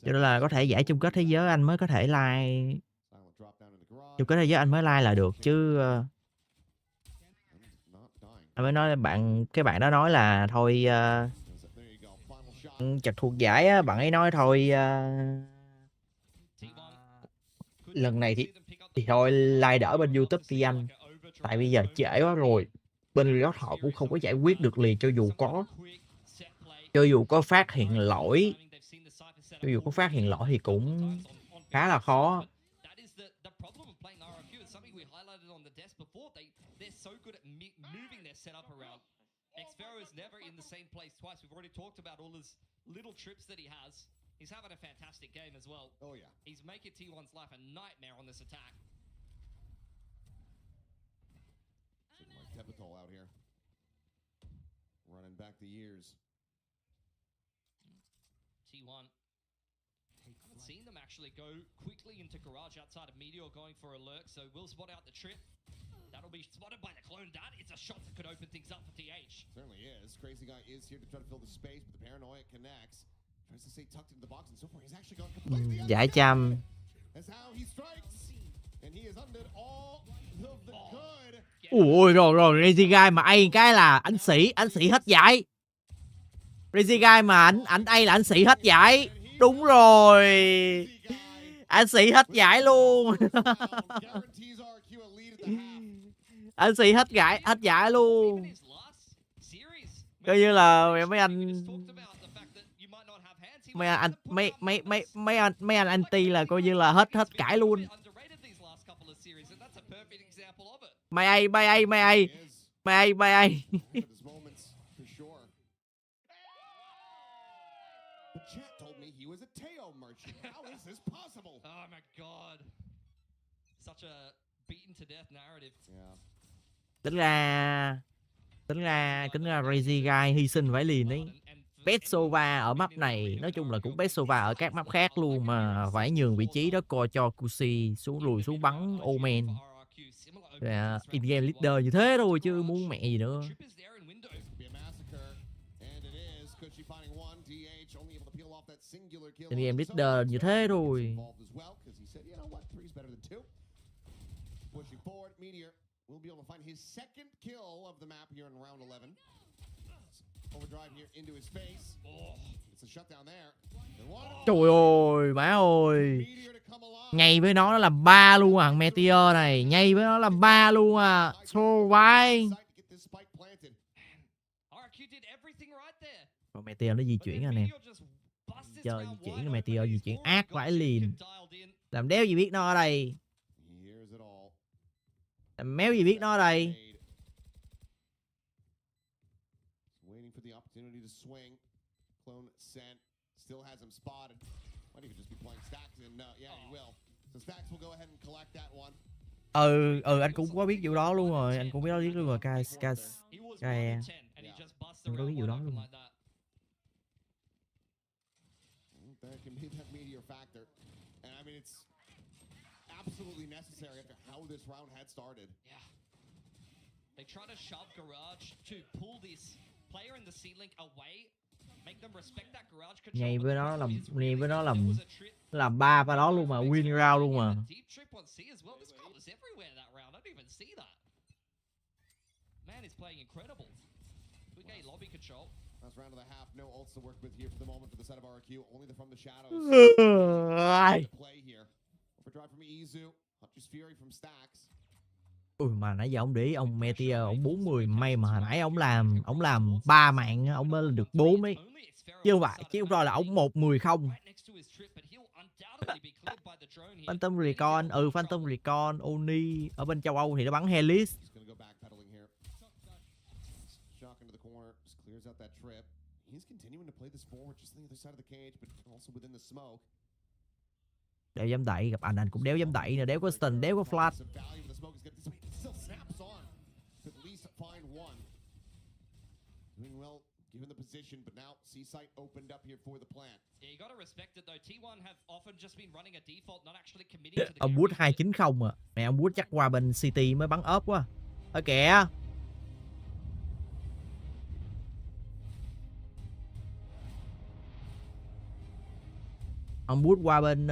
Cho nên là có thể giải chung kết thế giới anh mới có thể like. Chung kết thế giới anh mới like là được chứ. Anh mới nói cái bạn đó nói là thôi chặt thuộc giải á, bạn ấy nói thôi lần này thì thôi like đỡ bên YouTube đi anh. Tại bây giờ trễ quá rồi. Bên Riot họ cũng không có giải quyết được liền cho dù có phát hiện lỗi. Cho dù có phát hiện lỗi thì cũng khá là khó. He's having a fantastic game as well. Oh yeah. He's making T1's life a nightmare on this attack. Like Tepitol out here. Running back the years. T1. Haven't seen them actually go quickly into garage outside of Meteor going for a lurk, so we'll spot out the trip. That'll be spotted by the clone dad. It's a shot that could open things up for TH. Certainly is. Crazy Guy is here to try to fill the space, but the paranoia connects. Giải trăm. Ui rồi Crazy Guy mà ai cái là anh sĩ hết giải. Crazy Guy mà ảnh ai là anh sĩ hết giải. Đúng rồi. Anh sĩ hết giải luôn. Anh sĩ hết giải luôn. Coi như là mấy anh anti là coi như là hết cãi luôn. Mày ai Oh my god. Such a beaten to death narrative. Tính ra Crazy Guy hy sinh phải liền đấy. Best Sova ở map này, nói chung là cũng Best Sova ở các map khác luôn mà phải nhường vị trí đó co cho Cusi lùi xuống bắn Omen. In-game leader như thế thôi chứ muốn mẹ gì nữa. In-game leader như thế thôi. Will be able to find his second kill of the map here in round 11. Overdrive here into his face. It's a shutdown there. Trời ơi, má ơi. Nhây với nó làm 3 luôn à, Meteor này. Nhây với nó làm 3 luôn à. So vai. Còn Meteor nó di chuyển anh em. Chơi di chuyển, Meteor di chuyển ác vãi liền. Làm đéo gì biết nó ở đây. Méo gì biết nó đây. Waiting for the opportunity to swing. Clone sent. Still has him spotted. Might even just be playing Stacks and yeah, he will. So Stacks will go ahead and collect that one. Anh cũng có biết vụ đó luôn rồi, anh cũng biết luôn rồi. Anh có biết vụ đó luôn. That can be that meteor factor. And I mean it's absolutely necessary after how this round had started. Yeah. They try to shove Garage to pull this player in the C-Link away. Make them respect that Garage control. Nhảy với nó làm 3 pha đó luôn mà win round luôn mà. Deep trip on C as well. This car was everywhere that round. I didn't even see that. Man is playing incredible. Quick A lobby control. Last round of the half, no ults to work with here for the moment for the side of RQ. Only the from the shadows. Play here. Overdrive from Izu. Hunter's Fury from Stacks. Ui mà nãy giờ ông để ý ông Meteor ông 40 may mà hồi nãy ông làm 3 mạng ông mới lên được 4 ấy. Chứ không phải chứ không rồi là ông 1-10 không. Phantom Recon, Phantom Recon, Oni ở bên châu Âu thì nó bắn Helix. Đéo dám đẩy, gặp anh cũng đéo dám đẩy nè, đéo có stun, đéo có flash. Given the position, but now C-Site opened up here for the plant. Yeah, you gotta respect it though. T1 have often just been running a default, not actually committing to the Ông Wood 290 à. Mẹ ông Wood chắc qua bên City mới bắn ốp quá. Ơ kìa. Ông Wood qua bên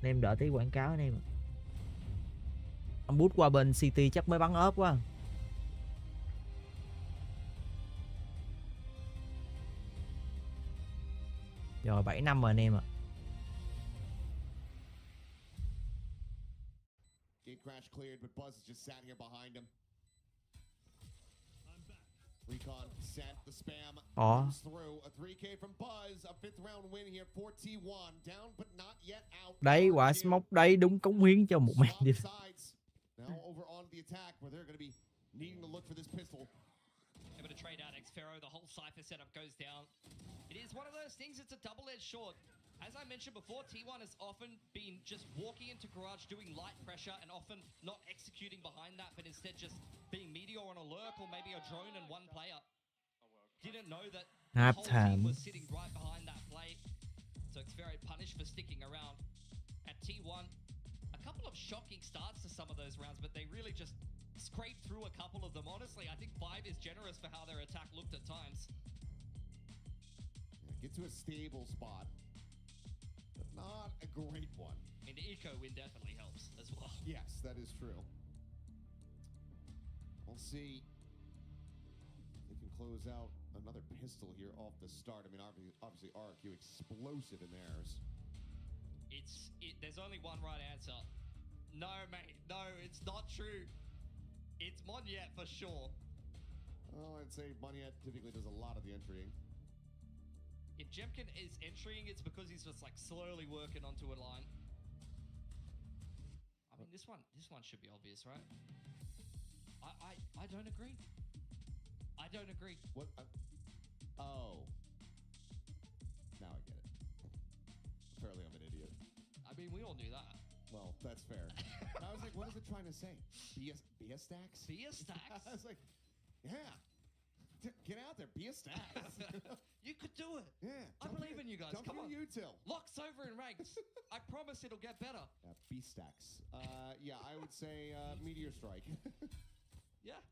em đợi tí quảng cáo anh em. Ông Wood qua bên City chắc mới bắn ốp quá. Rồi 7 năm rồi anh em ạ. Gate crash cleared, but Buzz is just sat here behind him. Recon sent the spam. Through a 3K from Buzz, a 5th round win here for T1. Down but not yet out. Đấy quả smoke đấy đúng cống hiến cho một màn đi. Now over on the attack where they're going to be needing to look for this pistol. Able to trade out Xpharaoh, the whole Cypher setup goes down. It is one of those things, it's a double-edged sword. As I mentioned before, T1 has often been just walking into Garage, doing light pressure, and often not executing behind that, but instead just being Meteor on a lurk, or maybe a drone and one player. Didn't know that the whole team was sitting right behind that play. So Xpharaoh punished for sticking around. At T1, a couple of shocking starts to some of those rounds, but they really just scraped through a couple of them. Honestly, I think 5 is generous for how their attack looked at times. Get to a stable spot, but not a great one. I mean, the eco win definitely helps as well. Yes, that is true. We'll see if they can close out another pistol here off the start. I mean, obviously RQ explosive in theirs. There's only one right answer. No, mate, no, it's not true. It's Monyet for sure. Oh, I'd say Monyet typically does a lot of the entrying. If Jemkin is entering, it's because he's just like slowly working onto a line. I mean, this one should be obvious, right? I don't agree. I don't agree. What? Oh. Now I get it. Apparently I'm an idiot. I mean, we all knew that. Well, that's fair. I was like, what is it trying to say? BS stacks? BS stacks? I was like, yeah. Get out there, be a stacks. You could do it. Yeah. I believe in you guys. Come on. Util. Locks over in ranks. I promise it'll get better. B stacks. Yeah, I would say Meteor Strike. Yeah.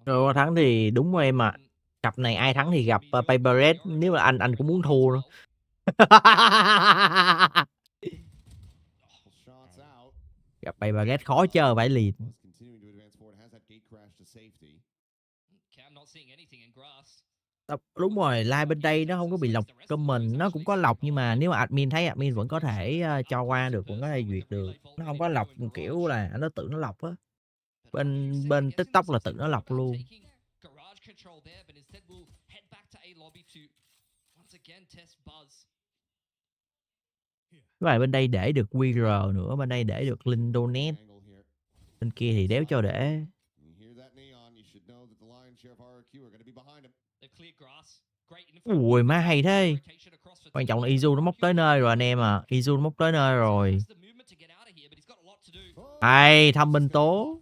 Rồi thắng thì đúng rồi em ạ. Cặp này ai thắng thì gặp Paper Red. Nếu mà anh cũng muốn thua nữa. Gặp Paper Red khó chơi phải liền. Đúng rồi, like bên đây nó không có bị lọc comment, nó cũng có lọc nhưng mà nếu mà admin thấy admin vẫn có thể cho qua được, vẫn có thể duyệt được. Nó không có lọc kiểu là nó tự nó lọc á. Bên TikTok là tự nó lọc luôn. Các bạn bên đây để được QR nữa, bên đây để được link donate. Bên kia thì đéo cho để. Ui má hay thế. Quan trọng là Izu nó móc tới nơi rồi anh em à. Izu nó móc tới nơi rồi. Hay thăm binh tố.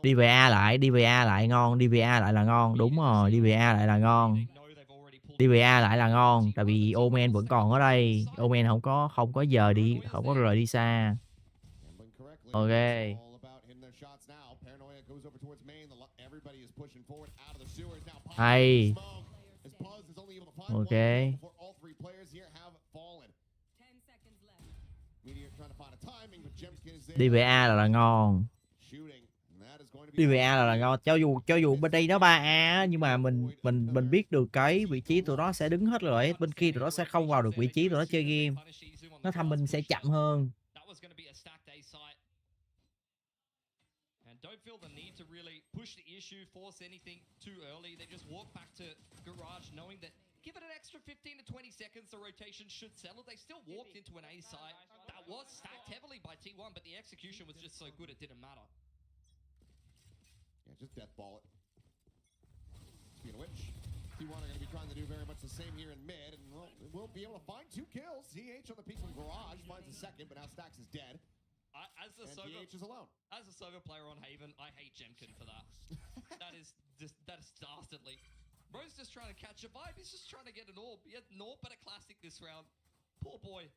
Đi về A lại, đi về A lại ngon, đi về A lại là ngon, đúng rồi, đi về A lại là ngon. Đi về A lại là ngon, tại vì Omen vẫn còn ở đây. Omen không có giờ đi, không có rời đi xa. Ok. Hay. Ok. Đi về A là ngon. Đi về A là ngon. Cho dù bên đây nó 3A nhưng mà mình biết được cái vị trí tụi nó sẽ đứng hết rồi. Bên kia tụi nó sẽ không vào được vị trí tụi nó chơi game. Nó thăm mình sẽ chậm hơn. Don't feel the need to really push the issue, force anything too early. They just walk back to garage knowing that give it an extra 15 to 20 seconds, the rotation should settle. They still walked into an A site. That was stacked heavily by T1, but the execution was just so good it didn't matter. Yeah, just death ball it. Speaking of which, T1 are going to be trying to do very much the same here in mid, and we'll be able to find 2 kills. ZH on the peak from garage finds a second, but now Stax is dead. As a Sova player on Haven, I hate Jemkin for that. that is dastardly. Bro's just trying to catch a vibe. He's just trying to get an orb. He had an orb but a classic this round. Poor boy.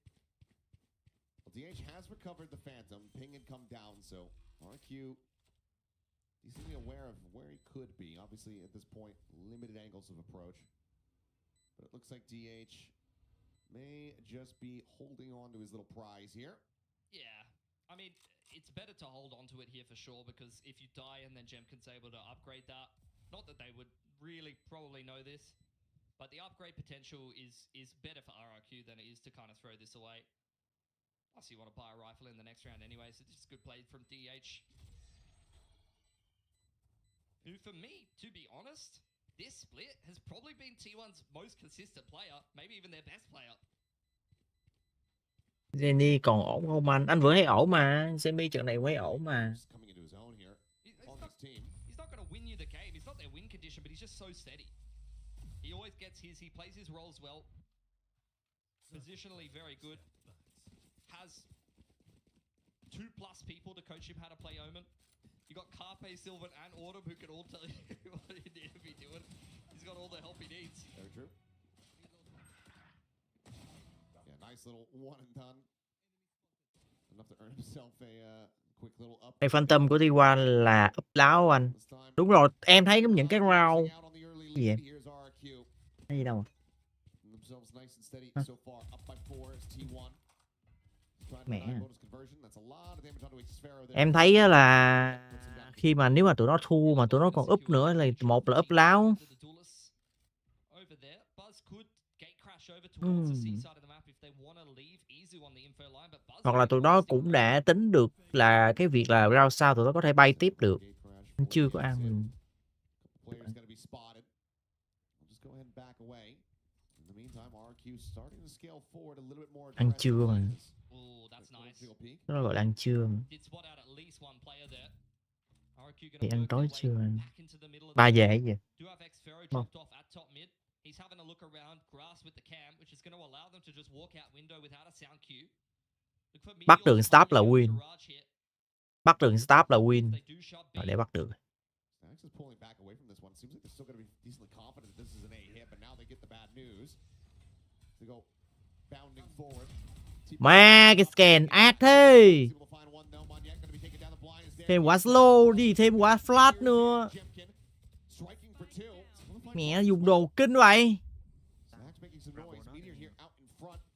Well, DH has recovered the Phantom. Ping had come down, so RQ decently aware of where he could be. Obviously, at this point, limited angles of approach. But it looks like DH may just be holding on to his little prize here. Yeah. I mean, it's better to hold on to it here for sure, because if you die and then Jemkin's able to upgrade that, not that they would really probably know this, but the upgrade potential is better for RRQ than it is to kind of throw this away. Plus you want to buy a rifle in the next round anyway, so just good play from DH. Who, for me, to be honest, this split has probably been T1's most consistent player, maybe even their best player. Jenny còn ổn không anh? Anh vẫn thấy ổn mà. Semi trận này mới ổn mà. He's not going to win you the game. It's not their win condition, but he's just so steady. He always gets his. He plays his roles well. Positionally very good. Has 2+ people to coach him how to play Omen. You got Carpe, Sylvan, and Autumn who can all tell you what he need to be doing. He's got all the help he needs. Very true. Yeah, nice little one and done. Enough to earn himself a quick little up. Cái Phantom của T1 là úp láo anh. Đúng rồi, em thấy những cái round gì vậy? Cái gì đâu? Mẹ. Em thấy là khi mà nếu mà tụi nó thua mà tụi nó còn úp nữa là một là úp láo. Hoặc là tụi nó cũng đã tính được là cái việc là round sau tụi nó có thể bay tiếp được. Anh chưa có ăn. Ăn trưa mà. Nó gọi là ăn trưa mà. Thì ăn tối trưa anh. 3 giờ hay gì? Không. Bắt đường stop là win. Bắt đường stop là win. Rồi để bắt được. Mà cái scan ác thế. Thêm quả slow đi, thêm quả flash nữa. Mẹ dùng đồ kinh vậy.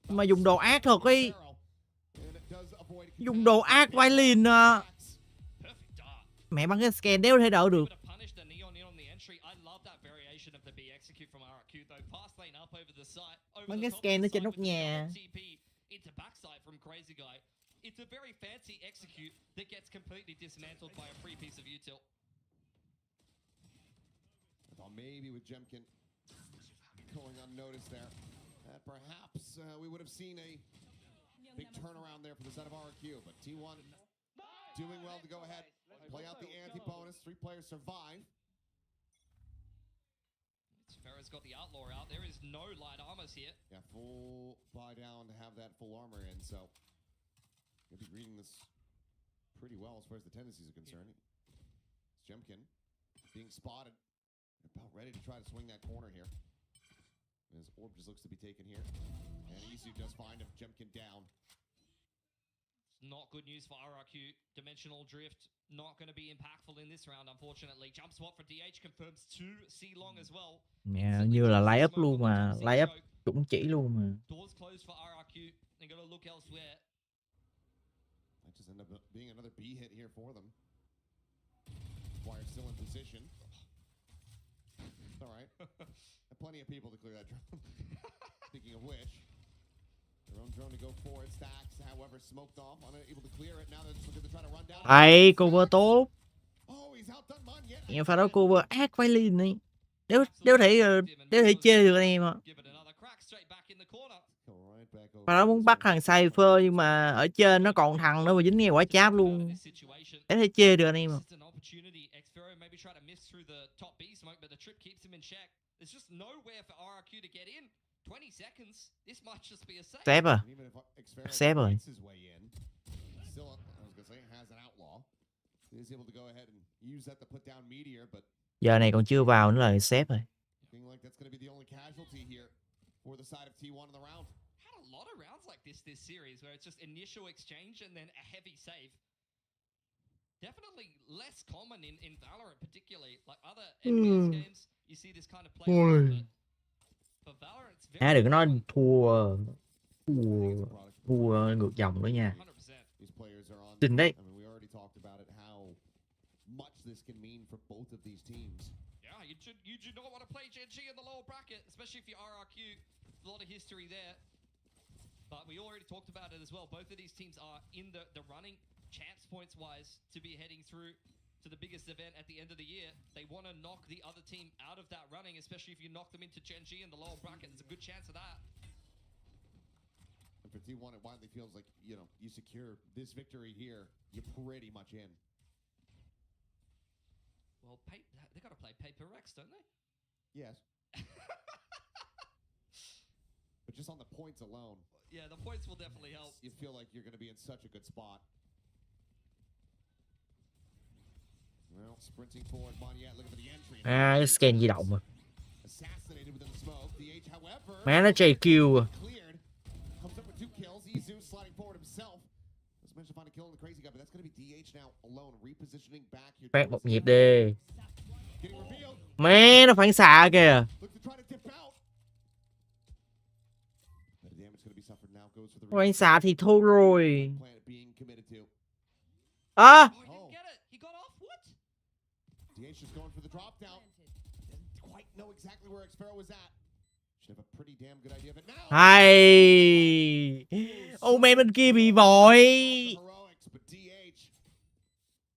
Mà dùng đồ ác thật đi. Dùng đồ ác vai liền à. Mẹ bắn cái scan đéo thể đỡ được. Bắn cái scan nó trên nóc nhà. It's a very fancy execute that gets completely dismantled by a free piece of util. I thought maybe with Jemkin going unnoticed there. that perhaps we would have seen a big turnaround there for the side of RRQ, but T1 doing well to go ahead, play out the anti-bonus. 3 players survive. Ferro's got the Outlaw out. There is no light armors here. Yeah, full buy down to have that full armor in, so you'll be reading this pretty well as far as the tendencies are concerned. It's Jemkin being spotted, about ready to try to swing that corner here. And his orb just looks to be taken here. And Isu does find him, Jemkin down. Not good news for RRQ. Dimensional drift not going to be impactful in this round, unfortunately. Jump spot for DH confirms 2 C long as well. Mẹ, như là lay up luôn mà, lay up chuẩn chỉ luôn mà. Doors closed for RRQ. They're going to look elsewhere. That just ended up being another B hit here for them. Wire still in position. It's all right. Plenty of people to clear that drone. Speaking of which, their own drone to go for it. Stacks, however, smoked off, unable to clear it. Now they're just looking to try to run down. Ấy, cover tốt. Oh, he's outdone man yet. Nhưng pha đó cover ác vai liền này. Nếu thể chê được anh em ạ. Pha đó muốn bắt thằng Cypher nhưng mà ở trên nó còn thằng nữa mà dính ngay quả cháp luôn. Để thể chê được anh em ạ. Sếp à. Sếp rồi. Giờ này còn chưa vào nữa là sếp rồi. Had a lot of rounds like this series where it's just initial exchange and then a heavy save. Definitely less common in Valorant, particularly like other FPS games. You see this kind of play. But Valorant, it's very Đừng có nói thua ngược dòng nữa nha. Tin đấy. Yeah, you do not want to play GG in the lower bracket, especially if you're RRQ. A lot of history there. But we already talked about it as well. Both of these teams are in the running chance points wise to be heading through to the biggest event at the end of the year. They want to knock the other team out of that running, especially if you knock them into Gen G in the lower bracket. There's a good chance of that. And for T1, it widely feels like, you know, you secure this victory here, you're pretty much in. Well, they got to play Paper Rex, don't they? Yes. But just on the points alone. Yeah, the points will definitely help. You feel like you're going to be in such a good spot. Well, sprinting forward, Bonyet looking for the entry. Cái scan di động mà. Má nó JQ. Comes up with 2 kills. Isu sliding forward himself. Let's mention find a kill on the crazy guy, but that's going to be DH now alone, repositioning back here. Phát một nhịp đi. Má nó phản xạ kìa. Phản xạ thì thôi rồi. À. DH is going for the drop down. Didn't quite know exactly where Xfero was at. Should have a pretty damn good idea of it now. Hay. Ô mẹ bên kia bị vội.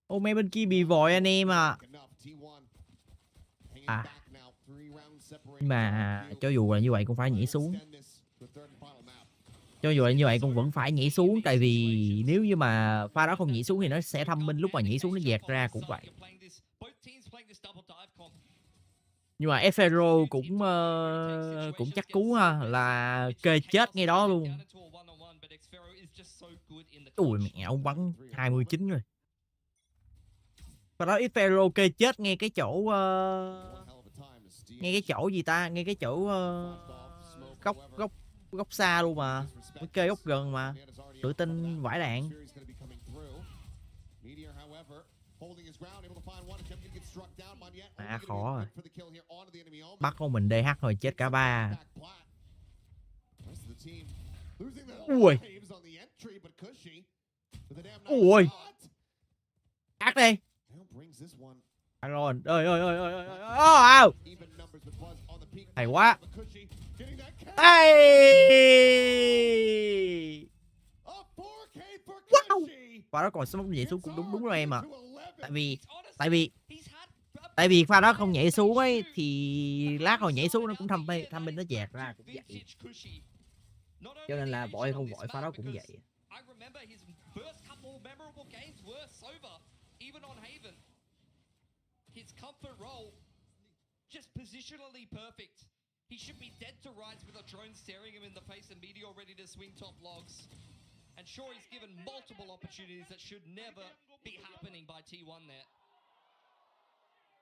Ô mẹ bên kia bị vội anh em à. À. Nhưng mà cho dù là như vậy cũng phải nhảy xuống. Cho dù là như vậy cũng vẫn phải nhảy xuống. Tại vì nếu như mà pha đó không nhảy xuống thì nó sẽ thăm minh, lúc mà nhảy xuống nó dẹt ra cũng vậy. Nhưng mà Efero cũng chắc cú ha, là kê chết ngay đó luôn. Ui mẹ, ông bắn 29 rồi. Và đó Efero kê chết ngay cái chỗ ngay cái chỗ gì ta, ngay cái chỗ góc xa luôn mà. Mới kê góc gần mà. Tự tin vãi đạn. À khó rồi. Bắt con mình DH rồi chết cả 3. Ui. Ui. Ác đi. Valorant. Ơi ơi ơi ơi ơi. Hay quá. Hey. Wow. Và đó còn smoke nhảy xuống cũng đúng rồi em ạ. Tại vì Tại vì pha đó không nhảy xuống ấy thì lát hồi nhảy xuống nó cũng thăm bên nó dẹt ra cũng vậy. Cho nên là vội không vội pha đó cũng vậy. I remember his first couple memorable games were sober, even on Haven. His comfort role, just positionally perfect. He should be dead to rights with a drone staring him in the face and Meteor ready to swing top logs. And sure, he's given multiple opportunities that should never be happening by T1 there.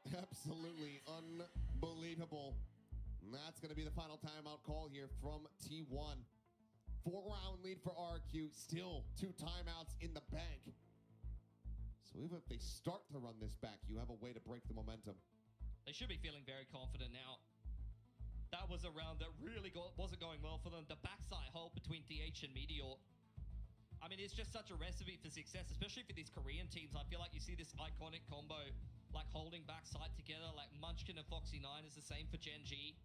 Absolutely unbelievable. And that's going to be the final timeout call here from T1. 4-round lead for RQ. Still 2 timeouts in the bank. So even if they start to run this back, you have a way to break the momentum. They should be feeling very confident now. That was a round that really wasn't going well for them. The backside hold between DH and Meteor. I mean, it's just such a recipe for success, especially for these Korean teams. I feel like you see this iconic combo, like holding backside together, like Munchkin and Foxy9 is the same for Gen G.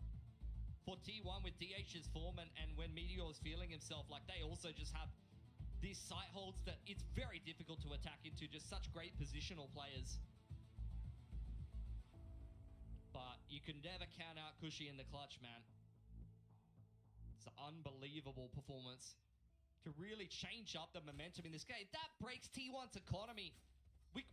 For T1 with DH's form and when Meteor is feeling himself, like they also just have these sight holds that it's very difficult to attack into, just such great positional players. But you can never count out Cushy in the clutch, man. It's an unbelievable performance to really change up the momentum in this game. That breaks T1's economy.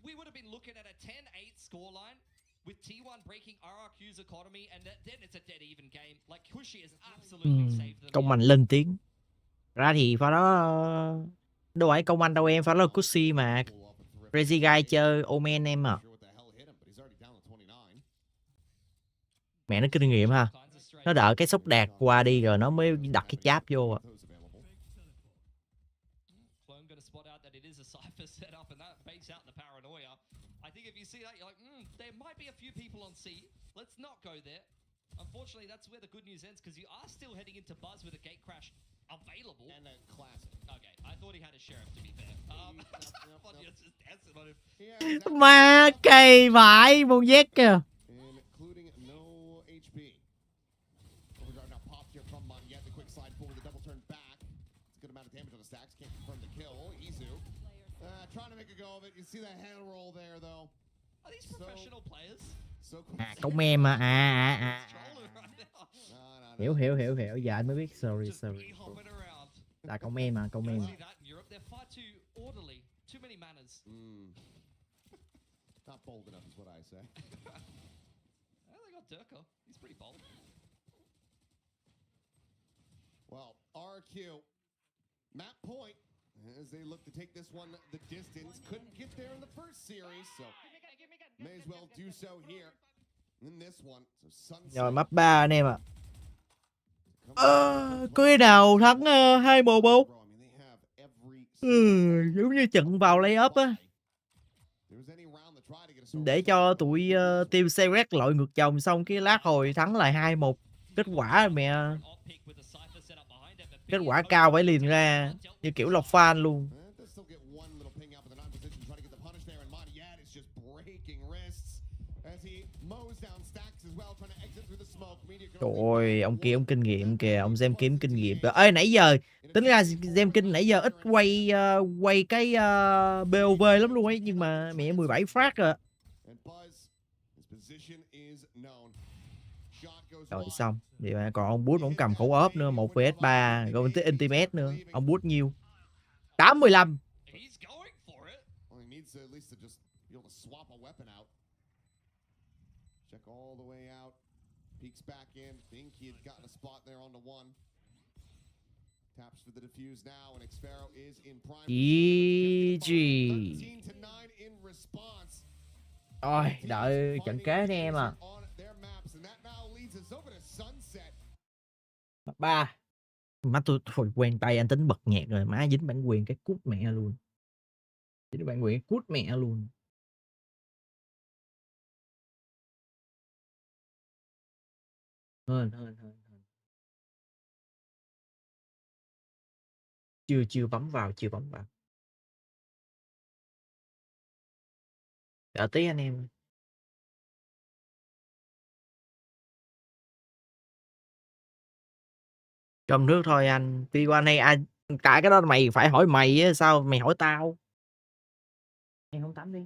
We would have been looking at a 10-8 scoreline with T1 breaking RRQ's economy, and then it's a dead even game. Like Cushy has absolutely saved them. Công anh lên tiếng. Ra thì pha đó đâu phải công anh đâu em, pha đó là Cushy mà. Crazy Guy chơi Omen em à. Mẹ nó kinh nghiệm ha. Nó đợi cái sốc đạt qua đi rồi nó mới đặt cái cháp vô à. I think if you see that, you're like, there might be a few people on C. Let's not go there. Unfortunately, that's where the good news ends, because you are still heading into Buzz with a gate crash available. And a classic. Okay, I thought he had a sheriff, to be fair. I thought you were just dancing on him. Má cây vãi một vết kìa. Including no HP. Overguard now popped here from Monyet. The quick slide forward, the double turn back. It's a good amount of damage on the stacks. Can't confirm the kill. Izu. Trying to make a go of it. You see that hand roll there, though. Are these professional players? Công em à. Hiểu. Dạ anh mới biết. Sorry. Là công em mà, công em. Not bold enough is what I say. They got Durka. He's pretty bold. Well, RQ, map point, as they look to take this one the distance. Couldn't get there in the first series, so may as well do so here in this one. So Sunset. Rồi map 3 anh em ạ. Có cái nào thắng 2-1 không? Giống như trận vào lay-up á. Để cho tụi team Series lội ngược dòng xong cái lát hồi thắng lại 2-1. Kết quả mẹ. Kết quả cao phải liền ra như kiểu lọc fan luôn. Trời ơi, ông kia ông kinh nghiệm kìa, ông Gem kiếm kinh nghiệm. Ê nãy giờ tính ra Gem King nãy giờ ít quay cái BOV lắm luôn ấy, nhưng mà mẹ 17 phát rồi. Rồi xong. Vậy mà còn ông Bút ông cầm khẩu ốp nữa, 1 vs 3, rồi tới Intimate nữa. Ông Bút nhiêu? 85. Peeks back in, think he had gotten a spot there on the one. Taps for the defuse now, and Xpharaoh is in prime. GG. 13-9 in response. Rồi, đợi trận kế nè em à. Ba. Má tôi thôi quen tay anh tính bật nhạc rồi, má dính bản quyền cái cút mẹ luôn. Dính bản quyền cút mẹ luôn. Hơn. Chưa bấm vào. Đợi tí anh em. Cầm nước thôi anh. P1 hay anh, cả cái đó mày phải hỏi mày á, sao mày hỏi tao? Em không tắm đi.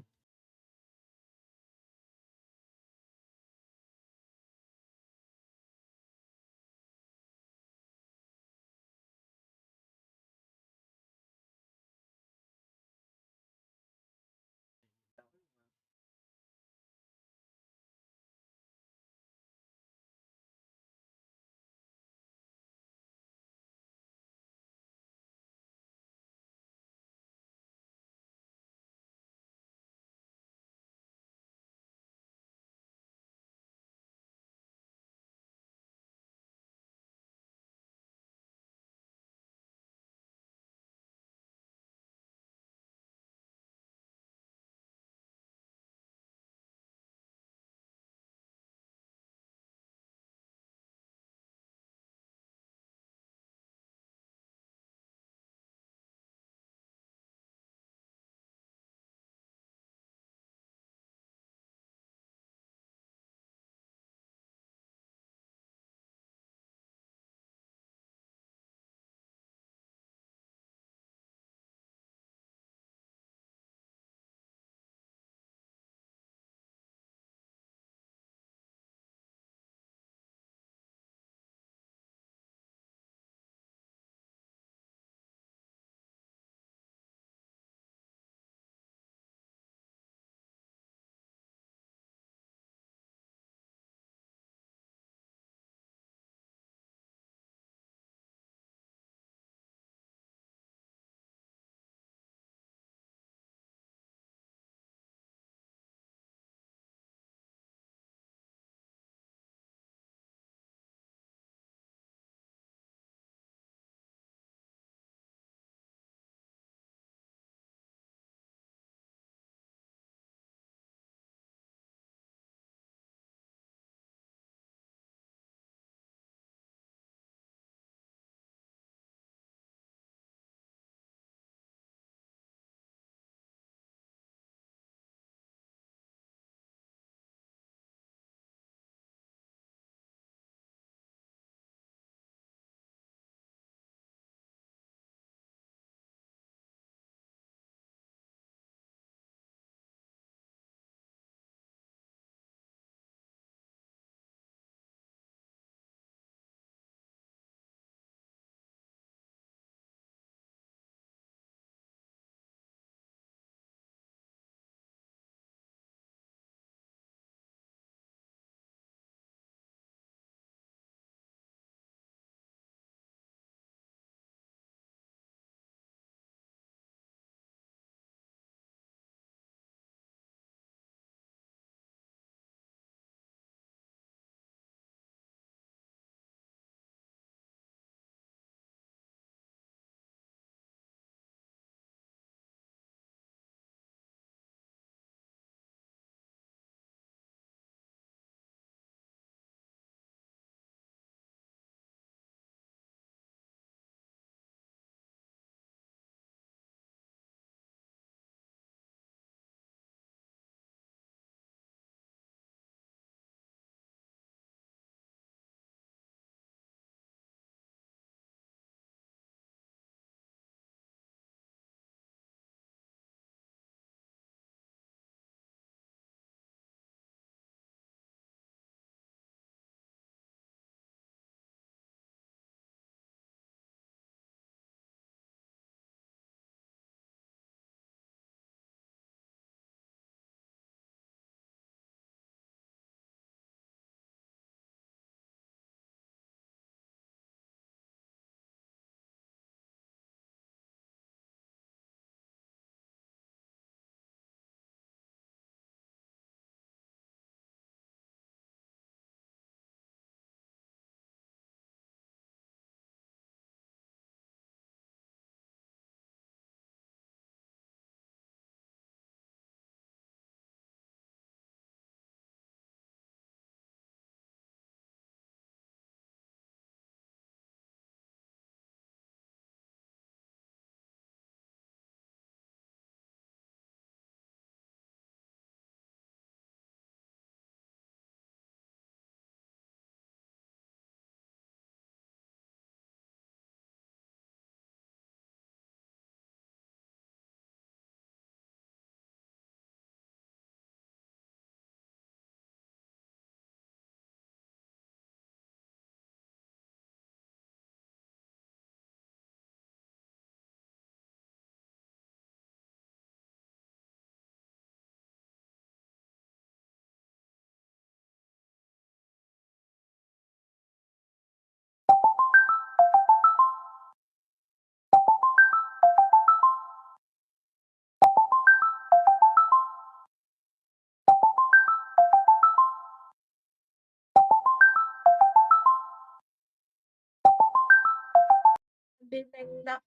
Bin đang đó.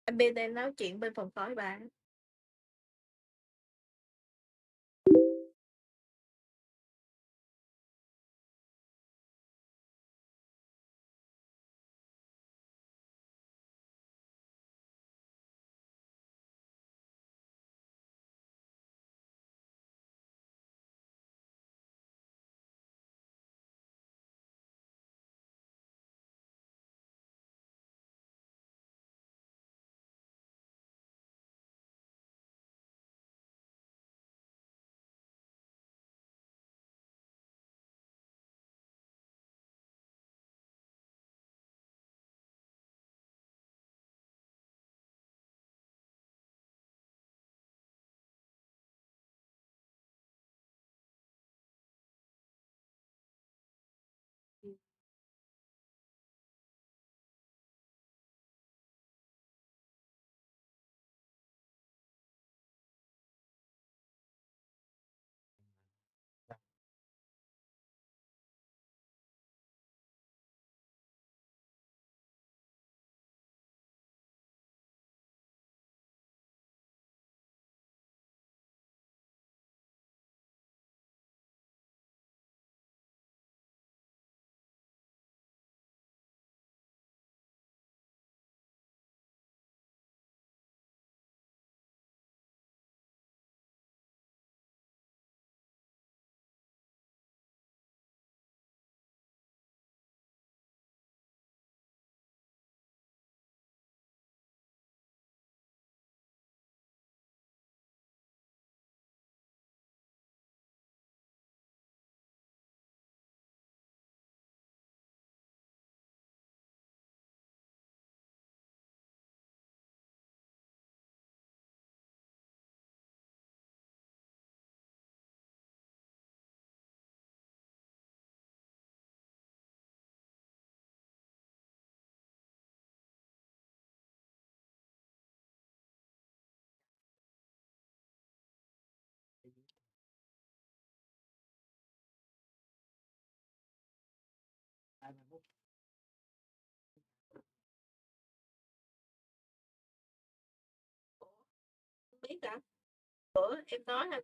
Anh Bin đang nói chuyện bên phòng khói bà. Biết hả? Bữa em nói anh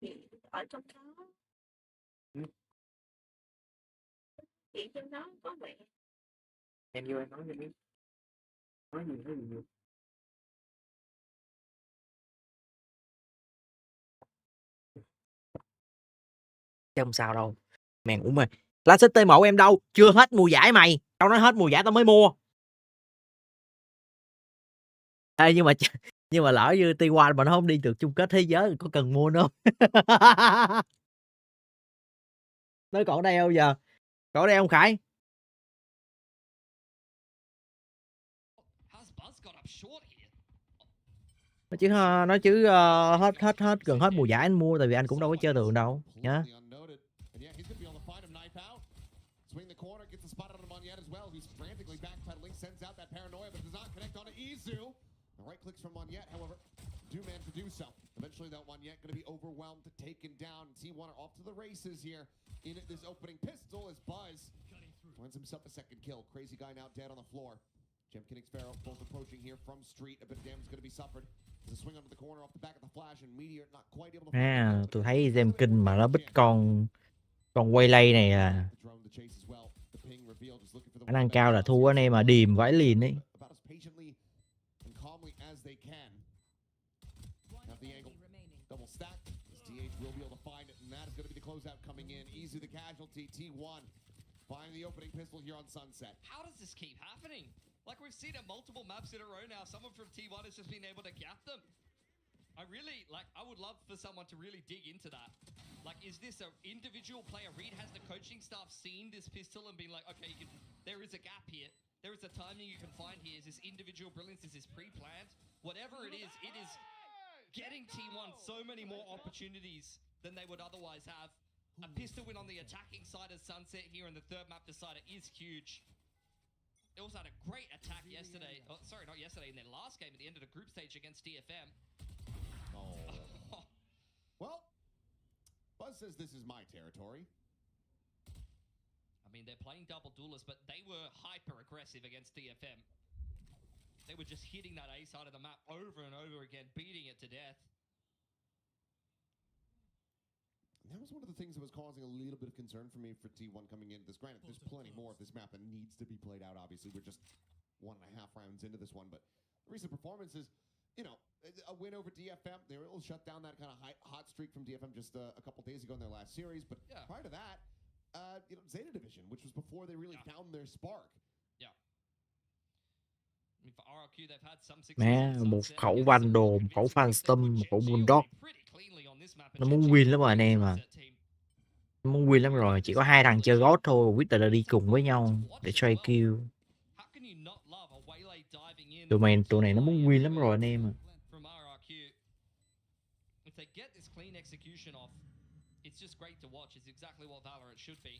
chuyện ở trong đó, chuyện trong đó có mẹ. Em vô em nói cho biết. Nói gì nhiều. Chứ không sao đâu. Mèn ủa mày. Lá xích tê mộ em đâu? Chưa hết mùa giải mày. Tao nói hết mùa giải tao mới mua. Ê, nhưng mà lỡ như T1 mà nó không đi được chung kết thế giới có cần mua nữa không? Nó còn ở đây không giờ? Còn ở đây không Khải? Nó chứ hết gần hết mùa giải anh mua, tại vì anh cũng đâu có chơi thường đâu nhá. Swing the corner, gets the spot out of Monyet as well, who's frantically backpedaling, sends out that paranoia, but does not connect onto Izu. The right clicks from Monyet, however, do man to do so. Eventually, that Monyet going to be overwhelmed, taken down. T1 are off to the races here in this opening pistol as Buzz finds himself a second kill. Crazy guy now dead on the floor. Gem King Sparrow both approaching here from street. A bit of damage going to be suffered. The swing onto the corner off the back of the flash, and Meteor not quite able to. Tôi thấy Gem King mà nó bích con quay lay này à. Khả năng cao là thua anh em mà điềm vãi liền ấy. Find the opening pistol here on Sunset. How does this keep happening? Like we've seen it multiple maps in a row now. Someone from T1 has just been able to gap them. I would love for someone to really dig into that. Like, is this an individual player read? Has the coaching staff seen this pistol and been like, okay, there is a gap here. There is a timing you can find here. Is this individual brilliance? Is this pre-planned? Whatever it is getting T1 so many more opportunities than they would otherwise have. A pistol win on the attacking side of Sunset here in the third map decider is huge. They also had a great attack yesterday. Oh, sorry, not yesterday, in their last game at the end of the group stage against DFM. Oh. Well, Buzz says this is my territory. I mean, they're playing double duelists, but they were hyper-aggressive against DFM. They were just hitting that A side of the map over and over again, beating it to death. And that was one of the things that was causing a little bit of concern for me for T1 coming into this. Granted, there's plenty more of this map that needs to be played out, obviously. We're just 1.5 rounds into this one, but the recent performances, you know, a win over DFM, they were able to shut down that kind of hot streak from DFM just a couple days ago in their last series, but prior to that, you know, Zeta Division, which was before they really found their spark. Yeah. I mean, for RRQ, they've had some Mẹ, một khẩu van đồ, một khẩu phantom, một khẩu bulldog. Nó muốn win lắm rồi anh em à. Nó muốn win lắm rồi, chỉ có 2 thằng chơi gót thôi, quyết định là đi cùng với nhau để try kill. Tụi này nó muốn win lắm rồi anh em à. If they get this clean execution off, it's just great to watch. It's exactly what Valorant should be.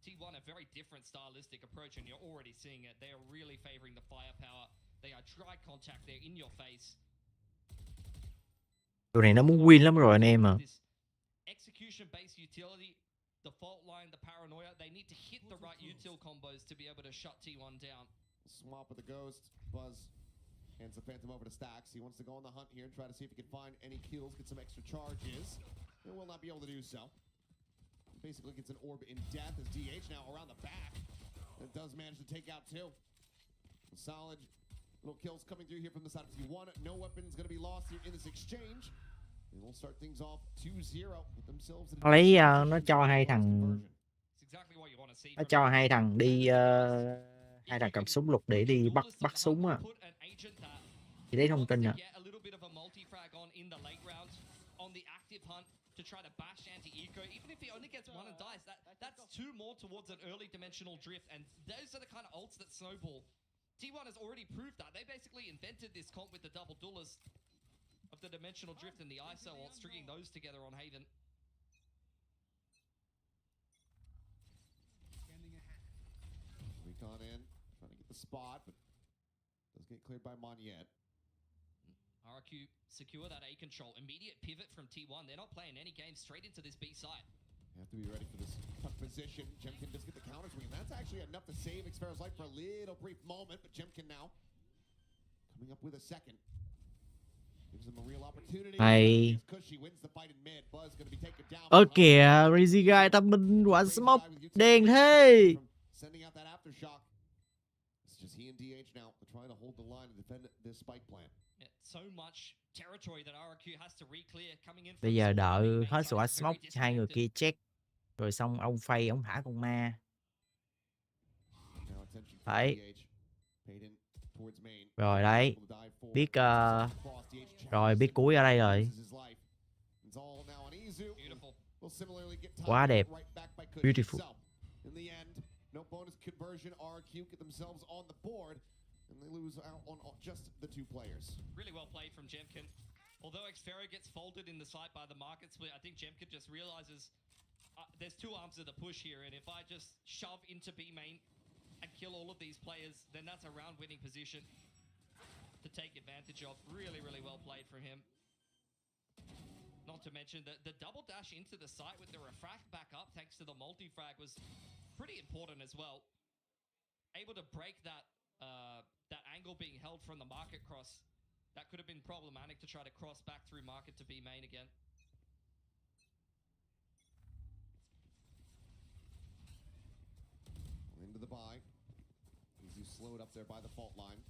T1 a very different stylistic approach, and you're already seeing it. They are really favoring the firepower. They are dry contact. They're in your face. Tụi này nó muốn win lắm rồi anh em à. Execution based utility, the fault line, the paranoia. They need to hit the right util combos to be able to shut T1 down. Swap with the ghost. Buzz hands the Phantom over to Stacks. He wants to go on the hunt here and try to see if he can find any kills, get some extra charges. He will not be able to do so. Basically gets an orb in death as DH now around the back. It does manage to take out 2. Solid little kills coming through here from the side of T1. No weapons going to be lost here in this exchange. And we'll start things off 2-0 with themselves. Lấy nó cho hai thằng đi hai thằng cầm súng lục để đi bắt súng á. Chỉ lấy thông tin à. To try to bash anti-eco, even if he only gets 1 and dies, that's 2 more towards an early dimensional drift, and those are the kind of ults that snowball. T1 has already proved that. They basically invented this comp with the double duelist of the dimensional drift and the ISO ults, stringing those together on Haven. Recon in, trying to get the spot, but does get cleared by Moniette. RRQ secure that A control. Immediate pivot from T1. They're not playing any games, straight into this B site. Have to be ready for this tough position. Jemkin does get the counter swing. That's actually enough to save Xfero's life for a little brief moment, but Jemkin now coming up with a second. Gives him a real opportunity. Cushy wins the fight in mid. Buzz going to be taken down. Ơ kìa, Rizzy Guy tao mình quả smoke đen thế. Sending out that aftershock. It's just he and DH now trying to hold the line and defend this spike plant. So much territory that RRQ has to re-clear coming in. Bây giờ đợi hết quả smoke, hai người kia check rồi xong ông phay ông thả con ma. Đấy. Rồi đấy. Biết rồi biết cuối ở đây rồi. Quá đẹp. Beautiful. No bonus conversion. RQ get themselves on the board, and they lose out on just the 2 players. Really well played from Jemkin. Although Xfero gets folded in the site by the market split, I think Jemkin just realizes there's 2 arms of the push here, and if I just shove into B main and kill all of these players, then that's a round-winning position to take advantage of. Really, really well played from him. Not to mention the double dash into the site with the refract back up thanks to the multi-frag was pretty important as well. Able to break that that angle being held from the market cross. That could have been problematic to try to cross back through market to B main again. Into the buy. Easy slowed up there by the fault line.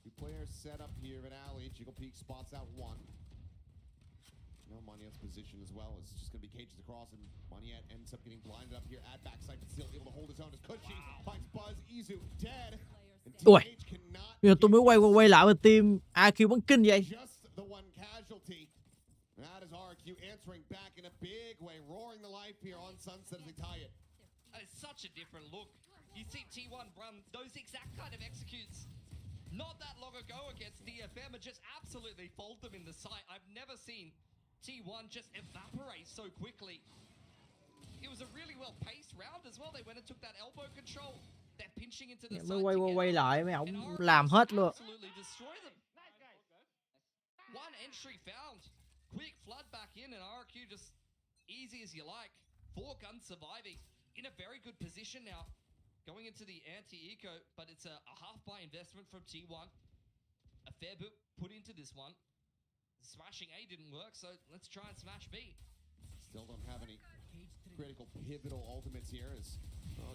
2 players set up here at alley. Jiggle Peak spots out 1. Now Moniette's position as well. It's just going to be cages across, and Moniette ends up getting blinded up here at backside, but still able to hold his own as Cushy finds Buzz. Izu dead. Ui, giờ tôi mới quay lại bên team AQ bắn kinh vậy. Just the one casualty. That is RQ answering back in a big way, roaring the life here on Sunset as they tie it. That is such a different look. You see T1 run those exact kind of executes not that long ago against DFM and just absolutely fold them in the site. I've never seen T1 just evaporate so quickly. It was a really well-paced round as well. They went and took that elbow control. They're pinching into the Mới side quay together. lại mấy And ổng RRQ làm hết luôn. absolutely destroy them. One entry found. Quick flood back in and RRQ just easy as you like. 4 guns surviving. In a very good position now. Going into the anti-eco, but it's a half-buy investment from T1. A fair bit put into this one. Smashing A didn't work, so let's try and smash B. Still don't have any critical pivotal ultimates here as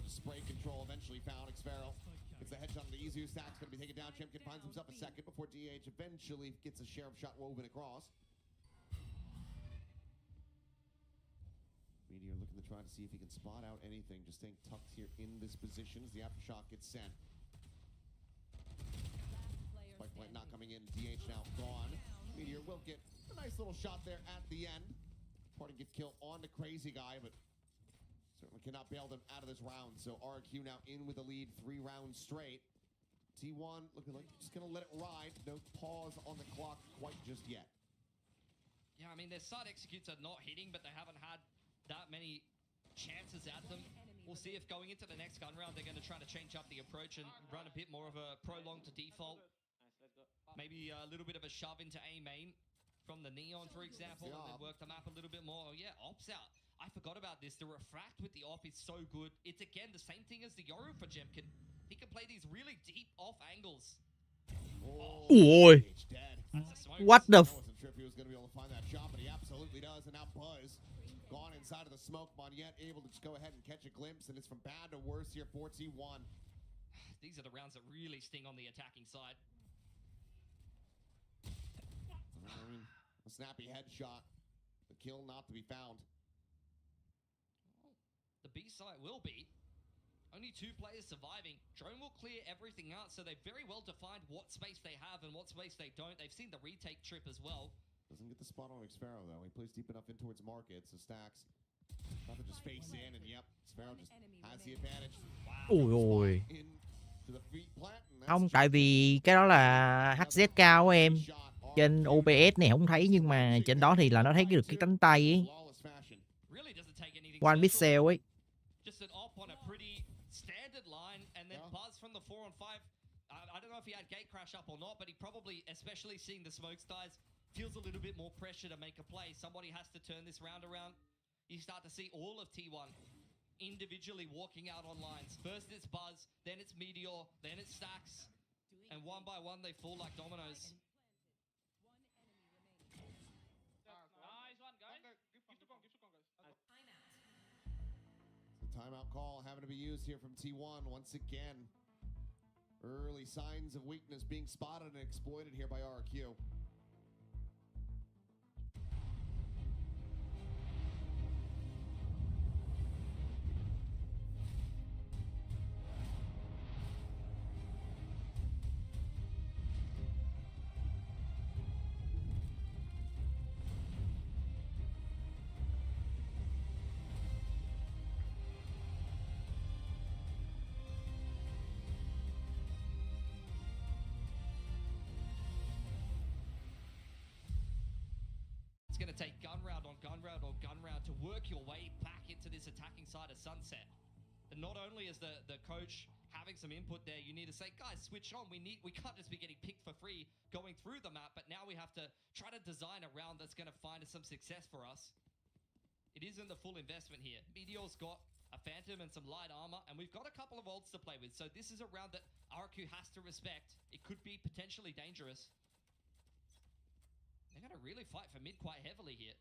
just spray control eventually found. Xfero gets the headshot on the easier stack's going to be taken down. Chimkin finds himself a second before DH eventually gets a share of shot woven across. Meteor looking to try to see if he can spot out anything, just staying tucked here in this position as the aftershock gets sent. Spike plant not coming in, DH now gone. Meteor will get a nice little shot there at the end. Parting gift kill on the crazy guy, but certainly cannot bail them out of this round. So RQ now in with the lead 3 rounds straight. T1 looking like just gonna let it ride. No pause on the clock quite just yet. Yeah, I mean, their side executes are not hitting, but they haven't had that many chances at them. We'll see if going into the next gun round, they're going to try to change up the approach and run a bit more of a prolong to default. Maybe a little bit of a shove into A main from the Neon, for example, and then work the map a little bit more. Oh, yeah, Op's out. I forgot about this. The refract with the Op is so good. It's, again, the same thing as the Yoru for Jemkin. He can play these really deep off angles. Ôi. What the I wasn't sure if he was going to be able to find that shot, but he absolutely does. And now Buzz gone inside of the smoke bomb, yet able to just go ahead and catch a glimpse, and it's from bad to worse here for T1. These are the rounds that really sting on the attacking side. I mean, a snappy headshot, the kill not to be found. The B side will be. Only 2 players surviving. Drone will clear everything out, so they've very well defined what space they have and what space they don't. They've seen the retake trip as well. Doesn't get the spot on Xfero, though. He plays deep enough in towards market, so Stacks about to just face in, and yep, Xfero just has the advantage. Ui ôi. To the feet plant, and that's Không, tại vì cái đó là HZ cao của em. Trên OBS này không thấy, nhưng mà trên đó thì là nó thấy được cái cánh tay ấy. One pixel ấy. Just an op on a pretty standard line, and then Buzz from the 4-on-5. I don't know if he had gate crash up or not, but he probably, especially seeing the smoke skies, feels a little bit more pressure to make a play. Somebody has to turn this round around. You start to see all of T1 individually walking out on lines. First it's Buzz, then it's Meteor, then it's Stacks, and one by one they fall like dominoes. The timeout call having to be used here from T1 once again. Early signs of weakness being spotted and exploited here by RQ. It's going to take gun round on gun round on gun round to work your way back into this attacking side of Sunset. And not only is the coach having some input there, you need to say, guys, switch on. We can't just be getting picked for free going through the map, but now we have to try to design a round that's going to find some success for us. It isn't the full investment here. Meteor's got a Phantom and some light armor, and we've got a couple of ults to play with. So this is a round that RQ has to respect. It could be potentially dangerous. They're going to really fight for mid quite heavily here.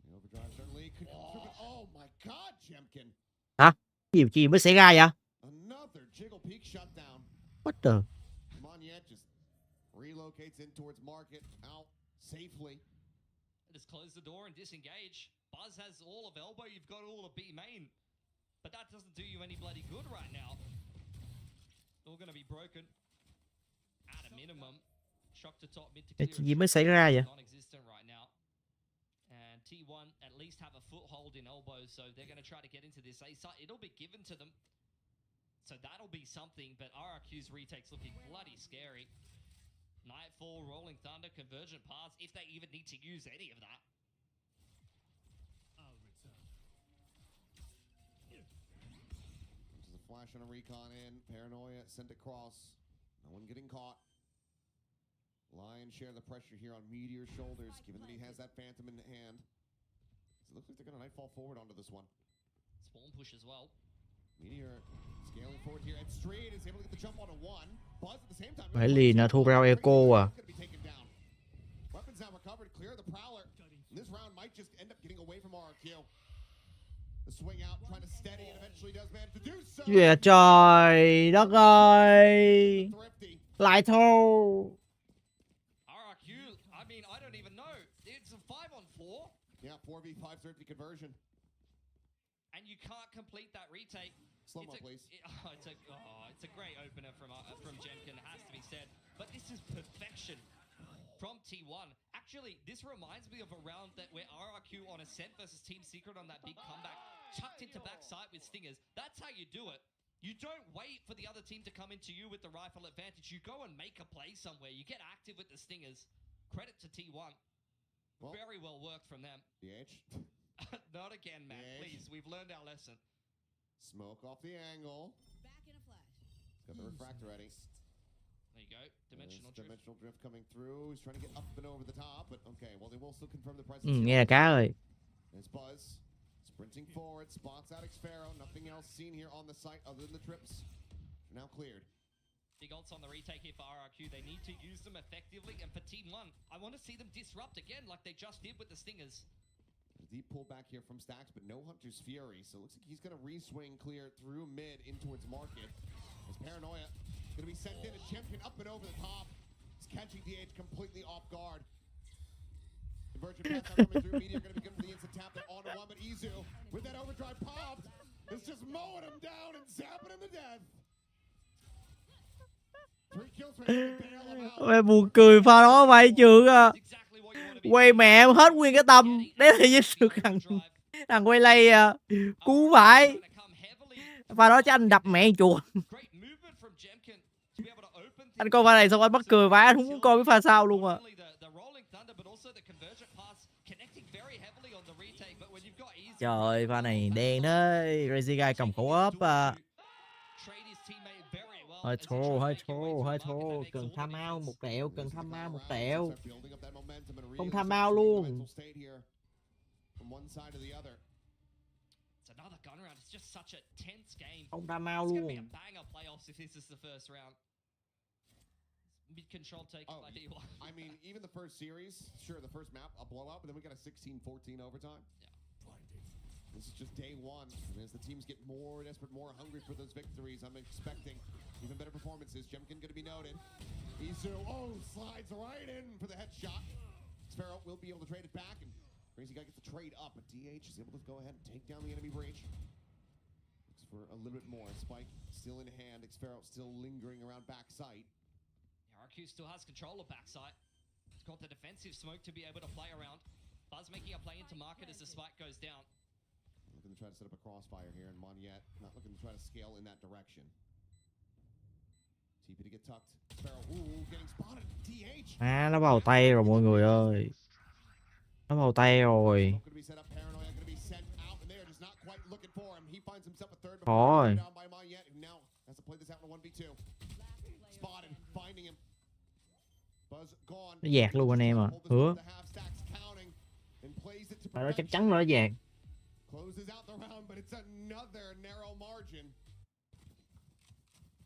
The overdrive certainly could come through, but oh my god, Jemkin. Hả? Gì mới xảy ra vậy? Another jiggle peak shutdown. What the? Monyet just relocates in towards market, out safely. Just close the door and disengage. Buzz has all of elbow, you've got all of B main. But that doesn't do you any bloody good right now. All going to be broken at a minimum. Shock to top, mid to clear. Gì mới xảy ra vậy? Non-existent right now. And T1 at least have a foothold in elbow, so they're going to try to get into this A site. It'll be given to them. So that'll be something, but RRQ's retake's looking bloody scary. Nightfall, Rolling Thunder, Convergent Paths, if they even need to use any of that. There's a flash on a recon in. Paranoia sent across. No one getting caught. Lion share the pressure here on Meteor's shoulders, given that he has that Phantom in hand. So it looks like they're going to Nightfall forward onto this one. Spawn push as well. Meteor scaling forward here, and Street is able to get the jump onto one. Buzz at the same time. Phải liền là thua rao Echo à. Weapons now recovered, clear the Prowler. And this round might just end up getting away from RRQ. The swing out, trying to steady, and eventually does manage to do so. Yeah, trời đất ơi. Lại thua. RRQ, I mean, I don't even know. It's a 5-on-4. Yeah, 4v5 certainty conversion. And you can't complete that retake. Slow-mo, please. It's a great opener from Jemkin, it has to be said. But this is perfection from T1. Actually, this reminds me of a round where RRQ on Ascent versus Team Secret on that big comeback, chucked into backside with Stingers. That's how you do it. You don't wait for the other team to come into you with the rifle advantage. You go and make a play somewhere. You get active with the Stingers. Credit to T1. Well, very well worked from them. DH. Not again, man. Please, we've learned our lesson. Smoke off the angle. Back in a flash. He's got the refractor ready. There you go. Dimensional drift. Dimensional drift coming through. He's trying to get up and over the top, but okay. Well, they will still confirm the presence. Nghe cá ơi. There's Buzz. Sprinting forward. Spots out Xpharaoh. Nothing else seen here on the site other than the trips. Now cleared. Big ults on the retake here for RRQ. They need to use them effectively. And for Team 1, I want to see them disrupt again like they just did with the Stingers. A deep pullback here from Stacks, but no Hunter's Fury. So it looks like he's going to re-swing clear through mid in towards Market. As Paranoia going to be sent in. A champion up and over the top. He's catching DH completely off guard. Convergent pass out coming through. Meteor going to be good for the instant tap there on one, but Izu with that overdrive popped. It's just mowing him down and zapping him to death. 3 kills for him to bail him out. Ôi, buồn cười pha đó vậy trường à. Quay mẹ hết nguyên cái tâm. Đấy là với sự thằng quay lay à. Cú phải. Pha đó cho anh đập mẹ chuột. Anh coi pha này xong anh mắc cười vãi, anh không muốn coi cái pha sau luôn à. Trời ơi, pha này đen thế. Crazy Guy cầm khẩu ốp à. Hơi thua. Cần tham ao một tẹo, Không tham ao luôn. Không tham ao luôn. Mid-control take like D1. I mean, even the first series, sure, the first map, a blowout, but then we got a 16-14 overtime. Yeah. This is just day one. And as the teams get more desperate, more hungry for those victories, I'm expecting even better performances. Jemkin going to be noted. Izu, slides right in for the headshot. Xpharaoh will be able to trade it back, and Crazy Guy gets the trade up, but DH is able to go ahead and take down the enemy breach. Looks for a little bit more. Spike still in hand. Xpharaoh still lingering around backside. RQ still has control of backside. It's got the defensive smoke to be able to play around. Buzz making a play into Market as the spike goes down. Looking to try to set up a crossfire here, and Moniette not looking to try to scale in that direction. TP to get tucked. Xpharaoh, getting spotted. DH. Nó vào tay rồi mọi người ơi. Nó vào tay rồi. Thôi. Nó dạt luôn anh em à. Hứa. Mà nó chắc chắn nó dạt.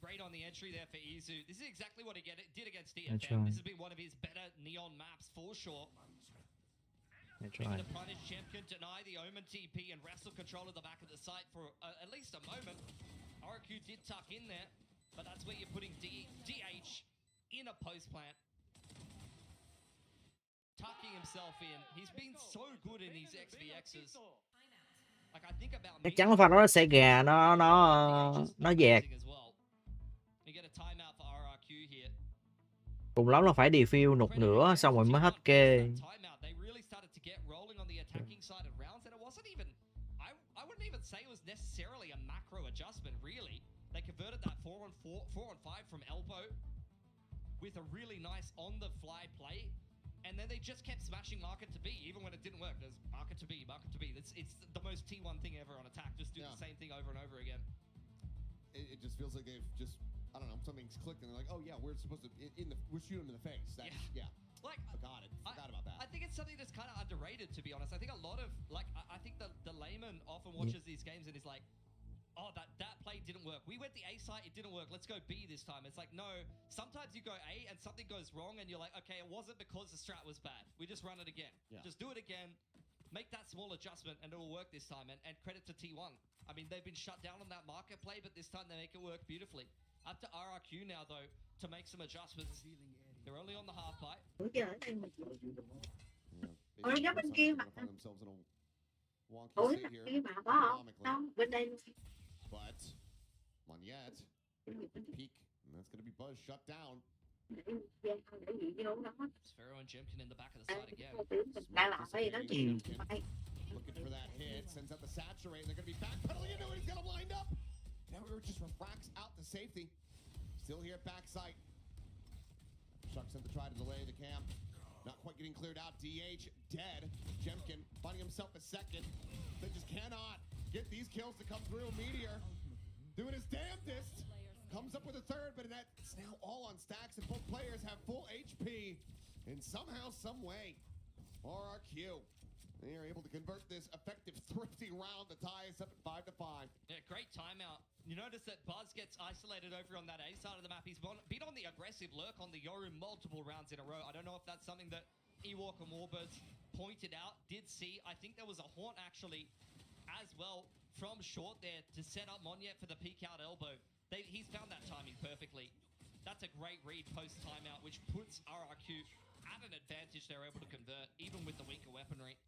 Great on the entry there for Izu. This is exactly what he did against DFM. This has been one of his better neon maps for sure. Able to punish Champion, deny the Omen TP, and wrestle control of the back of the site for at least a moment. RQ did tuck in there, but that's where you're putting DH in a post plant. Tucking himself in. He's been so good in these XVXs. Like I think about chắc chắn pha nó sẽ gà, nó dẹt. Cùng lắm là phải defuse một nửa xong rồi mới hết kê. converted that 4-on-5 from elbow with a really nice on-the-fly play, and then they just kept smashing market to B, even when it didn't work. There's market to B, market to B. It's the most T1 thing ever on attack. Just do the same thing over and over again. It just feels like they've just, I don't know, something's clicked and they're like, oh yeah, we're supposed to, we're shooting them in the face. That's, yeah. Like, Forgot about that. I think it's something that's kind of underrated, to be honest. I think a lot of, like, I think the layman often watches these games and is like, oh, that play didn't work. We went the A site, it didn't work. Let's go B this time. It's like, no, sometimes you go A and something goes wrong and you're like, okay, it wasn't because the strat was bad. We just run it again. Just do it again. Make that small adjustment and it'll work this time. And credit to T1. I mean, they've been shut down on that market play, but this time they make it work beautifully. Up to RRQ now, though, to make some adjustments. They're only on the half bite. But Monyet, peak, and that's going to be Buzz shut down. Sphero and Jimkin in the back of the side again. Looking for that hit, sends out the saturate, and they're going to be backpedaling into it. He's got him lined up. Now he just refracts out the safety. Still here at backside. Shark sent to try to delay the cam. Not quite getting cleared out. DH dead. Jemkin finding himself a second. They just cannot get these kills to come through. Meteor doing his damnedest. Comes up with a third, but it's now all on stacks, and both players have full HP. And somehow, some way, RRQ, they are able to convert this effective thrifty round to tie us up at 5-5. Yeah, great timeout. You notice that Buzz gets isolated over on that A side of the map. He's been on the aggressive lurk on the Yoru multiple rounds in a row. I don't know if that's something that Ewok and Warbirds pointed out, did see. I think there was a haunt actually as well from short there to set up Monyet for the peek out elbow. He's found that timing perfectly. That's a great read post timeout, which puts RRQ at an advantage. They're able to convert even with the weaker weaponry.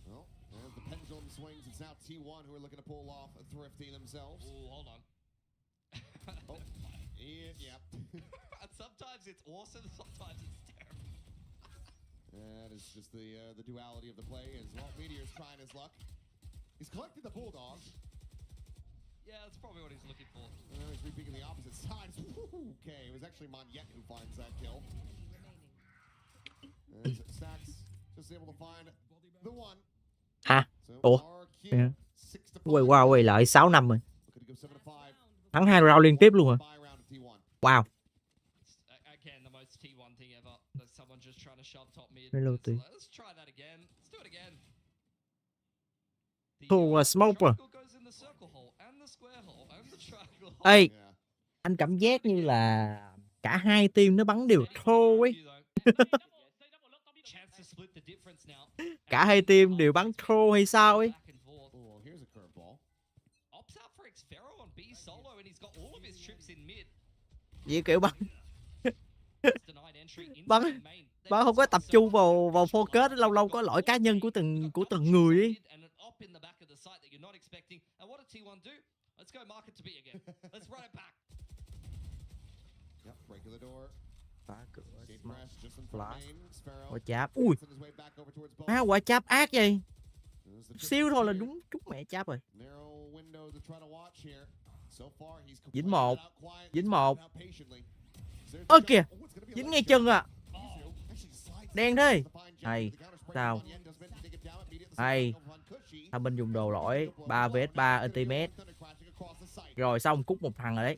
Well, as the pendulum swings, it's now T1 who are looking to pull off a thrifty themselves. Oh, hold on. Yeah. And sometimes it's awesome, sometimes it's terrible. That is just the duality of the play. As well, Meteor's trying his luck. He's collected the Bulldog. Yeah, that's probably what he's looking for. He's re-peeking the opposite side. Okay, it was actually Monyet who finds that kill. As Stacks just able to find the one. Hả? Ủa? Quay qua quay lại 6 năm rồi. Thắng 2 round liên tiếp luôn hả? Wow. Again, the most T1 thing ever. That someone just trying to shove top mid. Let's try that again. Let's do it again. Thua smoke rồi. Ê, anh cảm giác như là cả hai team nó bắn đều throw ấy. Cả hai team đều bắn throw hay sao ấy. Vậy kiểu bắn bắn không có tập trung vào focus, lâu lâu có lỗi cá nhân của từng người ấy. Phá cửa, quả cháp. Ui, quả cháp ác vậy. Xíu thôi là đúng trúng mẹ cháp rồi. Dính một. Ơ kìa, dính ngay chân à. Đen thế. Hay, sao? Hay. Thằng bên dùng đồ lỗi 3 vs 3 ultimate. Rồi xong cút một thằng rồi đấy.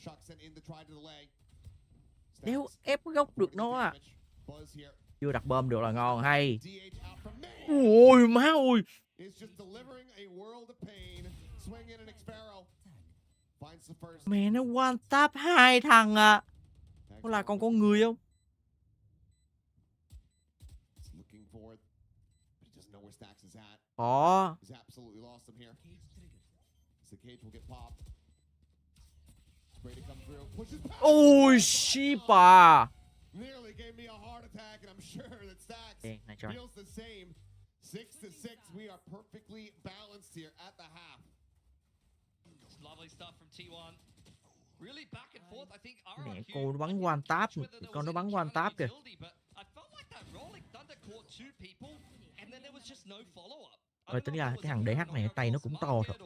Đéo ép gốc được nó à. Chưa đặt bom được là ngon. Hay. Ôi má ơi. Mẹ nó one tap 2 thằng à. Có là con người không? Ôi ship à. Này cho. Mẹ cô nó bắn one tap, con nó bắn one tap kìa. Rồi tính ra cái thằng DH này tay nó cũng to thật.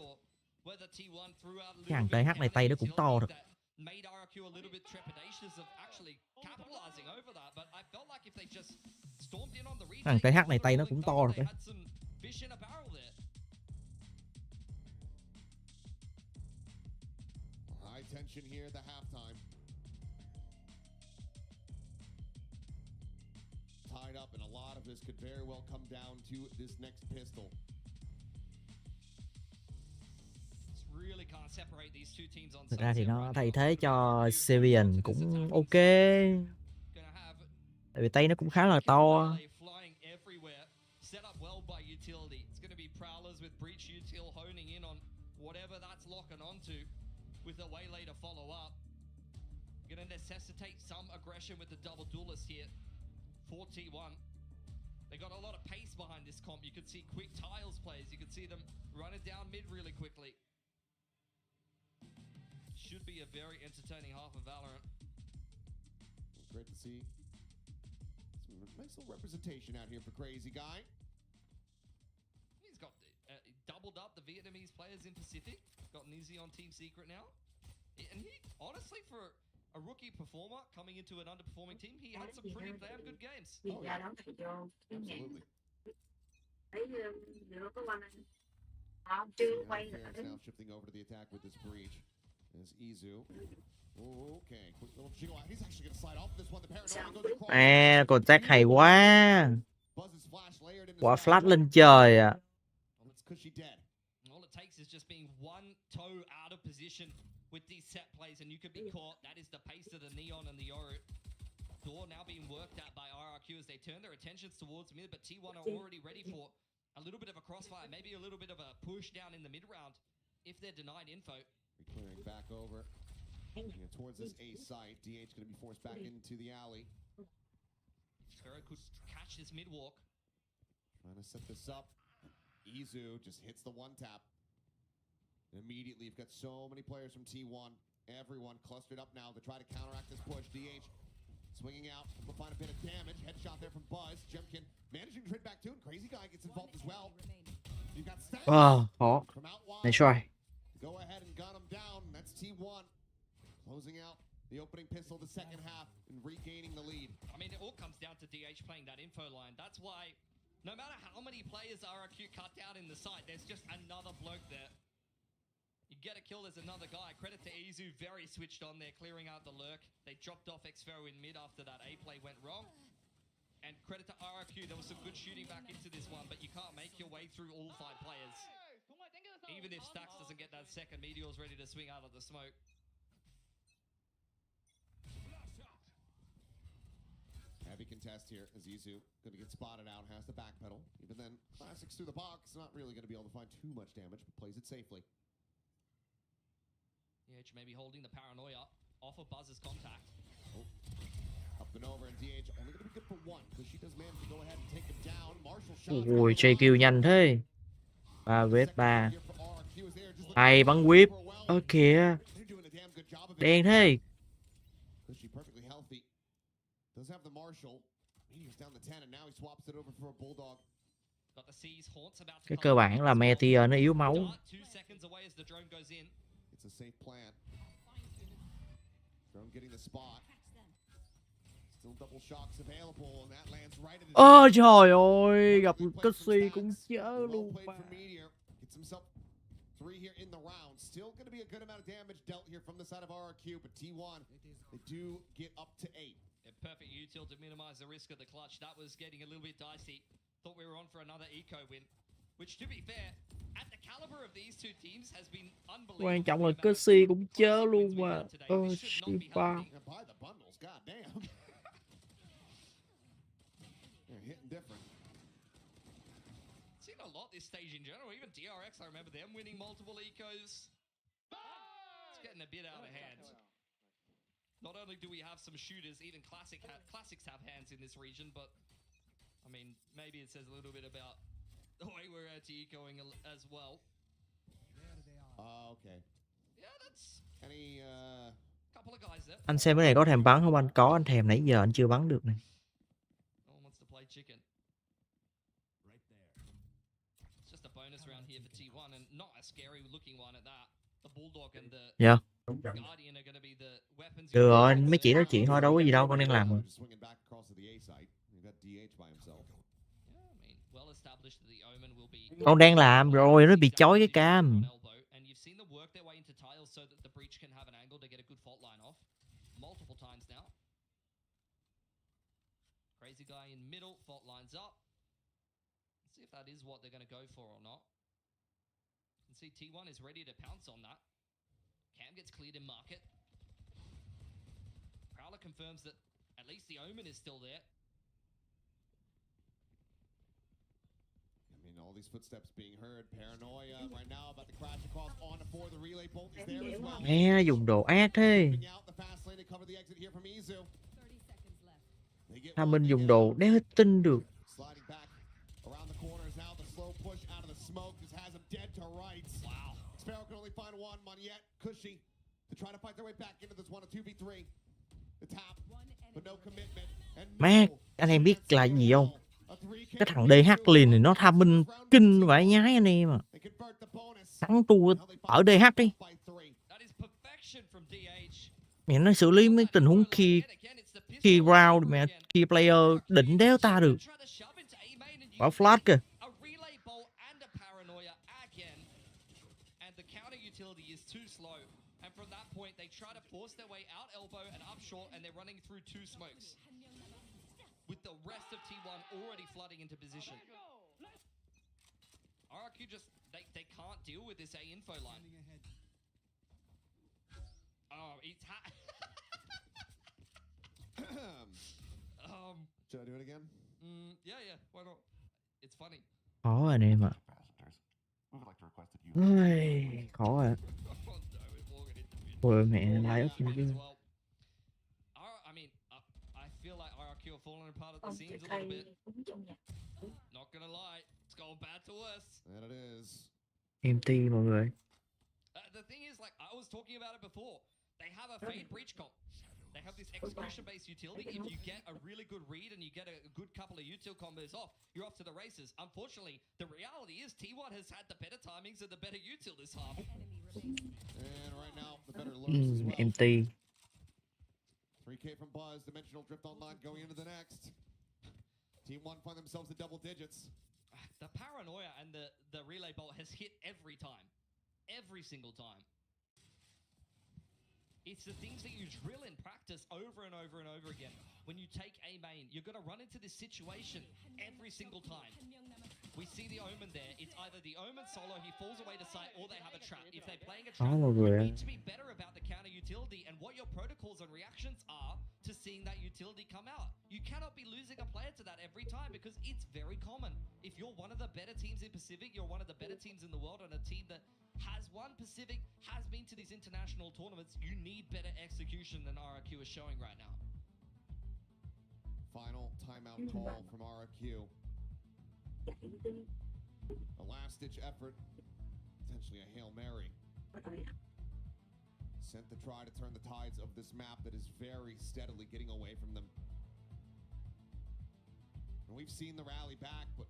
whether T1 threw out a Cái little thằng bit TH này of tay nó cũng to utility thật. that made RRQ a little bit trepidatious of actually capitalizing over that, but I felt like if they just stormed in on the Thằng retake, TH này tay nó cũng to rồi they đấy. had some fish in a barrel there. High tension here at the halftime. Tied up, and a lot of this could very well come down to this next pistol. Really can't separate these two teams on Thực ra thì sunset nó right thay now. thế cho Syrian cũng ok. Gonna have Tại vì tay nó cũng khá là to. flying everywhere, set up well by utility. It's gonna be prowlers with breach util honing in on whatever that's locking onto, with a waylay to follow up. Gonna necessitate some aggression with the double duelist here for T1. They got a lot of pace behind this comp. You could see quick tiles plays. You could see them running down mid really quickly. Should be a very entertaining half of Valorant. Great to see some nice little representation out here for Crazy Guy. He's got doubled up the Vietnamese players in Pacific. Got Nizzy on Team Secret now. And he, honestly, for a rookie performer coming into an underperforming team, he had some pretty damn good games. Oh, yeah. Absolutely. Now shifting over to the attack with this breach is Izu. Okay, quick little jiggle out. He's actually going to slide off this one. The paranoia goes across. À, còn Jack hay quá. Buzz's flash layered in his Quả back. flash lên trời à. Well, it's cushy dead. All it takes is just being one toe out of position with these set plays, and you could be caught. That is the pace of the Neon and the Yoru. Door now being worked at by RRQ as they turn their attentions towards mid, but T1 are already ready for a little bit of a crossfire, maybe a little bit of a push down in the mid round if they're denied info. Clearing back over towards this A site. DH going to be forced back into the alley. Sparrow could catch this mid walk. Trying to set this up. Izu just hits the one tap. Immediately, you've got so many players from T1. Everyone clustered up now to try to counteract this push. DH swinging out. We'll find a bit of damage. Headshot there from Buzz. Jemkin managing to trade back too, and Crazy Guy gets involved as well. You've got Stan Khó. from out wide. Này rồi. Go ahead and gun him down. That's T1. Closing out the opening pistol the second half and regaining the lead. I mean, it all comes down to DH playing that info line. That's why no matter how many players RRQ cut out in the site, there's just another bloke there. You get a kill, there's another guy. Credit to Izu, very switched on there, clearing out the lurk. They dropped off Xfero in mid after that A play went wrong. And credit to RRQ, there was some good shooting back into this one, but you can't make your way through all 5 players. Even if Stacks doesn't get that second, Meteor's ready to swing out of the smoke. Heavy contest here as Izu going to get spotted out, has to backpedal. Even then, Classics through the box, not really going to be able to find too much damage, but plays it safely. DH maybe holding the paranoia off of Buzz's contact. Oh. Up and over, and DH only going to be good for one, because she does manage to go ahead and take him down. Marshall shot. Ui, JQ nhanh thế. 3vs3. Hay bắn whip. Ơ kìa. Đen thế. She perfectly healthy. Does have the Marshall. Meteor's down the 10, and now he swaps it over for a Bulldog. Got the C's haunts about to Cái come cơ bản là Meteor nó yếu máu. Dart 2 seconds away as the drone goes in. It's a safe plan. Drone getting the spot. Still double shocks available, and that lands right at his... Ơ trời ơi, gặp Cussy cũng chớ luôn mà. Gets himself 3 here in the round. Still going to be a good amount of damage dealt here from the side of RRQ, but T1, they do get up to 8. A perfect util to minimize the risk of the clutch. That was getting a little bit dicey. Thought we were on for another eco win, which to be fair, at the caliber of these two teams has been unbelievable. Quan trọng là Cussy cũng chớ luôn mà. Ơ Shiba. Buy the bundles, goddamn. They're hitting different. Seen a lot this stage in general. Even DRX, I remember them winning multiple ecos. It's getting a bit out of hand. Not only do we have some shooters, even classics have hands in this region, but I mean, maybe it says a little bit about the way we're anti-ecoing as well. Okay. Yeah, that's Any, couple of guys there. Anh xem cái này có thèm bắn không anh? Có, anh thèm nãy giờ anh chưa bắn được này. No one wants to play chicken. It's just a bonus round here for T1, and not a scary looking one at that. The Bulldog and the Dạ. Guardian are going to be the weapons. Được rồi, mấy chị nói chuyện thôi, đâu có gì đâu, con đang làm rồi. Swinging back across to the A site. You got DH by himself. Yeah, I mean, well established that the Omen will be. Con đang làm rồi, nó bị chói cái cam. And you've seen them work their way into tiles so that the breach can have an angle to get a good fault line off multiple times now. Crazy guy in middle, fault lines up. Let's see if that is what they're going to go for or not. You can see T1 is ready to pounce on that. Cam gets cleared in market. Prowler confirms that at least the Omen is still there. I mean, all these footsteps being heard. Paranoia right now about the crash across on to 4. The relay bolt is there as well. Nghe dùng đồ ác thế. Hà Minh dùng đồ đéo hết tin được. Sliding back around the corners now. The slow push out of the smoke just has him dead to rights. Wow. Sparrow can only find one. Moneyette, Cushy to try to fight their way back into this one, a 2v3. The tap, but no commitment. Má, anh em biết là gì không? Cái thằng DH liền thì nó tham minh kinh vãi nhái anh em à. Thắng thua ở DH đi. Mẹ nó xử lý mấy tình huống khi round mẹ khi player đỉnh đéo ta được. Quả flash kìa. Force their way out elbow and up short, and they're running through 2 smokes. With the rest of T1 already flooding into position. RRQ just, they can't deal with this A info line. Oh, it's Should I do it again? Yeah, why not? It's funny. Khó anh em ạ. Ôi, khó à. Ôi mẹ lái ốc chứ. I mean, I feel like RRQ are falling apart at the seams a little bit. Not gonna lie, it's going bad to us. And it is. MT mọi người. The thing is, like I was talking about it before, they have a fade breach comp. They have this execution-based utility. If you get a really good read and you get a good couple of util combos off, you're off to the races. Unfortunately, the reality is T1 has had the better timings and the better util this half. And right now, the better looks as well. MT. 3K from Buzz, Dimensional Drift online going into the next. Team 1 find themselves in double digits. The paranoia and the relay bolt has hit every time. Every single time. It's the things that you drill in practice over and over and over again. When you take A main, you're going to run into this situation every single time. We see the Omen there. It's either the Omen solo, he falls away to sight, or they have a trap. If they're playing a trap, you need to be better about the counter utility and what your protocols and reactions are to seeing that utility come out. You cannot be losing a player to that every time because it's very common. If you're one of the better teams in Pacific, you're one of the better teams in the world, and a team that has won Pacific, has been to these international tournaments, you need better execution than RRQ is showing right now. Final timeout call from RRQ. A last-ditch effort, potentially a Hail Mary. Sent to try to turn the tides of this map that is very steadily getting away from them. And we've seen the rally back, but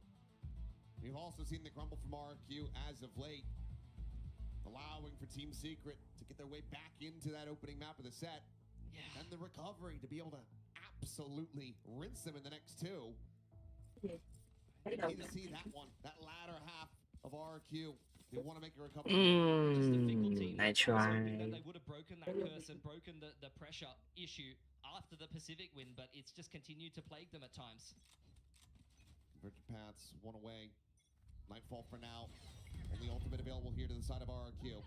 we've also seen the crumble from RRQ as of late, allowing for Team Secret to get their way back into that opening map of the set. Yeah. And the recovery to be able to absolutely rinse them in the next 2. You need to see that one, that latter half of RRQ. They want to make a recovery. I try. They would have broken that curse and broken the pressure issue after the Pacific win, but it's just continued to plague them at times. Convergent paths, one away. Nightfall for now. Only ultimate available here to the side of RRQ.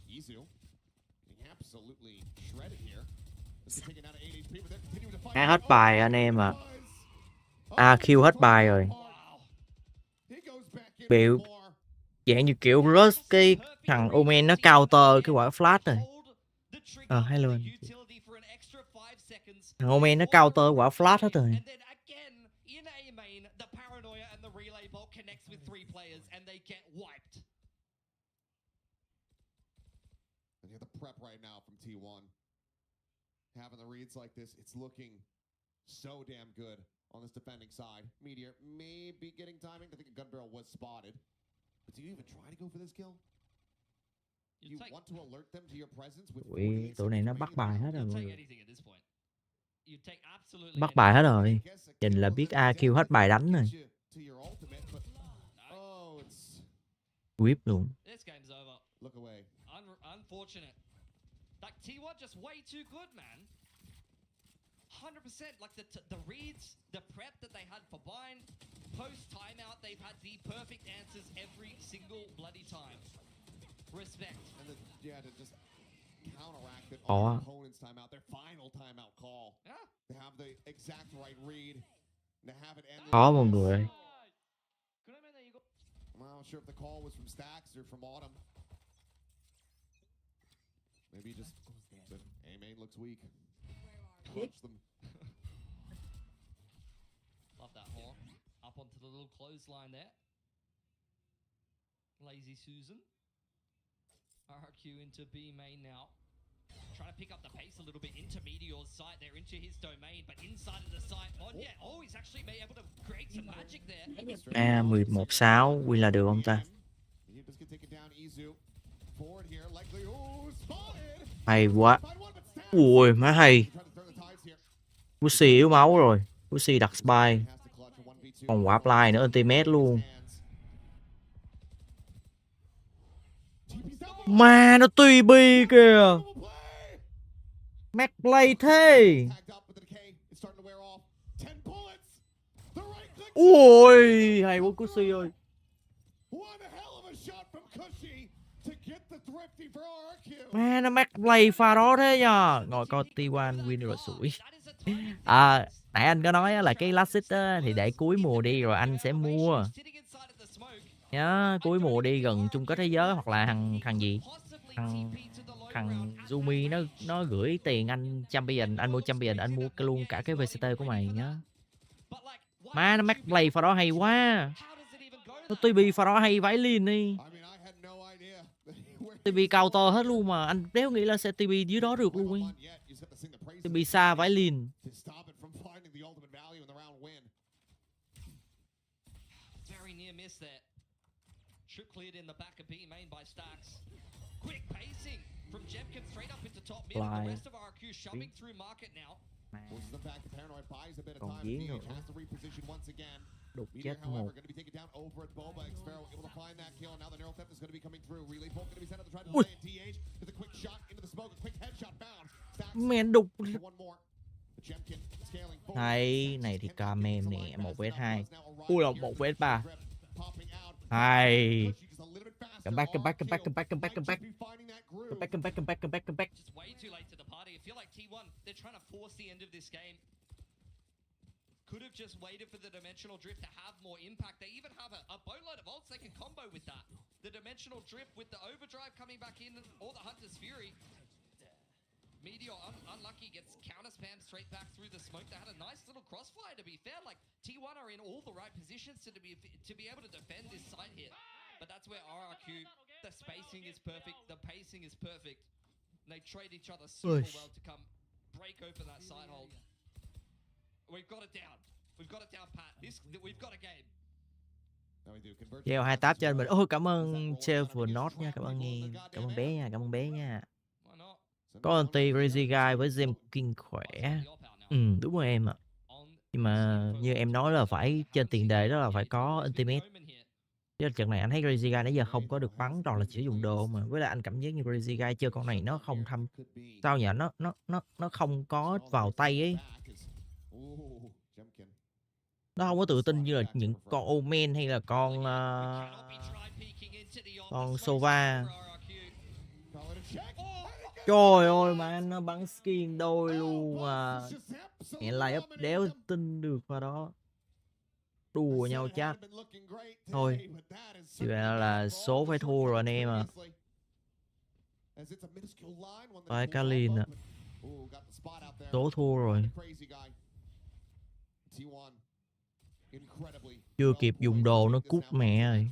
Izu getting absolutely shredded here. This is taken out of 8 HP, but they're continuing to fight. Hết bài anh em ạ. AQ hết bài rồi. Biểu dạng như kiểu rush cái thằng Omen nó counter cái quả flash rồi. Hay luôn. Thằng Omen nó counter quả flash hết rồi. And you have the prep right now from T1. Having the reads like this, it's looking so damn good on this defending side. Meteor may be getting timing. I think a gun barrel was spotted. But do you even try to go for this kill? You want to alert them to your presence with Tụi này nó bắt bài hết rồi mọi Take người. anything at this point. You take absolutely Bắt bài hết rồi. Nhìn là biết AQ hết bài đánh rồi. Whip luôn. This game's over. Look away. Unfortunate. Like T1 just way too good, man. 100%. Like the reads, the prep that they had for bind, post timeout, they've had the perfect answers every single bloody time. Respect. And to just counteract it Khó. on their opponent's timeout, their final timeout call. Yeah. They have the exact right read. They have it end. Khó mọi người. I'm not sure if the call was from Stacks or from Autumn. Maybe just said, hey, main looks weak. Punch them. Love that hawk. Up onto the little clothesline there. Lazy Susan. RQ into B main now. Trying to pick up the pace a little bit into Meteor's site there, into his domain, but inside of the site, he's actually been able to create some magic there. 11-6 win là được không ta? Hay quá. Ui má hay. Pussy yếu máu rồi. Pussy đặt spy. Còn quả apply nữa, ultimate luôn. Mà nó tùy bi kìa. Mac play thế. Ui hay quá Pussy ơi. Mà nó Mac play pha đó thế nhờ. Ngồi coi T1 win rồi sủi. Nãy anh có nói là cái last hit thì để cuối mùa đi rồi anh sẽ mua. Nhớ cuối mùa đi gần chung kết thế giới hoặc là thằng gì? Thằng Zumi nó gửi tiền anh champion, anh mua champion, anh mua luôn cả cái VCT của mày nhá. Má nó Mac play pha đó hay quá. Nó TB pha đó hay vãi liền đi. TB counter hết luôn mà anh đéo nghĩ là sẽ TB dưới đó được luôn ấy. TB xa vãi liền. Very near miss there. Trip cleared in the back of B main by Stacks. Quick pacing from Jemkin straight up into top mid. The rest of RQ shoving through market now. Còn giếng nữa. Đục chết một. Ui. Men đục. Hay, này thì comment nè, 1vs2. Ui là 1vs3. Hay. Come back. Just way too late to the party. I feel like T1, they're trying to force the end of this game. Could have just waited for the dimensional drift to have more impact. They even have a boatload of ults they can combo with that. The dimensional drift with the overdrive coming back in, or the Hunter's Fury. Meteor, unlucky, gets counter spammed straight back through the smoke. They had a nice little crossfire, to be fair. Like, T1 are in all the right positions to be able to defend this site here. But that's where RRQ, the spacing is perfect, the pacing is perfect. And they trade each other super well to come break open that side hold. We've got it down. We've got it down, Pat. We've got a game. Treo 2 tab cho anh mình. Ôi cảm ơn Chevron Not nha, cảm ơn bé nha, cảm ơn bé nha. Có anti Crazy Guy với Gem King khỏe. Đúng rồi em ạ. Nhưng mà như em nói là phải trên tiền đề đó là phải có ultimate. Chứ trận này anh thấy Crazy Guy nãy giờ không có được bắn, toàn là chỉ dùng đồ mà. Với lại anh cảm giác như Crazy Guy chơi con này nó không sao nhỉ, nó không có vào tay ấy. Nó không có tự tin như là những con Omen hay là con Sova. Trời ơi mà nó bắn skin đôi luôn à. Hẹn lại up đéo tin được vào đó. Đùa nhau chắc. Thôi thì là số phải thua rồi anh em à. Phải Kalin à. Số thua rồi. Chưa kịp dùng đồ nó cút mẹ rồi.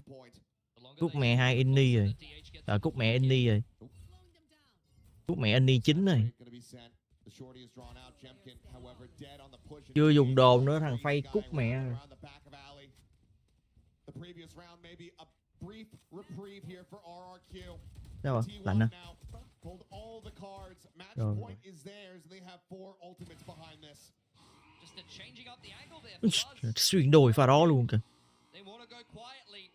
Cút mẹ 2 inni rồi. Cút mẹ inni rồi. Cút mẹ inni 9 rồi. Chưa dùng đồ nữa thằng phay cút mẹ rồi. brief reprieve here for RRQ. Đâu rồi? T1 Lạnh à? now hold all the cards. Match Rồi. point is theirs. They have 4 ultimates behind this. Just a changing up the angle there for Buzz. Xuyên đồi pha đó luôn kìa. They want to go quietly,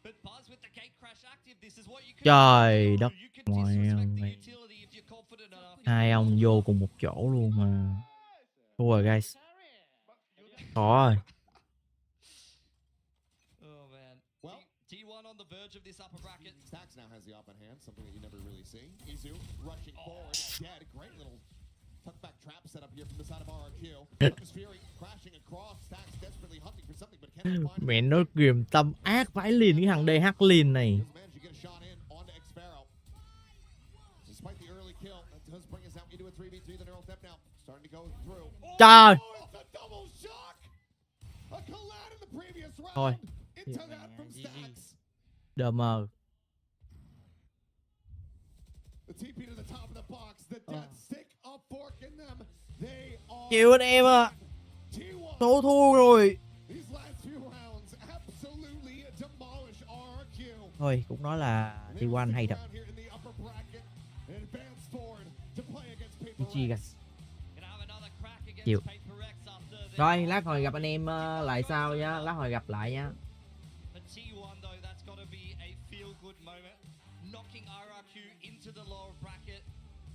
but Buzz with the gate crash active. This is what you can Trời do. đất You can ngoại disrespect the ơi. utility if you're confident enough. Hai ông vô cùng một chỗ luôn mà. Thua rồi guys. Khó rồi. Oh man. Well, T1 on the verge of this upper bracket. Stax now has the upper hand, something that you never really see. Izu rushing forward, dead. Great little tuckback trap set up here from the side of RRQ. Fury crashing across. Stax desperately hunting for something, but cannot find it. Mẹ nó ghiềm tâm ác vãi liền cái thằng DH liền này. Does manage to get a shot in onto Xpharaoh. Despite the early kill, that does bring us out into a 3v3. The neural step now starting to go through. Trời. Oh, it's a double shock! A collide in the previous round. Thôi. Into that from Stax. Đờ mờ. The TP to the top of the box. The death stick up fork in them. They are Chịu anh em ạ. T1. Số thua rồi. These last few rounds absolutely demolish RRQ. Thôi cũng nói là T1 hay thật. Here in the upper bracket and advance forward to play against Paper GG Rex. guys. Gonna have another crack against Chịu. Paper Rex after their Rồi lát hồi gặp anh em lại sau nhá. Lát hồi gặp lại nha. For T1 though, that's got to be a feel-good moment, knocking RRQ into the lower bracket,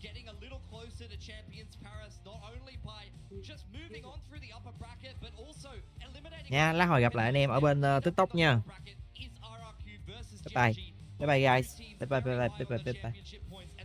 getting a little closer to Champions Paris, not only by just moving on through the upper bracket, but also eliminating. Nha, lát hồi gặp lại anh em ở bên TikTok nha. Is RRQ versus Bye bye. GG. Bye bye guys. Bye bye bye bye bye bye bye.